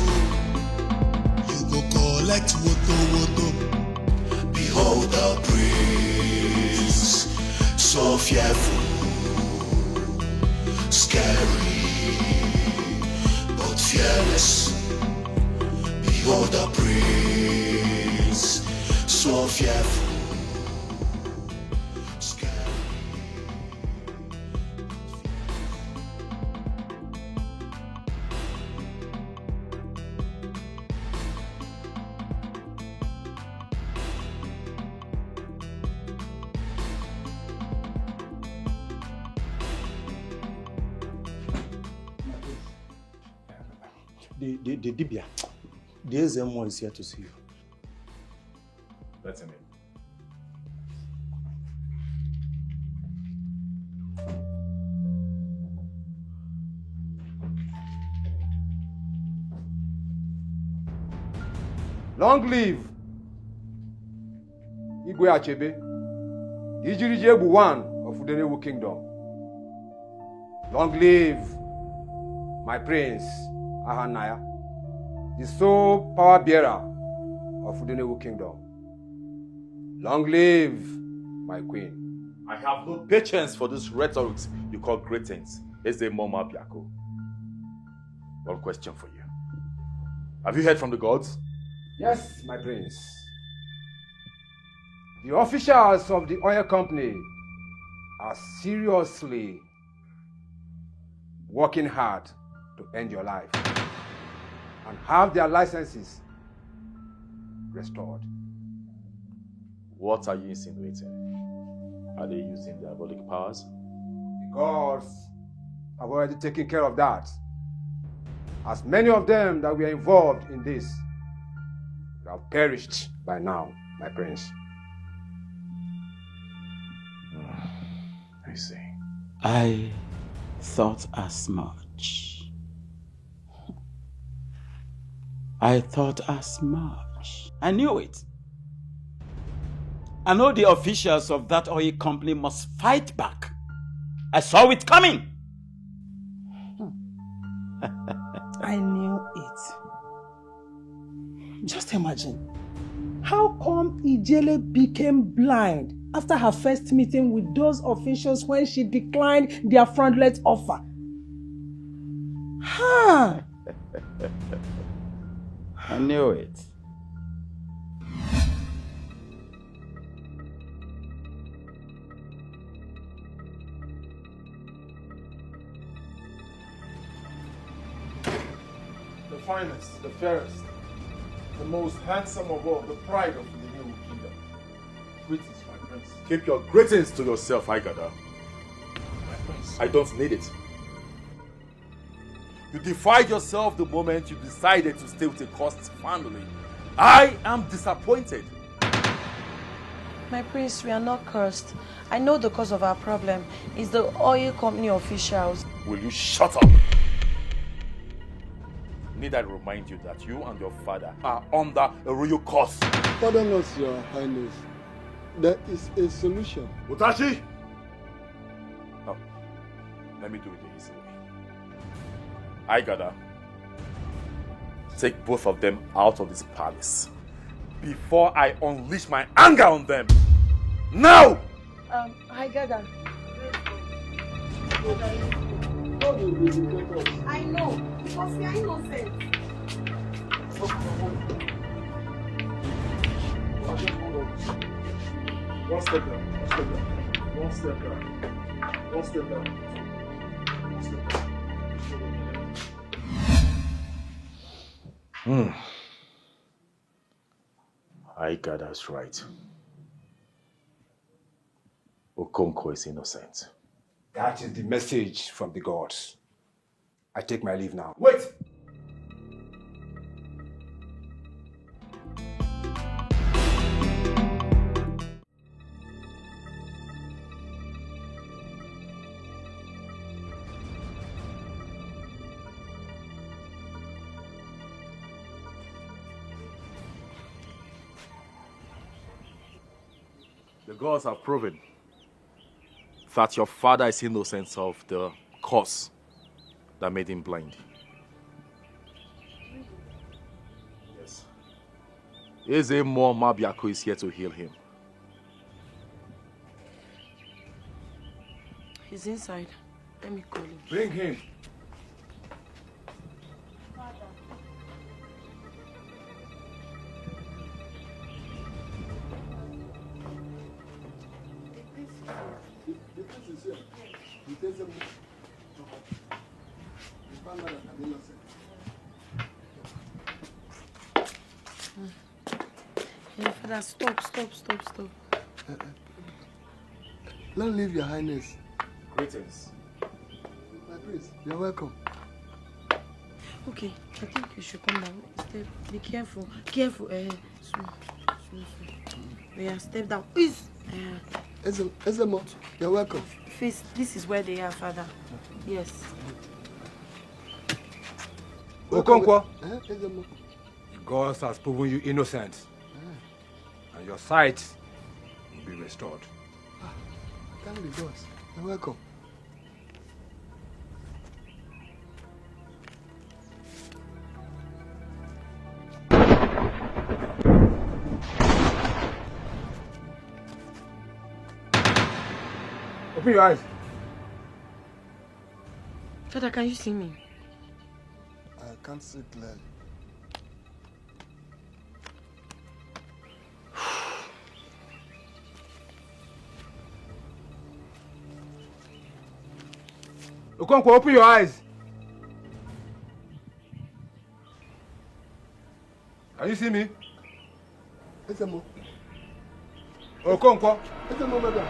you go collect woto. Behold the prince, so fearful, scary, but fearless. Behold the prince, so fearful. The Dibia, the SMO is here to see you. Let him in. Long live Igwe Achebe, Ijirije Ebu I of Udenewu Kingdom. Long live my prince, Ahanaya, the sole power bearer of Udenewu Kingdom. Long live my queen. I have no patience for this rhetoric you call greetings. It's the Mama Biako. One question for you. Have you heard from the gods? Yes, my prince. The officials of the oil company are seriously working hard to end your life and have their licenses restored. What are you insinuating? Are they using diabolic powers? The gods have already taken care of that. As many of them that were involved in this have perished by now, my prince. I see. I thought as much. I thought as much. I knew it. I know the officials of that oil company must fight back. I saw it coming. I knew it. Just imagine. How come Ijele became blind after her first meeting with those officials when she declined their fraudulent offer? Huh? I knew it. The finest, the fairest, the most handsome of all, the pride of the new kingdom. Greetings, my prince. Keep your greetings to yourself, Igada. My prince. I don't need it. You defied yourself the moment you decided to stay with a cursed family. I am disappointed. My prince, we are not cursed. I know the cause of our problem is the oil company officials. Will you shut up? Need I remind you that you and your father are under a royal curse? Pardon us, Your Highness. There is a solution. Utashi! No. Let me do it the easy way. Igada, take both of them out of this palace before I unleash my anger on them. Now! I got that. I know, because we are innocent. One step down, one step down, one step down, one step down, one step down. Igada's right. Okonkwo is innocent. That is the message from the gods. I take my leave now. Wait! The gods have proven that your father is innocent of the cause that made him blind. Yes. Eze Mo Mabiako is here to heal him. He's inside. Let me call him. Bring him. Yeah, Father, stop. Long live Your Highness. Greetings. My prince, you're welcome. Okay, I think you should come down. Step. Be careful. Careful. Slow. Yeah, step down. Ezemo, you're welcome. Face. This is where they are, Father. Yes. Okonkwo, Ezemo. the gods has proven you innocent. And your sight will be restored. Thank the gods. You're welcome. Open your eyes. Father, can you see me? I can't see clearly. Okonkwo, open your eyes. Can you see me? Ezemo. Okonkwo. Ezemo, madam.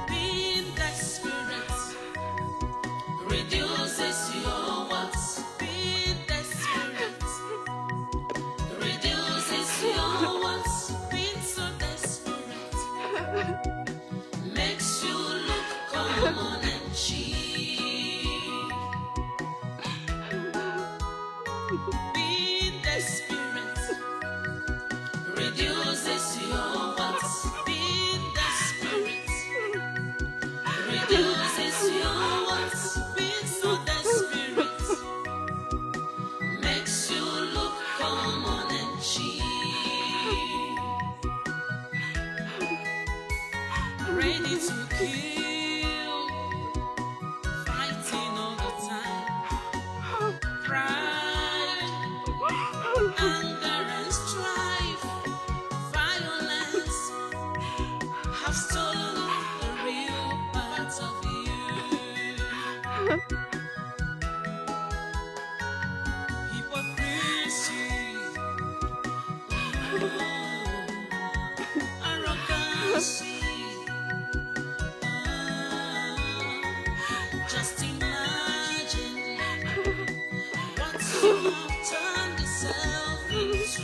Being desperate reduces your wants. Being desperate reduces your wants. Being so desperate makes you look common and cheap. ready to kill, fighting all the time. Pride, anger and strife, violence have stolen the real parts of you. Hypocrisy, arrogancy. Just imagine what you have turned yourself into.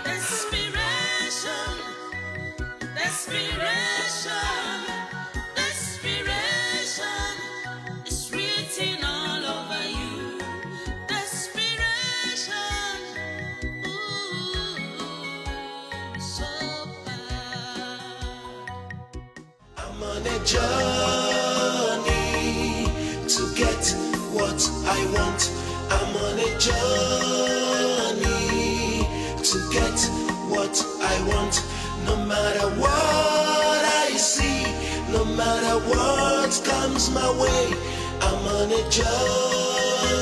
Desperation, desperation, desperation is written all over you. Desperation, ooh, so bad. I'm on a journey to get what I want. I'm on a journey to get what I want. No matter what I see, no matter what comes my way, I'm on a journey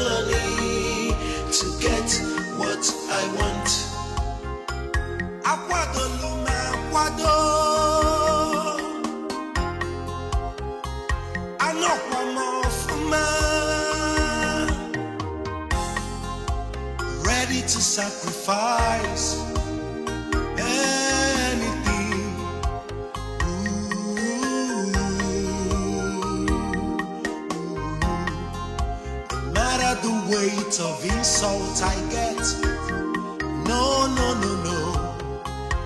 to get what I want. Akwadoluma, akwado. I know I'm off ready to sacrifice anything. No matter the weight of insult I get, no, no, no, no,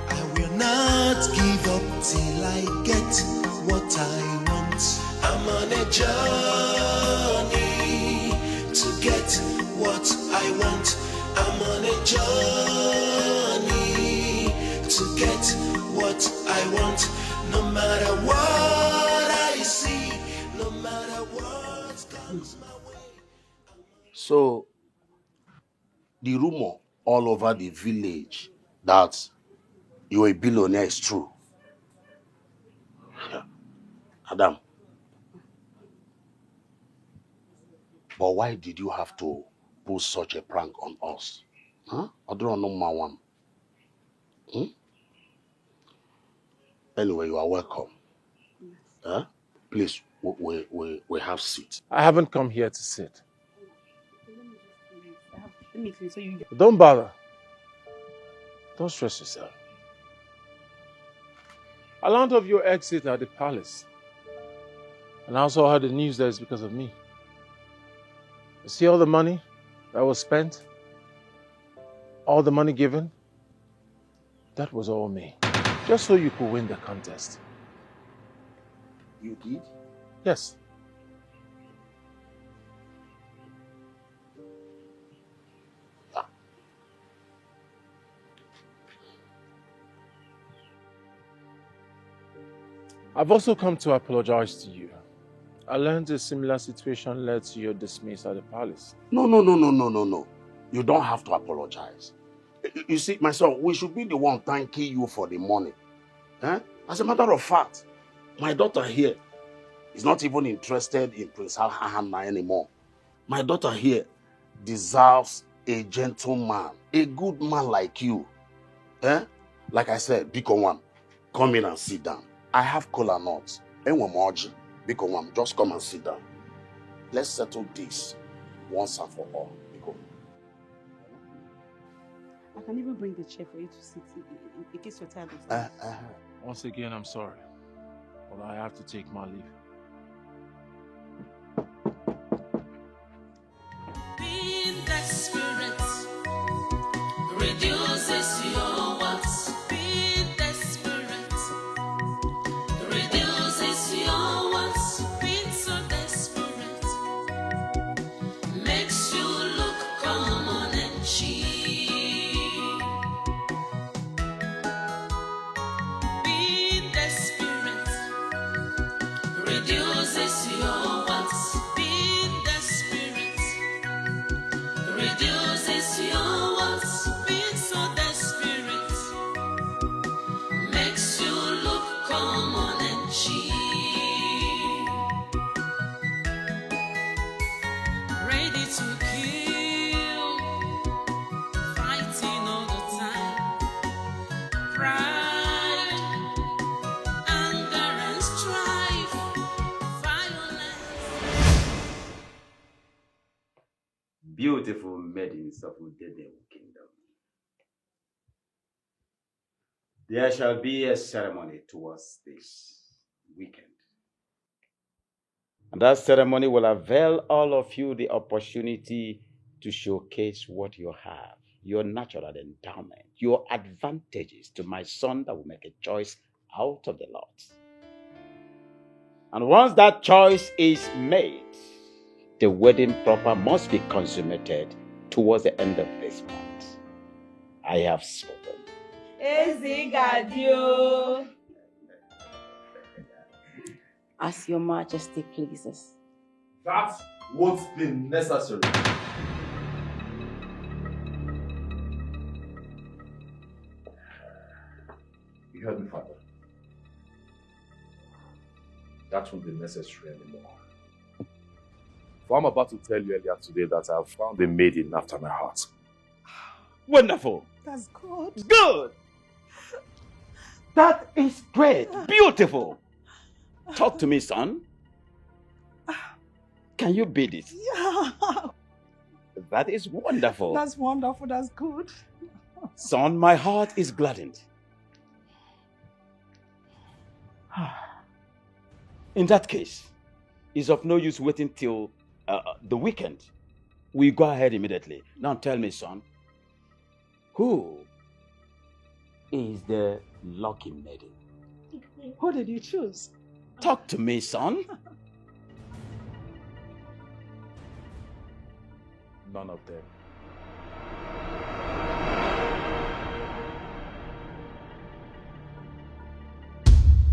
I will not give up till I get what I want. I'm on a journey to get what I want. I'm on a journey to get what I want. No matter what I see, no matter what comes my way. So, the rumor all over the village that you're a billionaire is true. Adam, but why did you have to pull such a prank on us? Huh? I don't know my one. Anyway, you are welcome. Huh? Please, we have seats. I haven't come here to sit. Let me clean so you get. Don't bother. Don't stress yourself. I learned of your exit at the palace. And I also heard the news that it's because of me. You see all the money that was spent? All the money given? That was all me. Just so you could win the contest. You did? Yes. I've also come to apologize to you. I learned a similar situation led to your dismiss at the palace. No. You don't have to apologize. You see, my son, we should be the one thanking you for the money. As a matter of fact, my daughter here is not even interested in Prince Al-Hanna anymore. My daughter here deserves a gentleman, a good man like you. Like I said, Biko One, come in and sit down. I have cola nuts. Biko One, just come and sit down. Let's settle this once and for all. Biko. I can even bring the chair for you to sit in case you're tired of sitting. Once again, I'm sorry. But I have to take my leave. Being desperate reduces your worth. Being desperate reduces your worth. Being so desperate makes you look common and cheap. Being desperate reduces your worth. Being desperate reduces your worth. Being so desperate beautiful maidens of Udene Kingdom, there shall be a ceremony towards this weekend. And that ceremony will avail all of you the opportunity to showcase what you have, your natural endowment, your advantages to my son that will make a choice out of the lot. And once that choice is made, the wedding proper must be consummated towards the end of this month. I have spoken. Ezigadio. As your majesty pleases. That won't be necessary. You heard me, Father. That won't be necessary anymore. For I'm about to tell you earlier today that I've found a maiden after my heart. Wonderful. That's good. Good. That is great. Beautiful. Talk to me, son. Can you beat it? Yeah. That is wonderful. That's wonderful. That's good. Son, my heart is gladdened. In that case, it's of no use waiting till the weekend. We go ahead immediately. Now tell me, son, who is the lucky maiden? Who did you choose? Talk to me, son. None of them.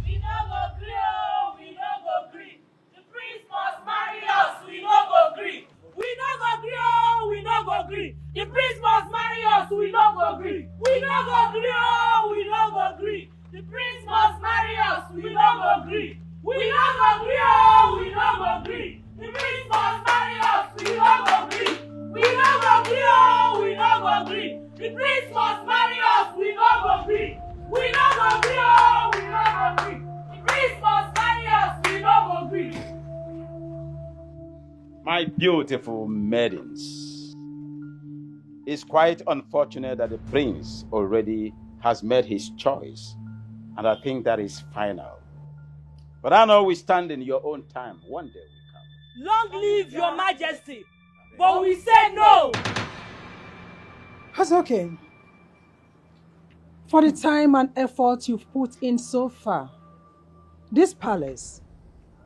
We no go gree, oh, we no go gree. The prince must marry us, we no go gree. We no go gree, oh, we no go gree. The prince must marry us, we no go gree. We no go gree, oh, we no go gree. The prince must marry us, we no go gree. We no go gree, oh, we no go gree. The prince must marry us, we no go gree. We no go gree, oh, we no go gree. The prince must marry us, we no go gree. We no go gree, oh, we no go gree. The prince must marry us, we no go gree. My beautiful maidens, it's quite unfortunate that the prince already has made his choice, and I think that is final. But I know we stand in your own time. One day will come. Long live your majesty, but we say no. That's okay. For the time and effort you've put in so far, this palace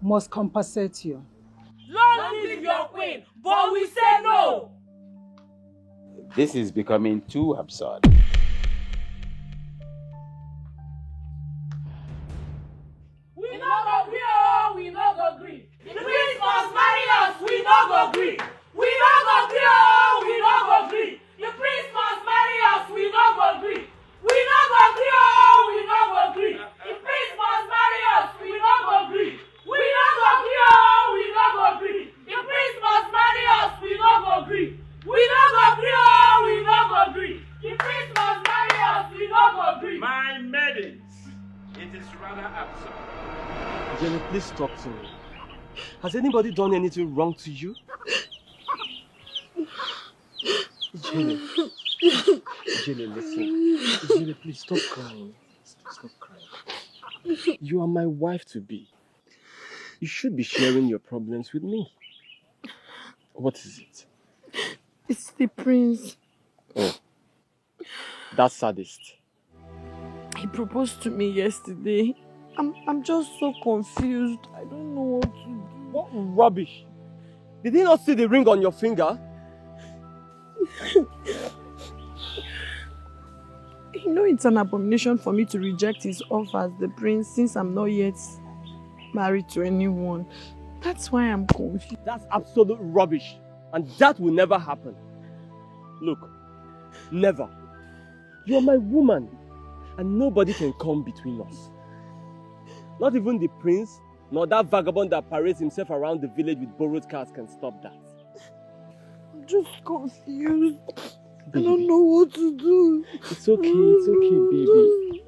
must compensate you. Long live your queen, but we say no. This is becoming too absurd. We no go gree, oh, we no go gree. The prince must marry us, we no go gree. We no go gree, oh, we no go gree. The prince must marry us, we no go gree. We no go gree, oh, we no go gree. The prince must marry us, we no go gree. We no go gree, oh, we no go gree. The prince must marry us, we no go gree. We no go gree, oh, we no go gree. The prince must marry us, we no go gree. My maidens, it is rather absurd. Jenny, please talk to me. Has anybody done anything wrong to you? Jenny, listen. Jenny, please stop crying. Stop crying. You are my wife to be. You should be sharing your problems with me. What is it? It's the prince. Oh, that sadist. He proposed to me yesterday. I'm just so confused. I don't know what to do. What rubbish. Did he not see the ring on your finger? You know it's an abomination for me to reject his offer as the prince since I'm not yet married to anyone. That's why I'm confused. That's absolute rubbish. And that will never happen. Look, never. You're my woman. And nobody can come between us. Not even the prince, nor that vagabond that parades himself around the village with borrowed cars can stop that. I'm just confused. Baby. I don't know what to do. It's okay, baby.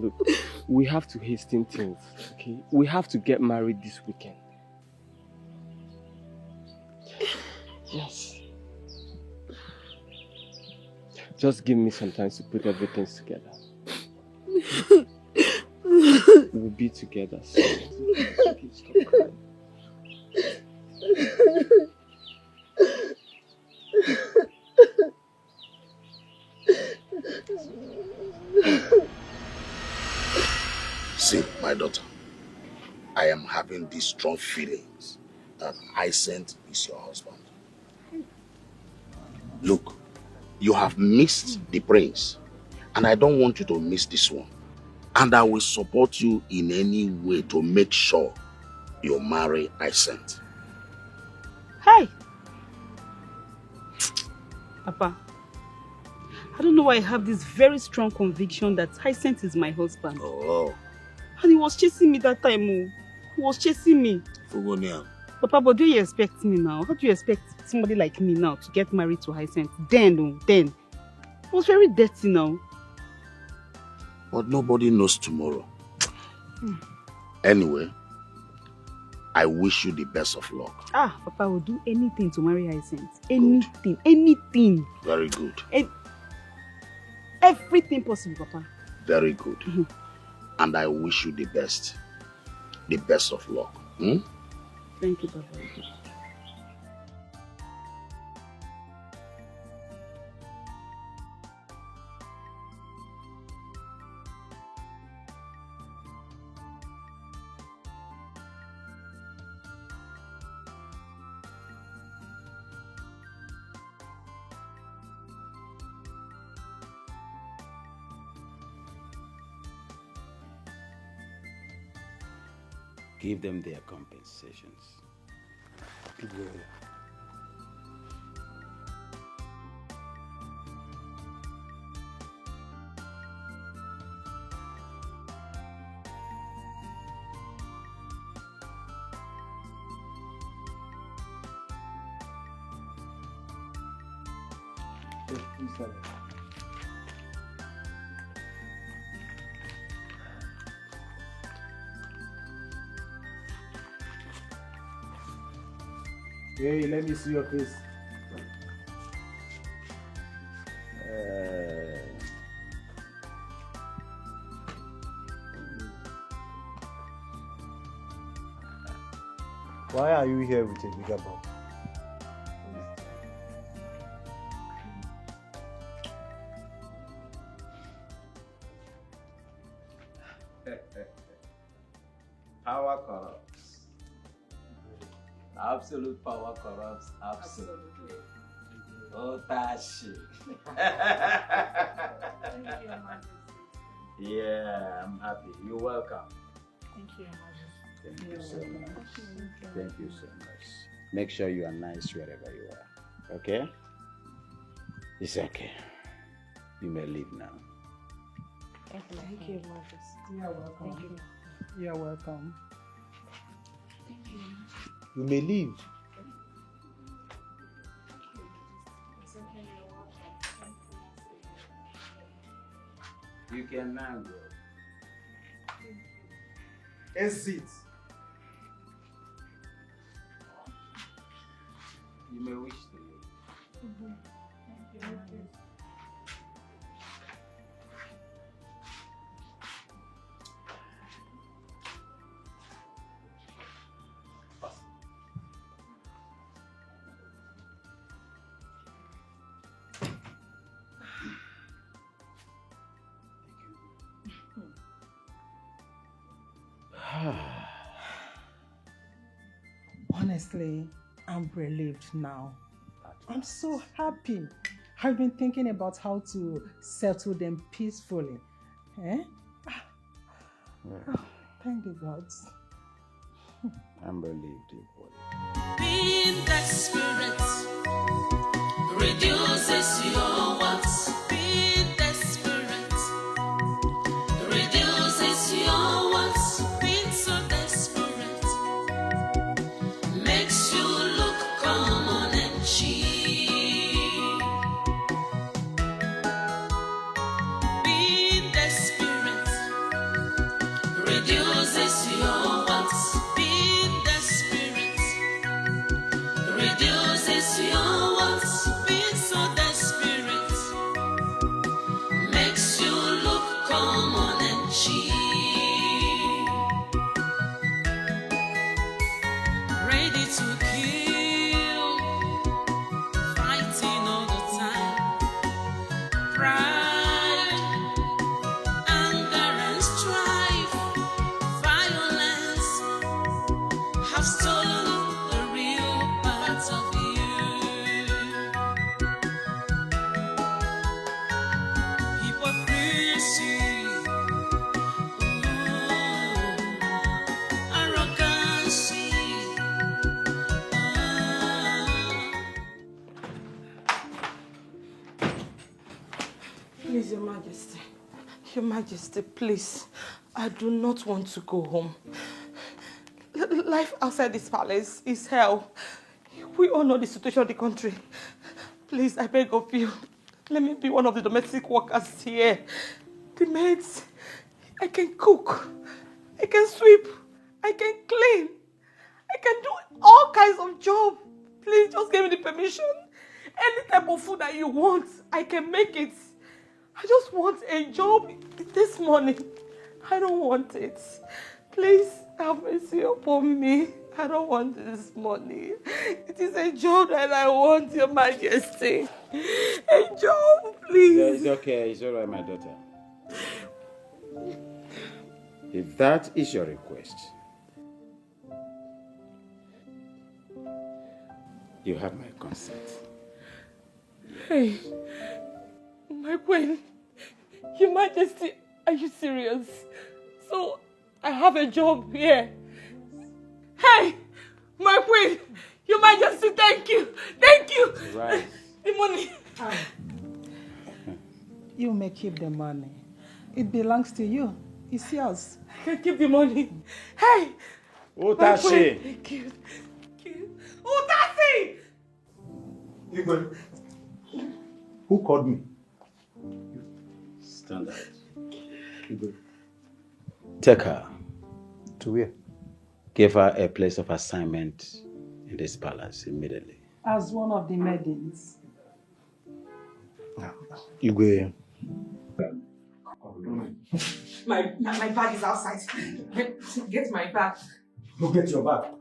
Look, we have to hasten things, okay? We have to get married this weekend. Yes. Just give me some time to put everything together. We'll be together soon. Okay, stop crying. See, my daughter, I am having these strong feelings that Hyacinth is your husband. Look, you have missed the prince, and I don't want you to miss this one. And I will support you in any way to make sure you marry Hyacinth. Hey! Papa, I don't know why I have this very strong conviction that Hyacinth is my husband. Oh. And he was chasing me that time. Oh. He was chasing me. Papa, but do you expect me now? How do you expect somebody like me now to get married to Hyacinth? Then. It was very dirty now. But nobody knows tomorrow. Anyway, I wish you the best of luck. Papa, I will do anything to marry Hyacinth. Anything. Very good. Everything possible, Papa. Very good. And I wish you the best. The best of luck. Thank you, Papa. Give them their compensations. Hey, let me see your face. Why are you here with a bigger bump? Power corrupts. Absolute power corrupts absolutely. Oh, Tashi. Thank you, Majesty. Yeah, I'm happy. You're welcome. Thank you, Majesty. Thank you so much. Thank you so much. Make sure you are nice wherever you are. Okay? It's okay. You may leave now. Thank you, Majesty. You're welcome. Thank you. You're welcome. Thank you. You may leave. It's okay, you're welcome. You can now go. Exit. You may wish to leave. Thank you. Honestly, I'm relieved now. I'm so happy. I've been thinking about how to settle them peacefully. Eh? Thank the gods. I'm relieved, dear boy. Being desperate reduces your wants. Being desperate reduces your wants. Being so desperate makes you look common and cheap. Being desperate reduces your wants. Being desperate reduces your wants. Being so desperate Your Majesty, please. I do not want to go home. Life outside this palace is hell. We all know the situation of the country. Please, I beg of you, let me be one of the domestic workers here. The maids, I can cook, I can sweep, I can clean, I can do all kinds of jobs. Please, just give me the permission. Any type of food that you want, I can make it. I just want a job this morning. I don't want it. Please have mercy upon me. I don't want this money. It is a job that I want, Your Majesty. A job, please. It's okay. It's all right, my daughter. If that is your request, you have my consent. Hey, my queen. Your Majesty, are you serious? So, I have a job here. Hey, my queen, Your Majesty, thank you. Thank you. Right. The money. You may keep the money. It belongs to you. It's yours. I can keep the money. Hey, Utashi. Thank you. Thank you. Utashi! Igwe, who called me? Stand out. Igwe. Take her. To where? Give her a place of assignment in this palace immediately. As one of the maidens. Igwe. My bag is outside. Get my bag. Go get your bag.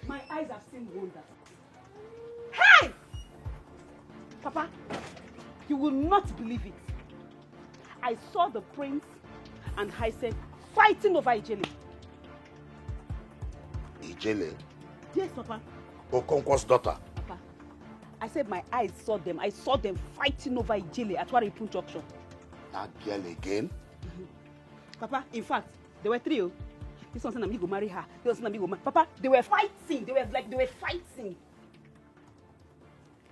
My eyes have seen wonders. Hey! Papa, you will not believe it. I saw the prince and Hyacinth fighting over Ijele. Ijele? Yes, Papa. Okonkwo's daughter. Papa, I said my eyes saw them. I saw them fighting over Ijele at Waripun Junction. That girl again? Papa, in fact, there were three. This one said I'm going to marry her. This one said I'm going to marry. Papa, they were fighting. They were fighting.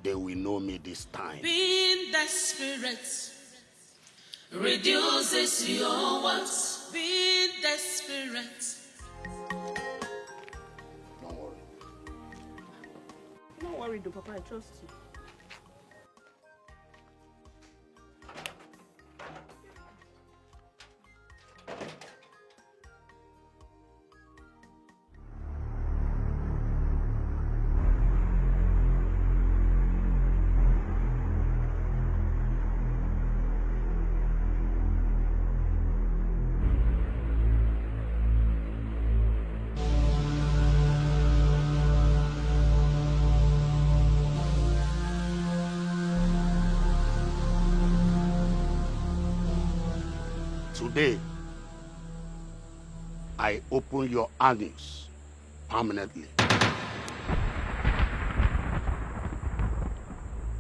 They will know me this time. Being desperate reduces your wants. Being desperate. Don't worry. Don't worry, though, Papa. I trust you. Today, I open your anus permanently.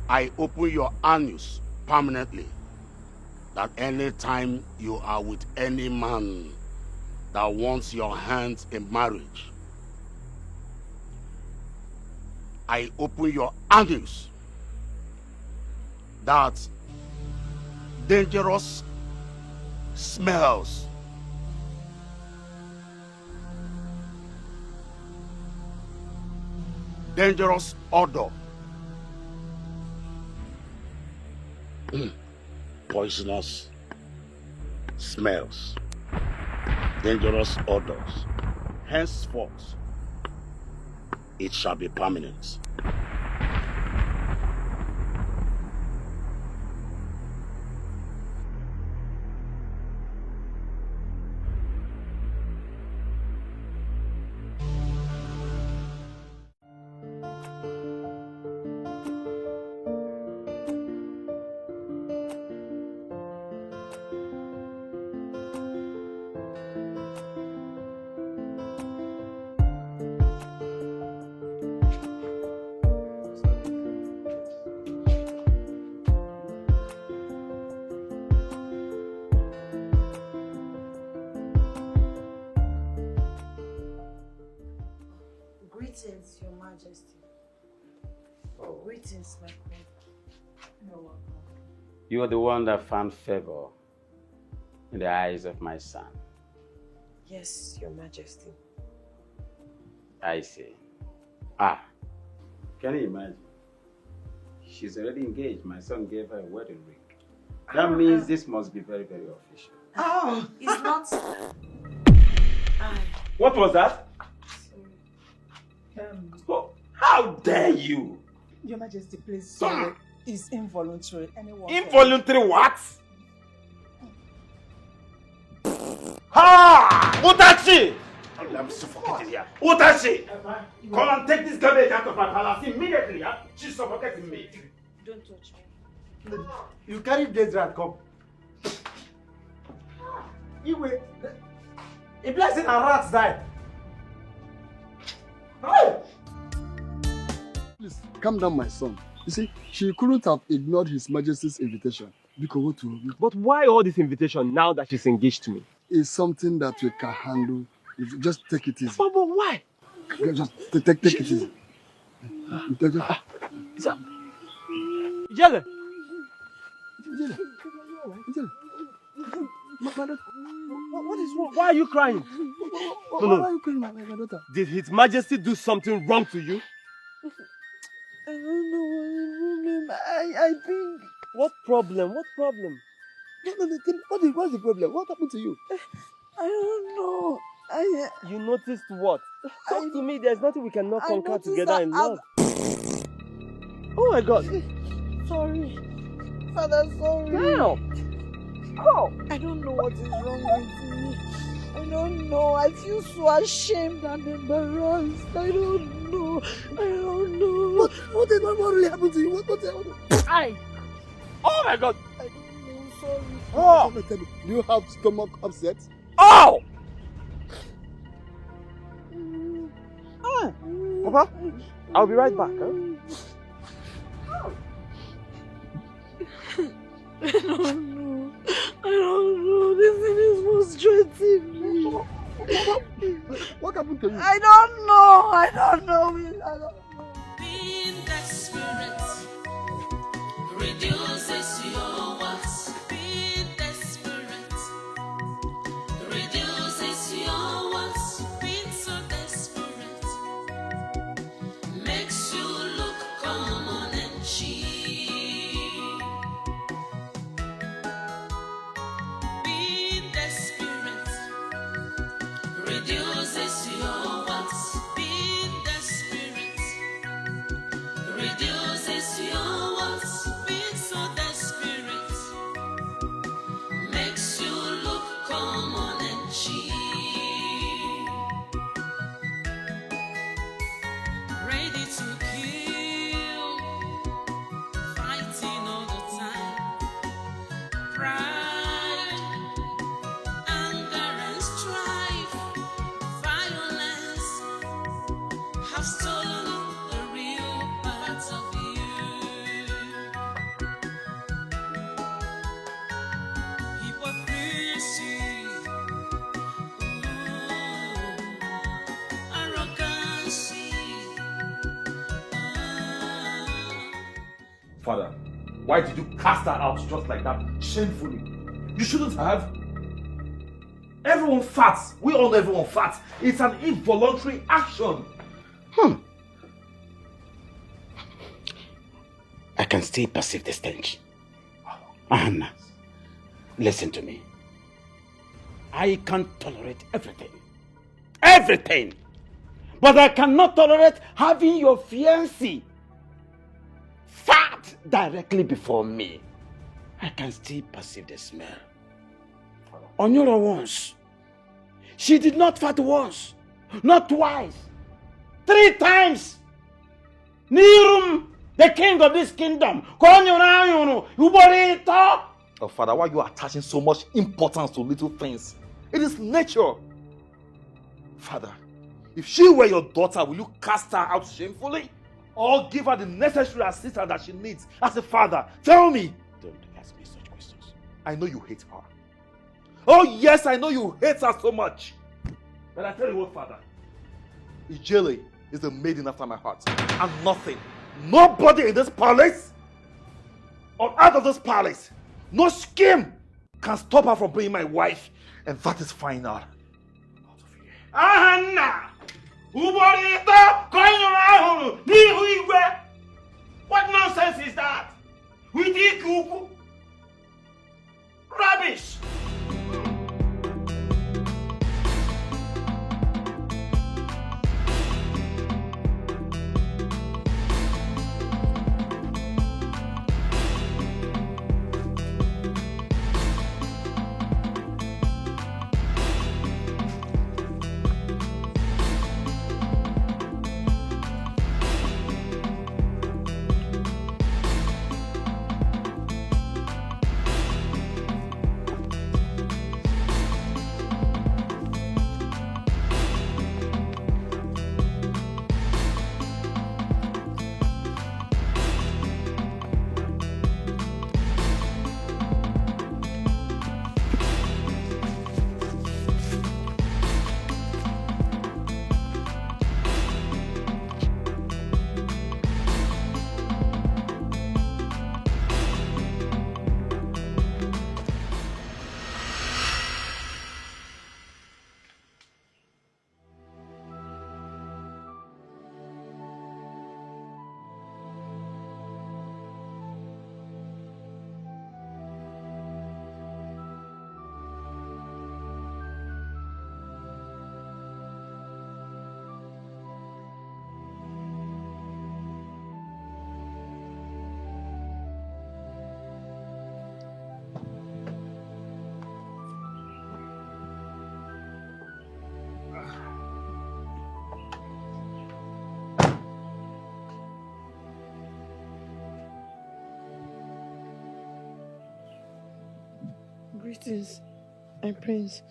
I open your anus permanently. That any time you are with any man that wants your hands in marriage, I open your anus. That dangerous smells, dangerous odor, poisonous smells, dangerous odors. Henceforth, it shall be permanent. Greetings, Your Majesty. Greetings, my queen. No one. You are the one that found favor in the eyes of my son. Yes, Your Majesty. I see. Can you imagine? She's already engaged. My son gave her a wedding ring. That means this must be very, very official. Oh, it's not. What was that? How dare you? Your Majesty, please. Sorry. It's involuntary. Anyone Involuntary what? Ha! Utachi! I'm suffocating here. Utachi! Come and take this garbage out of my palace immediately. Huh? She's suffocating me. Don't touch me. You carry this rat, come. You wait. A blessing and rats die. Please, calm down, my son. You see, she couldn't have ignored His Majesty's invitation. But why all this invitation now that she's engaged to me? It's something that we can handle. Just take it easy. But why? Just take it easy. Ijele! What is wrong? Why are you crying? Why are you crying, my daughter? Did His Majesty do something wrong to you? I don't know what the problem. I think. What problem? What problem? What's the problem? What happened to you? I don't know. You noticed what? Talk to me. There's nothing we cannot conquer together in love. Oh my God. Sorry. Father, sorry. Now. Oh. I don't know what is wrong with me. I don't know. I feel so ashamed and embarrassed. I don't know. What really happened to you? What happened? Oh my God. I don't know. Sorry. Oh. Do you have stomach upset? Oh! Papa, I'll be right back, huh? I don't know. This thing is frustrating me. What happened to you? I don't know. Being desperate reduces your worth. Being desperate reduces your worth. Being so desperate makes you look common and cheap. Being desperate reduces your worth. Being desperate reduces your worth. Being so desperate makes you look common and cheap. Ready to kill, fighting all the time. Pride, anger and strife, violence have stolen the real parts of you. Hypocrisy, arrogancy. Father, why did you cast her out just like that, shamefully? You shouldn't have. Everyone farts. We all know everyone farts. It's an involuntary action. I can still perceive the stench. Anna, listen to me. I can tolerate everything. Everything! But I cannot tolerate having your fiancé fart directly before me. I can still perceive the smell. Onyora once. She did not fart once. Not twice. 3 times. Nirum, the king of this kingdom. Oh, Father, why are you attaching so much importance to little things? It is nature. Father, if she were your daughter, will you cast her out shamefully? Or give her the necessary assistance that she needs as a father? Tell me. Don't ask me such questions. I know you hate her. Oh yes, I know you hate her so much. But I tell you what, Father. Ijele is a maiden after my heart. And nothing, nobody in this palace or out of this palace, no scheme can stop her from being my wife. And that is final. Ahanna! Uborito Koyurahuru Nihu Igwe! What nonsense is that? We did Kuku? Rubbish! Greetings, my prince.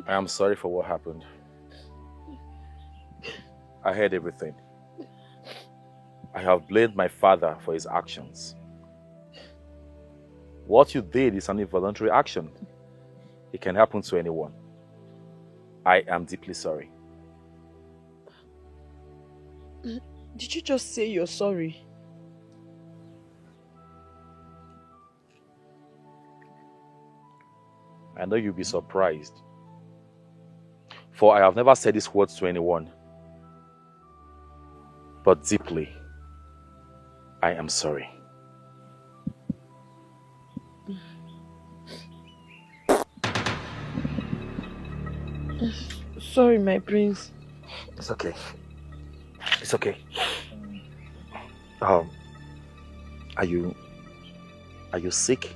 I am sorry for what happened. I heard everything. I have blamed my father for his actions. What you did is an involuntary action. It can happen to anyone. I am deeply sorry. Did you just say you're sorry? I know you'll be surprised. For I have never said these words to anyone. But deeply, I am sorry. Sorry, my prince. It's okay. It's okay. Are you sick?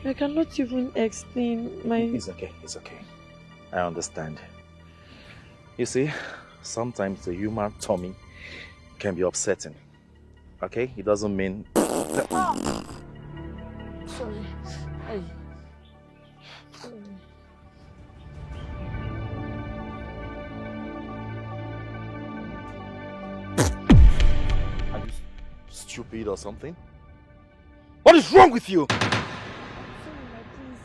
I cannot even explain my... It's okay, it's okay. I understand. You see, sometimes the human tummy can be upsetting. Okay? It doesn't mean... Sorry. Sorry. Are you stupid or something? What is wrong with you?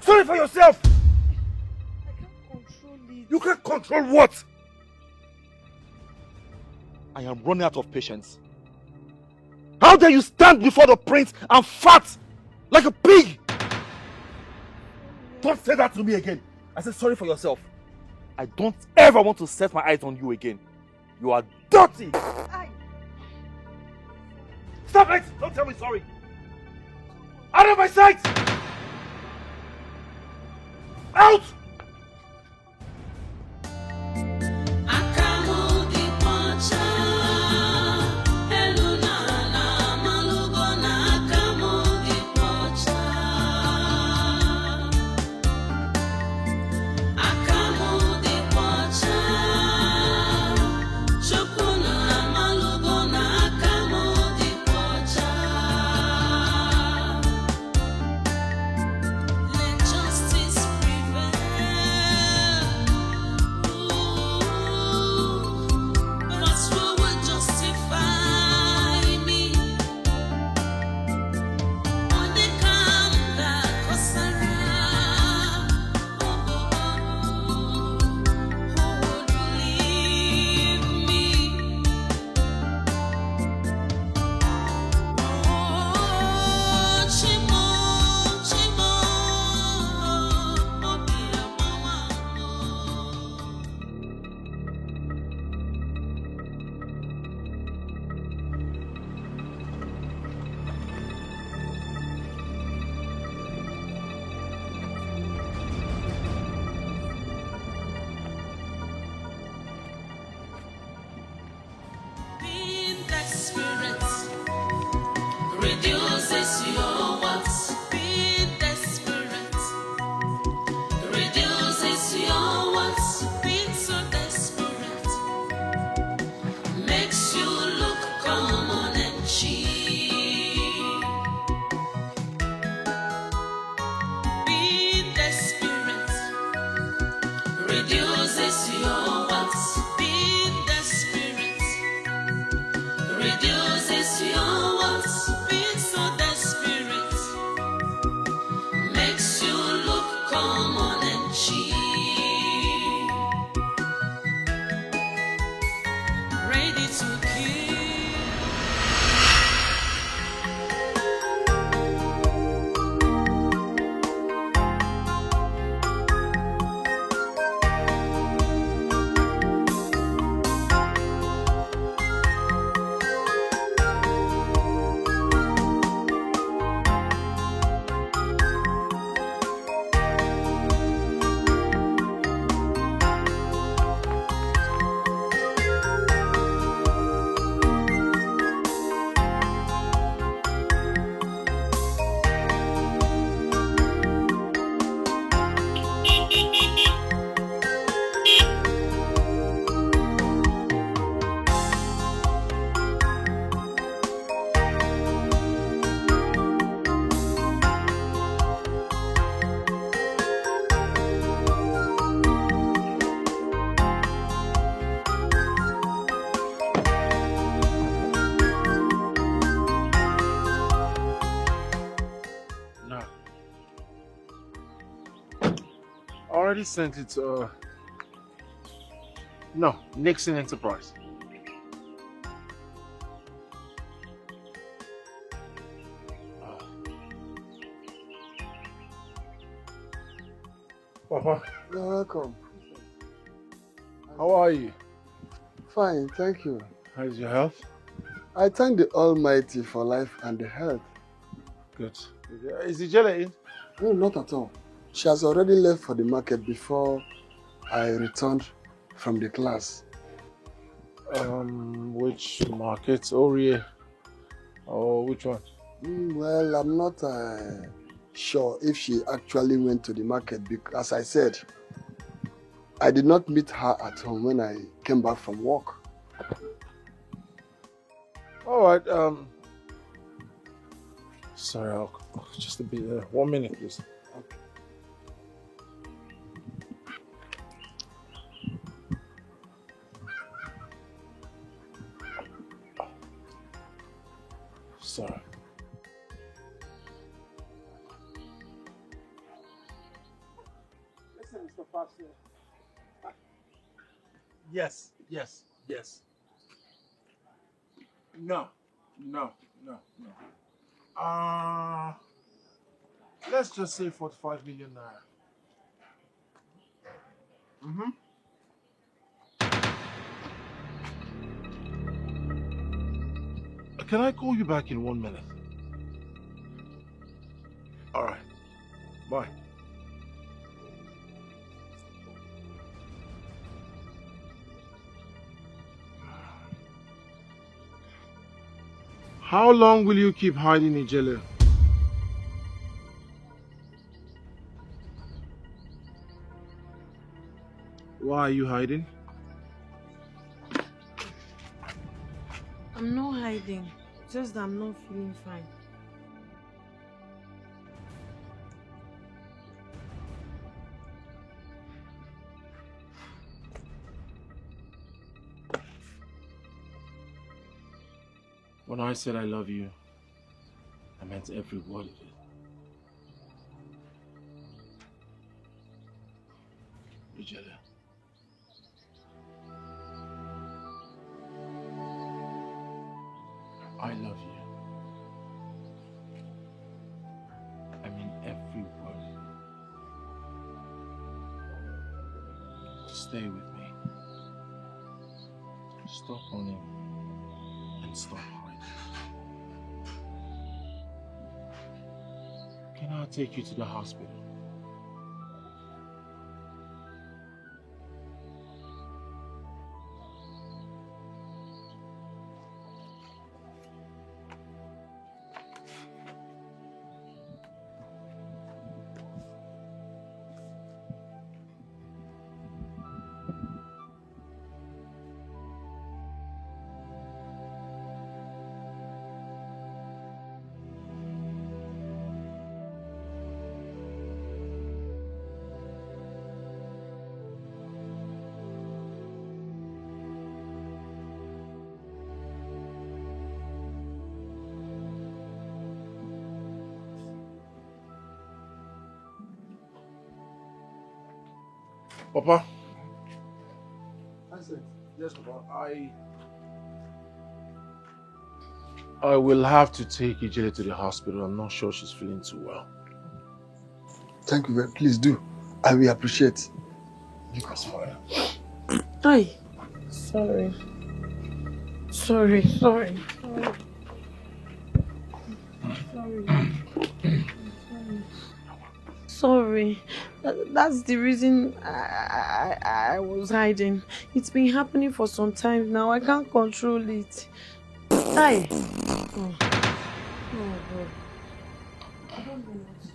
Sorry for yourself! I can't control it. You can't control what? I am running out of patience. How dare you stand before the prince and fart like a pig? Don't say that to me again. I said sorry for yourself. I don't ever want to set my eyes on you again. You are dirty! Stop it! Don't tell me sorry! Out of my sight! Out! Let justice prevail. reduces your wants. Be desperate. Reduces your wants. Be so desperate. Makes you look common and cheap. Be desperate. Reduces your wants. Be desperate. Reduces your wants. Be so desperate. Makes you look common and cheap. Ready to kill. No. Already sent it to no, Nixon Enterprise. Papa, You're welcome. how are you? Fine, thank you. How's your health? I thank the Almighty for life and the health. Good. Is the jelly in? No, not at all. She has already left for the market before I returned from the class. Which market? Oriye? Or which one? Well, I'm not sure if she actually went to the market because, as I said, I did not meet her at home when I came back from work. All right. Sorry, just a bit. 1 minute, please. Okay. Sorry. Listen, Mr. Pastor. Yes. No. Let's just say 45 million naira. Can I call you back in 1 minute? All right. Bye. How long will you keep hiding in jail? Why are you hiding? I'm not hiding. Just that I'm not feeling fine. When I said I love you, I meant every word of it. Ijele. I love you. I mean every word of it. Just stay with me. Stop running and stop hiding. Can I take you to the hospital? Papa. I said, yes, Papa. I will have to take Ijele to the hospital. I'm not sure she's feeling too well. Thank you very much. Please do. I will appreciate. That's fine. Hi. Sorry. Sorry. Sorry. That's the reason I was hiding. It's been happening for some time now. I can't control it. Hi. Oh. Oh God. I don't know what's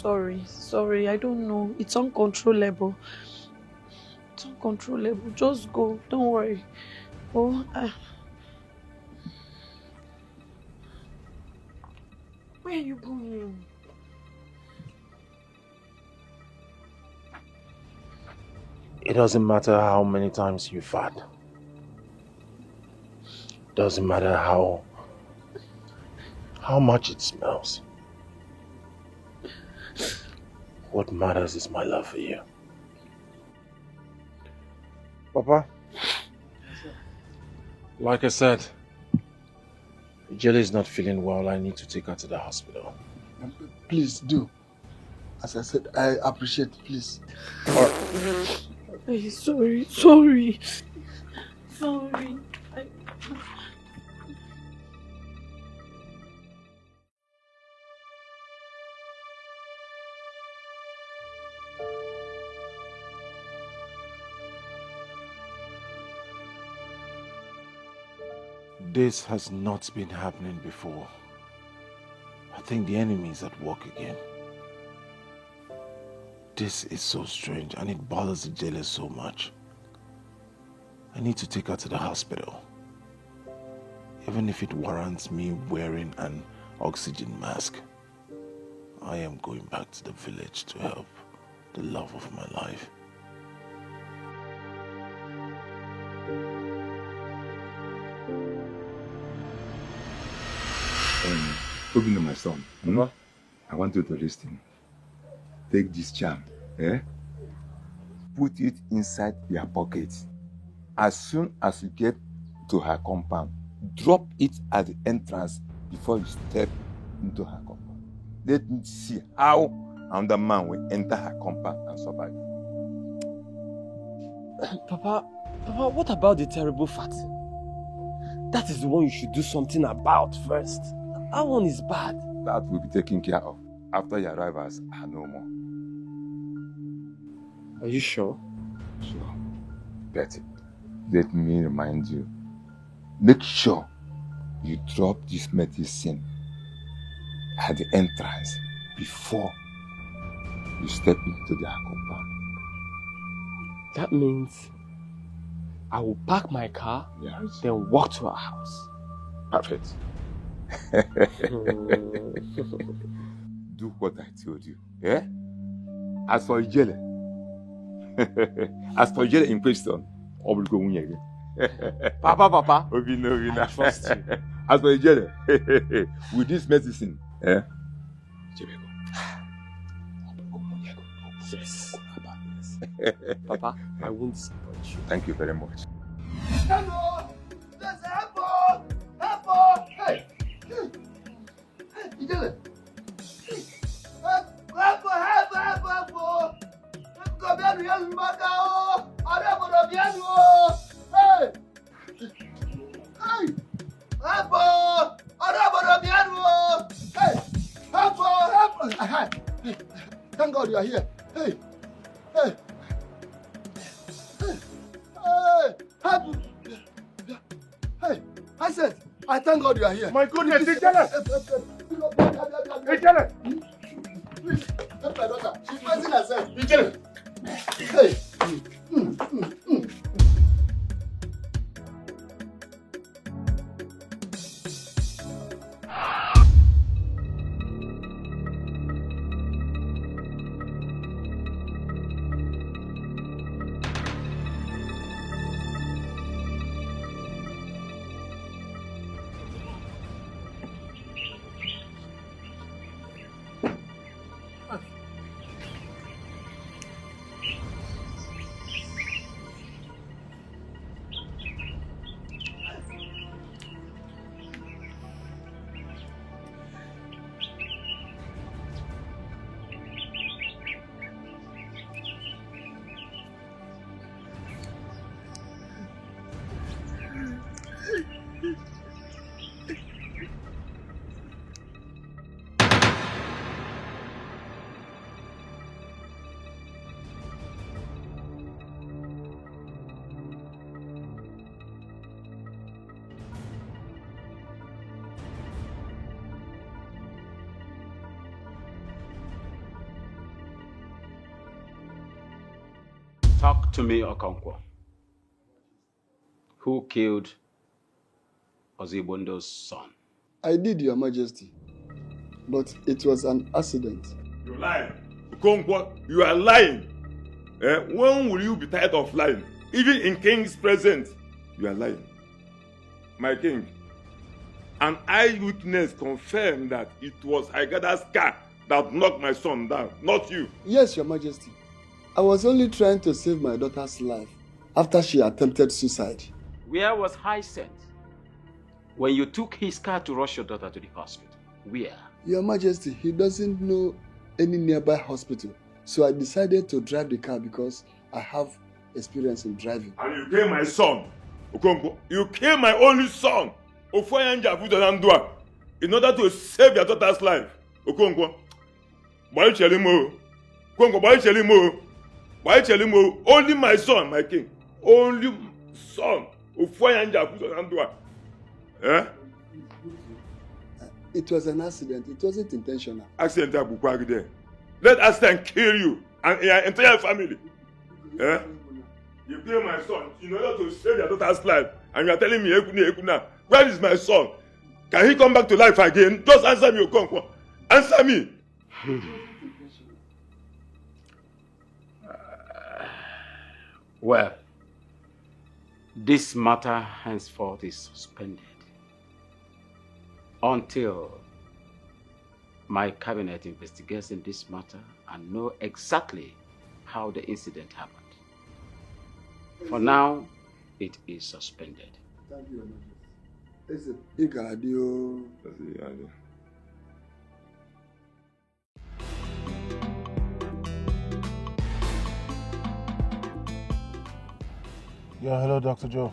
wrong. Sorry, I don't know. It's uncontrollable. It's uncontrollable. Just go. Don't worry. Oh, where are you going? It doesn't matter how many times you fart. Doesn't matter how much it smells. What matters is my love for you. Papa, like I said, Jelly is not feeling well. I need to take her to the hospital. Please do. As I said, I appreciate. Please. Hey, sorry. This has not been happening before. I think the enemy is at work again. This is so strange and it bothers the jailer so much. I need to take her to the hospital. Even if it warrants me wearing an oxygen mask. I am going back to the village to help the love of my life. Obino, my son, I want you to listen. Take this charm, put it inside your pocket. As soon as you get to her compound, drop it at the entrance before you step into her compound. Let me see how another man will enter her compound and survive. Papa, what about the terrible farting? That is the one you should do something about first. That one is bad. That will be taken care of after your arrivals are no more. Are you sure? Sure. Betty, let me remind you. Make sure you drop this medicine at the entrance before you step into their compound. That means I will park my car, yes, then walk to our house. Perfect. Do what I told you. As for Ijele, in question, Papa. Obina. I trust you. As for Ijele, with this medicine, Yes. Papa, I won't disappoint you. Thank you very much. Hello! There's help! Hey! Ijele! Help! Come here, you mother! Hey! Help! Help! Thank God you are here. Hey! Help! Hey! I said, I thank God you are here. My goodness, Ijele! Please, help my daughter. She's fighting herself. Ijele! Hey! Talk to me, Okonkwo. Who killed Ozibondo's son? I did, Your Majesty. But it was an accident. You're lying. Okonkwo, you are lying. When will you be tired of lying? Even in king's presence, you are lying. My king, an eyewitness confirmed that it was Aigada's car that knocked my son down, not you. Yes, Your Majesty. I was only trying to save my daughter's life after she attempted suicide. Where was Hyacinth when you took his car to rush your daughter to the hospital? Where? Your Majesty, he doesn't know any nearby hospital. So I decided to drive the car because I have experience in driving. And you killed my son, Okonkwo. You killed my only son, Ofoyanja Fudanandua, in order to save your daughter's life. Okonkwo, why tell him more? Okonkwo, why tell him more? Why tell him more? Only my son, my king. Only son, Ofoyanja Fudanandua. Eh? It was an accident. It wasn't intentional. Accident there. Let accident kill you and your entire family. Eh? You kill my son in order to save your daughter's life, and you are telling me, Ekuna, where is my son? Can he come back to life again? Just answer me, Okonkwo. Answer me. Well, this matter henceforth is suspended until my cabinet investigates in this matter and know exactly how the incident happened. For now, it is suspended. Thank you, Your Majesty. Yeah, hello, Dr. Joe.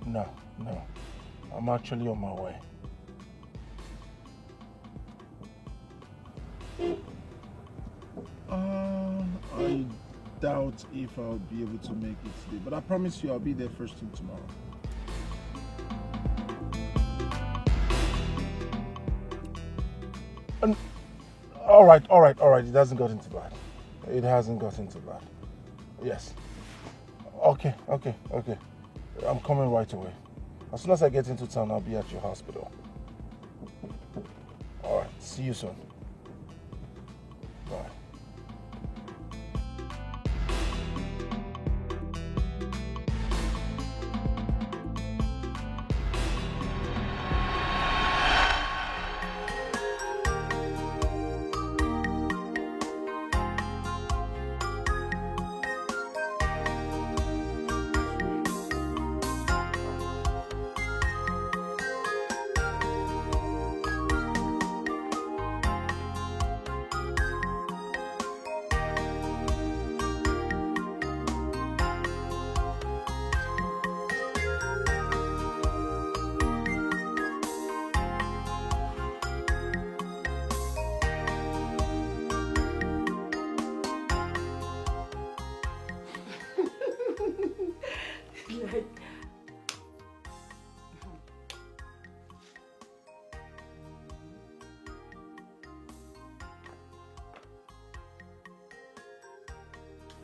No. I'm actually on my way. I doubt if I'll be able to make it today, but I promise you I'll be there first thing tomorrow. All right. It hasn't gotten too bad. It hasn't gotten too bad. Yes. Okay. I'm coming right away. As soon as I get into town, I'll be at your hospital. All right. See you soon. Bye.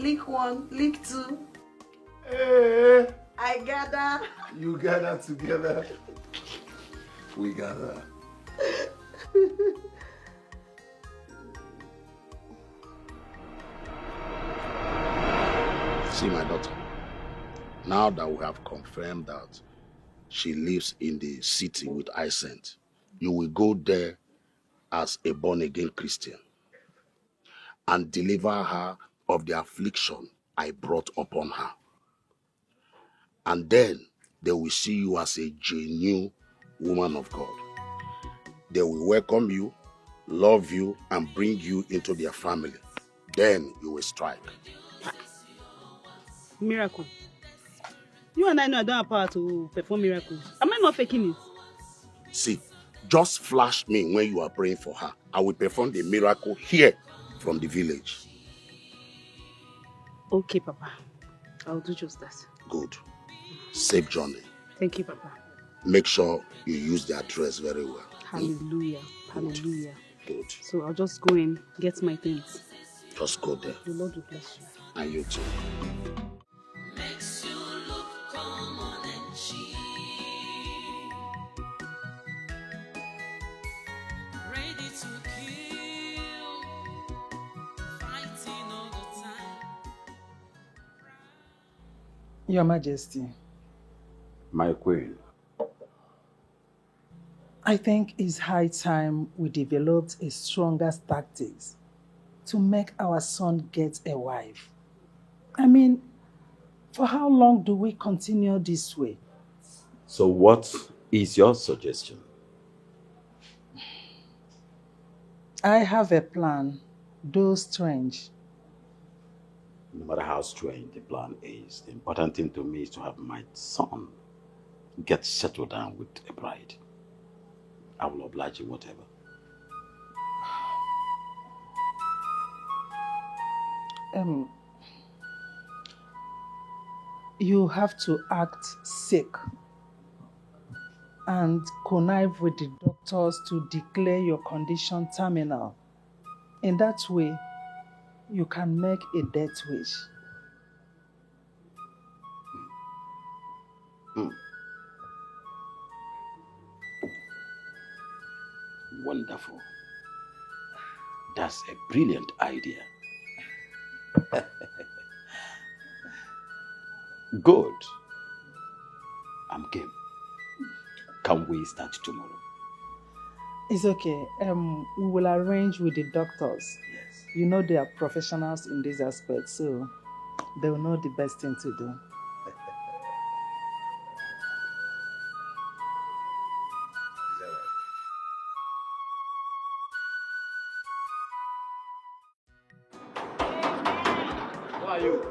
Lick 1, lick 2. Hey, I gather. you gather together. We gather. See, my daughter, now that we have confirmed that she lives in the city with Hyacinth, you will go there as a born-again Christian and deliver her of the affliction I brought upon her. And then they will see you as a genuine woman of God. They will welcome you, love you, and bring you into their family. Then you will strike. Miracle. You and I know I don't have power to perform miracles. Am I not faking it? See, just flash me when you are praying for her. I will perform the miracle here from the village. Okay, Papa. I'll do just that. Good. Safe journey. Thank you, Papa. Make sure you use the address very well. Hallelujah. Good. Hallelujah. Good. So I'll just go and get my things. Just go there. The Lord will bless you. And you too. Makes you look common and cheap. Ready to kill, fighting all the time. Your Majesty, My queen. I think it's high time we developed a stronger tactics to make our son get a wife. I mean, for how long do we continue this way? So what is your suggestion? I have a plan, though strange. No matter how strange the plan is, the important thing to me is to have my son get settled down with a bride. I will oblige you whatever. You have to act sick and connive with the doctors to declare your condition terminal. In that way, you can make a death wish. Wonderful. That's a brilliant idea. Good. I'm game. Can we start tomorrow? It's okay. We will arrange with the doctors. Yes. You know they are professionals in this aspect, so they will know the best thing to do. Who are you?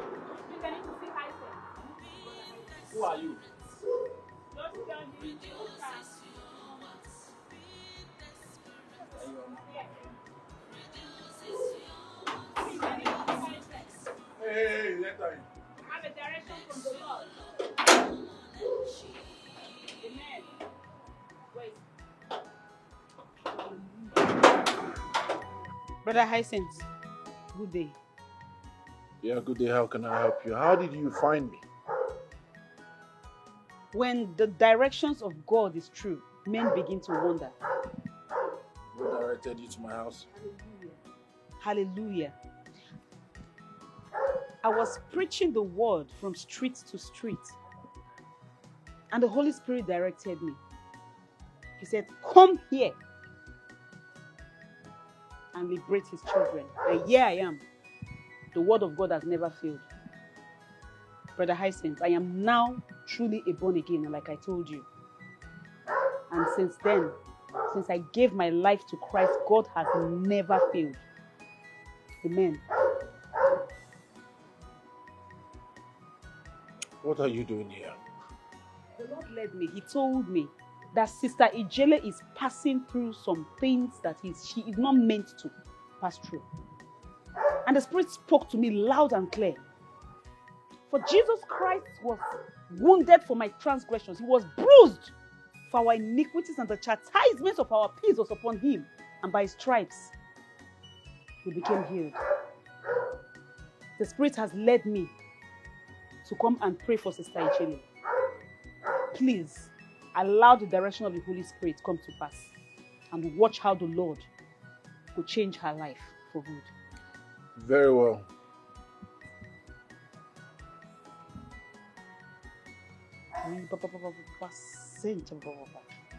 Who are you? Hey, let her in. Have a direction from the Lord. Amen. Wait. Brother Hyacinth, good day. Yeah, good day. How can I help you? How did you find me? When the directions of God is true, men begin to wonder. Who directed you to my house? Hallelujah. I was preaching the word from street to street, and the Holy Spirit directed me. He said, come here and liberate his children. And here I am. The word of God has never failed. Brother Hyacinth, I am now truly a born again, like I told you. And since then, since I gave my life to Christ, God has never failed. Amen. What are you doing here? The Lord led me. He told me that Sister Ijele is passing through some things that she is not meant to pass through. And the Spirit spoke to me loud and clear. For Jesus Christ was wounded for my transgressions. He was bruised for our iniquities, and the chastisement of our peace was upon him. And by his stripes, we became healed. The Spirit has led me to come and pray for Sister Ijele. Please, allow the direction of the Holy Spirit come to pass. And watch how the Lord will change her life for good. Very well.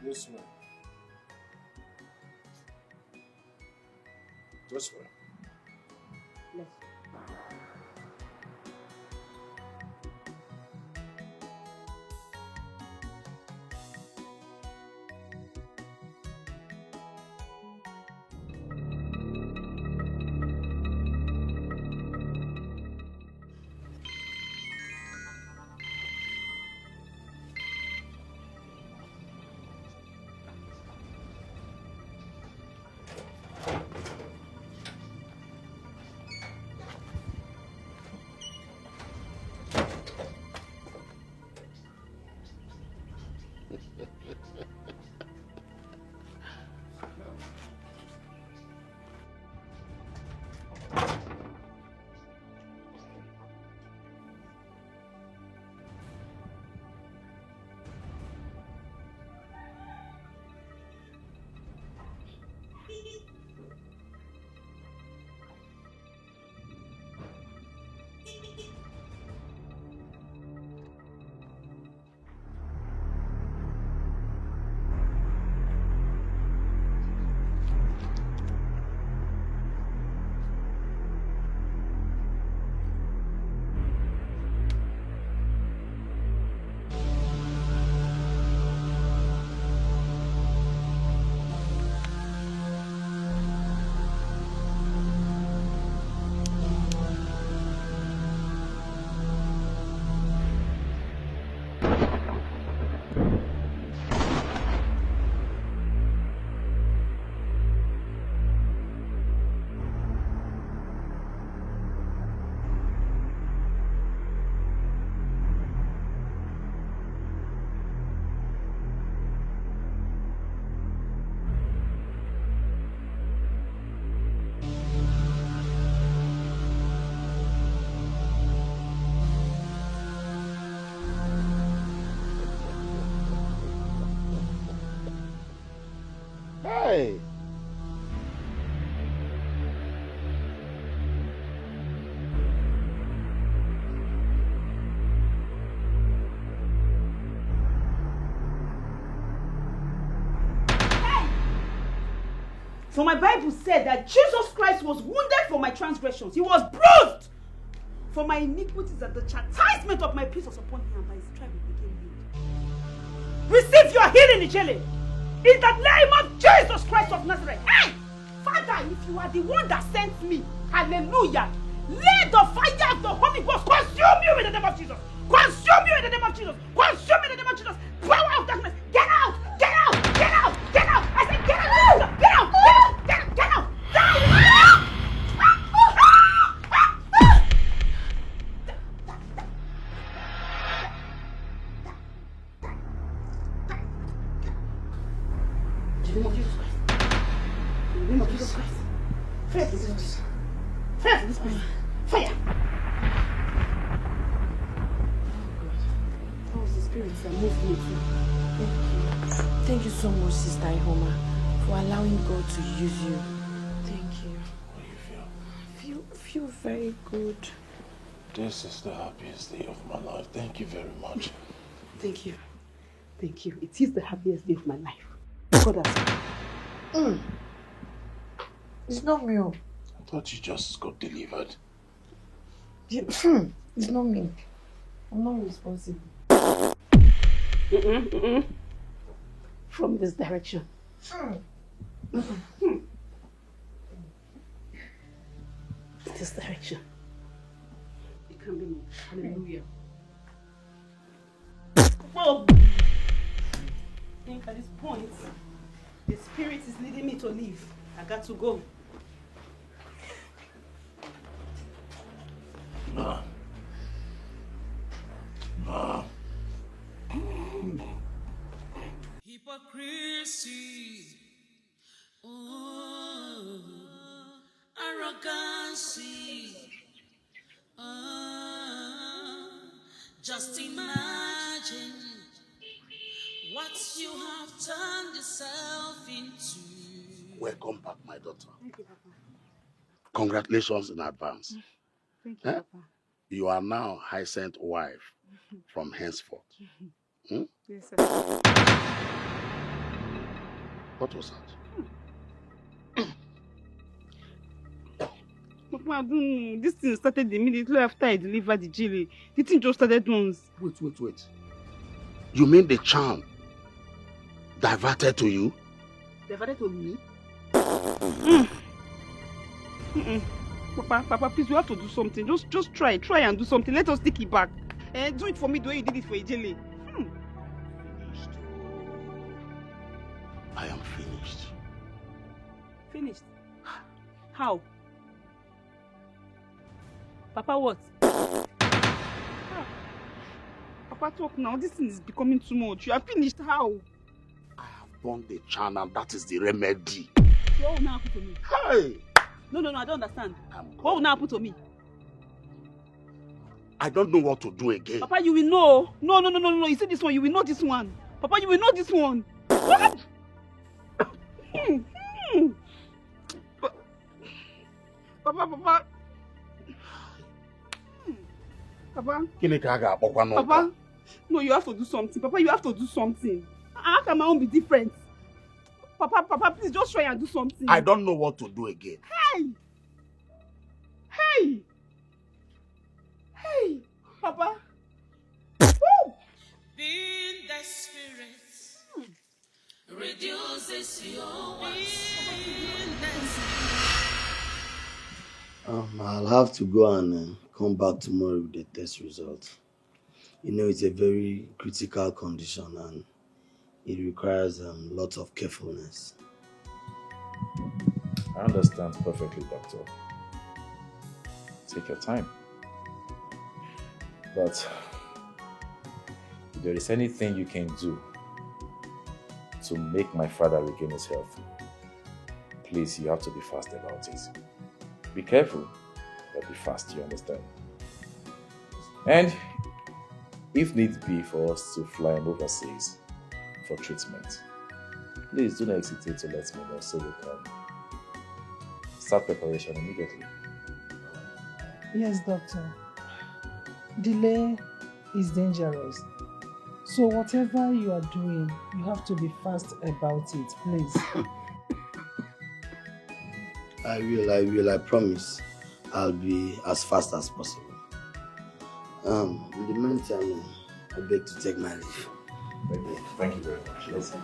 This way. This way. Yes. Hey! For my Bible said that Jesus Christ was wounded for my transgressions. He was bruised for my iniquities, and the chastisement of my peace was upon him, and by his stripes we became healed. Receive your healing, Ijele, in the name of Jesus Christ of Nazareth. Hey! Father, if you are the one that sent me, hallelujah, let the fire of the Holy Ghost consume you in the name of Jesus. Consume you in the name of Jesus. Consume you in the name of Jesus. Power of darkness, get out! Get out! Get out! Get out! I said get out! Get out! Get out! Get out! Get out! In the name of Jesus Christ. In the name of Jesus Christ. Fire for this place. Fire for this place. Fire! Oh, the spirits that moved me too. Thank you so much, Sister Ihoma, for allowing God to use you. Thank you. How do you feel? Feel very good. This is the happiest day of my life. Thank you very much. Thank you. Thank you. It is the happiest day of my life. God has. It's not me. I thought you just got delivered. It's not me. I'm not responsible. From this direction. This direction. It can be me. Hallelujah. Well, I think at this point, the spirit is leading me to leave. I got to go. Hypocrisy, arrogancy, just imagine what you have turned yourself into. Welcome back, my daughter. Thank you, Papa. Congratulations in advance. Thank you, Papa. You are now Hyacinth's wife from henceforth. Hmm? Yes, sir. What was that? Papa, I don't know. This thing started immediately after I delivered the jelly. The thing just started once. Wait. You mean the charm diverted to you? Diverted to me? Papa, please, we have to do something. Just try and do something. Let us take it back. Do it for me the way you did it for Ijele. I am finished. Finished? How? Papa, what? Papa, talk now. This thing is becoming too much. You are finished. How? Burn the charm, and that is the remedy. So what will now happen to me? Hey! No, I don't understand. What will now happen to me? I don't know what to do again. Papa, you will know. No. You see this one, you will know this one. Papa, you will know this one. What? Papa. Papa. Papa. No, you have to do something. Papa, you have to do something. How can my own be different? Papa, please just try and do something. I don't know what to do again. Hey! Papa. Being the spirit reduces your I'll have to go and come back tomorrow with the test result. You know, it's a very critical condition and it requires lots of carefulness. I understand perfectly, doctor. Take your time. But if there is anything you can do to make my father regain his health, please, you have to be fast about it. Be careful, but be fast, you understand? And if need be for us to fly him overseas for treatment, Please do not hesitate to let me know so we can start preparation immediately. Yes, doctor. Delay is dangerous. So whatever you are doing, you have to be fast about it, please. I will, I promise. I'll be as fast as possible. In the meantime, I beg to take my leave. Thank you very much. Yes.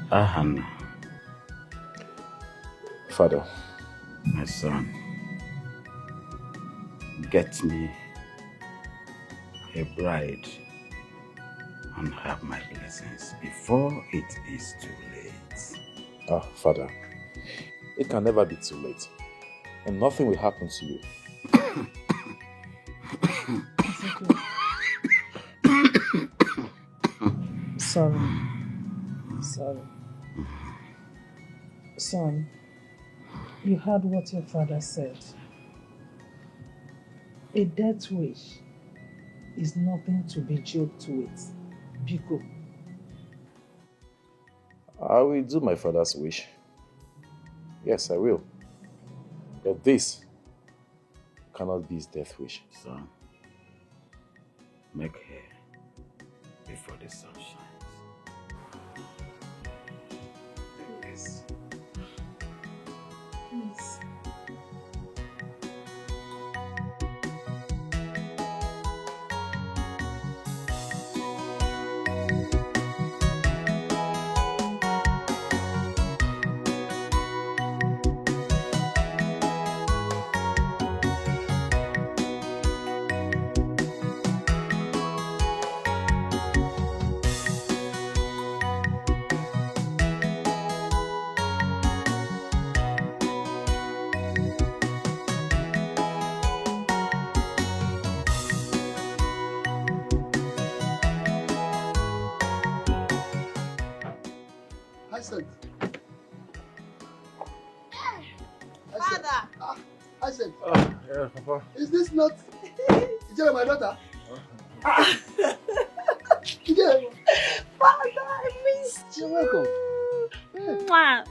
Hannah. Father. My son. Get me a bride and have my blessings before it is too late. Father, it can never be too late. And nothing will happen to you. Sorry. Son, you heard what your father said. A death wish is nothing to be joked with. Biko. I will do my father's wish. Yes, I will. But this cannot be his death wish. Son, make hair before the sun shines. Take this. Please. Hyacinth. Father. Hyacinth. Yeah, Papa. Is this not Ijele, my daughter? Ijele. Father, I missed you. You're welcome. Mwah,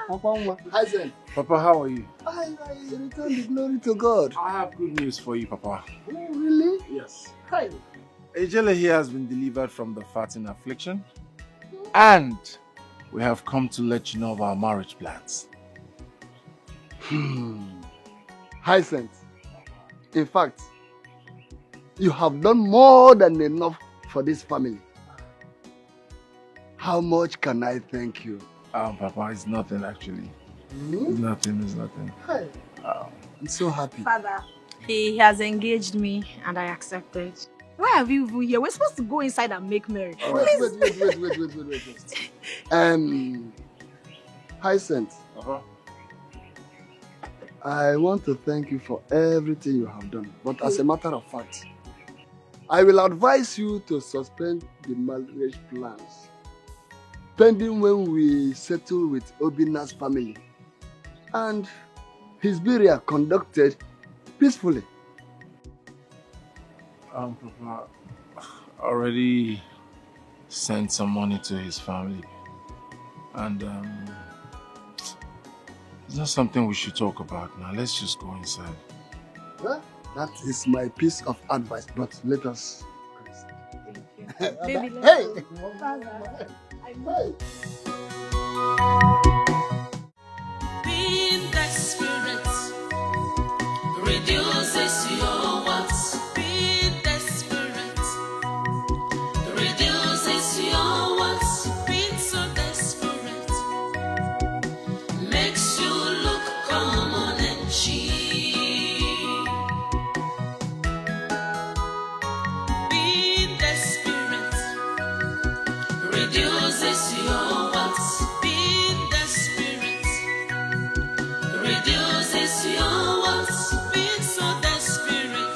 mwah, mwah. Hyacinth. Papa, how are you? I return the glory to God. I have good news for you, Papa. Oh, really? Yes. Hi. Ejele here has been delivered from the fatting affliction. And we have come to let you know of our marriage plans. Hyacinth. In fact, you have done more than enough for this family. How much can I thank you? Papa, it's nothing actually. Hmm? It's nothing. Hi. I'm so happy. Father, he has engaged me and I accepted. Why are we even here? We're supposed to go inside and make merry. Wait. Hyacinth. I want to thank you for everything you have done. But as a matter of fact, I will advise you to suspend the marriage plans pending when we settle with Obina's family and his burial conducted peacefully. Papa, already sent some money to his family. And it's not something we should talk about now. Let's just go inside. Well, that is my piece of advice, but let us... Baby, hey! Father, Being desperate reduces your wants. Being desperate reduces your wants. Being so desperate makes you look common and cheap. Being desperate reduces your wants. Being desperate reduces your wants. Being so desperate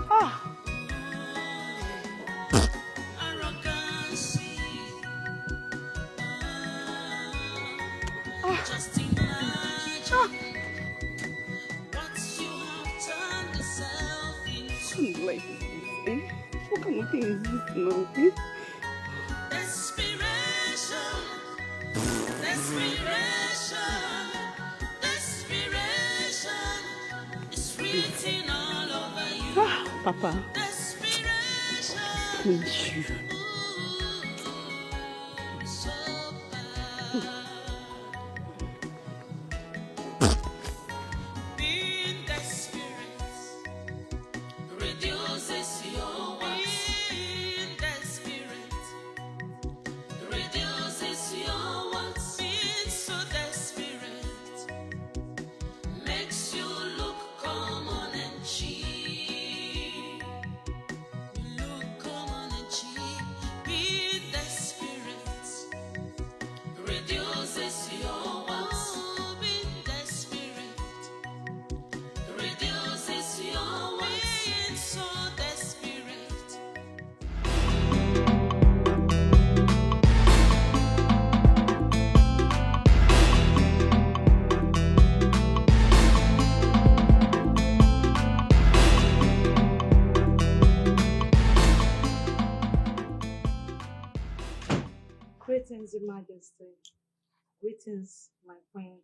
Ah. Just imagine what you have turned yourself into. What kind of thing is this now? Desperation, desperation, desperation is written all over you. Papa. Desperation. Please, you. Being desperate reduces your worth. Being desperate reduces your worth. Being so desperate makes you look common and cheap. You look common and cheap. Being desperate reduces your worth. Being desperate reduces your worth. Being so desperate. Greetings, Your Majesty. Greetings, my queen.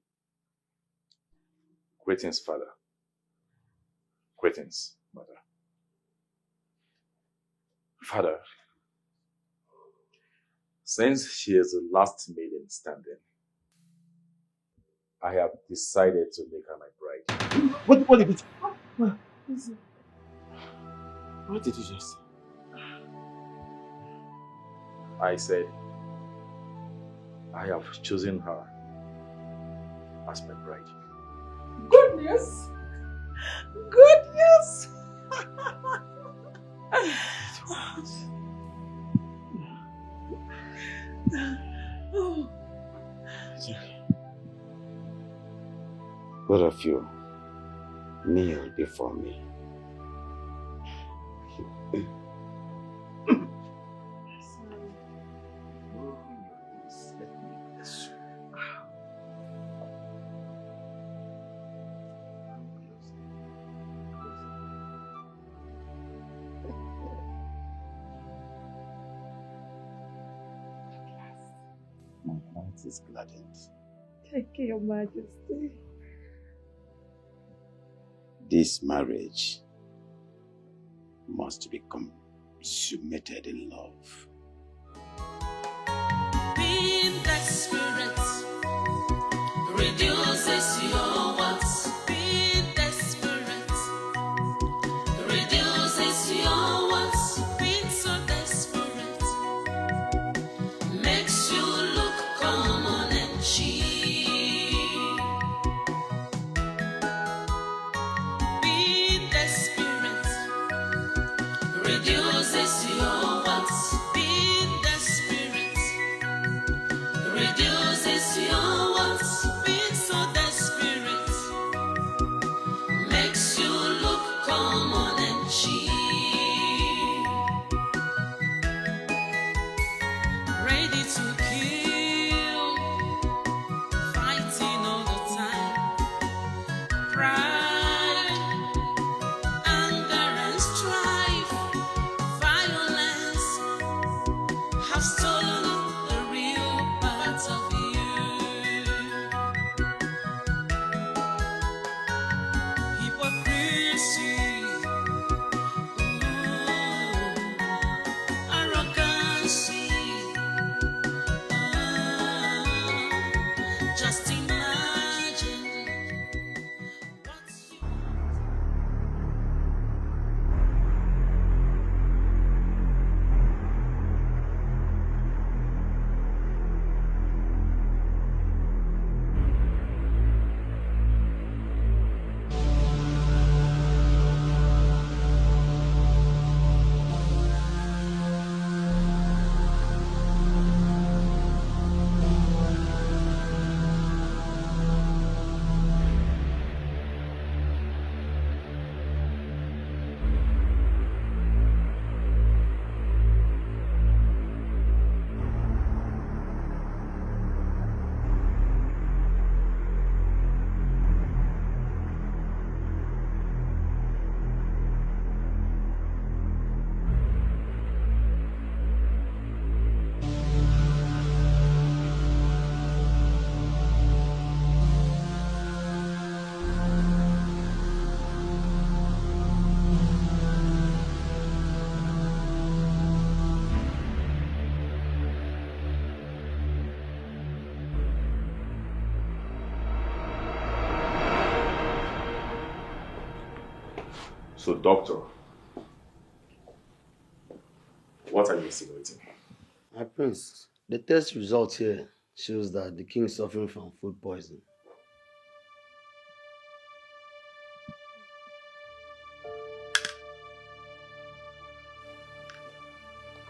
Greetings, Father. Greetings, Mother. Father, since she is the last maiden standing, I have decided to make her my bride. What did it? What did you just say? I said, I have chosen her as my bride. Good news! Good news! Oh. Both of you, kneel before me. My heart is gladdened. Thank you, Your Majesty. This marriage must be consummated in love. Being desperate reduces your worth. Being desperate reduces your worth. Being so desperate makes you look common and cheap. Being desperate reduces your worth. Being desperate reduces your worth. Being so desperate makes you look common and cheap. Ready to kill, fighting all the time. Pride, anger and strife, violence have stolen the real part of you. Hypocrisy, arrogancy, just imagine what you. So, doctor, what are you insinuating? My prince, the test result here shows that the king is suffering from food poisoning.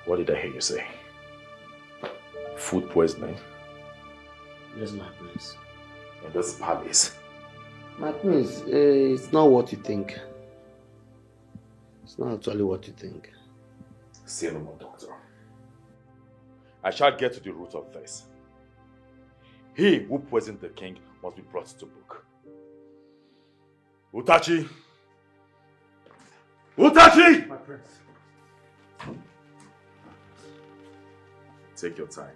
What did I hear you say? Food poisoning? Yes, my prince. In this palace? My prince, it's not what you think. It's not actually what you think. Say no more, doctor. I shall get to the root of this. He who poisoned the king must be brought to book. Utachi! Utachi! My prince. Take your time.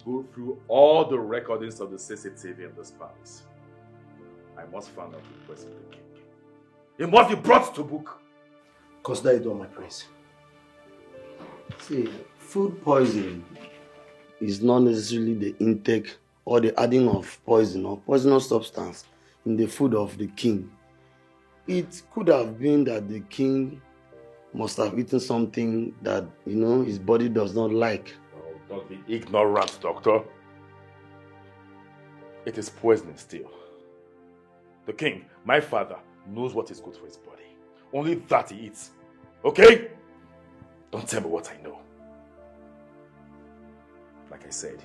Go through all the recordings of the CCTV in this palace. I must find out who poisoned the king. He must be brought to book. Consider it done, my prince. See, food poisoning is not necessarily the intake or the adding of poison or poisonous substance in the food of the king. It could have been that the king must have eaten something that, his body does not like. Oh, don't be ignorant, doctor. It is poisoning still. The king, my father, knows what is good for his body. Only that he eats. Okay? Don't tell me what I know. Like I said,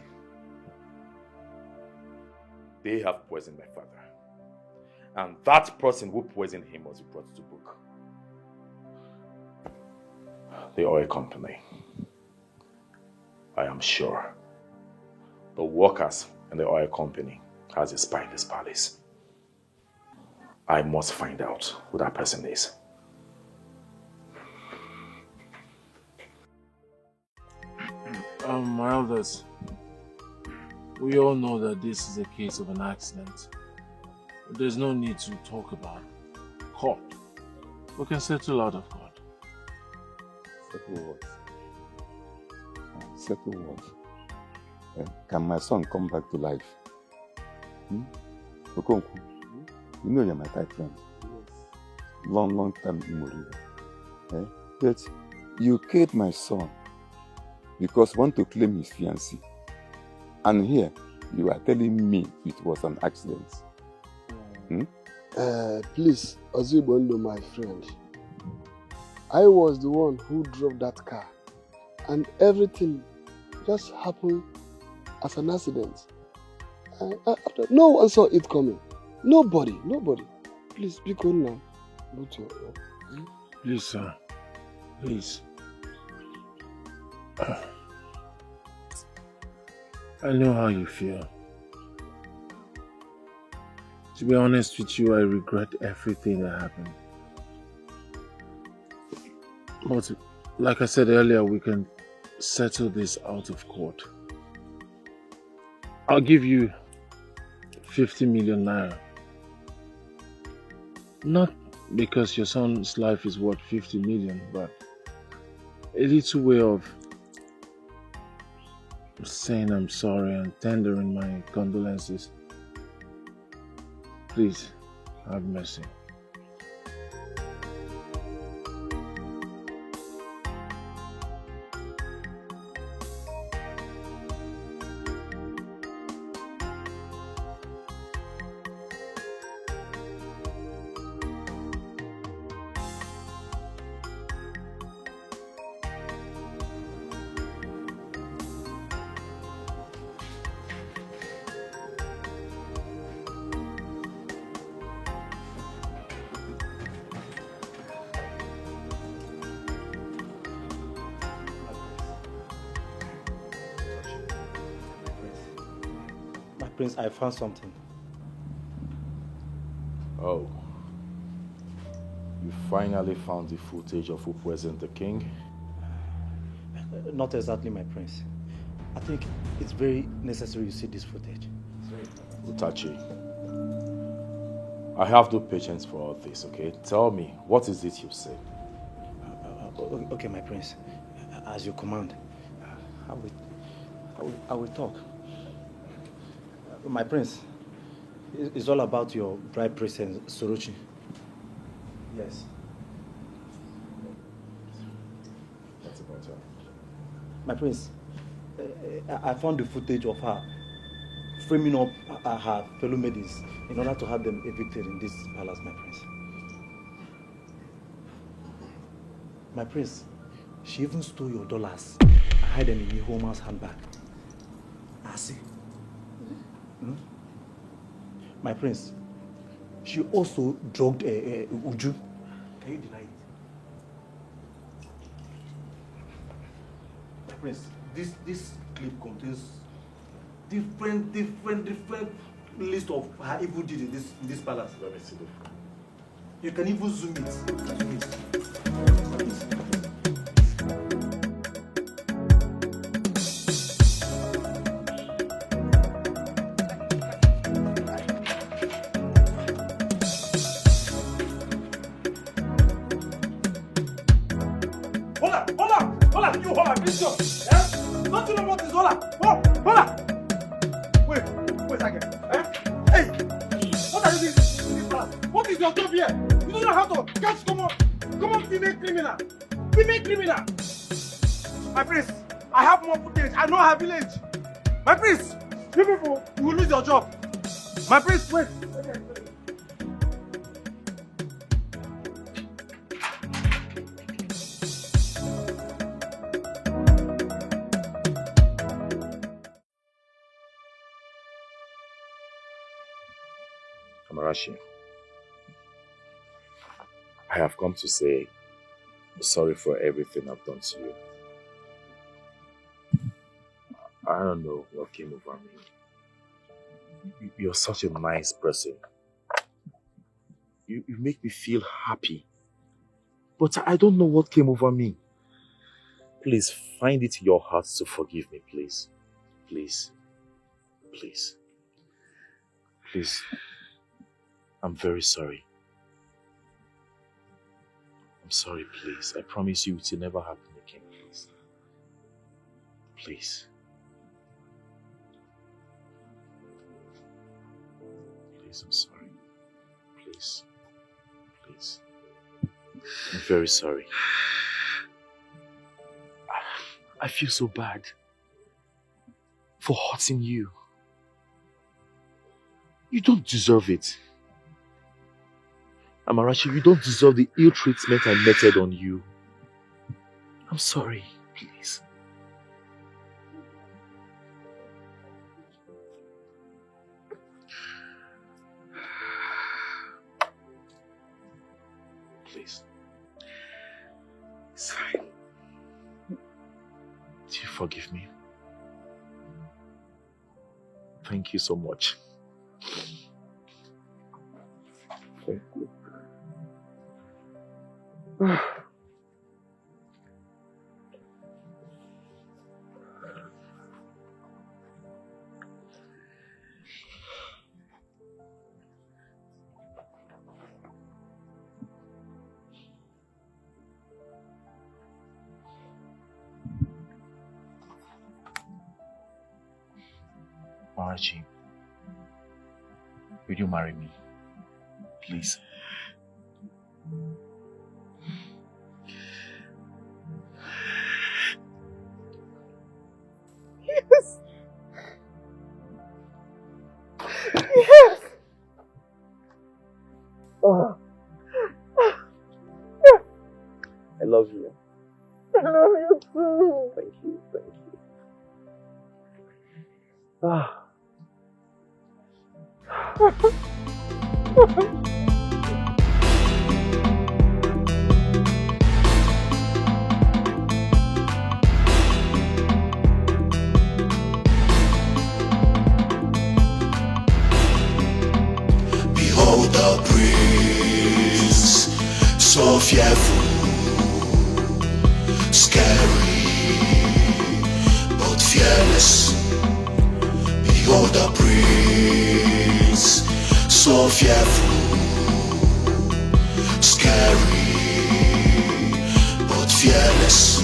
they have poisoned my father. And that person who poisoned him was brought to book. The oil company. I am sure the workers in the oil company has a spy in this palace. I must find out who that person is. My elders, we all know that this is a case of an accident. There's no need to talk about court. We can settle out of court. Settle what? Settle what? Can my son come back to life? Okonkwo, you know you're my tight friend. Long time Imori. But you killed my son because you want to claim his fiancée. And here, you are telling me it was an accident. Please, Ozibondo, my friend. I was the one who drove that car. And everything just happened as an accident. No one saw it coming. Nobody. Please, be cool now. Please, sir. Please. I know how you feel. To be honest with you, I regret everything that happened. But like I said earlier, we can settle this out of court. I'll give you 50 million naira. Not because your son's life is worth 50 million, but a little way of saying I'm sorry and tendering my condolences. Please, have mercy. Prince, I found something. Oh. You finally found the footage of who poisoned the king? Not exactly, my prince. I think it's very necessary you see this footage. Utachi, I have no patience for all this, okay? Tell me, what is it you say? Okay, my prince. As you command, I will talk. My prince, it's all about your bride princess, Sorochi. Yes. What about her? My prince, I found the footage of her framing up her fellow maidens in order to have them evicted in this palace, my prince. My prince, she even stole your dollars and hid them in Yehoma's handbag. I see. Hmm? My prince, she also drugged Uju. Can you deny it? My prince, this clip contains different list of her evil deeds in this palace. Let me see the phone. You can even zoom it. Zoom it. Hold on, you hold on, listen. Eh? Don't you know what is hold on? Wait a second. Eh? Hey, what are you doing in this class? What is your job here? You don't know how to catch common female criminal. Female criminal. My prince, I have more footage. I know her village. My prince, you people, you will lose your job. My prince, wait. Amarachi, I have come to say sorry for everything I've done to you. I don't know what came over me. You're such a nice person. You make me feel happy. But I don't know what came over me. Please find it in your heart to forgive me, please. Please. Please. Please. I'm very sorry. I'm sorry, please. I promise you it will never happen again, please. Please. Please, I'm sorry. Please. Please. I'm very sorry. I feel so bad for hurting you. You don't deserve it. Amarachi, you don't deserve the ill treatment I meted on you. I'm sorry, please. Please. It's fine. Do you forgive me? Thank you so much. Thank you. Archie, will you marry me? Please. Yes. Yes. Oh. I love you. I love you too. Thank you, thank you. Ah. Behold the prince, so fearful, scary, but fearless. Behold the prince, so fearful, scary, but fearless.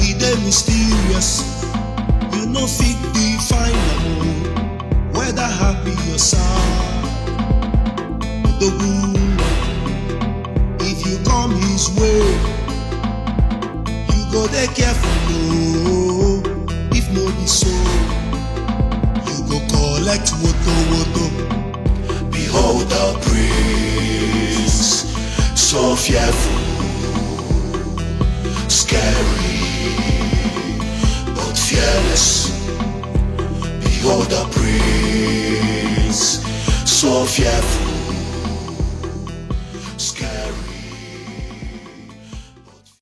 He dey mysterious, you no fit define am, whether happy or sad. Odogu, comes way, you go there careful, no. If no be so, you go collect woto. Behold the prince, so fearful, scary, but fearless. Behold the prince, so fearful, scary.